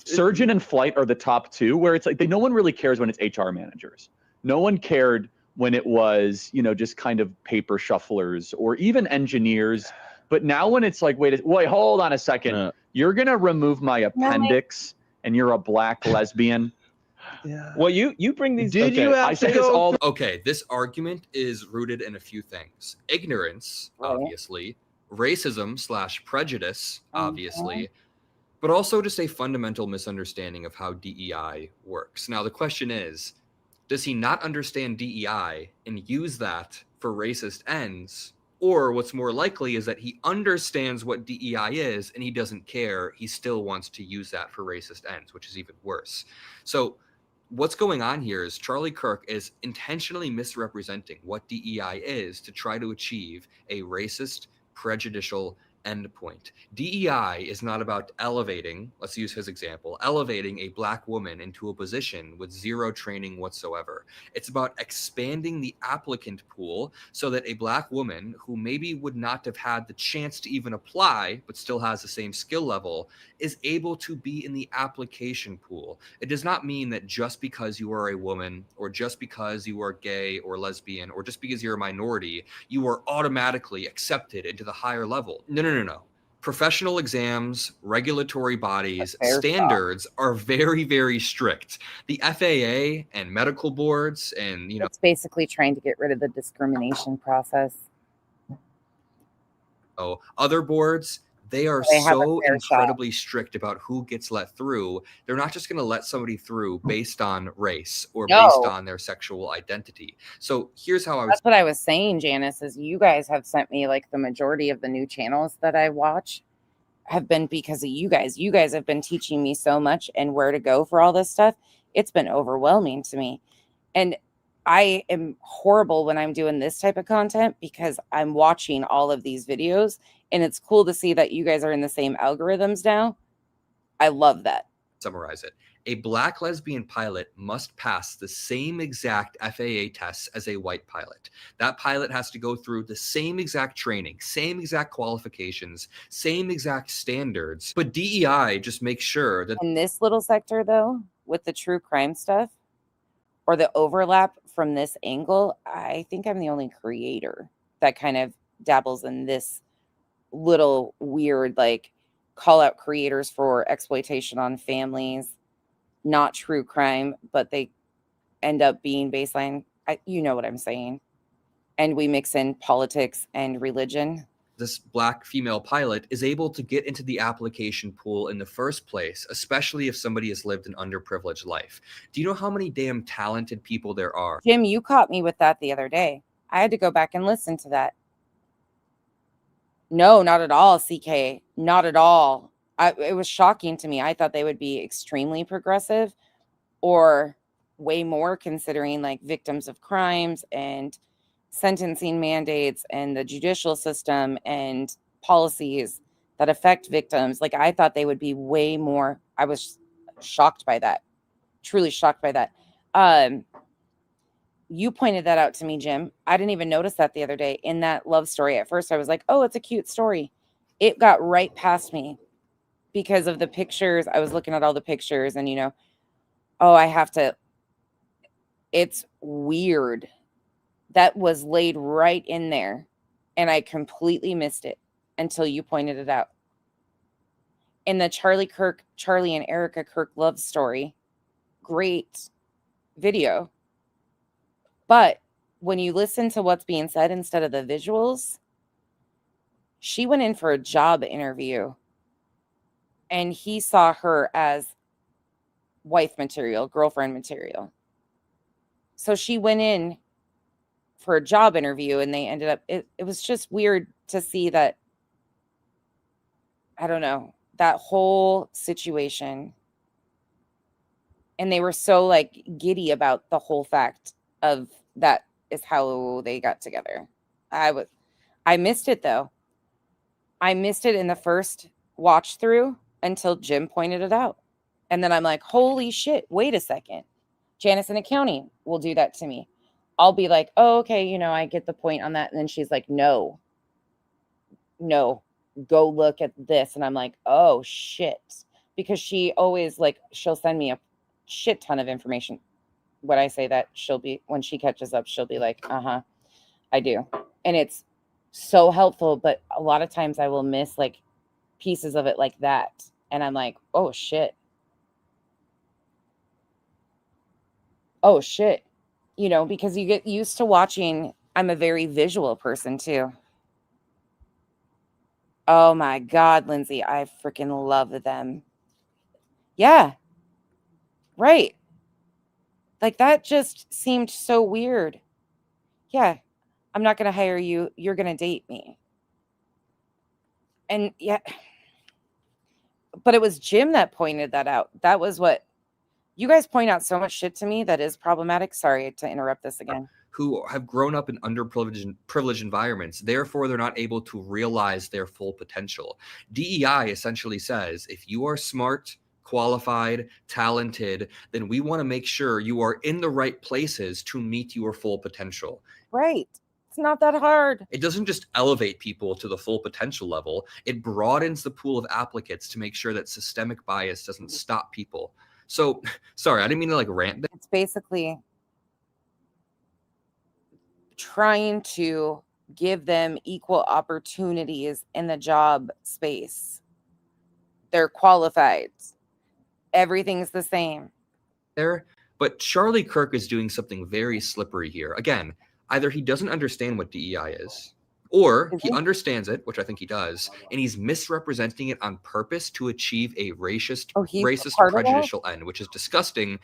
Surgeon and flight are the top two, where it's like no one really cares when it's HR managers. No one cared when it was, just kind of paper shufflers or even engineers. But now when it's like, wait, hold on a second. You're going to remove my appendix and you're a black lesbian. Yeah. Well, you bring these. Did okay, you have I say this all Okay, this argument is rooted in a few things. Ignorance, obviously. Racism / prejudice, obviously. But also just a fundamental misunderstanding of how DEI works. Now, the question is, does he not understand DEI and use that for racist ends? Or what's more likely is that he understands what DEI is and he doesn't care. He still wants to use that for racist ends, which is even worse. So what's going on here is Charlie Kirk is intentionally misrepresenting what DEI is to try to achieve a racist, prejudicial endpoint. DEI is not about elevating, let's use his example, elevating a black woman into a position with zero training whatsoever. It's about expanding the applicant pool so that a black woman who maybe would not have had the chance to even apply, but still has the same skill level, is able to be in the application pool. It does not mean that just because you are a woman or just because you are gay or lesbian or just because you're a minority, you are automatically accepted into the higher level. No. Professional exams, regulatory bodies, standards are very, very strict. The FAA and medical boards and, It's basically trying to get rid of the discrimination process. Other boards, they are They have a so fair shot. incredibly strict about who gets let through. They're not just going to let somebody through based on race or based on their sexual identity. So here's how I was. That's what I was saying, Janice, is you guys have sent me the majority of the new channels that I watch have been because of you guys. You guys have been teaching me so much and where to go for all this stuff. It's been overwhelming to me. And I am horrible when I'm doing this type of content because I'm watching all of these videos and it's cool to see that you guys are in the same algorithms now. I love that. Summarize it. A black lesbian pilot must pass the same exact FAA tests as a white pilot. That pilot has to go through the same exact training, same exact qualifications, same exact standards. But DEI just makes sure that in this little sector, though, with the true crime stuff or the overlap from this angle, I think I'm the only creator that kind of dabbles in this little weird, call out creators for exploitation on families. Not true crime, but they end up being baseline. You know what I'm saying. And we mix in politics and religion. this black female pilot is able to get into the application pool in the first place, especially if somebody has lived an underprivileged life. Do you know how many damn talented people there are? Jim, you caught me with that the other day. I had to go back and listen to that. No, not at all, CK. Not at all. It was shocking to me. I thought they would be extremely progressive or way more, considering like victims of crimes and sentencing mandates and the judicial system and policies that affect victims. Like, I thought they would be way more. I was shocked by that, truly shocked by that. You pointed that out to me, Jim. I didn't even notice that the other day in that love story. At first I was like, oh, it's a cute story. It got right past me because of the pictures. I was looking at all the pictures and, you know, oh, I have to, it's weird. That was laid right in there, and I completely missed it until you pointed it out. In the Charlie and Erica Kirk love story, great video. But when you listen to what's being said instead of the visuals, she went in for a job interview, and he saw her as wife material, girlfriend material. So she went in for a job interview, and they ended up, it was just weird to see that, I don't know, that whole situation. And they were so like giddy about the whole fact of that is how they got together. I missed it though. I missed it in the first watch through until Jim pointed it out. And then I'm like, holy shit, wait a second. Janice in accounting will do that to me. I'll be like, oh, okay, you know, I get the point on that. And then she's like, no, go look at this. And I'm like, oh shit. Because she always like, she'll send me a shit ton of information. When I say that, when she catches up, she'll be like, uh-huh, I do. And it's so helpful. But a lot of times I will miss like pieces of it like that. And I'm like, oh shit. Oh shit. You know, because you get used to watching. I'm a very visual person too. Oh my God, Lindsay, I freaking love them. Yeah. Right. Like, that just seemed so weird. Yeah. I'm not going to hire you. You're going to date me. And yeah. But it was Jim that pointed that out. That was what you guys point out so much shit to me that is problematic. Sorry to interrupt this again. Who have grown up in underprivileged environments. Therefore, they're not able to realize their full potential. DEI essentially says, if you are smart, qualified, talented, then we want to make sure you are in the right places to meet your full potential. Right. It's not that hard. It doesn't just elevate people to the full potential level. It broadens the pool of applicants to make sure that systemic bias doesn't stop people. So, sorry, I didn't mean to like rant. It's basically trying to give them equal opportunities in the job space. They're qualified. Everything's the same. But Charlie Kirk is doing something very slippery here. Again, either he doesn't understand what DEI is, or he understands it, which I think he does, and he's misrepresenting it on purpose to achieve a racist prejudicial end, which is disgusting.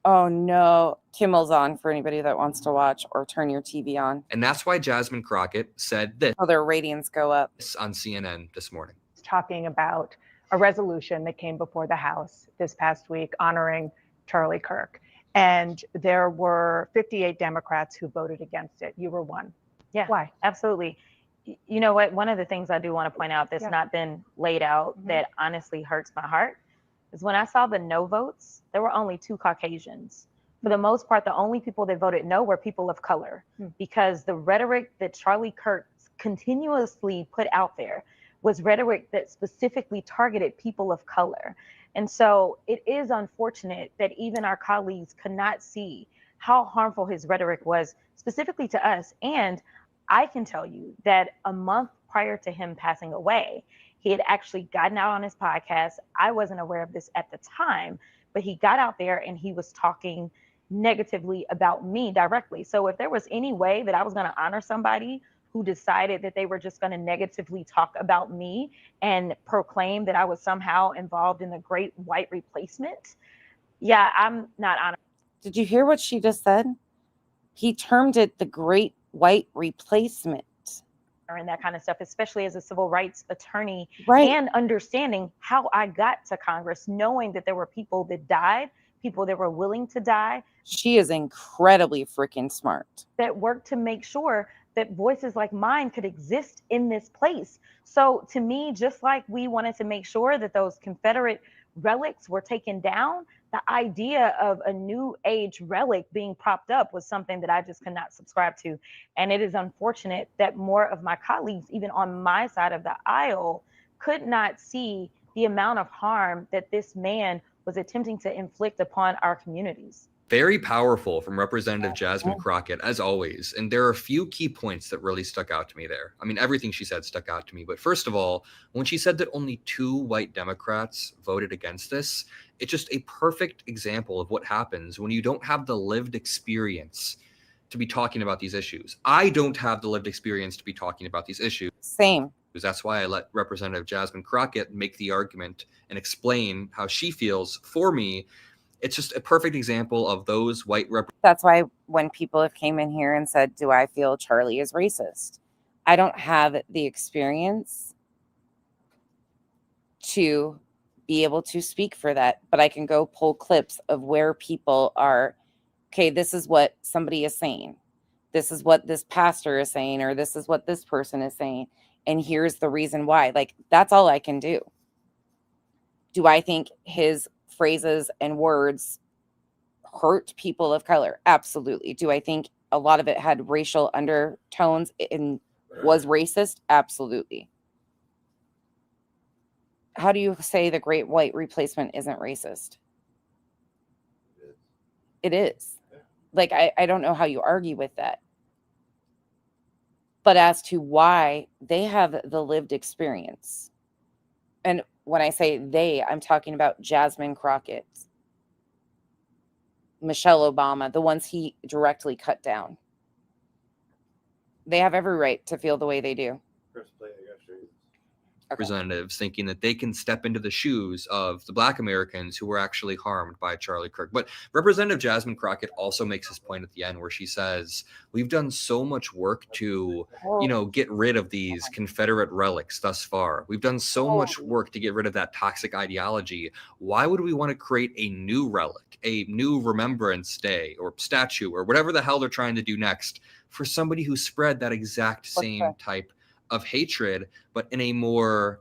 Oh no, Kimmel's on for anybody that wants to watch, or turn your TV on. And that's why Jasmine Crockett said this. Oh, their ratings go up. On CNN this morning. Talking about a resolution that came before the House this past week honoring Charlie Kirk. And there were 58 Democrats who voted against it. You were one. Yeah, why? Absolutely. You know what? One of the things I do want to point out that's not been laid out that honestly hurts my heart is when I saw the no votes, there were only 2 Caucasians. For the most part, the only people that voted no were people of color, because the rhetoric that Charlie Kirk continuously put out there was rhetoric that specifically targeted people of color. And so it is unfortunate that even our colleagues could not see how harmful his rhetoric was specifically to us. And I can tell you that a month prior to him passing away, he had actually gotten out on his podcast. I wasn't aware of this at the time, but he got out there and he was talking negatively about me directly. So if there was any way that I was going to honor somebody who decided that they were just going to negatively talk about me and proclaim that I was somehow involved in the great white replacement, yeah, I'm not honored. Did you hear what she just said? He termed it the great white replacement. And that kind of stuff, especially as a civil rights attorney, right, and understanding how I got to Congress, knowing that there were people that died people that were willing to die. She is incredibly freaking smart. That worked to make sure that voices like mine could exist in this place. So to me, just like we wanted to make sure that those Confederate relics were taken down, the idea of a new age relic being propped up was something that I just could not subscribe to. And it is unfortunate that more of my colleagues, even on my side of the aisle, could not see the amount of harm that this man was attempting to inflict upon our communities. Very powerful from Representative Jasmine Crockett, as always. And there are a few key points that really stuck out to me there. I mean, everything she said stuck out to me. But first of all, when she said that only 2 white Democrats voted against this, it's just a perfect example of what happens when you don't have the lived experience to be talking about these issues. I don't have the lived experience to be talking about these issues. Same. That's why I let Representative Jasmine Crockett make the argument and explain how she feels for me. It's just a perfect example of those white That's why when people have came in here and said, do I feel Charlie is racist? I don't have the experience to be able to speak for that, but I can go pull clips of where people are, okay, this is what somebody is saying. This is what this pastor is saying, or this is what this person is saying. And here's the reason why. Like, that's all I can do. Do I think his phrases and words hurt people of color? Absolutely. Do I think a lot of it had racial undertones and was racist? Absolutely. How do you say the great white replacement isn't racist? It is. Like, I don't know how you argue with that. But as to why, they have the lived experience. And when I say they, I'm talking about Jasmine Crockett, Michelle Obama, the ones he directly cut down. They have every right to feel the way they do. Representatives thinking that they can step into the shoes of the Black Americans who were actually harmed by Charlie Kirk. But Representative Jasmine Crockett also makes this point at the end where she says, we've done so much work to, get rid of these Confederate relics thus far. We've done so much work to get rid of that toxic ideology. Why would we want to create a new relic, a new Remembrance Day or statue or whatever the hell they're trying to do next for somebody who spread that exact same type of hatred, but in a more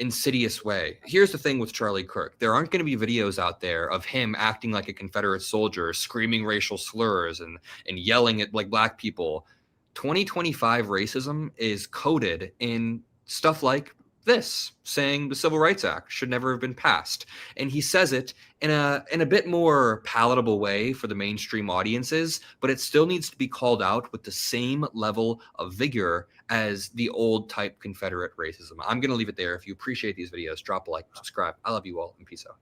insidious way? Here's the thing with Charlie Kirk. There aren't going to be videos out there of him acting like a Confederate soldier, screaming racial slurs and yelling at like Black people. 2025 racism is coded in stuff like this, saying the Civil Rights Act should never have been passed. And he says it in a bit more palatable way for the mainstream audiences, but it still needs to be called out with the same level of vigor as the old type Confederate racism. I'm going to leave it there. If you appreciate these videos, drop a like, subscribe. I love you all, and peace out.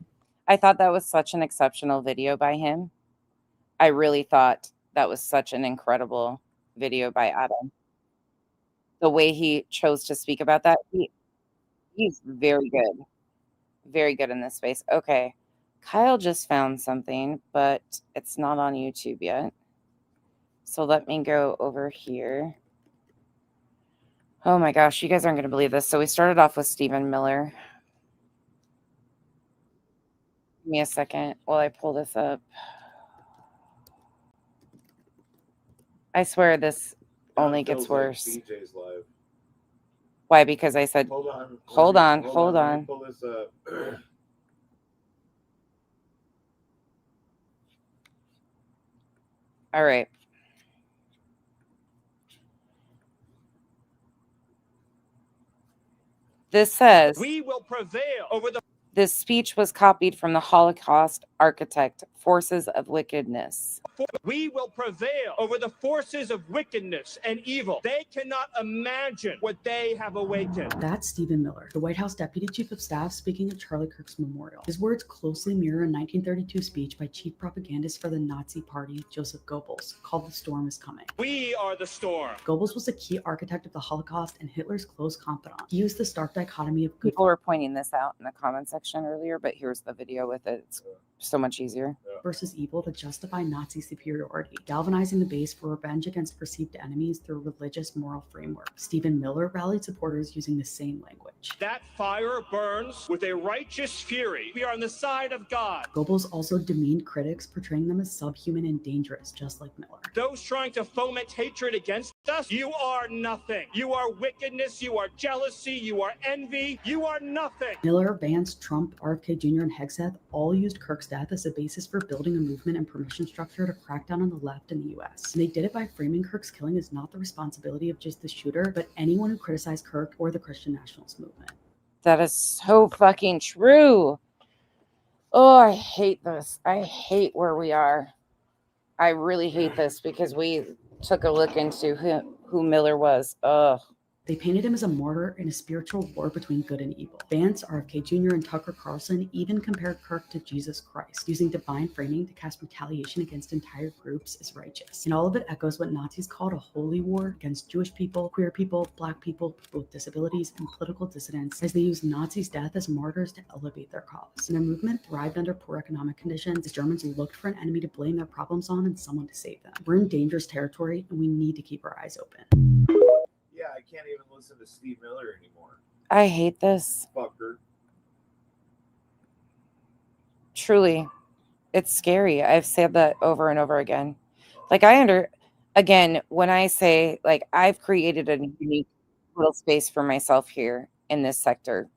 I thought that was such an exceptional video by him. I really thought that was such an incredible video by Adam. The way he chose to speak about that, he's very good. Very good in this space. Okay. Kyle just found something, but it's not on YouTube yet. So let me go over here. Oh my gosh, you guys aren't going to believe this. So we started off with Stephen Miller. Give me a second while I pull this up. I swear this only gets worse. DJ's live. Why? Because I said, hold on. Let me pull this up. All right. This says, we will prevail over the. This speech was copied from the Holocaust architect, Forces of Wickedness. We will prevail over the forces of wickedness and evil. They cannot imagine what they have awakened. That's Stephen Miller, the White House Deputy Chief of Staff, speaking at Charlie Kirk's memorial. His words closely mirror a 1932 speech by chief propagandist for the Nazi Party, Joseph Goebbels, called "The Storm is Coming." We are the storm. Goebbels was a key architect of the Holocaust and Hitler's close confidant. He used the stark dichotomy of good. People were pointing this out in the comment section earlier, but here's the video with it. It's so much easier. Versus evil to justify Nazi superiority, galvanizing the base for revenge against perceived enemies through a religious moral framework. Stephen Miller rallied supporters using the same language. watch. That fire burns with a righteous fury. We are on the side of God. Goebbels also demeaned critics, portraying them as subhuman and dangerous, just like Miller. Those trying to foment hatred against us, you are nothing. You are wickedness, you are jealousy, you are envy, you are nothing. Miller, Vance, Trump, RFK Jr., and Hegseth all used Kirk's death as a basis for building a movement and permission structure to crack down on the left in the US. And they did it by framing Kirk's killing as not the responsibility of just the shooter, but anyone who criticized Kirk or the Christian nationalist movement. That is so fucking true. Oh, I hate this. I hate where we are. I really hate this because we took a look into who Miller was. Ugh. They painted him as a martyr in a spiritual war between good and evil. Vance, RFK Jr., and Tucker Carlson even compared Kirk to Jesus Christ, using divine framing to cast retaliation against entire groups as righteous. And all of it echoes what Nazis called a holy war against Jewish people, queer people, black people with disabilities, and political dissidents, as they used Nazis' death as martyrs to elevate their cause. And their movement thrived under poor economic conditions as Germans looked for an enemy to blame their problems on and someone to save them. We're in dangerous territory, and we need to keep our eyes open. Yeah, I can't even listen to Steve Miller anymore. I hate this. Fucker. Truly. It's scary. I've said that over and over again. Like again, when I say like I've created a unique little space for myself here in this sector.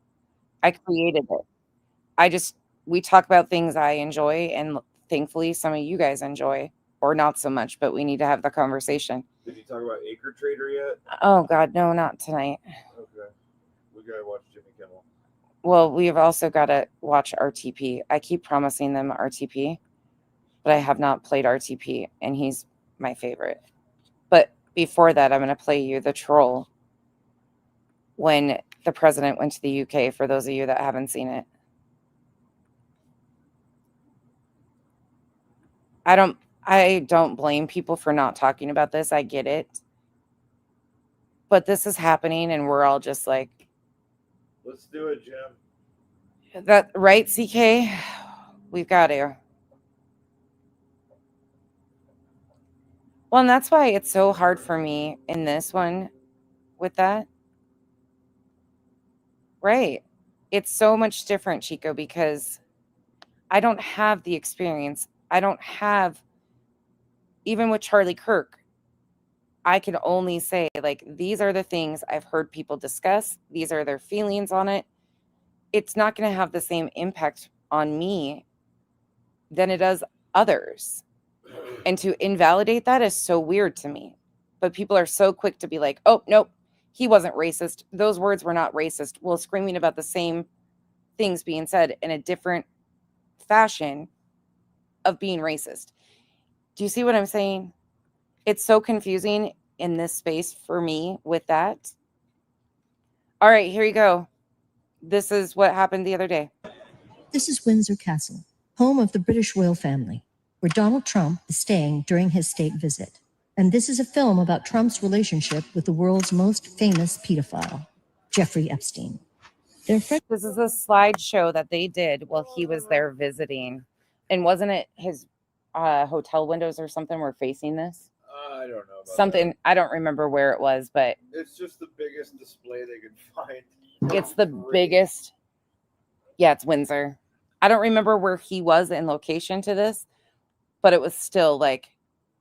I created it. We talk about things I enjoy, and thankfully some of you guys enjoy, or not so much, but we need to have the conversation. Did you talk about Acre Trader yet? Oh God, no, not tonight. Okay. We gotta watch Jimmy Kimmel. Well, we've also got to watch RTP. I keep promising them RTP, but I have not played RTP, and he's my favorite. But before that, I'm going to play you The Troll when the president went to the UK, for those of you that haven't seen it. I don't blame people for not talking about this. I get it. But this is happening, and we're all just like, Let's do it, Jim. that right, CK? We've got to. Well, and that's why it's so hard for me in this one with that. Right. It's so much different, Chico, because I don't have the experience. I don't have, even with Charlie Kirk, I can only say, like, these are the things I've heard people discuss. These are their feelings on it. It's not going to have the same impact on me than it does others. And to invalidate that is so weird to me. But people are so quick to be like, oh, nope, he wasn't racist. Those words were not racist. Well, screaming about the same things being said in a different fashion of being racist. Do you see what I'm saying? It's so confusing in this space for me with that. All right, here you go. This is what happened the other day. This is Windsor Castle, home of the British royal family, where Donald Trump is staying during his state visit. And this is a film about Trump's relationship with the world's most famous pedophile, Jeffrey Epstein. This is a slideshow that they did while he was there visiting. And wasn't it his hotel windows or something were facing this? I don't know. Something, I don't remember where it was, but It's just the biggest display they could find. it's the biggest. Yeah, it's Windsor. I don't remember where he was in location to this, but it was still like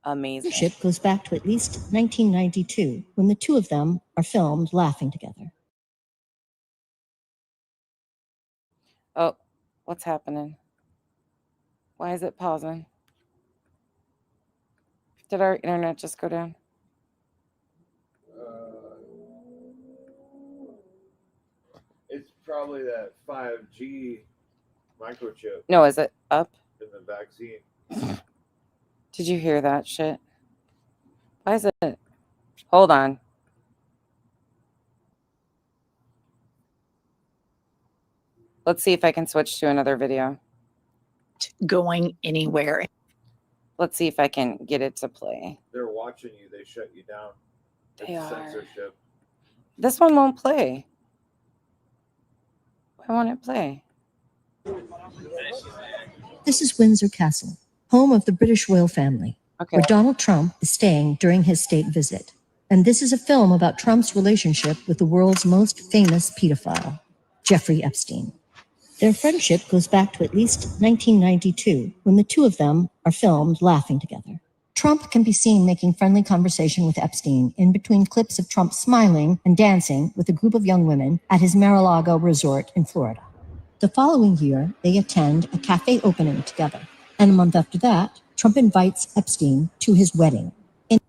amazing. The ship goes back to at least 1992, when the two of them are filmed laughing together. Oh, what's happening? Why is it pausing? Did our internet just go down? It's probably that 5G microchip. No, is it up? In the vaccine. Did you hear that shit? Why is it? Hold on. Let's see if I can switch to another video. Going anywhere. Let's see if I can get it to play. They're watching you. They shut you down. They It's are. censorship. This one won't play. Why won't it play? This is Windsor Castle, home of the British royal family, where Donald Trump is staying during his state visit. And this is a film about Trump's relationship with the world's most famous pedophile, Jeffrey Epstein. Their friendship goes back to at least 1992, when the two of them are filmed laughing together. Trump can be seen making friendly conversation with Epstein in between clips of Trump smiling and dancing with a group of young women at his Mar-a-Lago resort in Florida. The following year, they attend a cafe opening together. And a month after that, Trump invites Epstein to his wedding.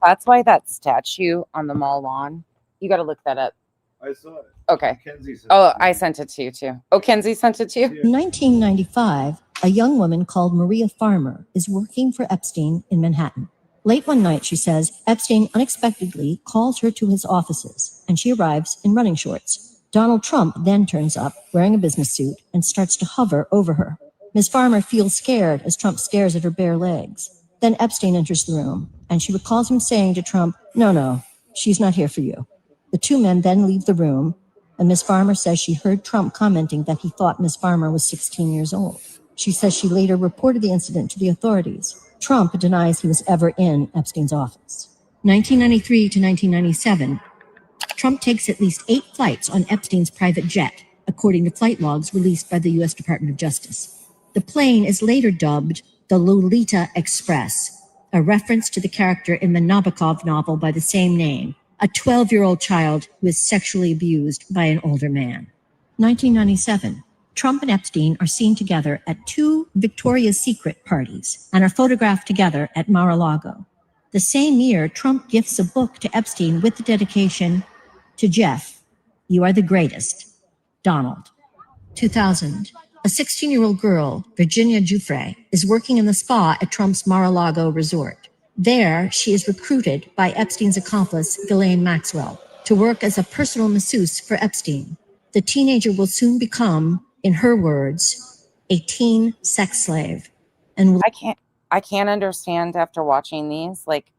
That's why that statue on the mall lawn, you got to look that up. I saw it. Okay. Kenzie sent Oh, I sent it to you too. Oh, Kenzie sent it to you? In 1995, a young woman called Maria Farmer is working for Epstein in Manhattan. Late one night, she says, Epstein unexpectedly calls her to his offices, and she arrives in running shorts. Donald Trump then turns up wearing a business suit and starts to hover over her. Ms. Farmer feels scared as Trump stares at her bare legs. Then Epstein enters the room, and she recalls him saying to Trump, "No, she's not here for you." The two men then leave the room, and Ms. Farmer says she heard Trump commenting that he thought Ms. Farmer was 16 years old. She says she later reported the incident to the authorities. Trump denies he was ever in Epstein's office. 1993 to 1997, Trump takes at least 8 flights on Epstein's private jet, according to flight logs released by the U.S. Department of Justice. The plane is later dubbed the Lolita Express, a reference to the character in the Nabokov novel by the same name, a 12-year-old child who is sexually abused by an older man. 1997, Trump and Epstein are seen together at 2 Victoria's Secret parties and are photographed together at Mar-a-Lago. The same year, Trump gifts a book to Epstein with the dedication, "To Jeff, you are the greatest, Donald." 2000, a 16-year-old girl, Virginia Giuffre, is working in the spa at Trump's Mar-a-Lago resort. There, she is recruited by Epstein's accomplice, Ghislaine Maxwell, to work as a personal masseuse for Epstein. The teenager will soon become, in her words, a teen sex slave. And I can't understand after watching these, like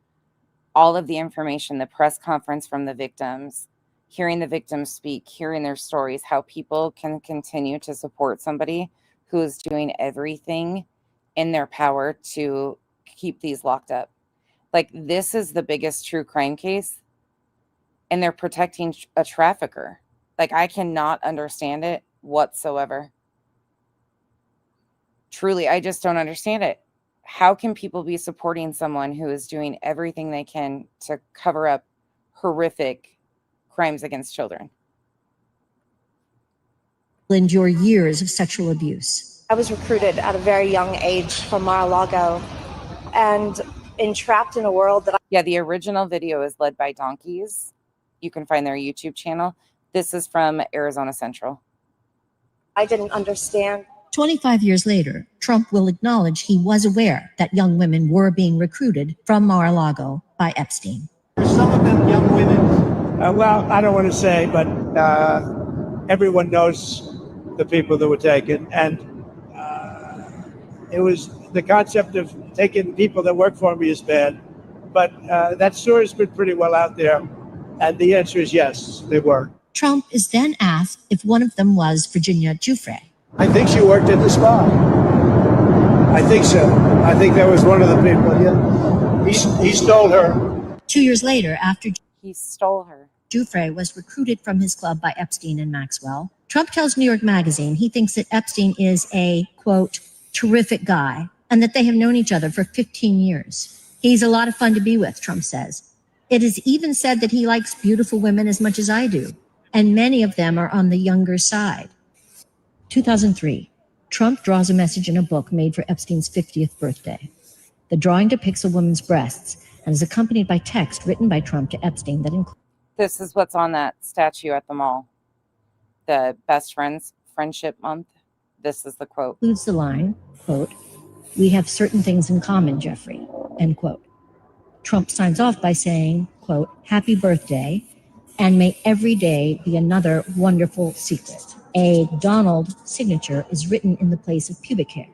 all of the information, the press conference from the victims, hearing the victims speak, hearing their stories, how people can continue to support somebody who is doing everything in their power to keep these locked up. Like, this is the biggest true crime case, and they're protecting a trafficker. Like, I cannot understand it whatsoever. Truly, I just don't understand it. How can people be supporting someone who is doing everything they can to cover up horrific crimes against children? endure years of sexual abuse. I was recruited at a very young age from Mar-a-Lago and entrapped in a world that Yeah, the original video is led by Donkeys. You can find their YouTube channel. This is from Arizona Central. I didn't understand. 25 years later, Trump will acknowledge he was aware that young women were being recruited from Mar-a-Lago by Epstein. Some of them young women. Well, I don't want to say, but everyone knows the people that were taken. And it was the concept of taking people that work for me is bad. But that story's been pretty well out there. And the answer is yes, they were. Trump is then asked if one of them was Virginia Giuffre. I think she worked at the spa. I think so. I think that was one of the people. Yeah. He stole her. 2 years later, after he stole her, Giuffre was recruited from his club by Epstein and Maxwell. Trump tells New York Magazine he thinks that Epstein is a, quote, terrific guy, and that they have known each other for 15 years. He's a lot of fun to be with, Trump says. It is even said that he likes beautiful women as much as I do, and many of them are on the younger side. 2003, Trump draws a message in a book made for Epstein's 50th birthday. The drawing depicts a woman's breasts and is accompanied by text written by Trump to Epstein that includes... This is what's on that statue at the mall. The Best Friends Friendship Month. This is the quote. Includes the line, quote, "We have certain things in common, Jeffrey," end quote. Trump signs off by saying, quote, "Happy birthday, and may every day be another wonderful secret." A Donald signature is written in the place of pubic hair.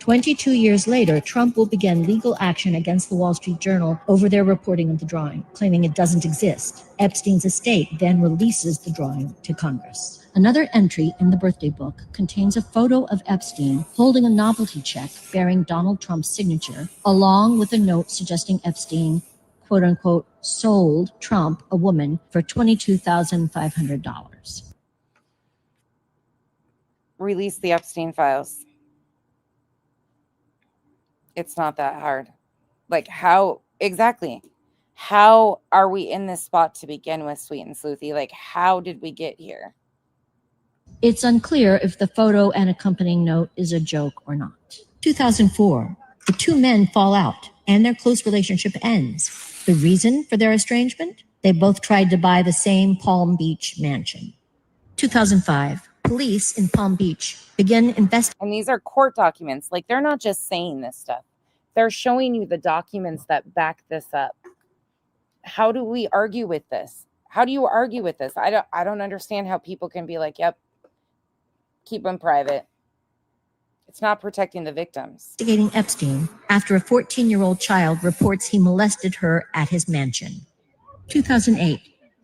22 years later, Trump will begin legal action against the Wall Street Journal over their reporting of the drawing, claiming it doesn't exist. Epstein's estate then releases the drawing to Congress. Another entry in the birthday book contains a photo of Epstein holding a novelty check bearing Donald Trump's signature, along with a note suggesting Epstein, quote unquote, sold Trump a woman for $22,500. Release the Epstein files. It's not that hard. Like, how exactly? How are we in this spot to begin with, Sweet and Sleuthy? Like, how did we get here? It's unclear if the photo and accompanying note is a joke or not. 2004, the two men fall out and their close relationship ends. The reason for their estrangement? They both tried to buy the same Palm Beach mansion. 2005, police in Palm Beach begin investigating. And these are court documents. Like, they're not just saying this stuff. They're showing you the documents that back this up. How do we argue with this? How do you argue with this? I don't understand how people can be like, yep, keep them private. It's not protecting the victims. Investigating Epstein after a 14-year-old child reports he molested her at his mansion. 2008,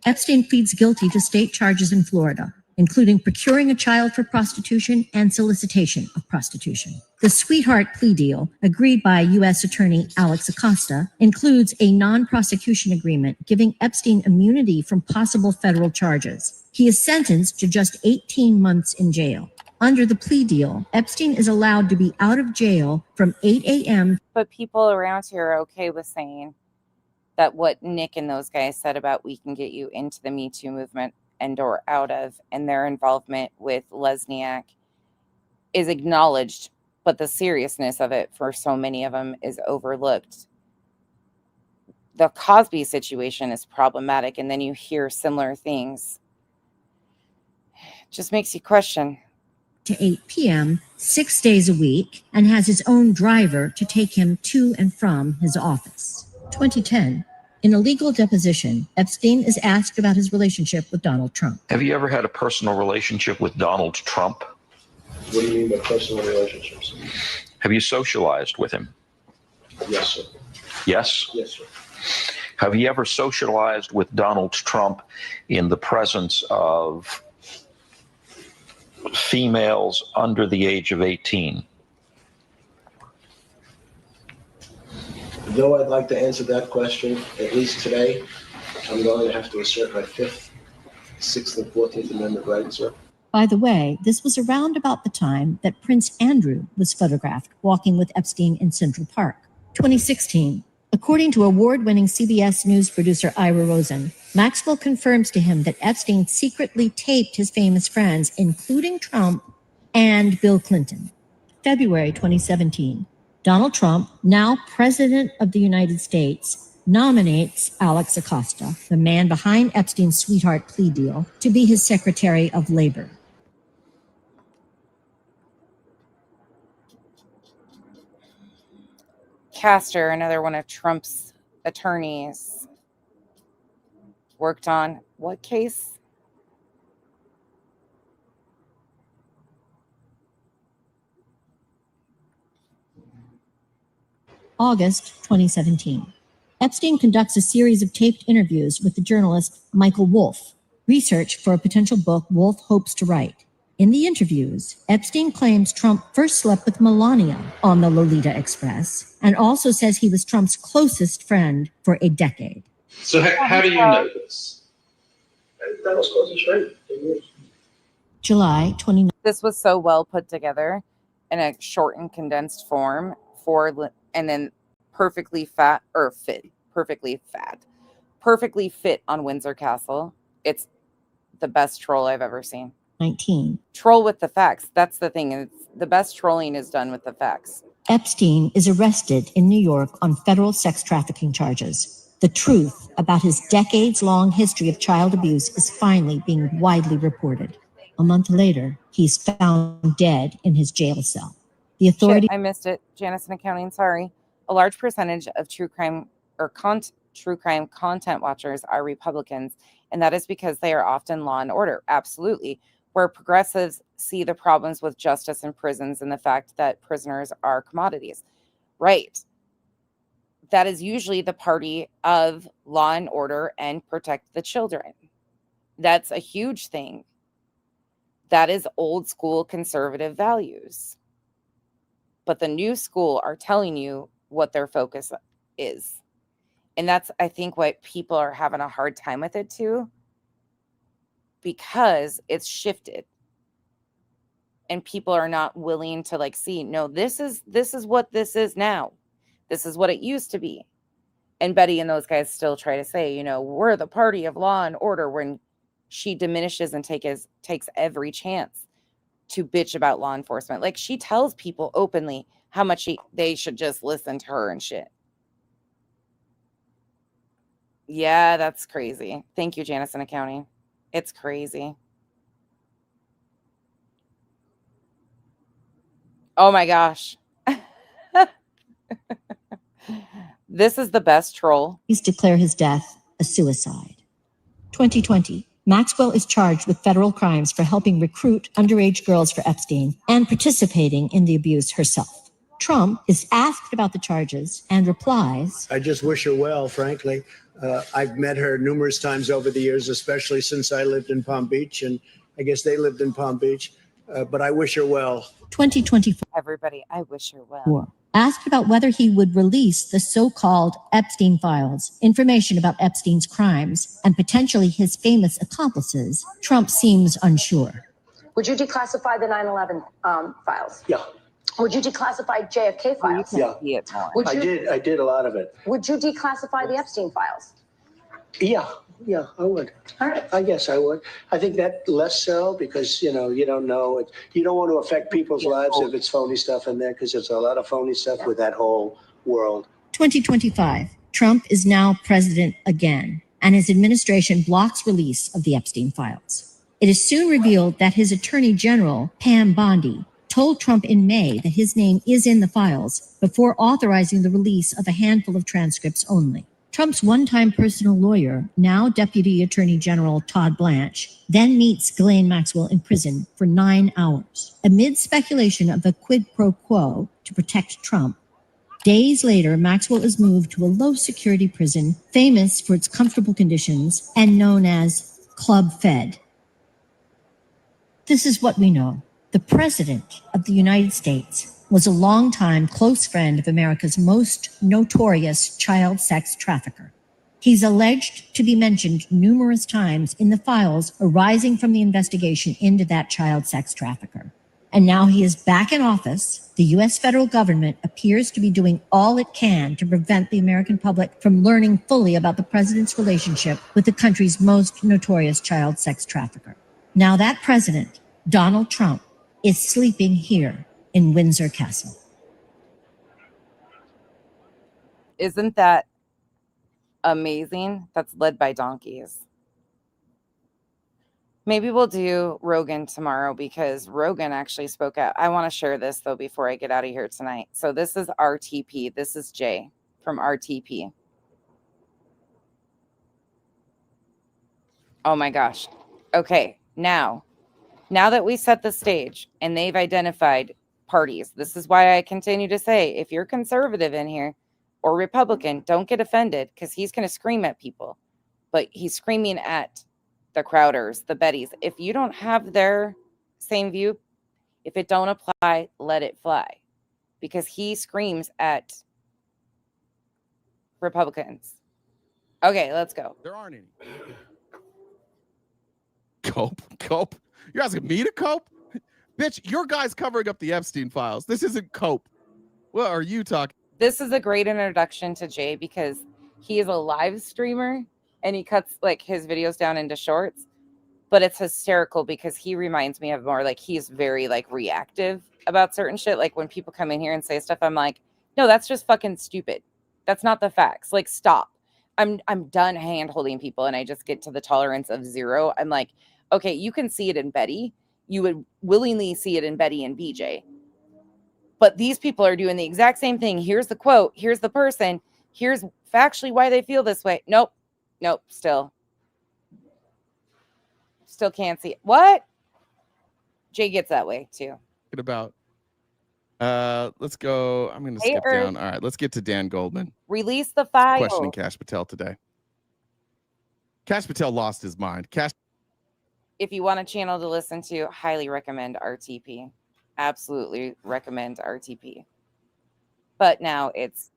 Epstein pleads guilty to state charges in Florida, including procuring a child for prostitution and solicitation of prostitution. The sweetheart plea deal, agreed by U.S. Attorney Alex Acosta, includes a non-prosecution agreement giving Epstein immunity from possible federal charges. He is sentenced to just 18 months in jail. Under the plea deal, Epstein is allowed to be out of jail from 8 a.m. But people around here are okay with saying that what Nick and those guys said about we can get you into the Me Too movement and or out of, and their involvement with Lesniak is acknowledged, but the seriousness of it for so many of them is overlooked. The Cosby situation is problematic, and then you hear similar things. It just makes you question. To 8 p.m., 6 days a week, and has his own driver to take him to and from his office. 2010, in a legal deposition, Epstein is asked about his relationship with Donald Trump. Have you ever had a personal relationship with Donald Trump? What do you mean by personal relationships? Have you socialized with him? Yes, sir. Yes? Yes, sir. Have you ever socialized with Donald Trump in the presence of females under the age of 18? Though I'd like to answer that question, at least today, I'm going to have to assert my 5th, 6th, and 14th Amendment rights, sir. By the way, this was around about the time that Prince Andrew was photographed walking with Epstein in Central Park. 2016, according to award-winning CBS News producer Ira Rosen, Maxwell confirms to him that Epstein secretly taped his famous friends, including Trump and Bill Clinton. February 2017, Donald Trump, now President of the United States, nominates Alex Acosta, the man behind Epstein's sweetheart plea deal, to be his Secretary of Labor. Castor, another one of Trump's attorneys, worked on what case? August 2017. Epstein conducts a series of taped interviews with the journalist Michael Wolff, research for a potential book Wolff hopes to write. In the interviews, Epstein claims Trump first slept with Melania on the Lolita Express and also says he was Trump's closest friend for a decade. So how do you know this? That was close to straight. July 29. This was so well put together in a short and condensed form and then perfectly fit on Windsor Castle. It's the best troll I've ever seen. 19. Troll with the facts. That's the thing. It's the best trolling is done with the facts. Epstein is arrested in New York on federal sex trafficking charges. The truth about his decades-long history of child abuse is finally being widely reported. A month later, he's found dead in his jail cell. The authority. I missed it. Janice in accounting. Sorry. A large percentage of true crime content watchers are Republicans, and that is because they are often law and order. Absolutely. Where progressives see the problems with justice in prisons and the fact that prisoners are commodities. Right. That is usually the party of law and order and protect the children. That's a huge thing. That is old school conservative values. But the new school are telling you what their focus is. And that's, I think, what people are having a hard time with it too, because it's shifted. And people are not willing to like see, no, this is what this is now. This is what it used to be. And Beddy and those guys still try to say, you know, we're the party of law and order, when she diminishes and takes every chance to bitch about law enforcement. Like, she tells people openly how much they should just listen to her and shit. Yeah, that's crazy. Thank you, Janice in accounting. It's crazy. Oh my gosh. This is the best troll. Please declare his death a suicide. 2020. Maxwell is charged with federal crimes for helping recruit underage girls for Epstein and participating in the abuse herself. Trump is asked about the charges and replies, I just wish her well, frankly. I've met her numerous times over the years, especially since I lived in Palm Beach, and I guess they lived in Palm Beach. But I wish her well. 2024. Everybody, I wish her well. Asked about whether he would release the so-called Epstein files, information about Epstein's crimes, and potentially his famous accomplices, Trump seems unsure. Would you declassify the 9/11 files? Yeah. Would you declassify JFK files? Yeah. Would you, I did a lot of it. Would you declassify the Epstein files? Yeah, I would. All right. I guess I would. I think that less so because, you know, you don't know. You don't want to affect people's lives if it's phony stuff in there, because there's a lot of phony stuff with that whole world. 2025. Trump is now president again, and his administration blocks release of the Epstein files. It is soon revealed that his attorney general, Pam Bondi, told Trump in May that his name is in the files before authorizing the release of a handful of transcripts only. Trump's one-time personal lawyer, now Deputy Attorney General Todd Blanche, then meets Ghislaine Maxwell in prison for 9 hours. Amid speculation of a quid pro quo to protect Trump, days later, Maxwell is moved to a low-security prison famous for its comfortable conditions and known as Club Fed. This is what we know. The President of the United States was a longtime close friend of America's most notorious child sex trafficker. He's alleged to be mentioned numerous times in the files arising from the investigation into that child sex trafficker. And now he is back in office. The U.S. federal government appears to be doing all it can to prevent the American public from learning fully about the president's relationship with the country's most notorious child sex trafficker. Now that president, Donald Trump, is sleeping here in Windsor Castle. Isn't that amazing? That's led by donkeys. Maybe we'll do Rogan tomorrow, because Rogan actually spoke out. I want to share this, though, before I get out of here tonight. So this is RTP. This is Jay from RTP. Oh, my gosh. Okay, now that we set the stage and they've identified parties, this is why I continue to say, if you're conservative in here or Republican, don't get offended, because he's going to scream at people. But he's screaming at the Crowders, the Bettys. If you don't have their same view, if it don't apply, let it fly, because he screams at Republicans. Okay, let's go. There aren't any. Cope. You're asking me to cope? Bitch, your guy's covering up the Epstein files. This isn't cope. What are you talking? This is a great introduction to Jay, because he is a live streamer and he cuts like his videos down into shorts, but it's hysterical because he reminds me of more like, he's very like reactive about certain shit. Like when people come in here and say stuff, I'm like, no, that's just fucking stupid. That's not the facts. Like, stop. I'm done hand holding people, and I just get to the tolerance of 0. I'm like, okay, you can see it in Beddy. You would willingly see it in Beddy and BJ. But these people are doing the exact same thing. Here's the quote. Here's the person. Here's factually why they feel this way. Nope. Still can't see it. What? Jay gets that way too. About let's go. I'm gonna skip down. All right, let's get to Dan Goldman. Release the file. Questioning Cash Patel today. Cash Patel lost his mind. If you want a channel to listen to, highly recommend RTP. Absolutely recommend RTP. But now it's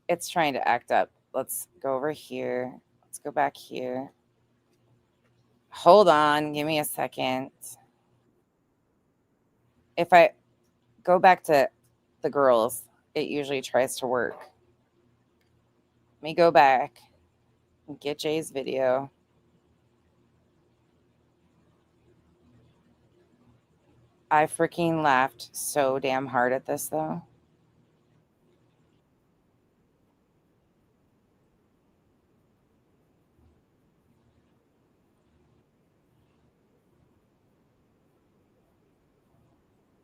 It's trying to act up. Let's go over here. Let's go back here. Hold on. Give me a second. If I go back to the girls, it usually tries to work. Let me go back and get Jay's video. I freaking laughed so damn hard at this, though.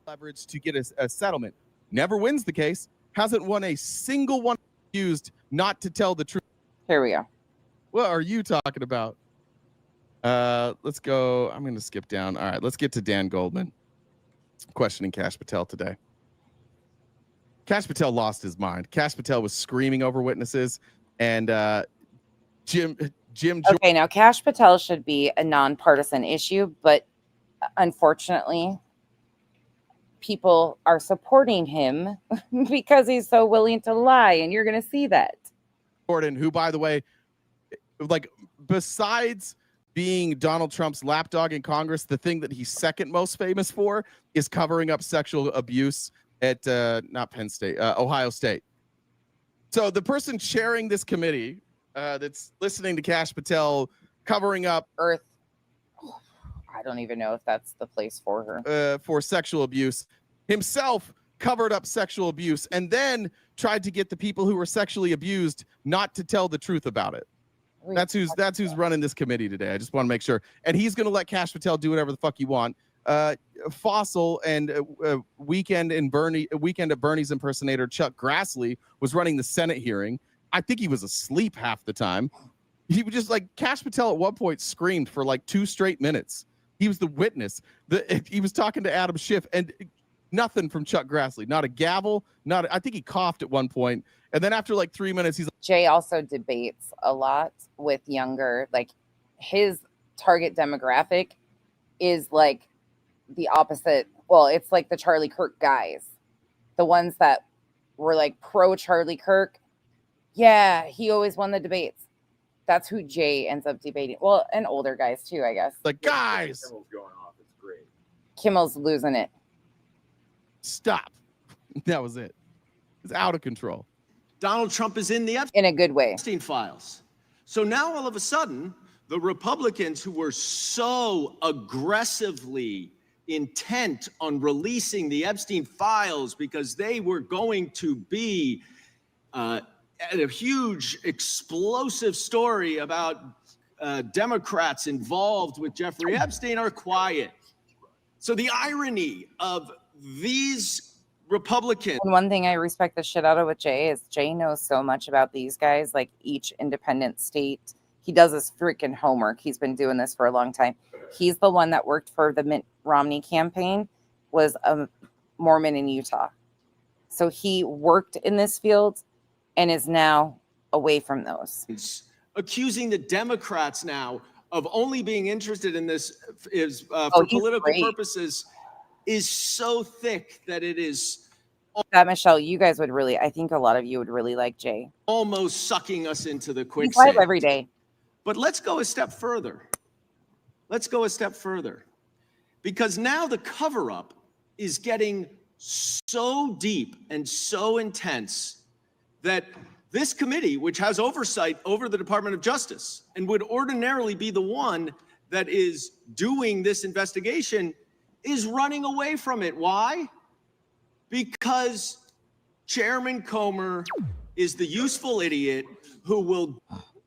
Leverage to get a settlement. Never wins the case. Hasn't won a single one used not to tell the truth. Here we go. What are you talking about? Let's go. I'm going to skip down. All right, let's get to Dan Goldman questioning Kash Patel today. Kash Patel lost his mind. Kash Patel was screaming over witnesses, and Jim. Okay, now Kash Patel should be a nonpartisan issue, but unfortunately, people are supporting him because he's so willing to lie, and you're going to see that. Jordan, who, by the way, like, besides being Donald Trump's lapdog in Congress, the thing that he's second most famous for is covering up sexual abuse at not Penn State, Ohio State. So the person chairing this committee that's listening to Kash Patel covering up Earth. I don't even know if that's the place for her. For sexual abuse, himself covered up sexual abuse and then tried to get the people who were sexually abused not to tell the truth about it. That's who's running this committee today. I just want to make sure. And he's going to let Kash Patel do whatever the fuck you want. Fossil and Weekend at Bernie's impersonator Chuck Grassley was running the Senate hearing. I think he was asleep half the time. He was just like, Kash Patel at one point screamed for like 2 straight minutes. He was the witness. He was talking to Adam Schiff and nothing from Chuck Grassley. Not a gavel. I think he coughed at one point. And then after like 3 minutes, he's like, Jay also debates a lot with younger, like his target demographic is like the opposite. Well, it's like the Charlie Kirk guys, the ones that were like pro Charlie Kirk. Yeah, he always won the debates. That's who Jay ends up debating. Well, and older guys too, I guess. Like, guys, Kimmel's going off. It's great. Kimmel's losing it. Stop. That was it. It's out of control. Donald Trump is in the in a good way. Epstein files. So now all of a sudden, the Republicans who were so aggressively intent on releasing the Epstein files because they were going to be a huge explosive story about Democrats involved with Jeffrey Epstein are quiet. So the irony of these Republicans. And one thing I respect the shit out of with Jay is Jay knows so much about these guys, like each independent state. He does his freaking homework. He's been doing this for a long time. He's the one that worked for the Mitt Romney campaign, was a Mormon in Utah. So he worked in this field and is now away from those. Accusing the Democrats now of only being interested in this is for political purposes is so thick that it is. That Michelle, you guys would really, I think a lot of you would really like Jay. Almost sucking us into the He's quicksand. live every day. But let's go a step further. Let's go a step further. Because now the cover-up is getting so deep and so intense that this committee, which has oversight over the Department of Justice and would ordinarily be the one that is doing this investigation, is running away from it. Why? Because Chairman Comer is the useful idiot who will...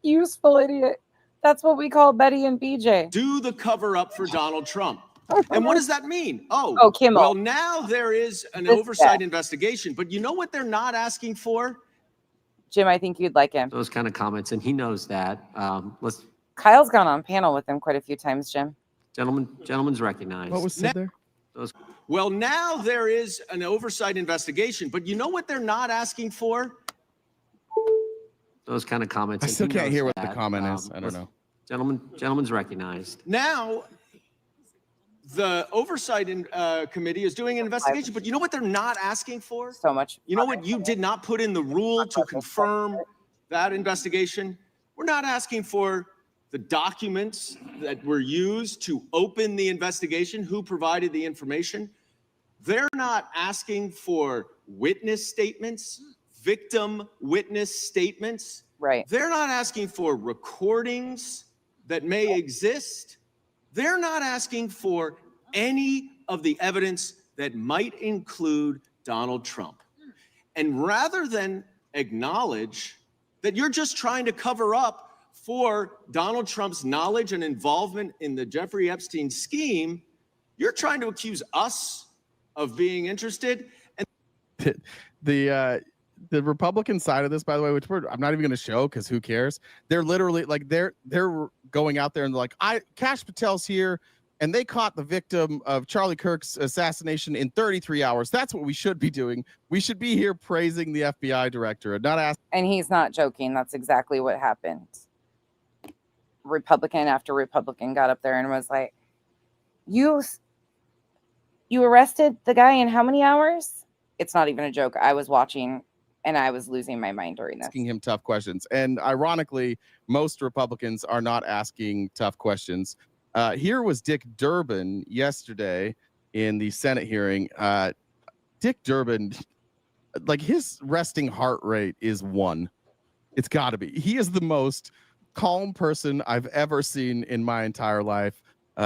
Useful idiot. That's what we call Beddy and BJ. Do the cover-up for Donald Trump. And what does that mean? Oh, Kimmel. Well, now there is an oversight investigation. But you know what they're not asking for? Jim, I think you'd like him. Those kind of comments, and he knows that. Kyle's gone on panel with him quite a few times, Jim. Gentleman's recognized. What was said there? Well, now there is an oversight investigation, but you know what they're not asking for? Those kind of comments. I and still he can't knows hear what that. the comment is. I don't know. Gentleman's recognized. Now, the oversight committee is doing an investigation, but you know what they're not asking for? So much. You know what you did not put in the rule to confirm that investigation? We're not asking for the documents that were used to open the investigation, who provided the information. They're not asking for witness statements, victim witness statements. Right. They're not asking for recordings that may exist. They're not asking for any of the evidence that might include Donald Trump. And rather than acknowledge that you're just trying to cover up for Donald Trump's knowledge and involvement in the Jeffrey Epstein scheme, you're trying to accuse us of being interested. And the Republican side of this, by the way, which I'm not even going to show because who cares? They're literally like they're going out there and they're like, Kash Patel's here, and they caught the victim of Charlie Kirk's assassination in 33 hours. That's what we should be doing. We should be here praising the FBI director and not asking. And he's not joking. That's exactly what happened. Republican after Republican got up there and was like, you arrested the guy in how many hours? It's not even a joke. I was watching and I was losing my mind during this. Asking him tough questions. And ironically, most Republicans are not asking tough questions. Here was Dick Durbin yesterday in the Senate hearing. Dick Durbin, like his resting heart rate is 1. It's got to be. He is the most calm person I've ever seen in my entire life.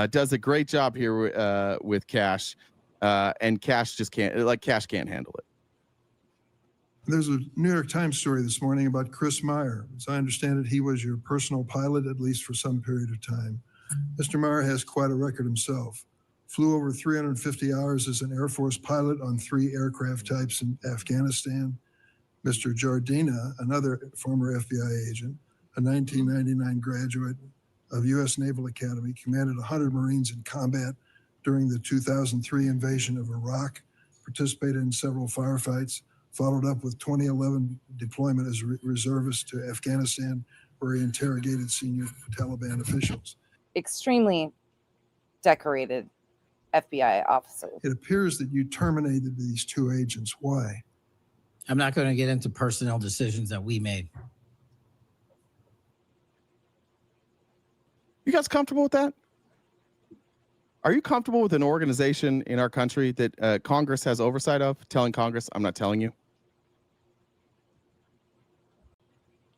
Does a great job here with Kash. And Kash just can't, Kash can't handle it. There's a New York Times story this morning about Chris Meyer. As I understand it, he was your personal pilot, at least for some period of time. Mr. Meyer has quite a record himself. Flew over 350 hours as an Air Force pilot on 3 aircraft types in Afghanistan. Mr. Jardina, another former FBI agent, a 1999 graduate of U.S. Naval Academy, commanded 100 Marines in combat during the 2003 invasion of Iraq, participated in several firefights, followed up with 2011 deployment as a reservist to Afghanistan, where he interrogated senior Taliban officials. Extremely decorated FBI officer. It appears that you terminated these 2 agents. Why? I'm not going to get into personnel decisions that we made. You guys comfortable with that? Are you comfortable with an organization in our country that Congress has oversight of, telling Congress, I'm not telling you?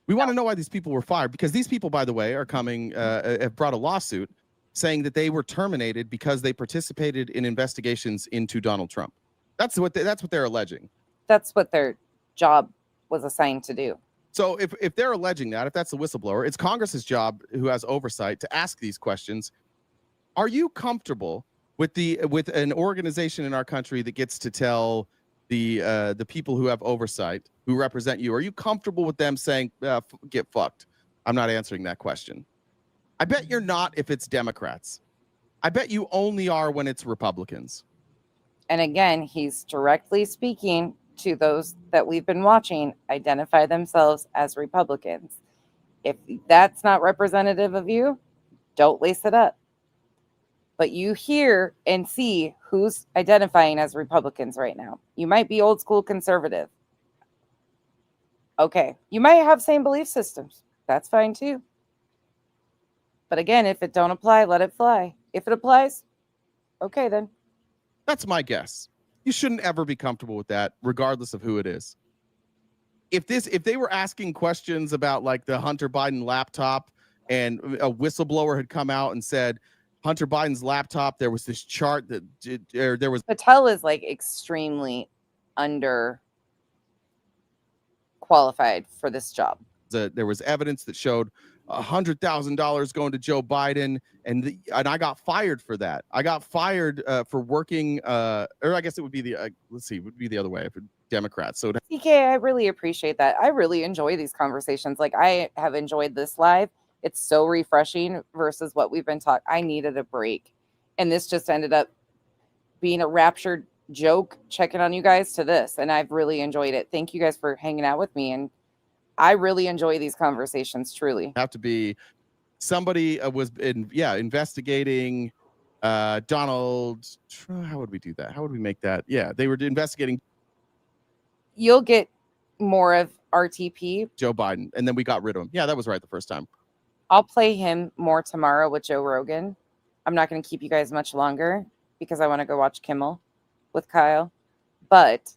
We want to know why these people were fired, because these people, by the way, are coming, have brought a lawsuit saying that they were terminated because they participated in investigations into Donald Trump. That's what they're alleging. That's what their job was assigned to do. So if they're alleging that, if that's the whistleblower, it's Congress's job, who has oversight, to ask these questions. Are you comfortable with an organization in our country that gets to tell the people who have oversight, who represent you? Are you comfortable with them saying, get fucked? I'm not answering that question. I bet you're not if it's Democrats. I bet you only are when it's Republicans. And again, he's directly speaking to those that we've been watching identify themselves as Republicans. If that's not representative of you, don't lace it up. But you hear and see who's identifying as Republicans right now. You might be old school conservative. Okay. You might have same belief systems. That's fine too. But again, if it don't apply, let it fly. If it applies, okay then. That's my guess. You shouldn't ever be comfortable with that, regardless of who it is. If they were asking questions about like the Hunter Biden laptop, and a whistleblower had come out and said, Hunter Biden's laptop, there was this chart that there was. Patel is like extremely under qualified for this job. There was evidence that showed $100,000 going to Joe Biden, and I got fired for that. I got fired for working, or I guess it would be it would be the other way for Democrats. So CK, I really appreciate that. I really enjoy these conversations. Like I have enjoyed this live. It's so refreshing versus what we've been talking. I needed a break, and this just ended up being a Rapture joke, checking on you guys to this, and I've really enjoyed it. Thank you guys for hanging out with me, and I really enjoy these conversations, truly. Have to be somebody was investigating Donald, how would we do that? How would we make that? Yeah, they were investigating You'll get more of RTP. Joe Biden, and then we got rid of him. Yeah, that was right the first time. I'll play him more tomorrow with Joe Rogan. I'm not going to keep you guys much longer because I want to go watch Kimmel with Kyle. But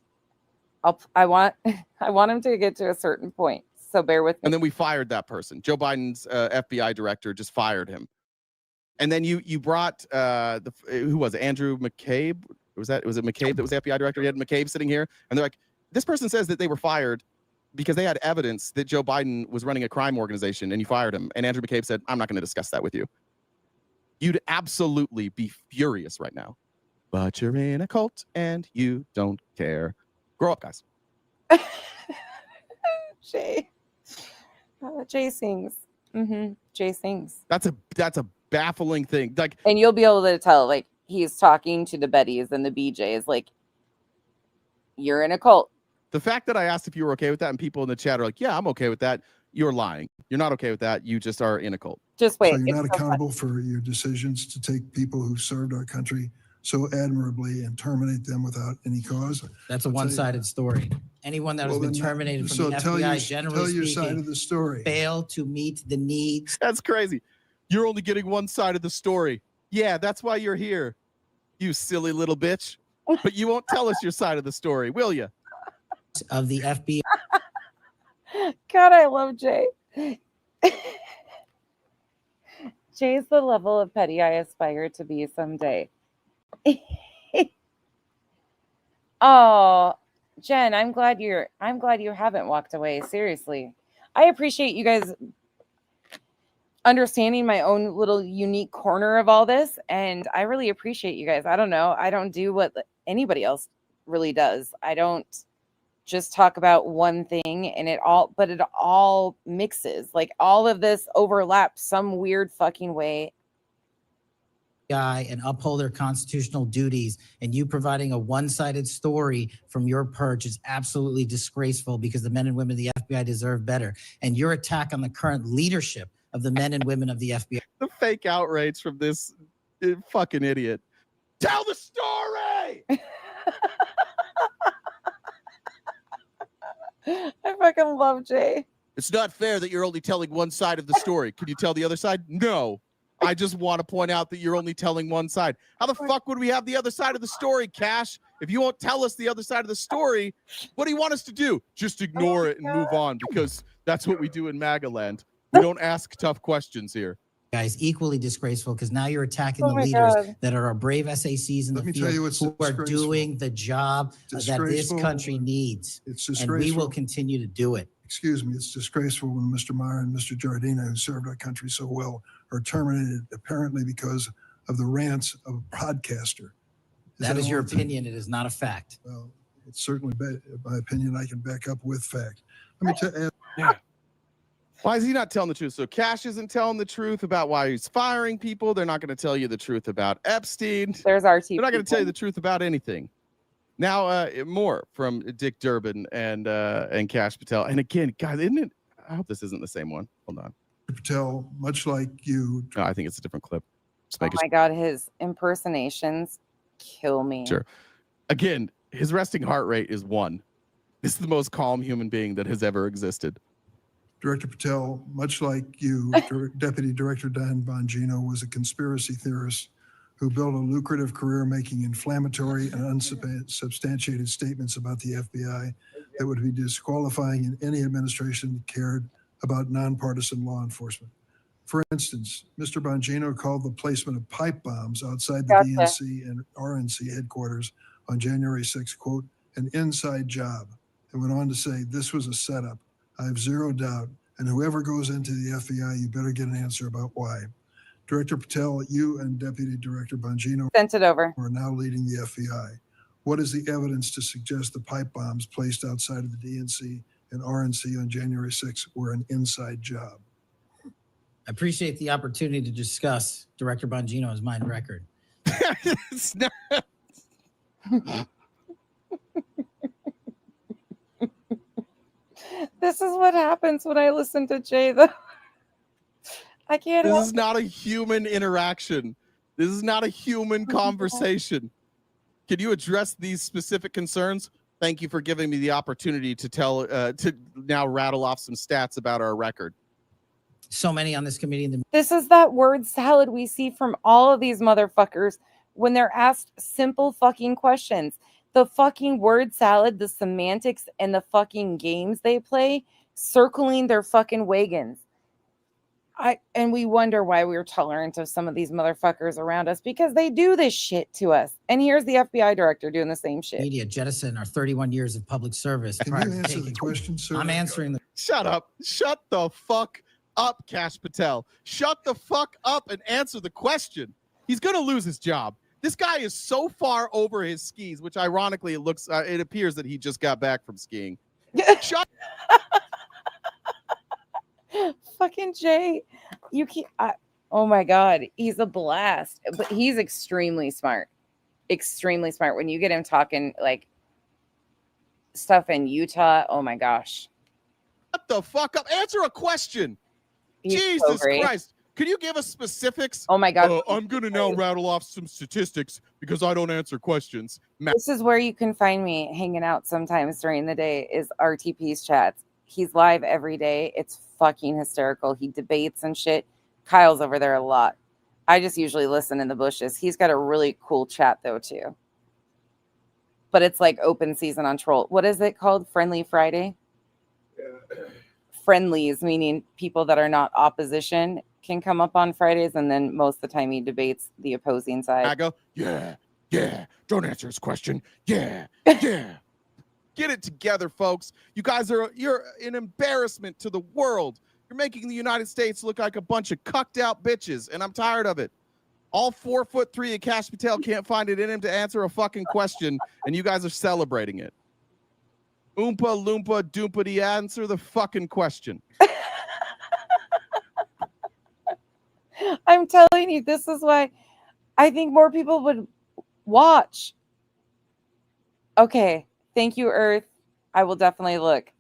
I want him to get to a certain point. So bear with me. And then we fired that person. Joe Biden's FBI director just fired him. And then you brought who was it? Andrew McCabe? Was it McCabe that was the FBI director? You had McCabe sitting here, and they're like, this person says that they were fired because they had evidence that Joe Biden was running a crime organization, and you fired him. And Andrew McCabe said, I'm not going to discuss that with you. You'd absolutely be furious right now. But you're in a cult and you don't care. Grow up, guys. Jay. Jay sings. Jay sings. That's a baffling thing. Like, and you'll be able to tell, like, he's talking to the Bettys and the BJs, like, you're in a cult. The fact that I asked if you were okay with that and people in the chat are like, yeah, I'm okay with that. You're lying. You're not okay with that. You just are in a cult. Just wait. So you're not accountable for your decisions to take people who served our country so admirably and terminate them without any cause? That's a one-sided story. Anyone that has been terminated from the FBI, generally side of the story. Failed to meet the needs. That's crazy. You're only getting one side of the story. Yeah, that's why you're here, you silly little bitch. But you won't tell us your side of the story, will you? Of the FBI. God, I love Jay. Jay's the level of petty I aspire to be someday. Oh, Jen, I'm glad you haven't walked away. Seriously. I appreciate you guys understanding my own little unique corner of all this, and I really appreciate you guys. I don't know. I don't do what anybody else really does. I don't just talk about one thing and it all mixes. Like, all of this overlaps some weird fucking way. And uphold their constitutional duties, and you providing a one-sided story from your perch is absolutely disgraceful, because the men and women of the FBI deserve better. And your attack on the current leadership of the men and women of the FBI. The fake outrage from this fucking idiot. Tell the story! I fucking love Jay. It's not fair that you're only telling one side of the story. Can you tell the other side? No. I just want to point out that you're only telling one side. How the fuck would we have the other side of the story, Cash? If you won't tell us the other side of the story, what do you want us to do? Just ignore it and move on, because that's what we do in MAGA land. We don't ask tough questions here. Guys, equally disgraceful, because now you're attacking the leaders that are our brave SACs in the field who are doing the job that this country needs. It's and we will continue to do it. Excuse me, it's disgraceful when Mr. Meyer and Mr. Giardina, who served our country so well, are terminated apparently because of the rants of a podcaster. That is your opinion. It is not a fact. Well, it's certainly my opinion. I can back up with fact. Let me tell you. Yeah. Why is he not telling the truth? So Cash isn't telling the truth about why he's firing people. They're not going to tell you the truth about Epstein. There's RT. They're not going to tell you the truth about anything. Now, more from Dick Durbin and Cash Patel. And again, guys, isn't it? I hope this isn't the same one. Hold on. Patel, much like you. No, I think it's a different clip. Oh my God, his impersonations kill me. Sure. Again, his resting heart rate is 1. This is the most calm human being that has ever existed. Director Patel, much like you, Deputy Director Dan Bongino was a conspiracy theorist who built a lucrative career making inflammatory and unsubstantiated statements about the FBI that would be disqualifying in any administration that cared about nonpartisan law enforcement. For instance, Mr. Bongino called the placement of pipe bombs outside the DNC and RNC headquarters on January 6, quote, an inside job, and went on to say this was a setup. I have zero doubt, and whoever goes into the FBI, you better get an answer about why. Director Patel, you and Deputy Director Bongino sent it over. Are now leading the FBI. What is the evidence to suggest the pipe bombs placed outside of the DNC and RNC on January 6 were an inside job? I appreciate the opportunity to discuss Director Bongino's mind record. It's not. This is what happens when I listen to Jay, though. I can't. This is not a human interaction. This is not a human conversation. Can you address these specific concerns? Thank you for giving me the opportunity to to now rattle off some stats about our record. So many on this committee. This is that word salad we see from all of these motherfuckers when they're asked simple fucking questions. The fucking word salad, the semantics, and the fucking games they play, circling their fucking wagons. And we wonder why we're tolerant of some of these motherfuckers around us, because they do this shit to us. And here's the FBI director doing the same shit. Media jettison our 31 years of public service. Can you answer the question, sir? I'm answering the. Shut up. Shut the fuck up, Kash Patel. Shut the fuck up and answer the question. He's going to lose his job. This guy is so far over his skis, which ironically it appears that he just got back from skiing. Shut Fucking Jay, you can't. Oh my God, he's a blast, but he's extremely smart. Extremely smart. When you get him talking like stuff in Utah, oh my gosh. Shut the fuck up. Answer a question. He's Jesus so Christ. Could you give us specifics? Oh my God. I'm going to now rattle off some statistics because I don't answer questions. This is where you can find me hanging out sometimes during the day, is RTP's chats. He's live every day. It's fucking hysterical. He debates and shit. Kyle's over there a lot. I just usually listen in the bushes. He's got a really cool chat though too. But it's like open season on Troll. What is it called? Friendly Friday? Friendlies, meaning people that are not opposition, can come up on Fridays, and then most of the time he debates the opposing side. I go, yeah, don't answer his question. Yeah. Get it together, folks. You guys you're an embarrassment to the world. You're making the United States look like a bunch of cucked out bitches, and I'm tired of it. All 4'3" of Kash Patel can't find it in him to answer a fucking question, and you guys are celebrating it. Oompa loompa doompity, answer the fucking question. I'm telling you, this is why I think more people would watch. Okay. Thank you, Earth. I will definitely look.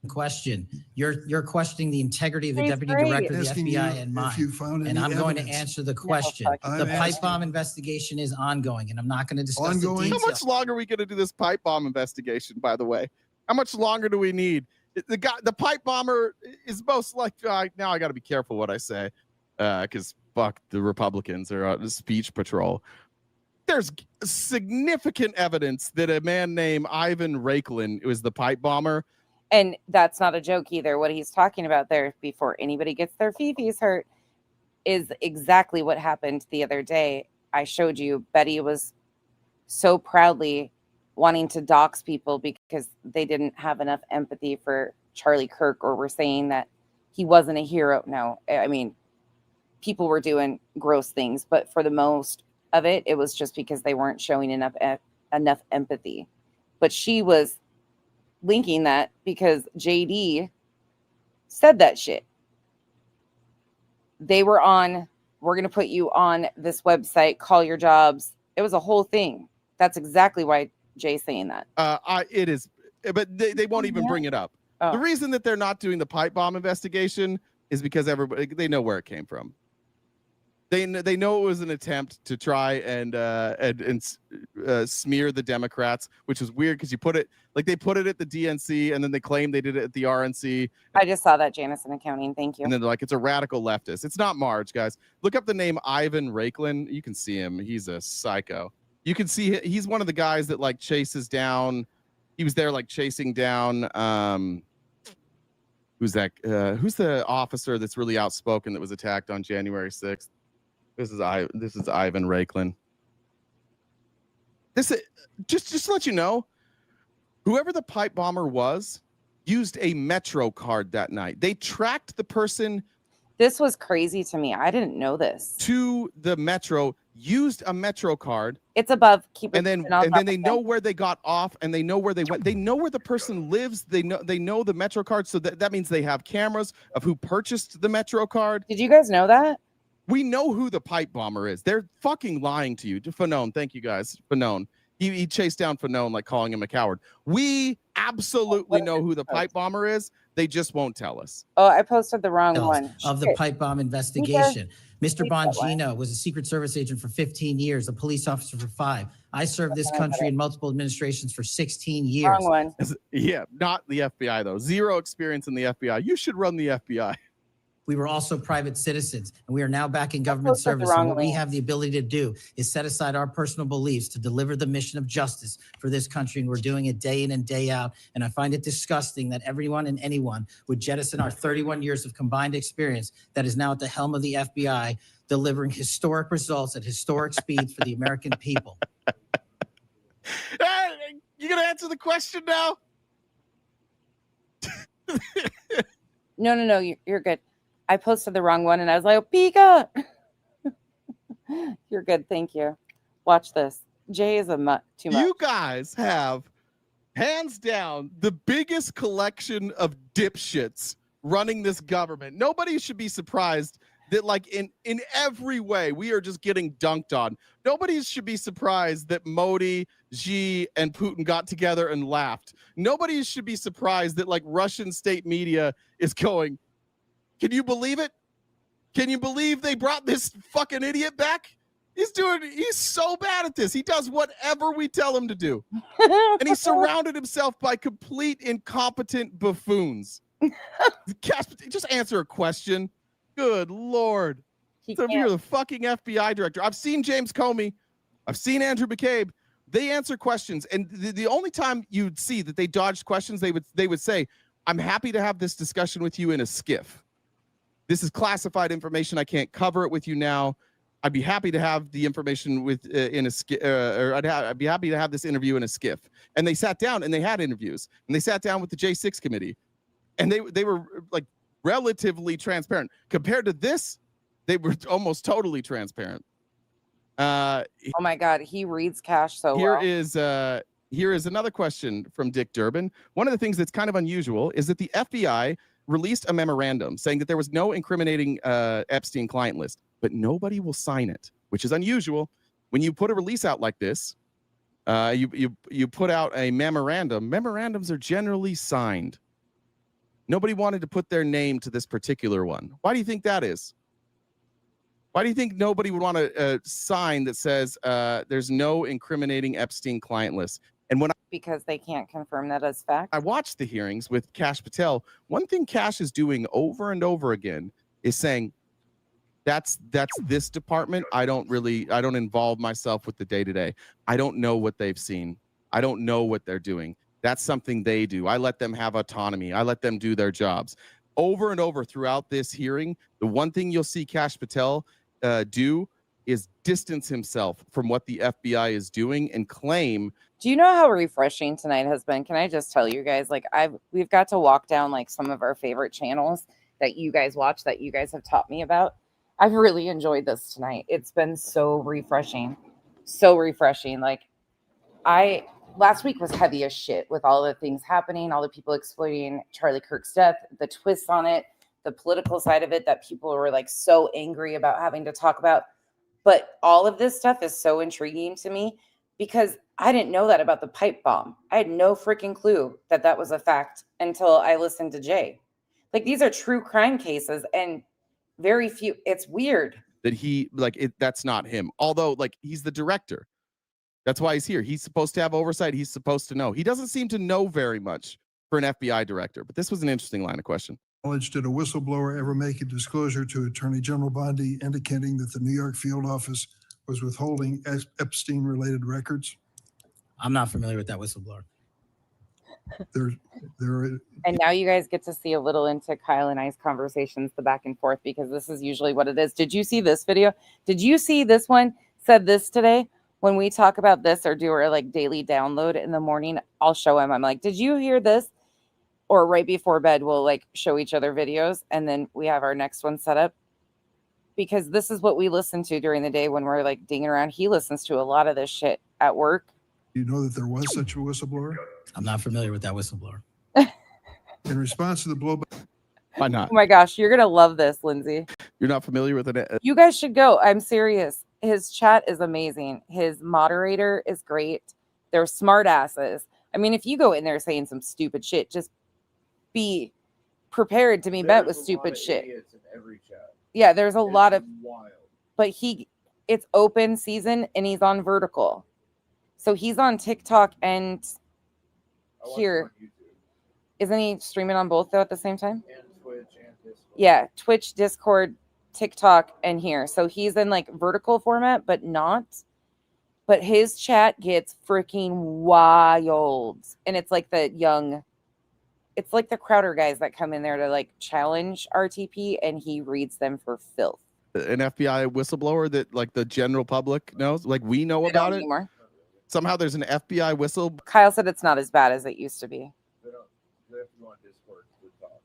Question. You're questioning the integrity of the deputy director of the FBI and mine. And I'm going to answer the question. The pipe bomb investigation is ongoing, and I'm not going to discuss the details. How much longer are we going to do this pipe bomb investigation, by the way? How much longer do we need? The pipe bomber is most like, now I got to be careful what I say, because fuck the Republicans are on the speech patrol. There's significant evidence that a man named Ivan Rakelin was the pipe bomber. And that's not a joke either. What he's talking about there, before anybody gets their fifis hurt, is exactly what happened the other day. I showed you Beddy was so proudly wanting to dox people because they didn't have enough empathy for Charlie Kirk, or were saying that he wasn't a hero. No, I mean, people were doing gross things, but for the most of it, it was just because they weren't showing enough empathy. But she was linking that because JD said that shit. They were on, we're going to put you on this website, call your jobs. It was a whole thing. That's exactly why Jay's saying that. It is, but they won't even bring it up. Oh. The reason that they're not doing the pipe bomb investigation is because they know where it came from. They know it was an attempt to try and smear the Democrats, which is weird because they put it at the DNC and then they claim they did it at the RNC. I just saw that, Jamison Accounting. Thank you. And then they're like, it's a radical leftist. It's not Marge, guys. Look up the name Ivan Rakelin. You can see him. He's a psycho. You can see he's one of the guys that like chases down. He was there like chasing down. Who's that? Who's the officer that's really outspoken that was attacked on January 6th? This is Ivan Rakelin. Just to let you know, whoever the pipe bomber was used a Metro card that night. They tracked the person. This was crazy to me. I didn't know this. To the Metro, used a Metro card. It's above. And then they know where they got off, and they know where they went. They know where the person lives. They know the Metro card. So that means they have cameras of who purchased the Metro card. Did you guys know that? We know who the pipe bomber is. They're fucking lying to you. Fanone, thank you guys. Fanone. He chased down Fanone like calling him a coward. We absolutely know who the pipe bomber is. They just won't tell us. Oh, I posted the wrong one. Of the pipe bomb investigation. Mr. Bongino was a Secret Service agent for 15 years, a police officer for 5. I served this country in multiple administrations for 16 years. Wrong one. Yeah, not the FBI, though. Zero experience in the FBI. You should run the FBI. We were also private citizens, and we are now back in government service. And what we have the ability to do is set aside our personal beliefs to deliver the mission of justice for this country, and we're doing it day in and day out. And I find it disgusting that everyone and anyone would jettison our 31 years of combined experience that is now at the helm of the FBI, delivering historic results at historic speeds for the American people. You gonna answer the question now? No, you're good. I posted the wrong one and I was like, oh, Pika. You're good. Thank you. Watch this. Jay is too much. You guys have, hands down, the biggest collection of dipshits running this government. Nobody should be surprised that, like, in every way, we are just getting dunked on. Nobody should be surprised that Modi, Xi, and Putin got together and laughed. Nobody should be surprised that, like, Russian state media is going, can you believe it? Can you believe they brought this fucking idiot back? He's so bad at this. He does whatever we tell him to do. And he surrounded himself by complete incompetent buffoons. Just answer a question. Good Lord. So you're the fucking FBI director. I've seen James Comey. I've seen Andrew McCabe. They answer questions. And the only time you'd see that they dodged questions, they would say, I'm happy to have this discussion with you in a skiff. This is classified information. I can't cover it with you now. I'd be happy to have the information with in a skiff, or I'd be happy to have this interview in a skiff. And they sat down and they had interviews, and they sat down with the J6 committee, and they were like relatively transparent compared to this. They were almost totally transparent. Oh my God, he reads cash so here well. Here is another question from Dick Durbin. One of the things that's kind of unusual is that the FBI released a memorandum saying that there was no incriminating Epstein client list, but nobody will sign it, which is unusual. When you put a release out like this, you put out a memorandum. Memorandums are generally signed. Nobody wanted to put their name to this particular one. Why do you think that is? Why do you think nobody would want to sign that says there's no incriminating Epstein client list? And Because they can't confirm that as fact. I watched the hearings with Kash Patel. One thing Kash is doing over and over again is saying, that's this department. I don't involve myself with the day-to-day. I don't know what they've seen. I don't know what they're doing. That's something they do. I let them have autonomy. I let them do their jobs. Over and over throughout this hearing, the one thing you'll see Kash Patel do is distance himself from what the FBI is doing and claim. Do you know how refreshing tonight has been? Can I just tell you guys, like we've got to walk down like some of our favorite channels that you guys watch, that you guys have taught me about. I've really enjoyed this tonight. It's been so refreshing. So refreshing. Like last week was heavy as shit with all the things happening, all the people exploiting Charlie Kirk's death, the twists on it, the political side of it that people were like so angry about having to talk about. But all of this stuff is so intriguing to me because I didn't know that about the pipe bomb. I had no freaking clue that that was a fact until I listened to Jay. Like, these are true crime cases and very few. It's weird that that's not him. Although, like, he's the director. That's why he's here. He's supposed to have oversight. He's supposed to know. He doesn't seem to know very much for an FBI director. But this was an interesting line of question. Did a whistleblower ever make a disclosure to Attorney General Bondi indicating that the New York field office was withholding Epstein-related records? I'm not familiar with that whistleblower. And now you guys get to see a little into Kyle and I's conversations, the back and forth, because this is usually what it is. Did you see this video? Did you see this one said this today? When we talk about this or do our like daily download in the morning, I'll show him. I'm like, did you hear this? Or right before bed, we'll like show each other videos, and then we have our next one set up. Because this is what we listen to during the day when we're like dinging around. He listens to a lot of this shit at work. You know that there was such a whistleblower? I'm not familiar with that whistleblower. In response to the blowback. Why not? Oh my gosh, you're gonna love this, Lindsay. You're not familiar with it? You guys should go. I'm serious. His chat is amazing. His moderator is great. They're smart asses. I mean, if you go in there saying some stupid shit, just be prepared to be met with stupid shit. In every chat. Yeah, there's a lot of, wild. but it's open season and he's on vertical. So he's on TikTok and here. Isn't he streaming on both though at the same time? And Twitch and Discord. Yeah, Twitch, Discord, TikTok, and here. So he's in like vertical format, but not. But his chat gets freaking wild. And it's like it's like the Crowder guys that come in there to like challenge RTP and he reads them for filth. An FBI whistleblower that like the general public knows, like we know about it Anymore. Somehow there's an FBI whistle. Kyle said it's not as bad as it used to be. They have to go on Discord to talk.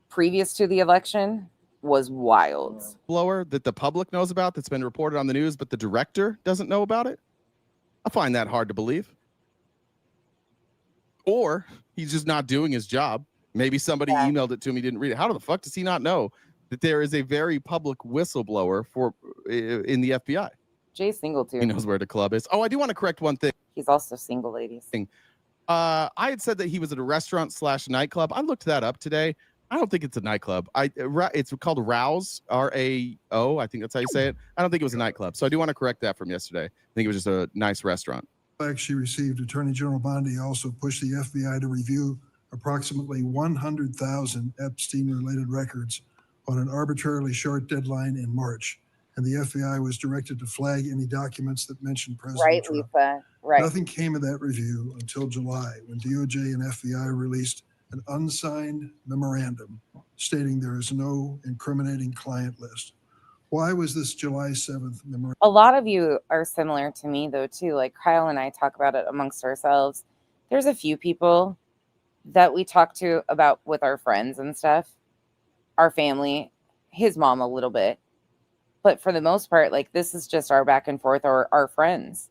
Previous to the election was wild. Blower that the public knows about that's been reported on the news, but the director doesn't know about it. I find that hard to believe. Or he's just not doing his job. Maybe somebody emailed it to him, he didn't read it. How the fuck does he not know that there is a very public whistleblower in the FBI? Jay single too. He knows where the club is. Oh, I do want to correct one thing. He's also single, ladies. I had said that he was at a restaurant/nightclub. I looked that up today. I don't think it's a nightclub. It's called Rouse, R-A-O. I think that's how you say it. I don't think it was a nightclub. So I do want to correct that from yesterday. I think it was just a nice restaurant. She received, Attorney General Bondi also pushed the FBI to review approximately 100,000 Epstein-related records on an arbitrarily short deadline in March. And the FBI was directed to flag any documents that mentioned President Trump. Lisa. Right. Nothing came of that review until July, when DOJ and FBI released an unsigned memorandum stating there is no incriminating client list. Why was this July 7th memorandum? A lot of you are similar to me, though, too. Like Kyle and I talk about it amongst ourselves. There's a few people that we talk to about with our friends and stuff, our family, his mom a little bit. But for the most part, like this is just our back and forth or our friends.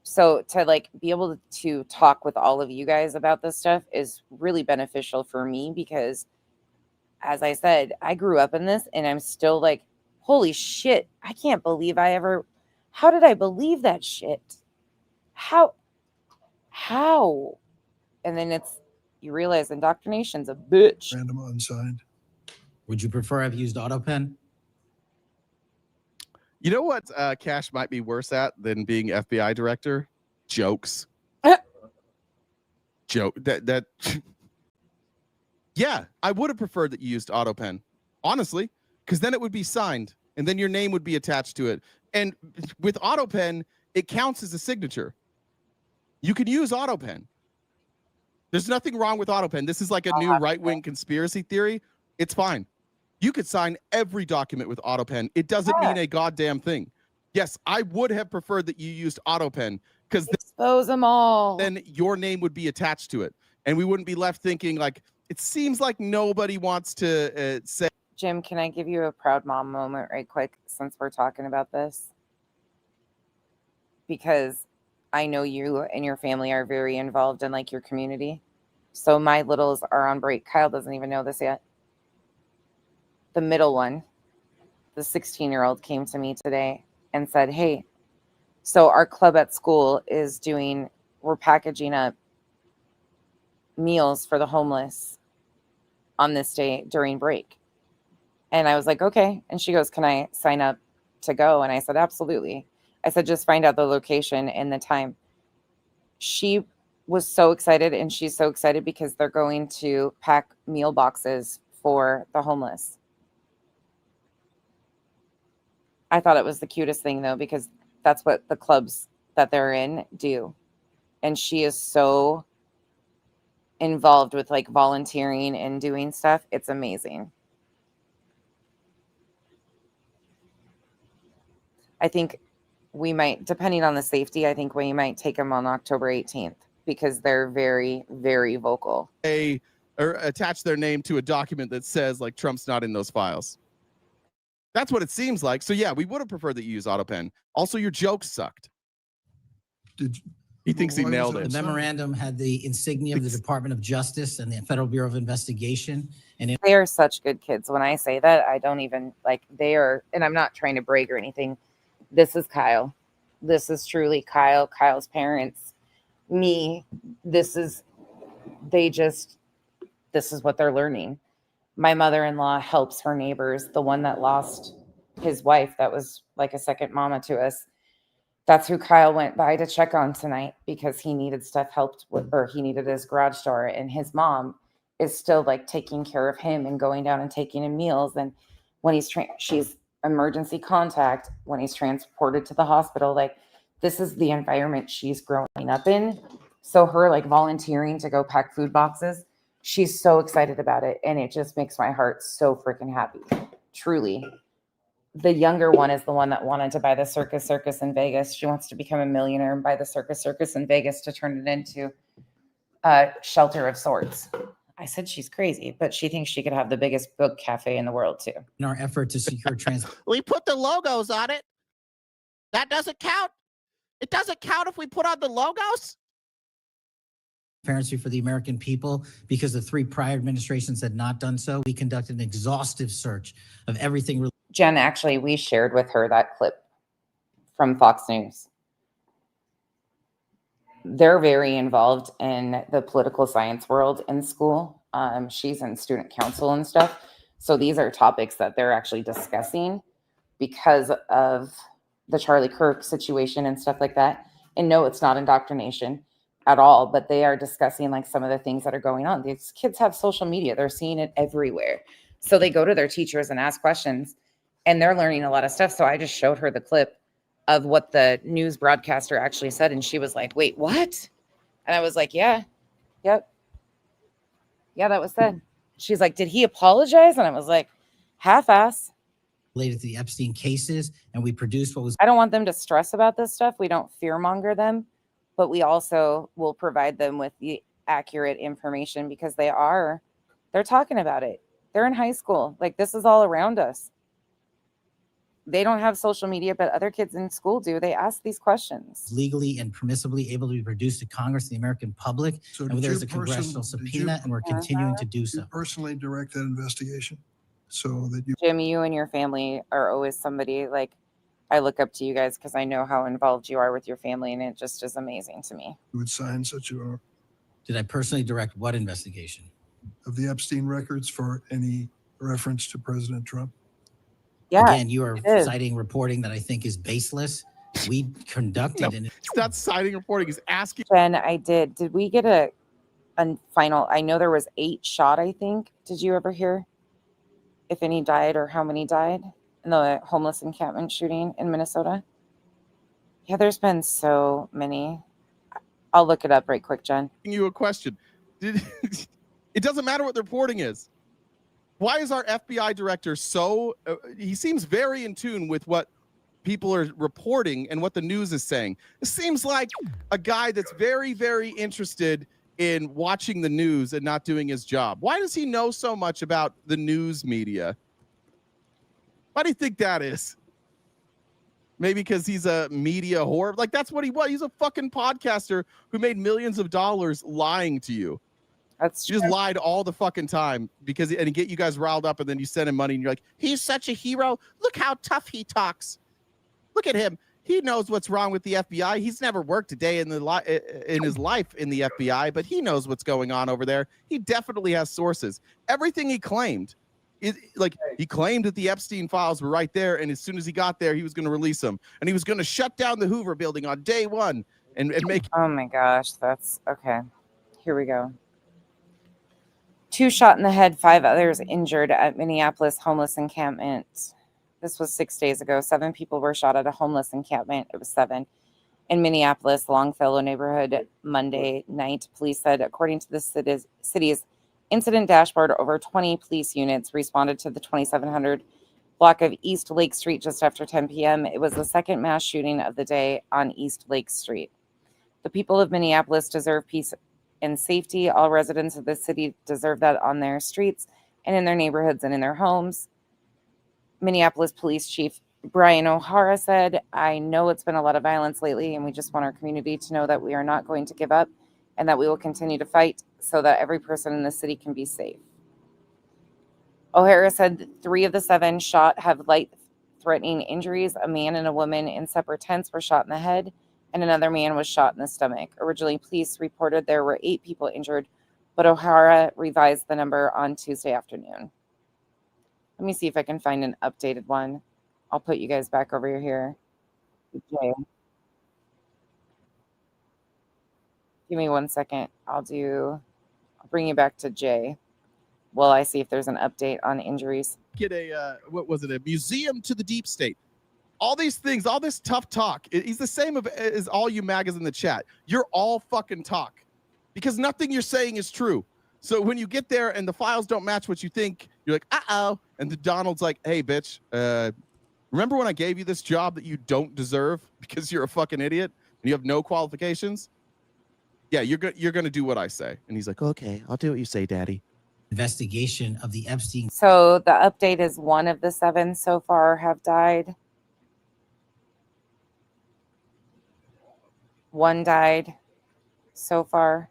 So to like be able to talk with all of you guys about this stuff is really beneficial for me because, as I said, I grew up in this and I'm still like, holy shit, I can't believe how did I believe that shit? How? And then you realize indoctrination's a bitch. Random unsigned. Would you prefer I've used AutoPen? You know what Cash might be worse at than being FBI director? Jokes. Joke. That. Yeah, I would have preferred that you used AutoPen, honestly, because then it would be signed and then your name would be attached to it. And with AutoPen, it counts as a signature. You can use AutoPen. There's nothing wrong with AutoPen. This is like a new right-wing conspiracy theory. It's fine. You could sign every document with AutoPen. It doesn't mean a goddamn thing. Yes, I would have preferred that you used AutoPen because expose them all. Then your name would be attached to it, and we wouldn't be left thinking like it seems like nobody wants to say. Jim, can I give you a proud mom moment right quick since we're talking about this? Because I know you and your family are very involved in like your community. So my littles are on break. Kyle doesn't even know this yet. The middle one, the 16-year-old, came to me today and said, hey, so our club at school is we're packaging up meals for the homeless on this day during break. And I was like, okay. And she goes, can I sign up to go? And I said, absolutely. I said, just find out the location and the time. She was so excited, and she's so excited because they're going to pack meal boxes for the homeless. I thought it was the cutest thing, though, because that's what the clubs that they're in do. And she is so involved with like volunteering and doing stuff. It's amazing. I think we might, depending on the safety, I think we might take them on October 18th because they're very, very vocal. Or attach their name to a document that says like Trump's not in those files. That's what it seems like. So yeah, we would have preferred that you use AutoPen. Also, your jokes sucked. He thinks he nailed it. The memorandum had the insignia of the Department of Justice and the Federal Bureau of Investigation. And they are such good kids. When I say that, I don't even like they are, and I'm not trying to brag or anything. This is Kyle. This is truly Kyle, Kyle's parents, me. This is what they're learning. My mother-in-law helps her neighbors. The one that lost his wife, that was like a second mama to us. That's who Kyle went by to check on tonight because he needed stuff helped with, or he needed his garage door. And his mom is still like taking care of him and going down and taking him meals. And when she's emergency contact, when he's transported to the hospital, like this is the environment she's growing up in. So her like volunteering to go pack food boxes, she's so excited about it. And it just makes my heart so freaking happy. Truly. The younger one is the one that wanted to buy the circus in Vegas. She wants to become a millionaire and buy the circus in Vegas to turn it into a shelter of sorts. I said she's crazy, but she thinks she could have the biggest book cafe in the world too. In our effort to secure We put the logos on it. That doesn't count. It doesn't count if we put on the logos. Transparency for the American people, because the 3 prior administrations had not done so. We conducted an exhaustive search of everything. Jen, actually, we shared with her that clip from Fox News. They're very involved in the political science world in school. She's in student council and stuff. So these are topics that they're actually discussing because of the Charlie Kirk situation and stuff like that. And no, it's not indoctrination at all, but they are discussing like some of the things that are going on. These kids have social media. They're seeing it everywhere. So they go to their teachers and ask questions, and they're learning a lot of stuff. So I just showed her the clip of what the news broadcaster actually said. And she was like, wait, what? And I was like, yeah, yep. Yeah, that was said. She's like, did he apologize? And I was like, half-ass. Related to the Epstein cases, and we produced what was. I don't want them to stress about this stuff. We don't fearmonger them, but we also will provide them with the accurate information because they're talking about it. They're in high school. Like this is all around us. They don't have social media, but other kids in school do. They ask these questions. Legally and permissibly able to be produced to Congress and the American public. So and there's a congressional subpoena, and we're continuing to do so. You personally direct that investigation so that you. Jim, you and your family are always somebody like I look up to you guys because I know how involved you are with your family, and it just is amazing to me. You would sign such a. Did I personally direct what investigation? Of the Epstein records for any reference to President Trump? Yeah. Again, you are citing reporting that I think is baseless. We conducted an. It's not citing reporting. He's asking. Jen, I did. Did we get a final? I know there was 8 shot, I think. Did you ever hear if any died or how many died in the homeless encampment shooting in Minnesota? Yeah, there's been so many. I'll look it up right quick, Jen. You a question. It doesn't matter what the reporting is. Why is our FBI director so, he seems very in tune with what people are reporting and what the news is saying. It seems like a guy that's very, very interested in watching the news and not doing his job. Why does he know so much about the news media? Why do you think that is? Maybe because he's a media whore. Like that's what he was. He's a fucking podcaster who made millions of dollars lying to you. That's just lied all the fucking time and get you guys riled up, and then you send him money and you're like, he's such a hero. Look how tough he talks. Look at him. He knows what's wrong with the FBI. He's never worked a day in his life in the FBI, but he knows what's going on over there. He definitely has sources. Everything he claimed he claimed that the Epstein files were right there, and as soon as he got there, he was going to release them, and he was going to shut down the Hoover building on day 1 and make. Oh my gosh, that's okay. Here we go. 2 shot in the head, 5 others injured at Minneapolis homeless encampment. This was 6 days ago. 7 people were shot at a homeless encampment. It was 7 in Minneapolis, Longfellow neighborhood Monday night. Police said, according to the city's incident dashboard, over 20 police units responded to the 2700 block of East Lake Street just after 10 p.m. It was the second mass shooting of the day on East Lake Street. The people of Minneapolis deserve peace and safety. All residents of the city deserve that on their streets and in their neighborhoods and in their homes. Minneapolis Police Chief Brian O'Hara said, I know it's been a lot of violence lately, and we just want our community to know that we are not going to give up and that we will continue to fight so that every person in the city can be safe. O'Hara said 3 of the 7 shot have life-threatening injuries. A man and a woman in separate tents were shot in the head, and another man was shot in the stomach. Originally, police reported there were 8 people injured, but O'Hara revised the number on Tuesday afternoon. Let me see if I can find an updated one. I'll put you guys back over here. Okay. Give me 1 second. I'll bring you back to Jay. Well, I see if there's an update on injuries. Get a what was it? A museum to the deep state. All these things, all this tough talk. He's the same as all you maggots in the chat. You're all fucking talk, because nothing you're saying is true. So when you get there and the files don't match what you think, you're like, uh-oh. And the Donald's like, hey, bitch, remember when I gave you this job that you don't deserve because you're a fucking idiot and you have no qualifications? Yeah, you're gonna do what I say. And he's like, okay, I'll do what you say, Daddy. Investigation of the Epstein. So the update is 1 of the 7 so far have died. 1 died so far.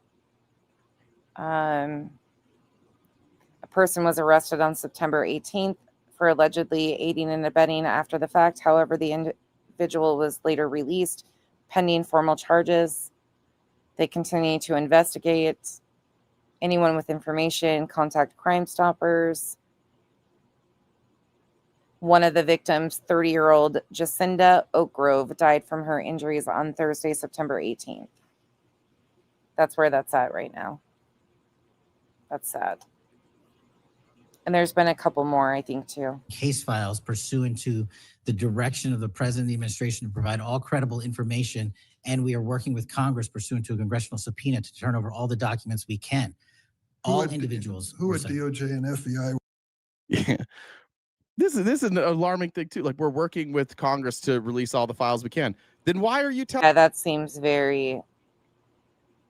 A person was arrested on September 18th for allegedly aiding and abetting after the fact. However, the individual was later released pending formal charges. They continue to investigate. Anyone with information, contact Crime Stoppers. One of the victims, 30-year-old Jacinda Oakgrove, died from her injuries on Thursday, September 18th. That's where that's at right now. That's sad. And there's been a couple more, I think, too. Case files pursuant to the direction of the president of the administration to provide all credible information. And we are working with Congress pursuant to a congressional subpoena to turn over all the documents we can. All individuals. Who at DOJ and FBI? Yeah. This is an alarming thing too. Like, we're working with Congress to release all the files we can. Then why are you telling? Yeah, that seems very,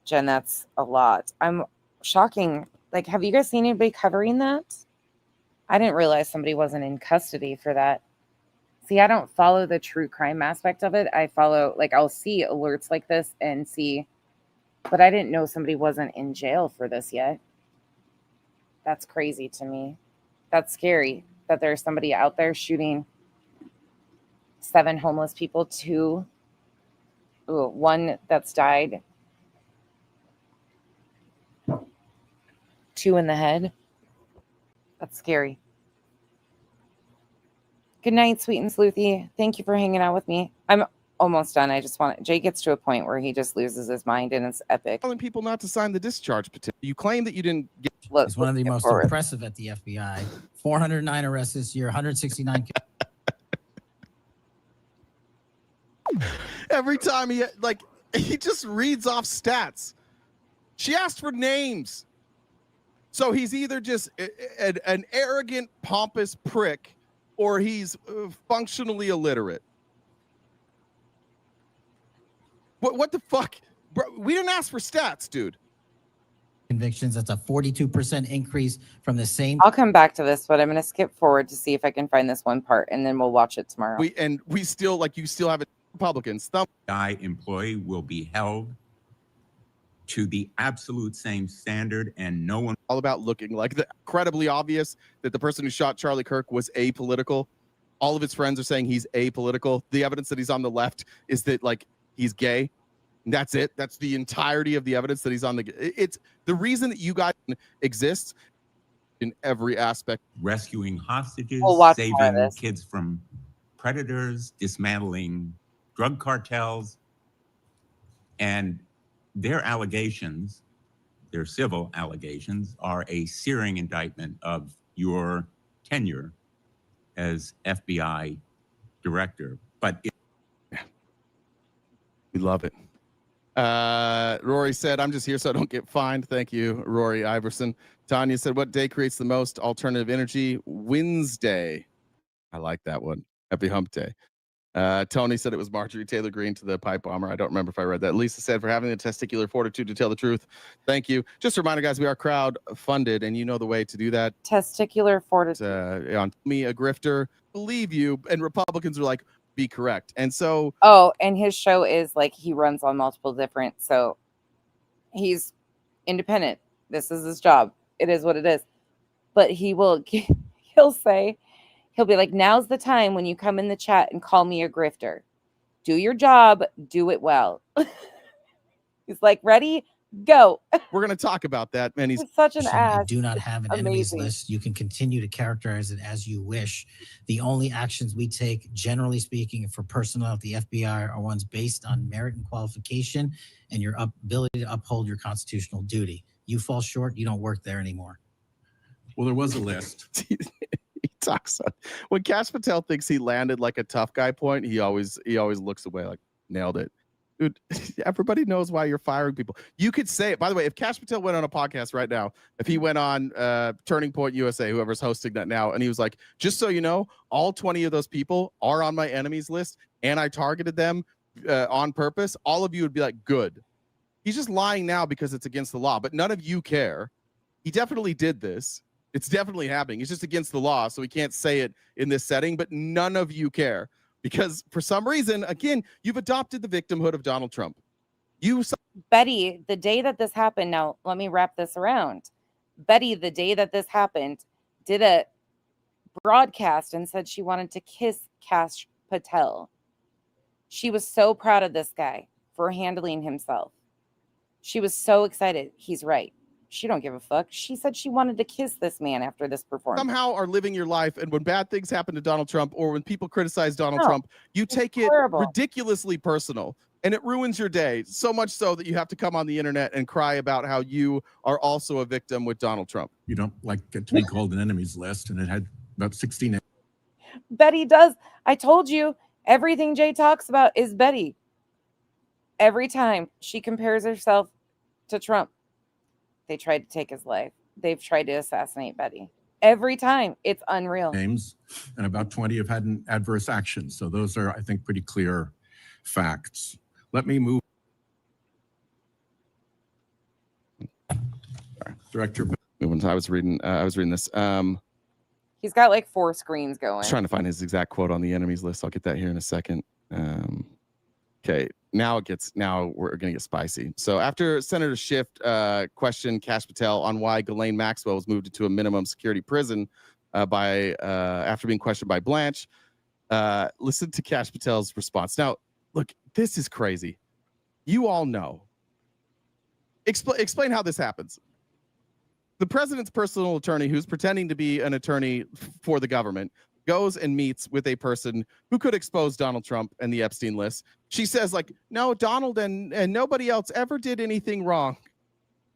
Jen, that's a lot. I'm shocking. Like, have you guys seen anybody covering that? I didn't realize somebody wasn't in custody for that. See, I don't follow the true crime aspect of it. I follow, like, I'll see alerts like this and see, but I didn't know somebody wasn't in jail for this yet. That's crazy to me. That's scary that there's somebody out there shooting 7 homeless people, 1 that's died, 2 in the head. That's scary. Good night, sweet and sleuthy. Thank you for hanging out with me. I'm almost done. I just want Jay gets to a point where he just loses his mind, and it's epic. Telling people not to sign the discharge petition. You claim that you didn't get. It's one of the most impressive at the FBI. 409 arrests this year, 169. Every time he just reads off stats. She asked for names. So he's either just an arrogant, pompous prick, or he's functionally illiterate. What the fuck? Bro, we didn't ask for stats, dude. Convictions. That's a 42% increase from the same. I'll come back to this, but I'm going to skip forward to see if I can find this one part, and then we'll watch it tomorrow. We still, like, you still have it. Republicans. Employee will be held to the absolute same standard, and no one. All about looking like the incredibly obvious that the person who shot Charlie Kirk was apolitical. All of his friends are saying he's apolitical. The evidence that he's on the left is that, like, he's gay. And that's it. That's the entirety of the evidence that he's on the. It's the reason that you guys exist in every aspect. Rescuing hostages, saving kids from predators, dismantling drug cartels, and their allegations, their civil allegations, are a searing indictment of your tenure as FBI director. But we love it. Rory said, I'm just here so I don't get fined. Thank you, Rory Iverson. Tanya said, what day creates the most alternative energy? Wednesday. I like that one. Happy hump day. Tony said it was Marjorie Taylor Greene to the pipe bomber. I don't remember if I read that. Lisa said, for having the testicular fortitude to tell the truth. Thank you. Just a reminder, guys, we are crowd funded, and you know the way to do that. Testicular fortitude. On me, a grifter, believe you, and Republicans are like, be correct. And so. Oh, and his show is like he runs on multiple different. So he's independent. This is his job. It is what it is. But he'll say, he'll be like, now's the time when you come in the chat and call me a grifter. Do your job. Do it well. He's like, ready? Go. We're going to talk about that. And he's such an You ass. do not have an enemies Amazing. list. You can continue to characterize it as you wish. The only actions we take, generally speaking, for personnel at the FBI are ones based on merit and qualification and your ability to uphold your constitutional duty. You fall short, you don't work there anymore. Well, there was a list. He talks when Kash Patel thinks he landed like a tough guy point, he always looks away like nailed it. Dude, everybody knows why you're firing people. You could say it. By the way, if Kash Patel went on a podcast right now, if he went on Turning Point USA, whoever's hosting that now, and he was like, just so you know, all 20 of those people are on my enemies list, and I targeted them on purpose, all of you would be like, good. He's just lying now because it's against the law, but none of you care. He definitely did this. It's definitely happening. It's just against the law, so we can't say it in this setting, but none of you care. Because for some reason, again, you've adopted the victimhood of Donald Trump. Beddy, the day that this happened, now let me wrap this around. Beddy, the day that this happened, did a broadcast and said she wanted to kiss Kash Patel. She was so proud of this guy for handling himself. She was so excited. He's right. She don't give a fuck. She said she wanted to kiss this man after this performance. Somehow are living your life, and when bad things happen to Donald Trump or when people criticize Donald Trump, you take it ridiculously personal, and it ruins your day, so much so that you have to come on the internet and cry about how you are also a victim with Donald Trump. You don't like it to be called an enemies list, and it had about 16. Beddy does. I told you, everything Jay talks about is Beddy. Every time she compares herself to Trump, they tried to take his life. They've tried to assassinate Beddy. Every time. It's unreal. Names, and about 20 have had an adverse action. So those are, I think, pretty clear facts. Let me move. Director. I was reading this. He's got like 4 screens going. I was trying to find his exact quote on the enemies list. I'll get that here in a second. Okay, now we're gonna get spicy. So after Senator Schiff questioned Kash Patel on why Ghislaine Maxwell was moved into a minimum security prison after being questioned by Blanche, listen to Kash Patel's response. Now, look, this is crazy. You all know. Explain how this happens. The president's personal attorney, who's pretending to be an attorney for the government, goes and meets with a person who could expose Donald Trump and the Epstein list. She says, like, no, Donald and nobody else ever did anything wrong.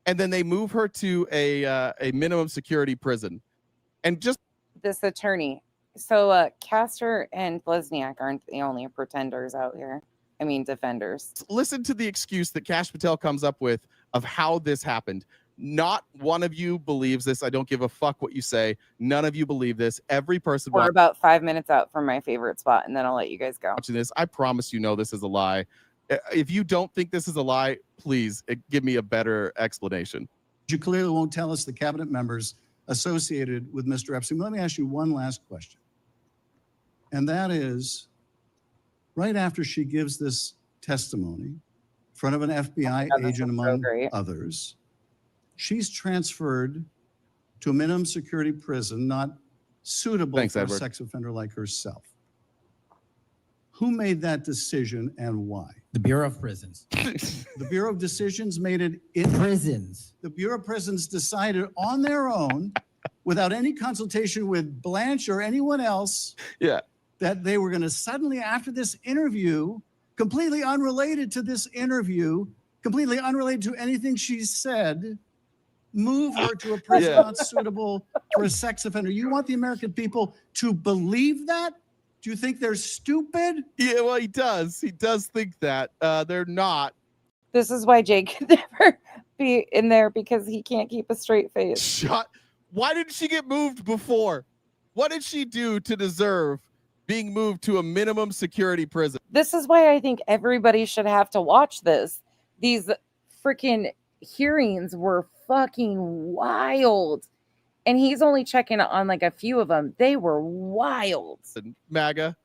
And then they move her to a minimum security prison. And just this attorney. So Castor and Blesniak aren't the only pretenders out here. I mean, defenders. Listen to the excuse that Kash Patel comes up with of how this happened. Not one of you believes this. I don't give a fuck what you say. None of you believe this. Every person. We're about 5 minutes out from my favorite spot, and then I'll let you guys go. Watching this, I promise you know this is a lie. If you don't think this is a lie, please give me a better explanation. You clearly won't tell us the cabinet members associated with Mr. Epstein. Let me ask you one last question. And that is, right after she gives this testimony in front of an FBI agent, among others, she's transferred to a minimum security prison not suitable for a sex offender like herself. Who made that decision and why? The Bureau of Prisons. The Bureau of Decisions made it in prisons. The Bureau of Prisons decided on their own, without any consultation with Blanche or anyone else, that they were going to suddenly, after this interview, completely unrelated to this interview, completely unrelated to anything she said, move her to a prison not suitable for a sex offender. You want the American people to believe that? Do you think they're stupid? Yeah, well, he does. He does think that. They're not. This is why Jake could never be in there, because he can't keep a straight face. Why didn't she get moved before? What did she do to deserve being moved to a minimum security prison? This is why I think everybody should have to watch this. These freaking hearings were fucking wild. And he's only checking on like a few of them. They were wild. MAGA.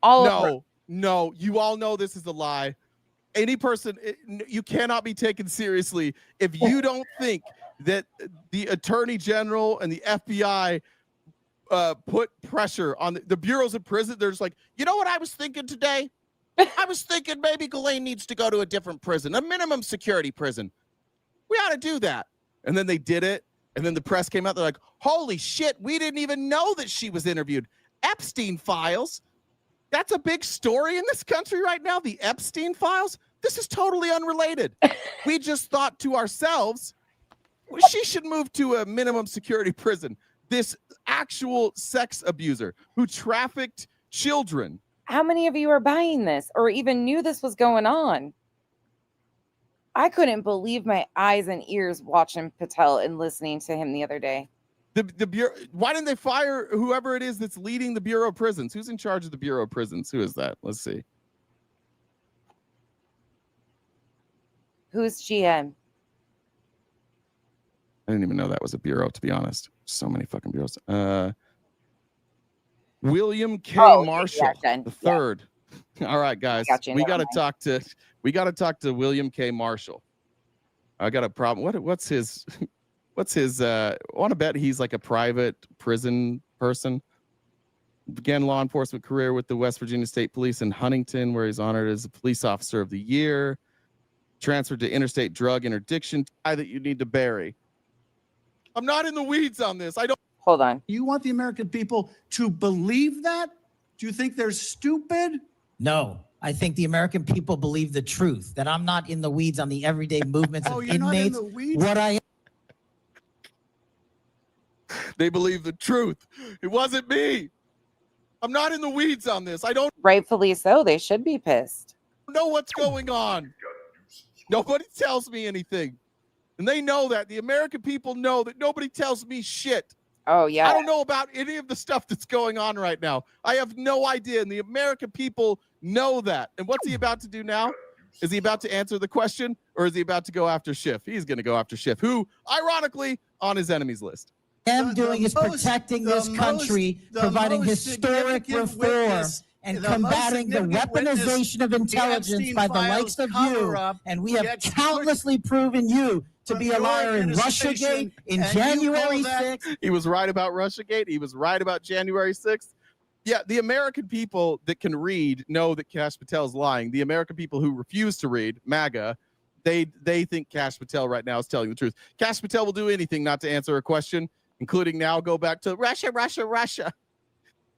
No, you all know this is a lie. Any person, you cannot be taken seriously if you don't think that the Attorney General and the FBI put pressure on the bureaus of prison. They're just like, you know what I was thinking today? I was thinking maybe Ghislaine needs to go to a different prison, a minimum security prison. We ought to do that. And then they did it. And then the press came out. They're like, holy shit, we didn't even know that she was interviewed. Epstein files. That's a big story in this country right now. The Epstein files. This is totally unrelated. We just thought to ourselves, she should move to a minimum security prison. This actual sex abuser who trafficked children. How many of you are buying this or even knew this was going on? I couldn't believe my eyes and ears watching Patel and listening to him the other day. The Bureau, why didn't they fire whoever it is that's leading the Bureau of Prisons? Who's in charge of the Bureau of Prisons? Who is that? Let's see. Who's GM? I didn't even know that was a bureau, to be honest. So many fucking bureaus. William K. Marshall, the third. Yeah. All right, guys. We got to talk to William K. Marshall. I got a problem. What's his I want to bet he's like a private prison person. Began law enforcement career with the West Virginia State Police in Huntington, where he's honored as a police officer of the year. Transferred to interstate drug interdiction, tie that you need to bury. I'm not in the weeds on this. I don't. Hold on. You want the American people to believe that? Do you think they're stupid? No, I think the American people believe the truth, that I'm not in the weeds on the everyday movements of you're inmates. not in the weeds? What I They believe the truth. It wasn't me. I'm not in the weeds on this. I don't Rightfully so. They should be pissed. know what's going on. Nobody tells me anything. And they know that. The American people know that nobody tells me shit. Oh, yeah. I don't know about any of the stuff that's going on right now. I have no idea. And the American people know that. And what's he about to do now? Is he about to answer the question, or is he about to go after Schiff? He's going to go after Schiff, who, ironically, on his enemies list. am doing is protecting this country, providing historic reform, and combating the weaponization of intelligence by the likes of you. And we have countlessly proven you to be a liar in Russiagate, in January 6th. He was right about Russiagate. He was right about January 6th. Yeah, the American people that can read know that Kash Patel is lying. The American people who refuse to read, MAGA, they think Kash Patel right now is telling the truth. Kash Patel will do anything not to answer a question, including now go back to Russia, Russia, Russia.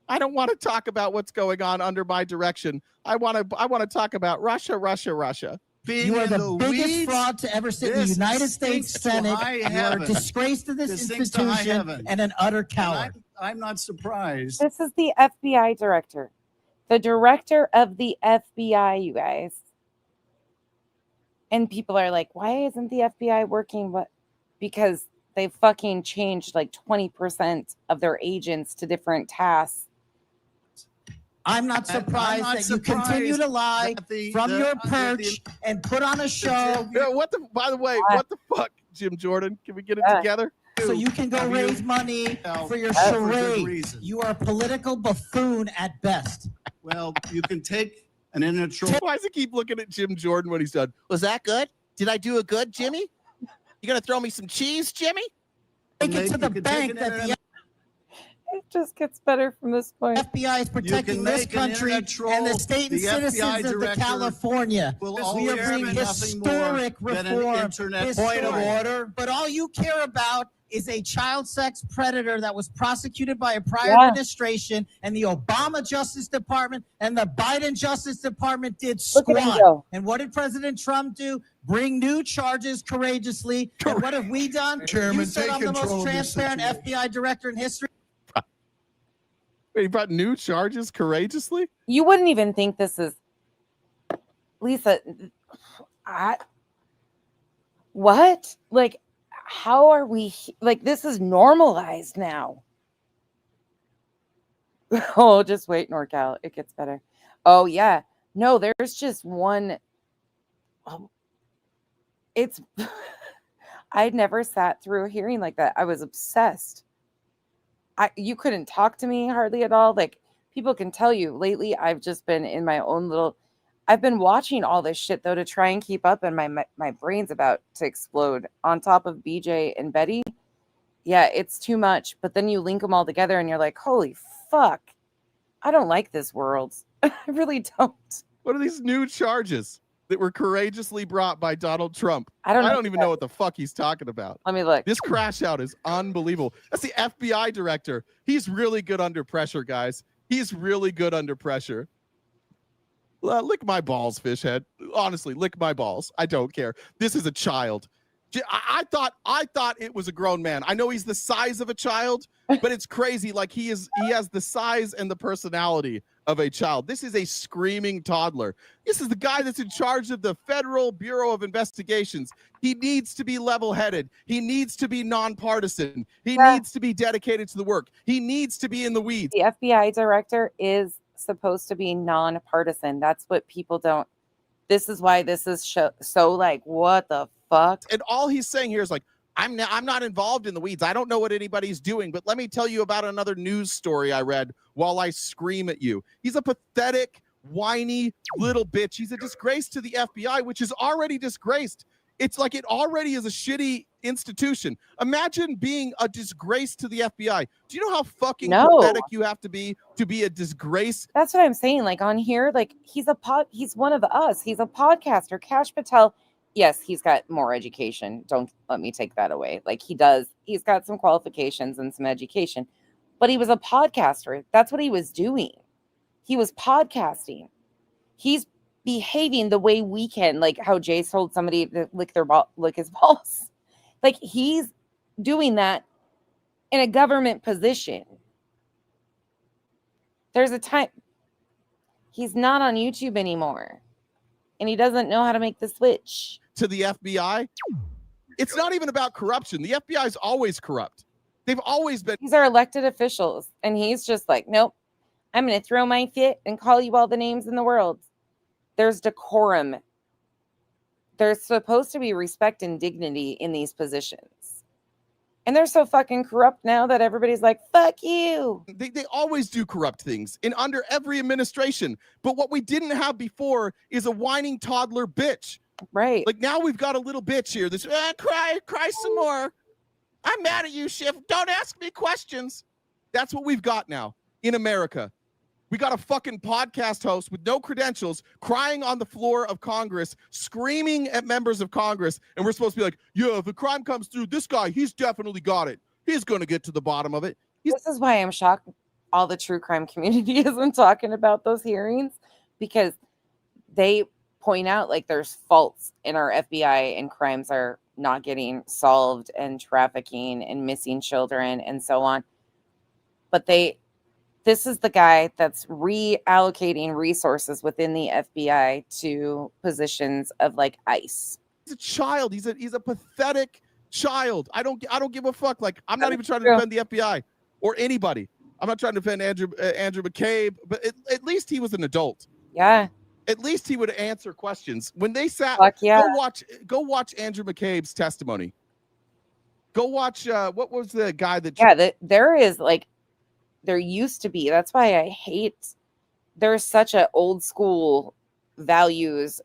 I don't want to talk about what's going on under my direction. I want to talk about Russia, Russia, Russia. You are the biggest fraud to ever sit in the United States Senate. You are a disgrace to this institution and an utter coward. I'm not surprised. This is the FBI director. The director of the FBI, you guys. And people are like, why isn't the FBI working? What? Because they fucking changed like 20% of their agents to different tasks. I'm not surprised that you continue to lie from your perch and put on a show. By the way, what the fuck, Jim Jordan? Can we get it together? So you can go raise money for your charade. You are a political buffoon at best. Well, you can take an intro. Why does he keep looking at Jim Jordan when he's done? Was that good? Did I do a good, Jimmy? You gonna throw me some cheese, Jimmy? Take it to the bank that the It just gets better from this point. FBI is protecting this country and the state and citizens of the California. We are bringing historic reform. Point of order. But all you care about is a child sex predator that was prosecuted by a prior administration, and the Obama Justice Department and the Biden Justice Department did squat. And what did President Trump do? Bring new charges courageously. And what have we done? Chairman, you said I'm the most control of this transparent situation. FBI director in history. He brought new charges courageously? You wouldn't even think this is Lisa. What? Like, how are we like this is normalized now? Oh, just wait, NorCal. It gets better. Oh, yeah. No, there's just one. It's I'd never sat through a hearing like that. I was obsessed. You couldn't talk to me hardly at all. Like, people can tell you lately, I've just been in my own little, I've been watching all this shit though, to try and keep up, and my brain's about to explode on top of BJ and Beddy. Yeah, it's too much. But then you link them all together and you're like, holy fuck. I don't like this world. I really don't. What are these new charges? that were courageously brought by Donald Trump. I don't even know what the fuck he's talking about. Let me look. This crash out is unbelievable. That's the FBI director. He's really good under pressure, guys. He's really good under pressure. Lick my balls, Fishhead. Honestly, lick my balls. I don't care. This is a child. I thought it was a grown man. I know he's the size of a child, but it's crazy. Like he has the size and the personality of a child. This is a screaming toddler. This is the guy that's in charge of the Federal Bureau of Investigations. He needs to be level-headed. He needs to be nonpartisan. He needs to be dedicated to the work. He needs to be in the weeds. The FBI director is supposed to be nonpartisan. That's what people don't. This is why this is so like, what the fuck? And all he's saying here is like, I'm not involved in the weeds. I don't know what anybody's doing, but let me tell you about another news story I read while I scream at you. He's a pathetic, whiny little bitch. He's a disgrace to the FBI, which is already disgraced. It's like it already is a shitty institution. Imagine being a disgrace to the FBI. Do you know how fucking pathetic you have to be a disgrace? That's what I'm saying. Like on here, like he's one of us. He's a podcaster. Kash Patel. Yes, he's got more education. Don't let me take that away. Like he does. He's got some qualifications and some education, but he was a podcaster. That's what he was doing. He was podcasting. He's behaving the way we can, like how Jay's told somebody to lick his balls. Like he's doing that in a government position. There's a time he's not on YouTube anymore, and he doesn't know how to make the switch to the FBI. It's not even about corruption. The FBI is always corrupt. They've always been. These are elected officials, and he's just like, nope, I'm going to throw my fit and call you all the names in the world. There's decorum. There's supposed to be respect and dignity in these positions. And they're so fucking corrupt now that everybody's like, fuck you. They always do corrupt things under every administration. But what we didn't have before is a whining toddler bitch. Right. Like now we've got a little bitch here. This cry some more. I'm mad at you, Schiff. Don't ask me questions. That's what we've got now in America. We got a fucking podcast host with no credentials crying on the floor of Congress, screaming at members of Congress. And we're supposed to be like, yeah, if a crime comes through, this guy, he's definitely got it. He's going to get to the bottom of it. This is why I'm shocked all the true crime community isn't talking about those hearings, because they point out like there's faults in our FBI and crimes are not getting solved and trafficking and missing children and so on. But this is the guy that's reallocating resources within the FBI to positions of like ICE. He's a child. He's a pathetic child. I don't give a fuck. Like I'm not even trying to defend the FBI or anybody. I'm not trying to defend Andrew McCabe, but at least he was an adult. Yeah. At least he would answer questions when they sat. Yeah. Go watch Andrew McCabe's testimony. Go watch. What was the guy that? Yeah, there is like. There used to be. That's why I hate. There's such a old school values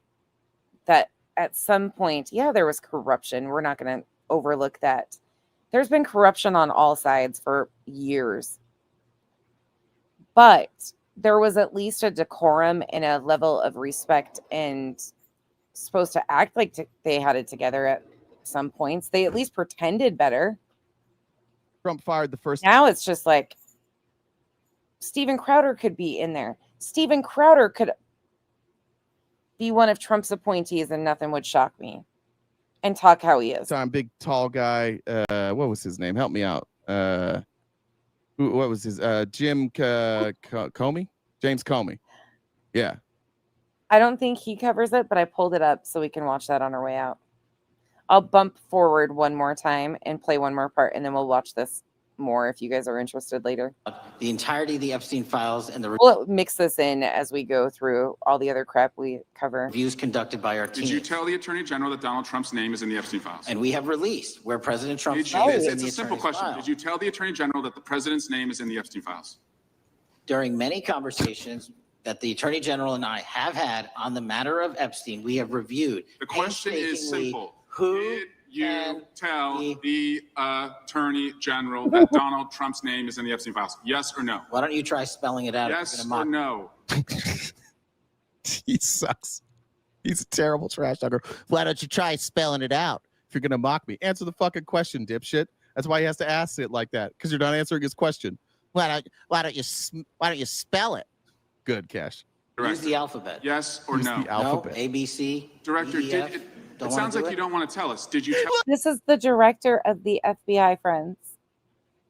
that at some point, yeah, there was corruption. We're not going to overlook that. There's been corruption on all sides for years. But there was at least a decorum and a level of respect and supposed to act like they had it together at some points. They at least pretended better. Trump fired the first. Now it's just like, Steven Crowder could be in there. Steven Crowder could be one of Trump's appointees and nothing would shock me. And talk how he is. Time, big, tall guy. What was his name? Help me out. What was his? Jim Comey? James Comey. Yeah. I don't think he covers it, but I pulled it up so we can watch that on our way out. I'll bump forward one more time and play one more part, and then we'll watch this more if you guys are interested later. The entirety of the Epstein files and the we'll mix this in as we go through all the other crap we cover. Reviews conducted by our team. Did you tell the Attorney General that Donald Trump's name is in the Epstein files? And we have released where President Trump's name is in It's the a simple attorney's question. file. Did you tell the Attorney General that the president's name is in the Epstein files? During many conversations that the Attorney General and I have had on the matter of Epstein, we have reviewed. The question is simple. Who did you tell the Attorney General that Donald Trump's name is in the Epstein files? Yes or no? Why don't you try spelling it out? Yes or no? He sucks. He's a terrible trash talker. Why don't you try spelling it out? If you're gonna mock me, answer the fucking question, dipshit. That's why he has to ask it like that, because you're not answering his question. Why don't you spell it? Good, Cash. Use the alphabet. Yes or Use no? the alphabet. No, A, B, C, Director, D, E, F. it sounds like you don't want to tell us. Did you tell This is the director of the FBI, friends.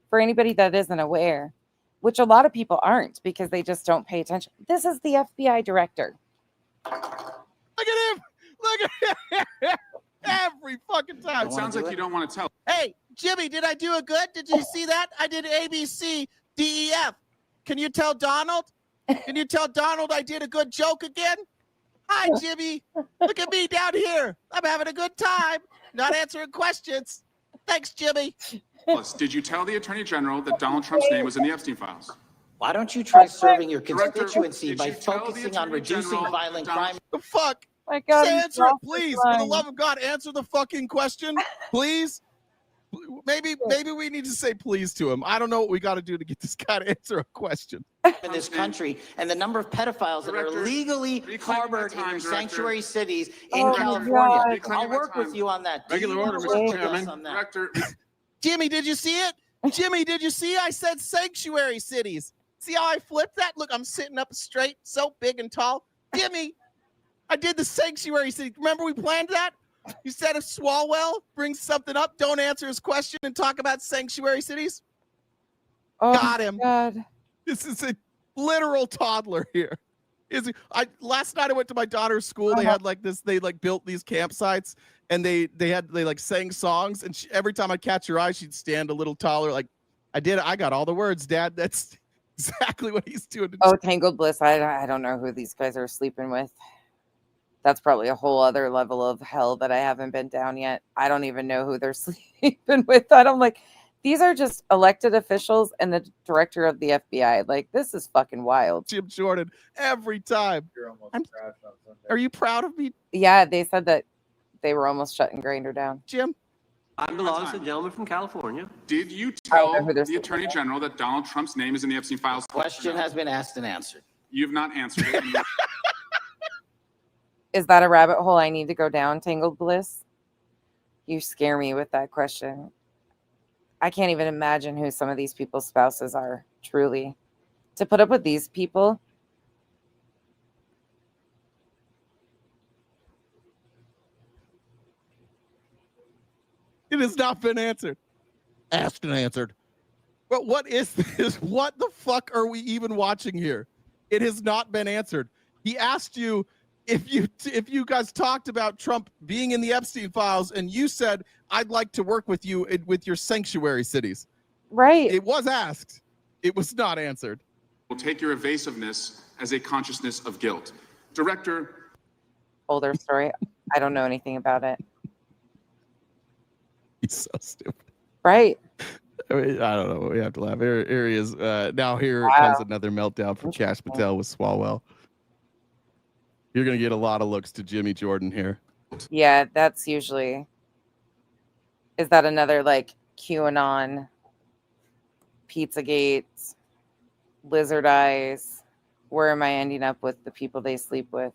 For anybody that isn't aware, which a lot of people aren't because they just don't pay attention. This is the FBI director. Look at him! Look at him! Every fucking time. It sounds like you don't want to tell. Hey, Jimmy, did I do it good? Did you see that? I did A, B, C, D, E, F. Can you tell Donald? Can you tell Donald I did a good joke again? Hi, Jimmy. Look at me down here. I'm having a good time. Not answering questions. Thanks, Jimmy. Did you tell the Attorney General that Donald Trump's name was in the Epstein files? Why don't you try serving your Director, constituency did by you tell the focusing on Attorney reducing General violent that crime? The fuck? My God, Just he's answer it, lost his please. For the mind. love of God, answer the fucking question, please. Maybe we need to say please to him. I don't know what we got to do to get this guy to answer a question. In this country, and the number of pedophiles that are Director, legally harbored in your Director. sanctuary cities in Oh, California. God. Reclaiming I'll my work with time. you on that. Do Regular you order, wanna Mr. work with us Chairman. on that? Director, Jimmy, did you see it? Jimmy, did you see? I said sanctuary cities. See how I flipped that? Look, I'm sitting up straight, so big and tall. Jimmy, I did the sanctuary city. Remember we planned that? You said if Swalwell brings something up, don't answer his question and talk about sanctuary cities. Oh, Got him. God. This is a literal toddler here. Last night I went to my daughter's school. They had like this. They like built these campsites, and they like sang songs. And every time I catch her eye, she'd stand a little taller. Like I did. I got all the words, Dad. That's exactly what he's doing. Oh, Tangled Bliss. I don't know who these guys are sleeping with. That's probably a whole other level of hell that I haven't been down yet. I don't even know who they're sleeping with. These are just elected officials and the director of the FBI. Like, this is fucking wild. Jim Jordan every time. You're almost I'm- crashed on Sunday. Are you proud of me, Yeah, they said that they were almost shutting Grindr down. Jim? I belong to the gentleman from California. did you I don't tell know who they're the Attorney General that Donald Trump's name is in the Epstein files? Question has been asked and answered. You've not answered it. Is that a rabbit hole I need to go down, Tangled Bliss? You scare me with that question. I can't even imagine who some of these people's spouses are, truly. To put up with these people. It has not been answered. Asked and answered. But what is this? What the fuck are we even watching here? It has not been answered. He asked you if you guys talked about Trump being in the Epstein files, and you said, I'd like to work with you with your sanctuary cities. Right. It was asked. It was not answered. Will take your evasiveness as a consciousness of guilt. Director, Older story. I don't know anything about it. He's so stupid. Right. I mean, I don't know. We have to laugh. Here he is. Now here Wow. comes another meltdown from Cash Patel with Swalwell. You're going to get a lot of looks to Jimmy Jordan here. Yeah, that's usually. Is that another like QAnon, Pizzagate, Lizard Eyes? Where am I ending up with the people they sleep with?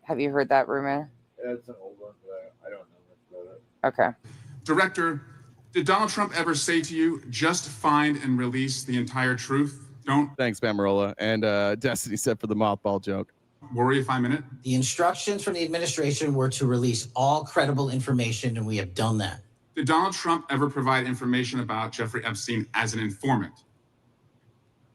Have you heard that rumor? That's an old one, but I don't know much about it. Okay. Director, did Donald Trump ever say to you, just find and release the entire truth? Don't Thanks, Mamarola. And Destiny said for the mothball joke. worry if I'm in it. The instructions from the administration were to release all credible information, and we have done that. Did Donald Trump ever provide information about Jeffrey Epstein as an informant?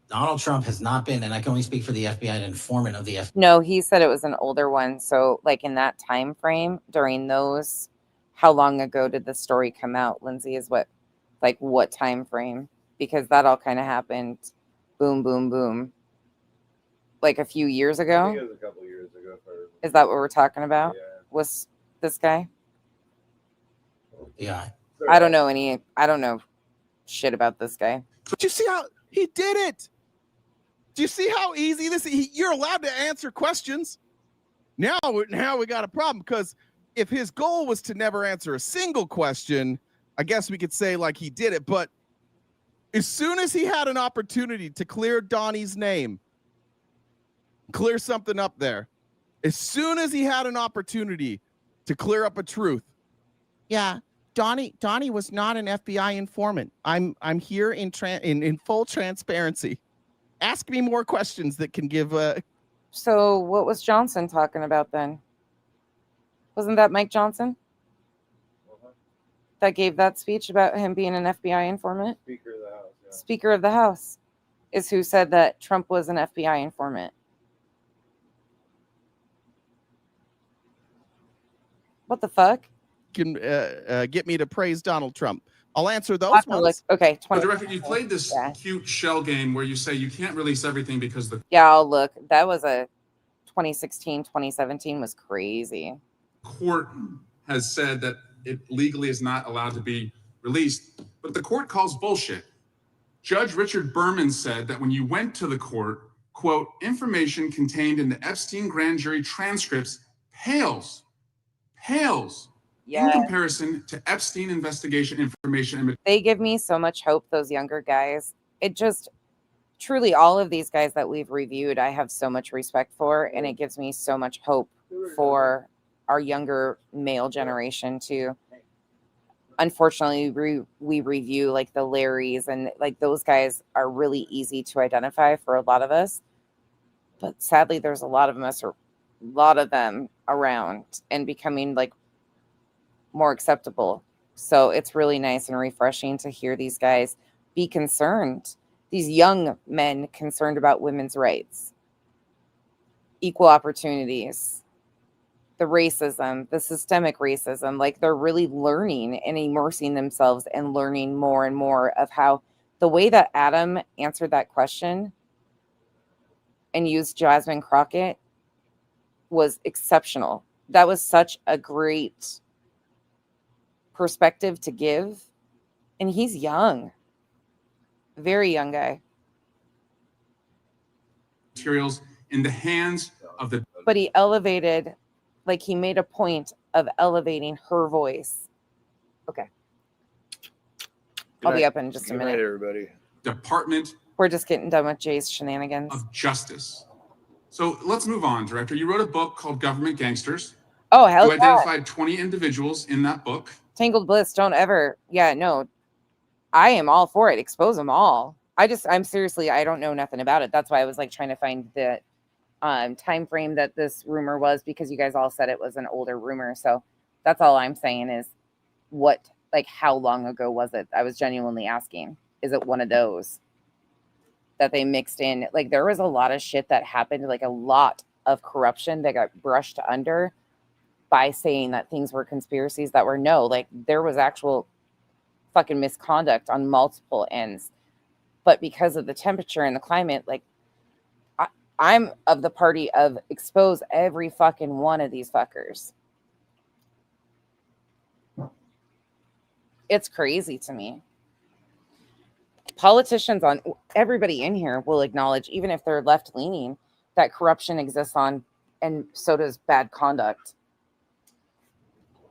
Donald Trump has not been, and I can only speak for the FBI, an informant of the FBI. No, he said it was an older one. So, like in that time frame during those, how long ago did the story come out? Lindsay, is what time frame? Because that all kind of happened, boom, boom, boom, like a few years I ago. think it was a couple years ago. If I remember. Is that what we're talking about? Yeah. Was this guy? Yeah. I don't know shit about this guy. But you see how he did it? Do you see how easy this is? You're allowed to answer questions. Now we got a problem, because if his goal was to never answer a single question, I guess we could say like he did it. But as soon as he had an opportunity to clear Donnie's name, clear something up there, As soon as he had an opportunity to clear up a truth, yeah, Donnie was not an FBI informant. I'm here in full transparency. Ask me more questions that can give. So what was Johnson talking about then? Wasn't that Mike Johnson that gave that speech about him being an FBI informant? Speaker of the House. Yeah. Speaker of the House is who said that Trump was an FBI informant. What the fuck? Can get me to praise Donald Trump. I'll answer those ones. Okay, So, Director, you played this cute shell game where you say you can't release everything because the Yeah, I'll look. That was a 2016, 2017 was crazy. court has said that it legally is not allowed to be released, but the court calls bullshit. Judge Richard Berman said that when you went to the court, quote, information contained in the Epstein grand jury transcripts pales in comparison to Epstein investigation information. They give me so much hope, those younger guys. It just truly, all of these guys that we've reviewed, I have so much respect for, and it gives me so much hope for our younger male generation too. Unfortunately, we review like the Larrys, and like those guys are really easy to identify for a lot of us. But sadly, there's a lot of them around and becoming like more acceptable. So it's really nice and refreshing to hear these guys be concerned, these young men concerned about women's rights, equal opportunities, the racism, the systemic racism. Like they're really learning and immersing themselves and learning more and more of how the way that Adam answered that question and used Jasmine Crockett was exceptional. That was such a great perspective to give. And he's young, very young guy. Materials in the hands of the. But he elevated, like he made a point of elevating her voice. Okay. I'll be up in just a minute. Good night, everybody. Department We're just getting done with Jay's shenanigans. of Justice. So let's move on, Director. You wrote a book called Government Gangsters. Oh, hell You yeah. identified 20 individuals in that book. Tangled Bliss, don't ever. Yeah, no. I am all for it. Expose them all. I'm seriously, I don't know nothing about it. That's why I was like trying to find the time frame that this rumor was, because you guys all said it was an older rumor. So that's all I'm saying is how long ago was it? I was genuinely asking, is it one of those that they mixed in? Like there was a lot of shit that happened, like a lot of corruption that got brushed under by saying that things were conspiracies that were no, like there was actual fucking misconduct on multiple ends. But because of the temperature and the climate, like I'm of the party of expose every fucking one of these fuckers. It's crazy to me. Politicians on everybody in here will acknowledge, even if they're left leaning, that corruption exists on, and so does bad conduct.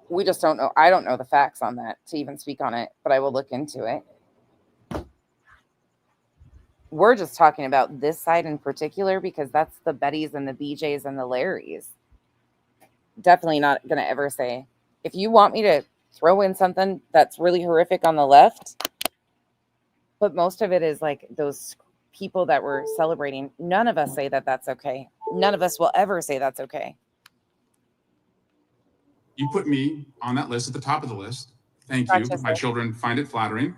We just don't know. I don't know the facts on that to even speak on it, but I will look into it. We're just talking about this side in particular because that's the Bettys and the BJs and the Larrys. Definitely not going to ever say, if you want me to throw in something that's really horrific on the left, but most of it is like those people that were celebrating. None of us say that that's okay. None of us will ever say that's okay. You put me on that list at the top of the list. Thank you. My children find it flattering.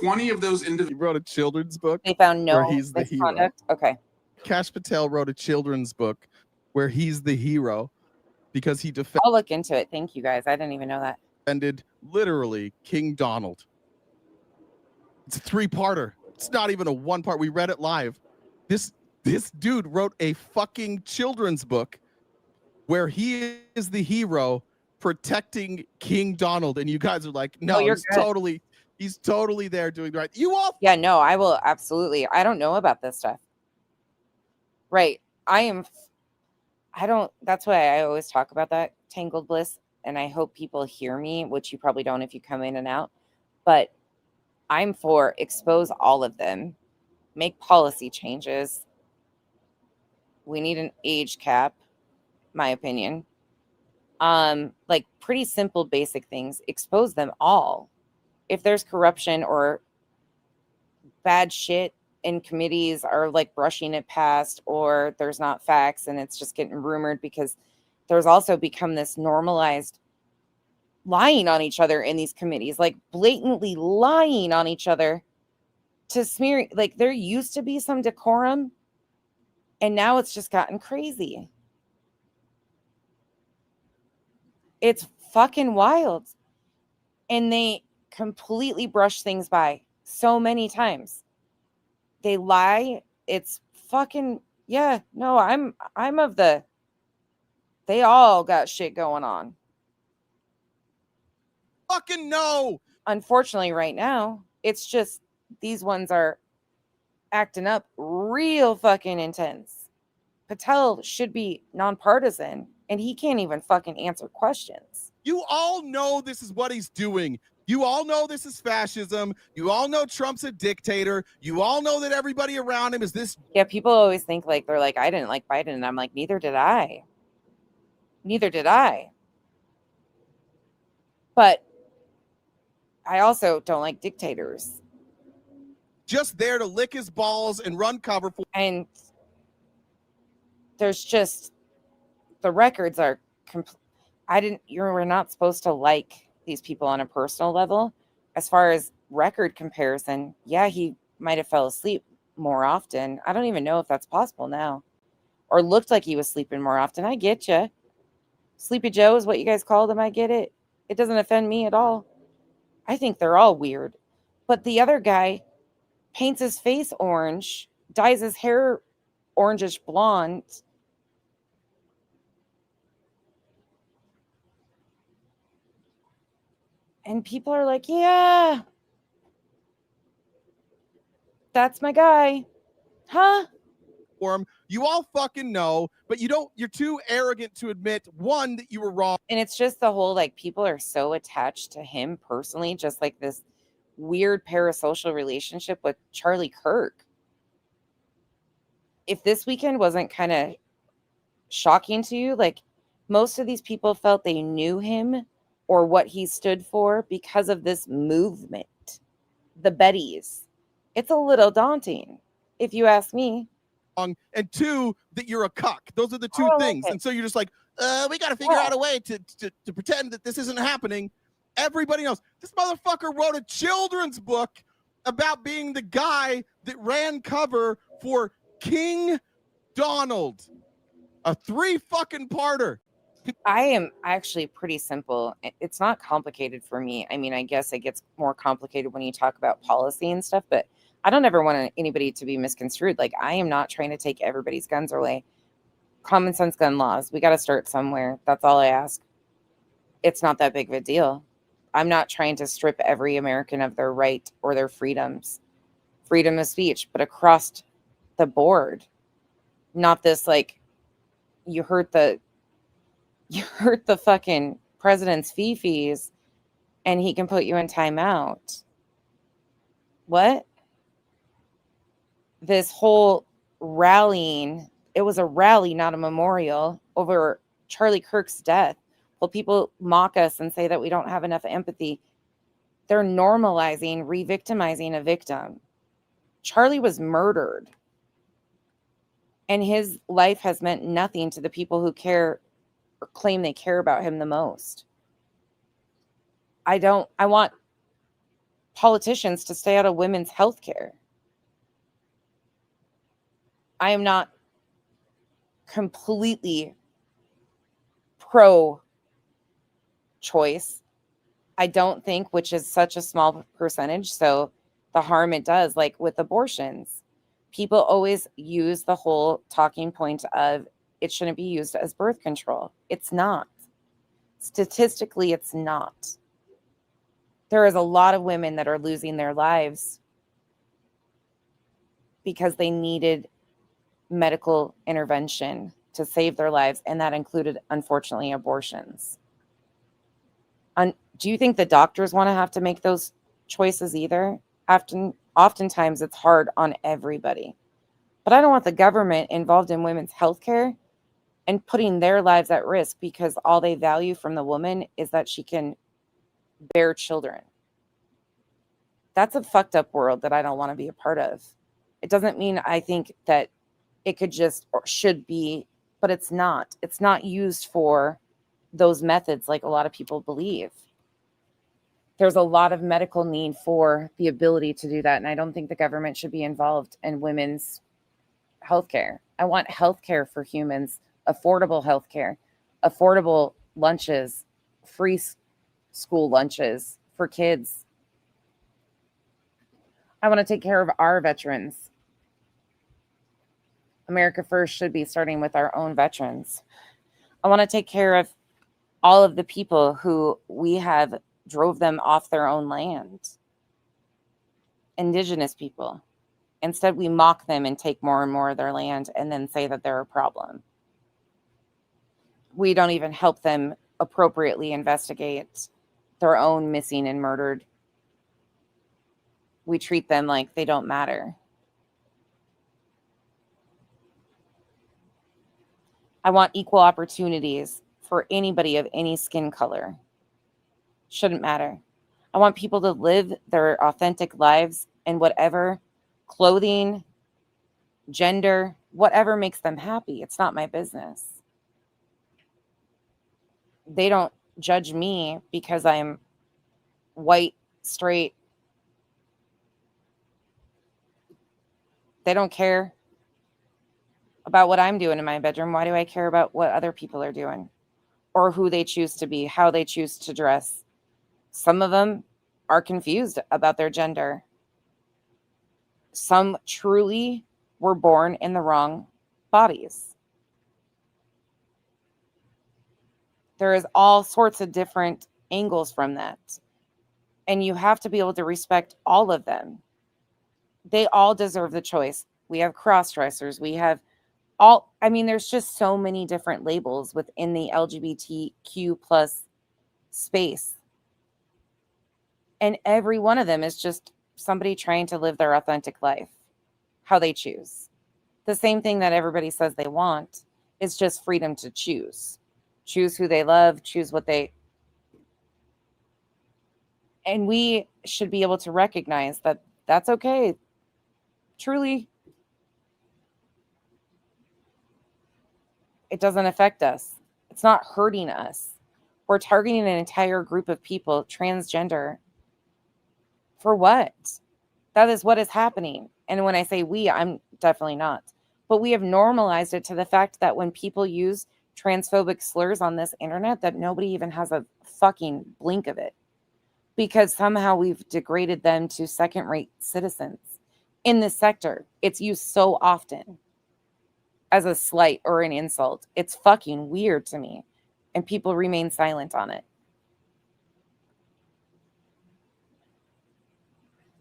20 of those individuals. He wrote a children's book. They found no where he's the hero. misconduct. Okay. Kash Patel wrote a children's book where he's the hero because he I'll look into it. Thank you guys. I didn't even know that. defended literally King Donald. It's a 3-parter. It's not even a 1-part. We read it live. This dude wrote a fucking children's book where he is the hero protecting King Donald, and you guys are like, no, he's totally there doing the right. You all. Yeah, no, I will absolutely. I don't know about this stuff. Right. That's why I always talk about that Tangled Bliss, and I hope people hear me, which you probably don't if you come in and out, but I'm for expose all of them, make policy changes. We need an age cap. my opinion. Like pretty simple, basic things. Expose them all. If there's corruption or bad shit in committees, are like brushing it past, or there's not facts and it's just getting rumored, because there's also become this normalized lying on each other in these committees, like blatantly lying on each other to smear. Like there used to be some decorum, and now it's just gotten crazy. It's fucking wild. And they completely brush things by so many times. They lie. It's fucking, yeah, no, I'm of the, they all got shit going on. Fucking no. Unfortunately, right now, it's just these ones are acting up real fucking intense. Patel should be nonpartisan, and he can't even fucking answer questions. You all know this is what he's doing. You all know this is fascism. You all know Trump's a dictator. You all know that everybody around him is this. Yeah, people always think like, they're like, I didn't like Biden. And I'm like, neither did I. Neither did I. But I also don't like dictators. Just there to lick his balls and run cover for. And there's just, the records are we're not supposed to like these people on a personal level. As far as record comparison, yeah, he might have fell asleep more often. I don't even know if that's possible now, or looked like he was sleeping more often. I get you. Sleepy Joe is what you guys called him. I get it. It doesn't offend me at all. I think they're all weird. But the other guy paints his face orange, dyes his hair orangish blonde. And people are like, yeah, that's my guy. Huh? You all fucking know, but you're too arrogant to admit, one, that you were wrong. And it's just the whole, like, people are so attached to him personally, just like this weird parasocial relationship with Charlie Kirk. If this weekend wasn't kind of shocking to you, like, most of these people felt they knew him or what he stood for because of this movement, the Bettys. It's a little daunting, if you ask me. And two, that you're a cuck. Those are the two things. And so you're just like, we got to figure out a way to pretend that this isn't happening. Everybody knows. This motherfucker wrote a children's book about being the guy that ran cover for King Donald. A 3 fucking parter. I am actually pretty simple. It's not complicated for me. I mean, I guess it gets more complicated when you talk about policy and stuff, but I don't ever want anybody to be misconstrued. Like, I am not trying to take everybody's guns away. Common sense gun laws. We got to start somewhere. That's all I ask. It's not that big of a deal. I'm not trying to strip every American of their right or their freedoms. Freedom of speech, but across the board. Not this, like, you hurt the fucking president's fees and he can put you in timeout. What? This whole rallying, it was a rally, not a memorial, over Charlie Kirk's death. Well, people mock us and say that we don't have enough empathy. They're normalizing re-victimizing a victim. Charlie was murdered. And his life has meant nothing to the people who care or claim they care about him the most. I want politicians to stay out of women's health care. I am not completely pro-choice. I don't think, which is such a small percentage, so the harm it does, like with abortions. People always use the whole talking point of it shouldn't be used as birth control. It's not. Statistically, it's not. There is a lot of women that are losing their lives because they needed medical intervention to save their lives, and that included, unfortunately, abortions. Do you think the doctors want to have to make those choices either? Oftentimes, it's hard on everybody. But I don't want the government involved in women's health care and putting their lives at risk because all they value from the woman is that she can bear children. That's a fucked up world that I don't want to be a part of. It doesn't mean I think that it could just or should be, but it's not. It's not used for those methods like a lot of people believe. There's a lot of medical need for the ability to do that, and I don't think the government should be involved in women's healthcare. I want healthcare for humans, affordable healthcare, affordable lunches, free school lunches for kids. I want to take care of our veterans. America First should be starting with our own veterans. I want to take care of all of the people who we have drove them off their own land. Indigenous people. Instead, we mock them and take more and more of their land and then say that they're a problem. We don't even help them appropriately investigate their own missing and murdered. We treat them like they don't matter. I want equal opportunities for anybody of any skin color. Shouldn't matter. I want people to live their authentic lives in whatever clothing, gender, whatever makes them happy. It's not my business. They don't judge me because I'm white, straight. They don't care about what I'm doing in my bedroom. Why do I care about what other people are doing or who they choose to be, how they choose to dress? Some of them are confused about their gender. Some truly were born in the wrong bodies. There is all sorts of different angles from that. And you have to be able to respect all of them. They all deserve the choice. We have cross-dressers. We have all, I mean, there's just so many different labels within the LGBTQ plus space. And every one of them is just somebody trying to live their authentic life, how they choose. The same thing that everybody says they want is just freedom to choose. Choose who they love, choose what they... And we should be able to recognize that that's okay. Truly, it doesn't affect us. It's not hurting us. We're targeting an entire group of people, transgender. For what? That is what is happening. And when I say we, I'm definitely not. But we have normalized it to the fact that when people use transphobic slurs on this internet, that nobody even has a fucking blink of it. Because somehow we've degraded them to second-rate citizens. In this sector, it's used so often as a slight or an insult. It's fucking weird to me. And people remain silent on it.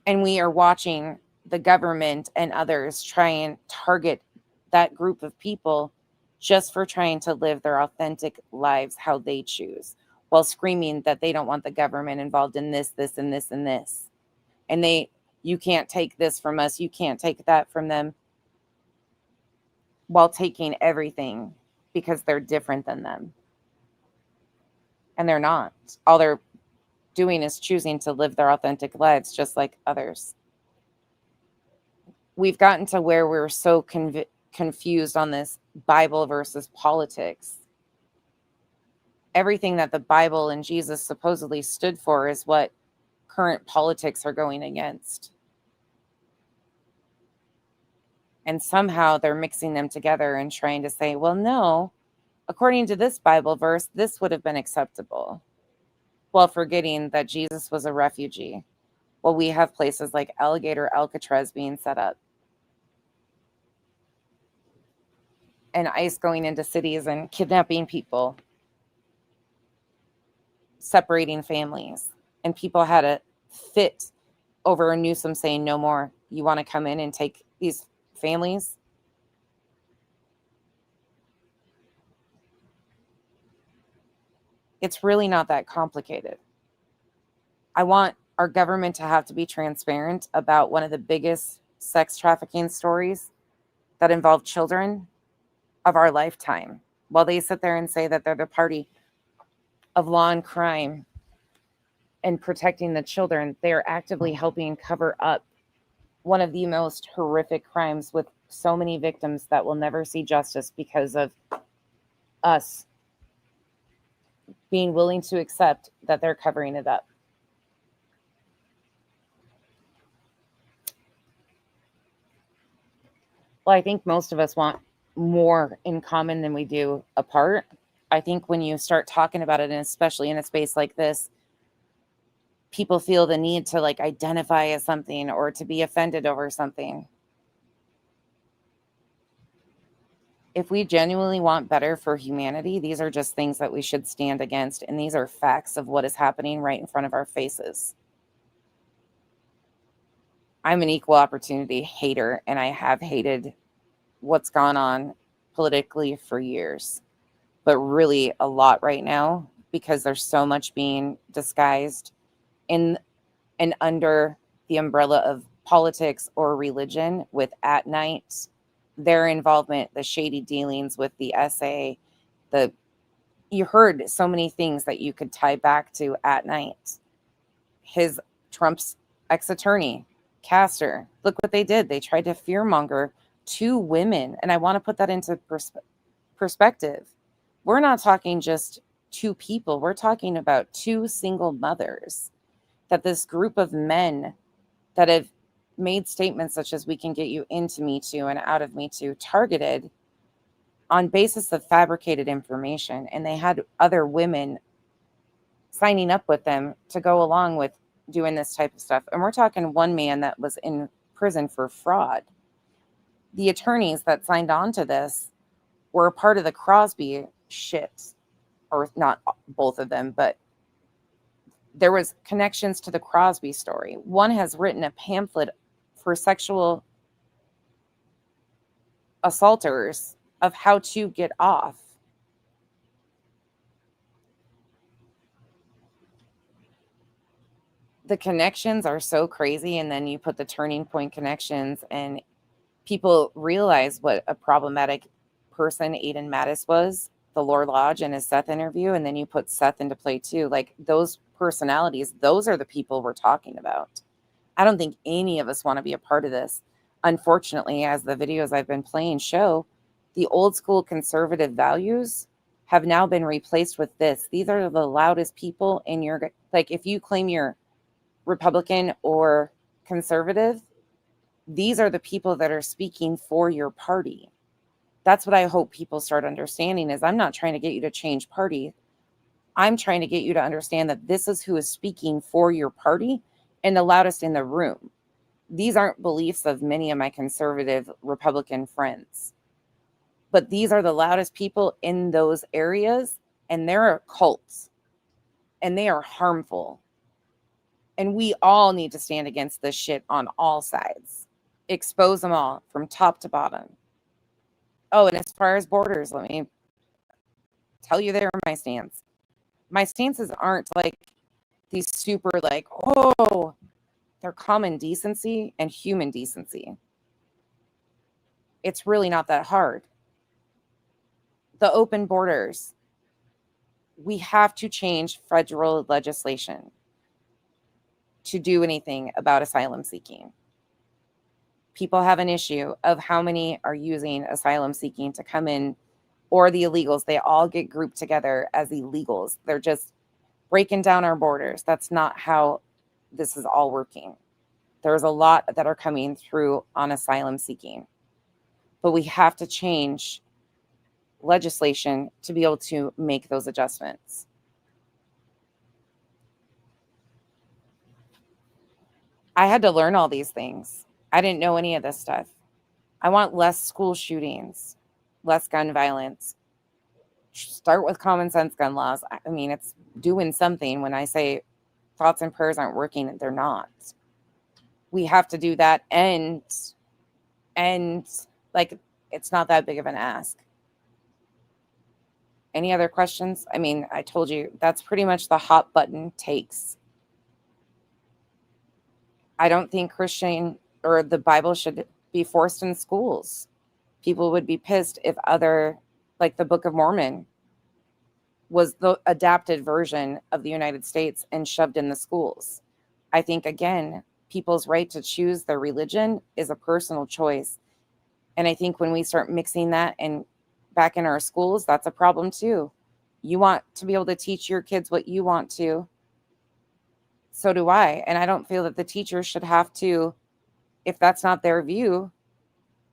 And we are watching the government and others try and target that group of people just for trying to live their authentic lives how they choose, while screaming that they don't want the government involved in this, this, and this, and this. And you can't take this from us, you can't take that from them, while taking everything because they're different than them. And they're not. All they're doing is choosing to live their authentic lives just like others. We've gotten to where we're so confused on this Bible versus politics. Everything that the Bible and Jesus supposedly stood for is what current politics are going against. And somehow they're mixing them together and trying to say, well, no, according to this Bible verse, this would have been acceptable. While forgetting that Jesus was a refugee. Well, we have places like Alligator Alcatraz being set up. And ICE going into cities and kidnapping people. Separating families. And people had a fit over Newsom saying, no more. You want to come in and take these families? It's really not that complicated. I want our government to have to be transparent about one of the biggest sex trafficking stories that involved children of our lifetime. while they sit there and say that they're the party of law and crime and protecting the children, they're actively helping cover up one of the most horrific crimes with so many victims that will never see justice because of us being willing to accept that they're covering it up. Well, I think most of us want more in common than we do apart. I think when you start talking about it, and especially in a space like this, people feel the need to like identify as something or to be offended over something. If we genuinely want better for humanity, these are just things that we should stand against. And these are facts of what is happening right in front of our faces. I'm an equal opportunity hater, and I have hated what's gone on politically for years, but really a lot right now because there's so much being disguised in and under the umbrella of politics or religion with At Night, their involvement, the shady dealings with the SA, you heard so many things that you could tie back to At Night. Trump's ex-attorney, Castor, look what they did. They tried to fearmonger 2 women. And I want to put that into perspective. We're not talking just 2 people. We're talking about 2 single mothers that this group of men that have made statements such as we can get you into Me Too and out of Me Too targeted on basis of fabricated information. And they had other women signing up with them to go along with doing this type of stuff. And we're talking one man that was in prison for fraud. The attorneys that signed on to this were a part of the Crosby shit, or not both of them, but there was connections to the Crosby story. One has written a pamphlet for sexual assaulters of how to get off. The connections are so crazy, and then you put the turning point connections, and people realize what a problematic person Aiden Mattis was, the Lord Lodge in his Seth interview, and then you put Seth into play too. Like those personalities, those are the people we're talking about. I don't think any of us want to be a part of this. Unfortunately, as the videos I've been playing show, the old school conservative values have now been replaced with this. These are the loudest people in your, like if you claim you're Republican or conservative, these are the people that are speaking for your party. That's what I hope people start understanding is I'm not trying to get you to change party. I'm trying to get you to understand that this is who is speaking for your party and the loudest in the room. These aren't beliefs of many of my conservative Republican friends, but these are the loudest people in those areas, and they're cults and they are harmful. And we all need to stand against this shit on all sides. Expose them all from top to bottom. Oh, and as far as borders, let me tell you there my stance. My stances aren't like these super like, oh, they're common decency and human decency. It's really not that hard. The open borders. We have to change federal legislation to do anything about asylum seeking. People have an issue of how many are using asylum seeking to come in, or the illegals. They all get grouped together as illegals. They're just breaking down our borders. That's not how this is all working. There's a lot that are coming through on asylum seeking, but we have to change legislation to be able to make those adjustments. I had to learn all these things. I didn't know any of this stuff. I want less school shootings, less gun violence. Start with common sense gun laws. I mean, it's doing something. When I say thoughts and prayers aren't working, they're not. We have to do that, and like, it's not that big of an ask. Any other questions? I mean, I told you that's pretty much the hot button takes. I don't think Christian or the Bible should be forced in schools. People would be pissed if other like the Book of Mormon was the adapted version of the United States and shoved in the schools. I think, again, people's right to choose their religion is a personal choice. And I think when we start mixing that and back in our schools, that's a problem too. You want to be able to teach your kids what you want to. So do I. And I don't feel that the teachers should have to, if that's not their view,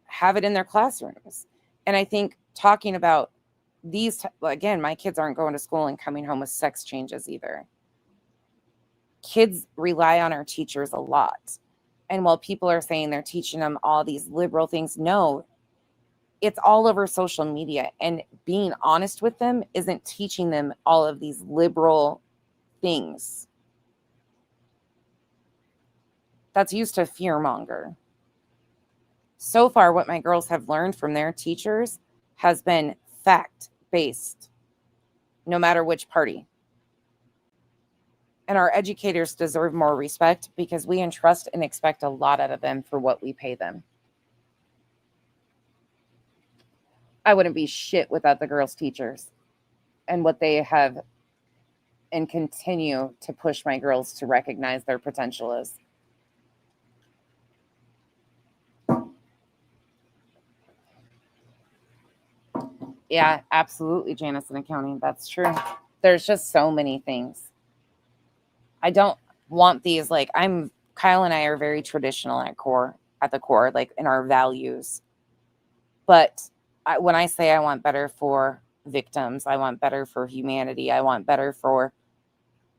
have it in their classrooms. And I think talking about these, again, my kids aren't going to school and coming home with sex changes either. Kids rely on our teachers a lot. And while people are saying they're teaching them all these liberal things, no, it's all over social media. And being honest with them isn't teaching them all of these liberal things. That's used to fearmonger. So far, what my girls have learned from their teachers has been fact-based, no matter which party. And our educators deserve more respect because we entrust and expect a lot out of them for what we pay them. I wouldn't be shit without the girls' teachers and what they have and continue to push my girls to recognize their potential is. Yeah, absolutely, Janice, in accounting. That's true. There's just so many things. I don't want these, like, Kyle and I are very traditional at the core, like in our values. But when I say I want better for victims, I want better for humanity, I want better for,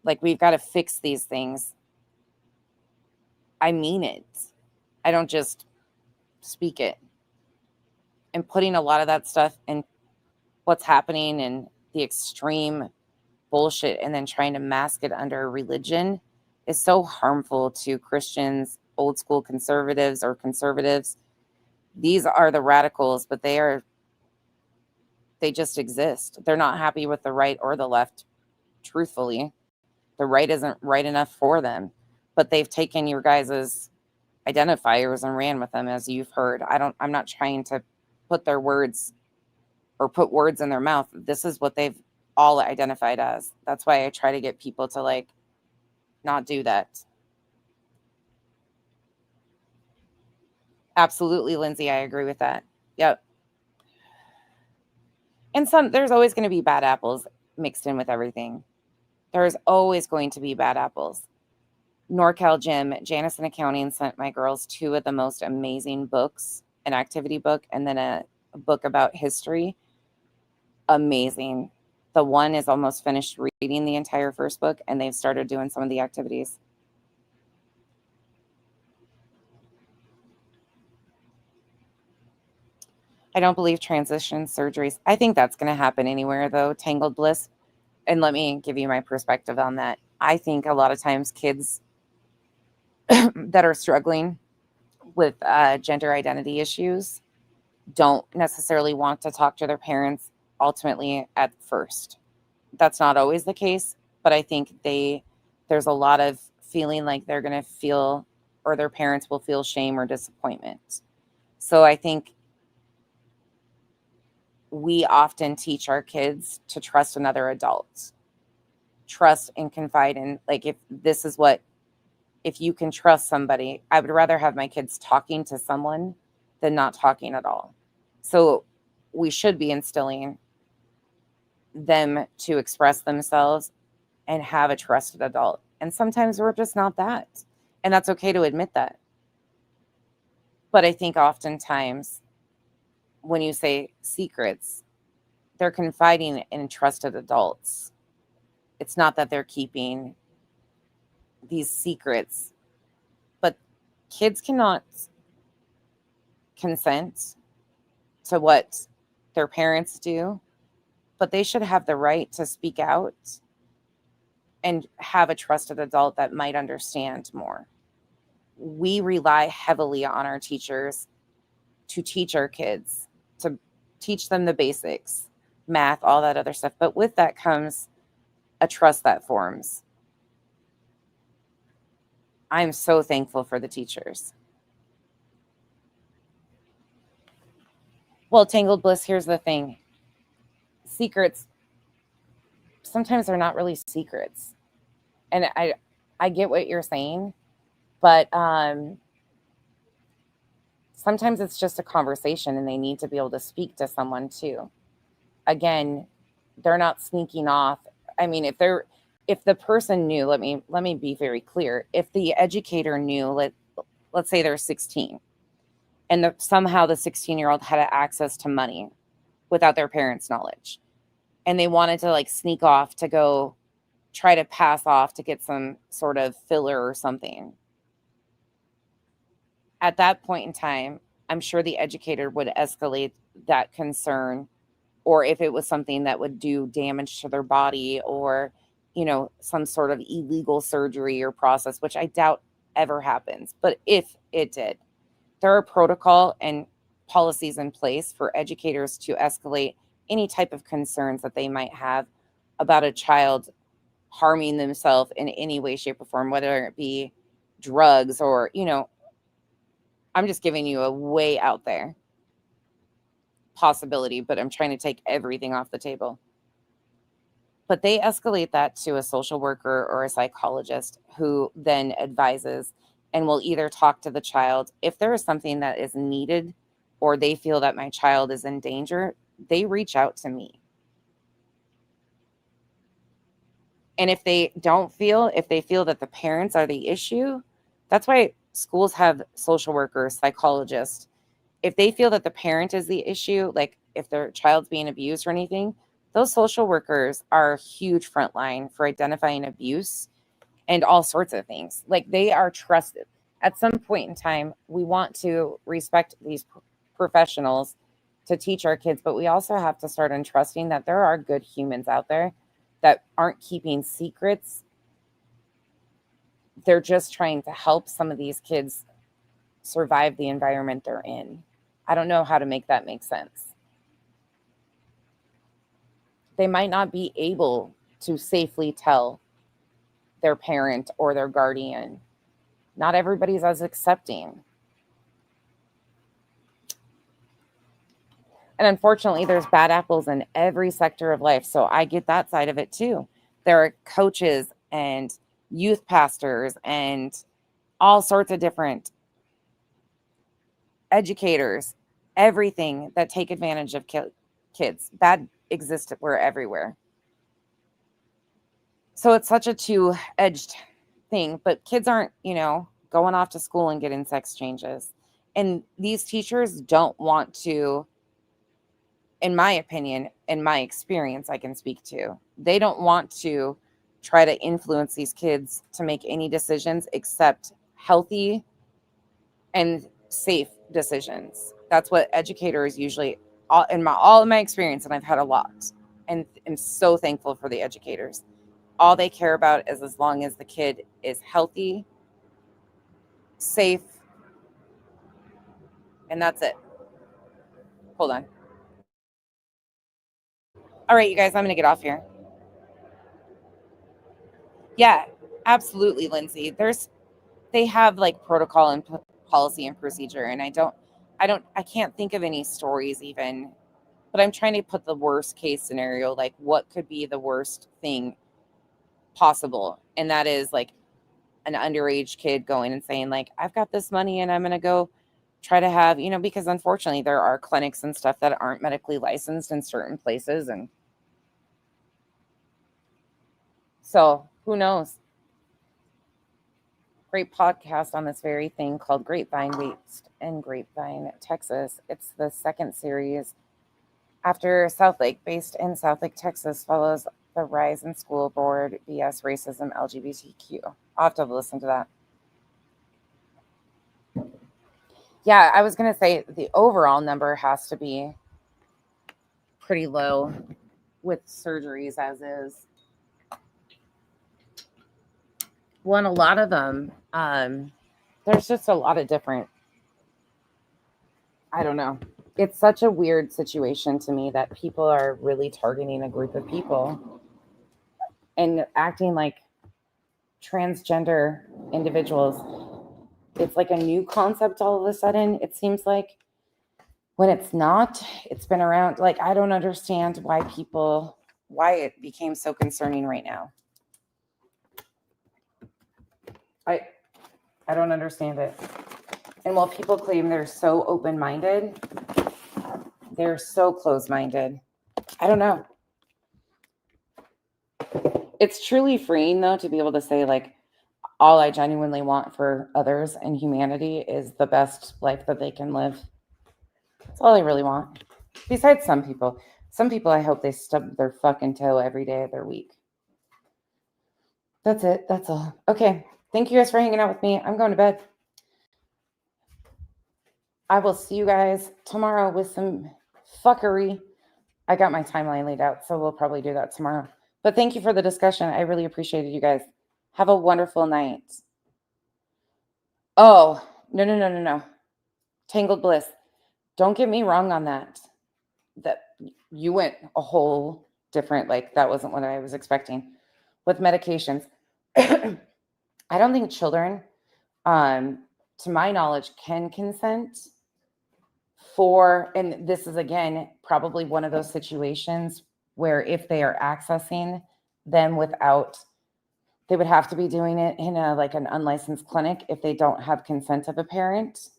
like, we've got to fix these things. I mean it. I don't just speak it. And putting a lot of that stuff in what's happening and the extreme bullshit and then trying to mask it under religion is so harmful to Christians, old school conservatives or conservatives. These are the radicals, but they just exist. They're not happy with the right or the left, truthfully. The right isn't right enough for them, but they've taken your guys' identifiers and ran with them, as you've heard. I'm not trying to put their words or put words in their mouth. This is what they've all identified as. That's why I try to get people to, like, not do that. Absolutely, Lindsay, I agree with that. Yep. And there's always going to be bad apples mixed in with everything. There's always going to be bad apples. NorCal Gym, Janice in Accounting sent my girls 2 of the most amazing books, an activity book and then a book about history. Amazing. The one is almost finished reading the entire first book, and they've started doing some of the activities. I don't believe transition surgeries. I think that's going to happen anywhere, though, Tangled Bliss. And let me give you my perspective on that. I think a lot of times kids that are struggling with gender identity issues don't necessarily want to talk to their parents ultimately at first. That's not always the case, but I think there's a lot of feeling like they're going to feel, or their parents will feel, shame or disappointment. So I think we often teach our kids to trust another adult, trust and confide in, like, if you can trust somebody. I would rather have my kids talking to someone than not talking at all. So we should be instilling them to express themselves and have a trusted adult. And sometimes we're just not that. And that's okay to admit that. But I think oftentimes when you say secrets, they're confiding in trusted adults. It's not that they're keeping these secrets, but kids cannot consent to what their parents do, but they should have the right to speak out and have a trusted adult that might understand more. We rely heavily on our teachers to teach our kids, to teach them the basics, math, all that other stuff. But with that comes a trust that forms. I'm so thankful for the teachers. Well, Tangled Bliss, here's the thing. secrets, sometimes they're not really secrets. And I get what you're saying, but sometimes it's just a conversation and they need to be able to speak to someone too. Again, they're not sneaking off. I mean, if the person knew, let me be very clear. If the educator knew, let's say they're 16 and somehow the 16-year-old had access to money without their parents' knowledge, and they wanted to like sneak off to go try to pass off to get some sort of filler or something. At that point in time, I'm sure the educator would escalate that concern, or if it was something that would do damage to their body or, you know, some sort of illegal surgery or process, which I doubt ever happens. But if it did, there are protocol and policies in place for educators to escalate any type of concerns that they might have about a child harming themselves in any way, shape, or form, whether it be drugs or, you know, I'm just giving you a way out there possibility, but I'm trying to take everything off the table. But they escalate that to a social worker or a psychologist who then advises and will either talk to the child. If there is something that is needed or they feel that my child is in danger, they reach out to me. And if they feel that the parents are the issue, that's why schools have social workers, psychologists. If they feel that the parent is the issue, like if their child's being abused or anything, those social workers are a huge front line for identifying abuse and all sorts of things. Like they are trusted. At some point in time, we want to respect these professionals to teach our kids, but we also have to start entrusting that there are good humans out there that aren't keeping secrets. They're just trying to help some of these kids survive the environment they're in. I don't know how to make that make sense. They might not be able to safely tell their parent or their guardian. Not everybody's as accepting. And unfortunately, there's bad apples in every sector of life. So I get that side of it too. There are coaches and youth pastors and all sorts of different educators, everything that take advantage of kids. Bad exists everywhere. So it's such a two-edged thing, but kids aren't, you know, going off to school and getting sex changes. And these teachers don't want to, in my opinion, in my experience, I can speak to, they don't want to try to influence these kids to make any decisions except healthy and safe decisions. That's what educators usually, all of my experience, and I've had a lot, and I'm so thankful for the educators. All they care about is as long as the kid is healthy, safe, and that's it. Hold on. All right, you guys, I'm going to get off here. Yeah, absolutely, Lindsay. They have like protocol and policy and procedure, and I can't think of any stories even, but I'm trying to put the worst case scenario, like what could be the worst thing possible. And that is like an underage kid going and saying like, I've got this money and I'm going to go try to have, you know, because unfortunately there are clinics and stuff that aren't medically licensed in certain places. And so who knows? Great podcast on this very thing called Grapevine based in Grapevine, Texas. It's the second series after Southlake, based in Southlake, Texas, follows the rise in school board, BS, racism, LGBTQ. I'll have to listen to that. Yeah, I was going to say the overall number has to be pretty low with surgeries as is. Well, and a lot of them, there's just a lot of different, I don't know. It's such a weird situation to me that people are really targeting a group of people and acting like transgender individuals. It's like a new concept all of a sudden, it seems like. when it's not, it's been around. Like, I don't understand why it became so concerning right now. I don't understand it. And while people claim they're so open-minded, they're so closed-minded. I don't know. It's truly freeing, though, to be able to say, like, all I genuinely want for others and humanity is the best life that they can live. That's all I really want. Besides some people. Some people, I hope they stub their fucking toe every day of their week. That's it. That's all. Okay. Thank you guys for hanging out with me. I'm going to bed. I will see you guys tomorrow with some fuckery. I got my timeline laid out, so we'll probably do that tomorrow. But thank you for the discussion. I really appreciated you guys. Have a wonderful night. Oh, no. Tangled Bliss. Don't get me wrong on that. That you went a whole different, like, that wasn't what I was expecting. With medications. I don't think children, to my knowledge, can consent for, and this is, again, probably one of those situations where if they are accessing them without, they would have to be doing it in a, like, an unlicensed clinic if they don't have consent of a parent.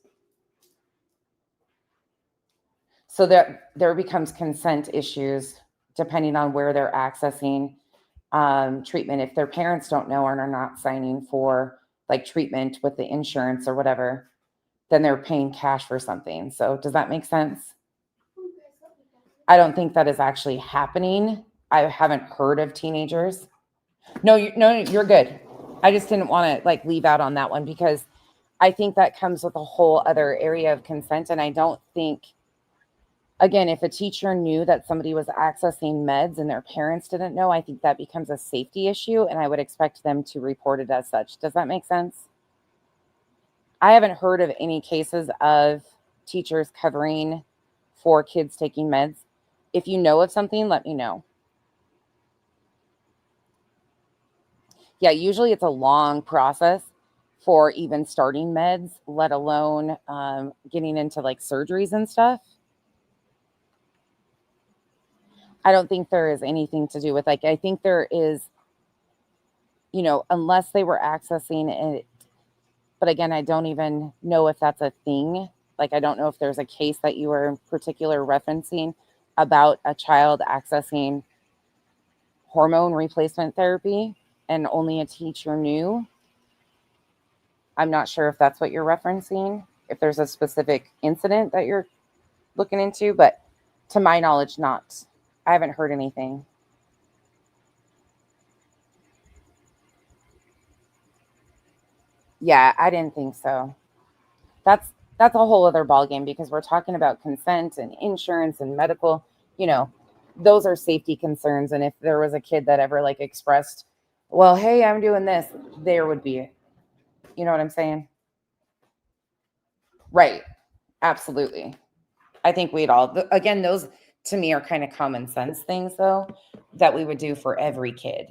So there becomes consent issues depending on where they're accessing treatment. If their parents don't know and are not signing for, like, treatment with the insurance or whatever, then they're paying cash for something. So does that make sense? I don't think that is actually happening. I haven't heard of teenagers. No, you're good. I just didn't want to, like, leave out on that one because I think that comes with a whole other area of consent. And I don't think, again, if a teacher knew that somebody was accessing meds and their parents didn't know, I think that becomes a safety issue, and I would expect them to report it as such. Does that make sense? I haven't heard of any cases of teachers covering for kids taking meds. If you know of something, let me know. Yeah, usually it's a long process for even starting meds, let alone getting into, like, surgeries and stuff. I don't think there is anything to do with, like, I think there is, unless they were accessing it. But again, I don't even know if that's a thing. Like, I don't know if there's a case that you were in particular referencing about a child accessing hormone replacement therapy and only a teacher knew. I'm not sure if that's what you're referencing, if there's a specific incident that you're looking into, but to my knowledge, not. I haven't heard anything. Yeah, I didn't think so. That's a whole other ballgame because we're talking about consent and insurance and medical, those are safety concerns. And if there was a kid that ever, like, expressed, well, hey, I'm doing this, there would be, you know what I'm saying? Right. Absolutely. I think we'd all, again, those to me are kind of common sense things, though, that we would do for every kid,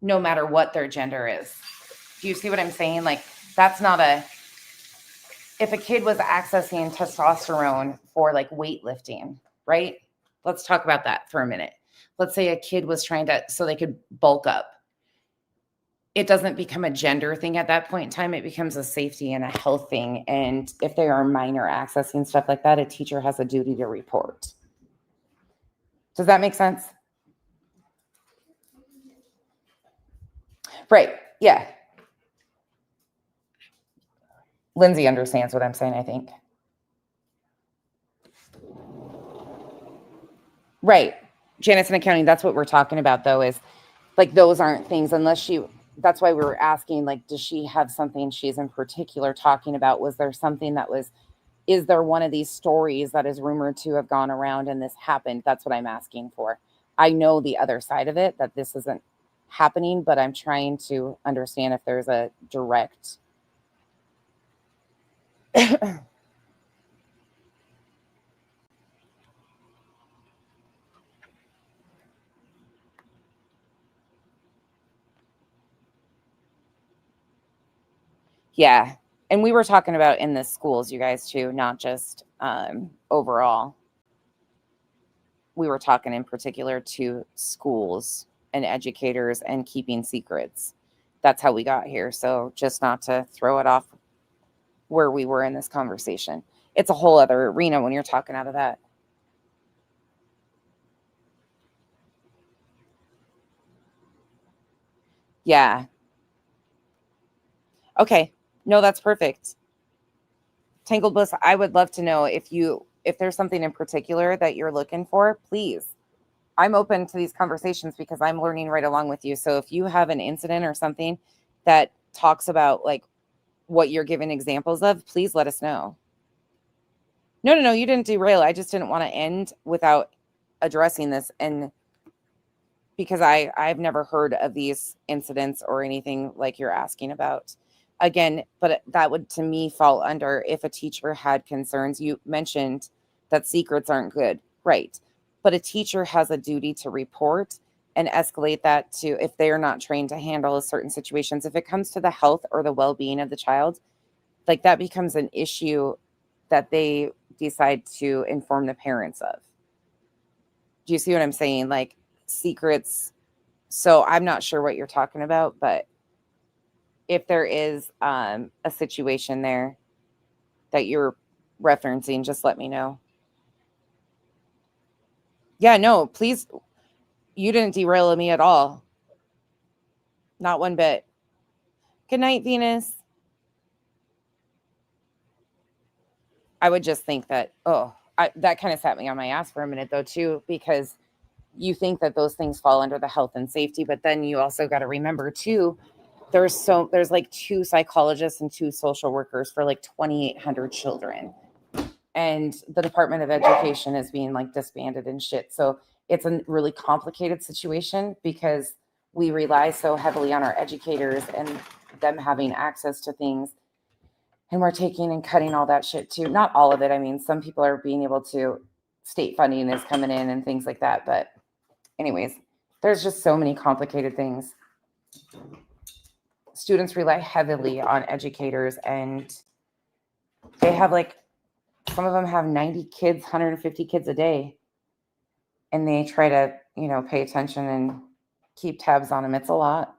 no matter what their gender is. Do you see what I'm saying? Like, that's not if a kid was accessing testosterone for, like, weightlifting, right? Let's talk about that for a minute. Let's say a kid was trying to, so they could bulk up. It doesn't become a gender thing at that point in time. It becomes a safety and a health thing. And if they are minor accessing stuff like that, a teacher has a duty to report. Does that make sense? Right. Yeah. Lindsay understands what I'm saying, I think. Right. Janice and accounting, that's what we're talking about, though, is, like, those aren't things unless that's why we were asking, like, does she have something she's in particular talking about? Was there something is there one of these stories that is rumored to have gone around and this happened? That's what I'm asking for. I know the other side of it, that this isn't happening, but I'm trying to understand if there's a direct. Yeah. And we were talking about in the schools, you guys, too, not just overall. We were talking in particular to schools and educators and keeping secrets. That's how we got here. So just not to throw it off where we were in this conversation. It's a whole other arena when you're talking out of that. Yeah. Okay. No, that's perfect. Tangled Bliss, I would love to know if there's something in particular that you're looking for, please. I'm open to these conversations because I'm learning right along with you. So if you have an incident or something that talks about like what you're giving examples of, please let us know. No, you didn't derail. I just didn't want to end without addressing this. And because I've never heard of these incidents or anything like you're asking about. Again, but that would to me fall under if a teacher had concerns. You mentioned that secrets aren't good, right? But a teacher has a duty to report and escalate that to if they are not trained to handle certain situations. If it comes to the health or the well-being of the child, like that becomes an issue that they decide to inform the parents of. Do you see what I'm saying? Like secrets. So I'm not sure what you're talking about, but if there is a situation there that you're referencing, just let me know. Yeah, no, please. You didn't derail me at all. Not one bit. Good night, Venus. I would just think that, that kind of sat me on my ass for a minute though too, because you think that those things fall under the health and safety, but then you also got to remember too, there's like 2 psychologists and 2 social workers for like 2,800 children. And the Department of Education is being like disbanded and shit. So it's a really complicated situation because we rely so heavily on our educators and them having access to things. And we're taking and cutting all that shit too. Not all of it. I mean, some people are being able to, state funding is coming in and things like that. But anyways, there's just so many complicated things. Students rely heavily on educators and they have like, some of them have 90 kids, 150 kids a day. And they try to, pay attention and keep tabs on them. It's a lot.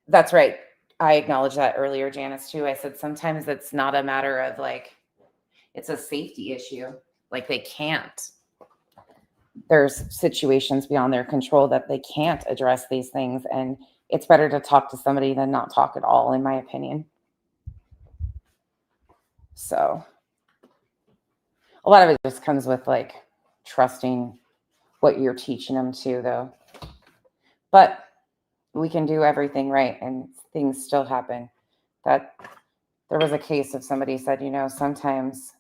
That's right. I acknowledged that earlier, Janice, too. I said sometimes it's not a matter of like, it's a safety issue. Like they can't. There's situations beyond their control that they can't address these things. And it's better to talk to somebody than not talk at all, in my opinion. So a lot of it just comes with like trusting what you're teaching them to, though. But we can do everything right and things still happen. That there was a case of somebody said, sometimes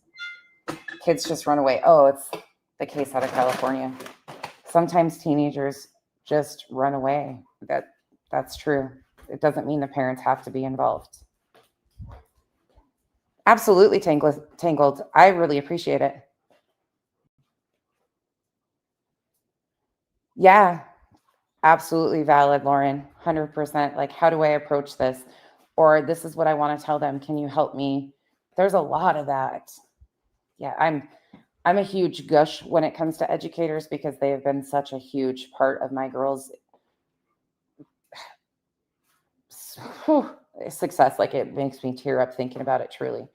kids just run away. Oh, it's the case out of California. Sometimes teenagers just run away. That's true. It doesn't mean the parents have to be involved. Absolutely, Tangled. I really appreciate it. Yeah, absolutely valid, Lauren. 100%. Like, how do I approach this? Or this is what I want to tell them. Can you help me? There's a lot of that. Yeah, I'm a huge gush when it comes to educators because they have been such a huge part of my girls' success. Like it makes me tear up thinking about it, truly.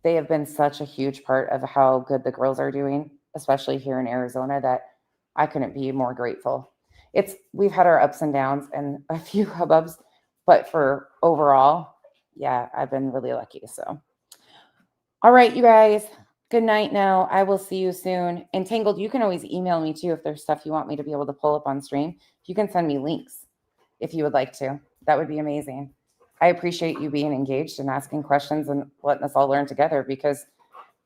They have been such a huge part of how good the girls are doing, especially here in Arizona, that I couldn't be more grateful. We've had our ups and downs and a few hubbubs, but for overall, yeah, I've been really lucky. So, all right, you guys, good night now. I will see you soon. And Tangled, you can always email me too if there's stuff you want me to be able to pull up on stream. You can send me links if you would like to. That would be amazing. I appreciate you being engaged and asking questions and letting us all learn together because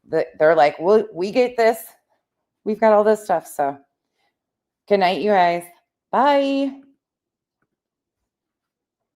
they're like, we get this. We've got all this stuff. So good night, you guys. Bye.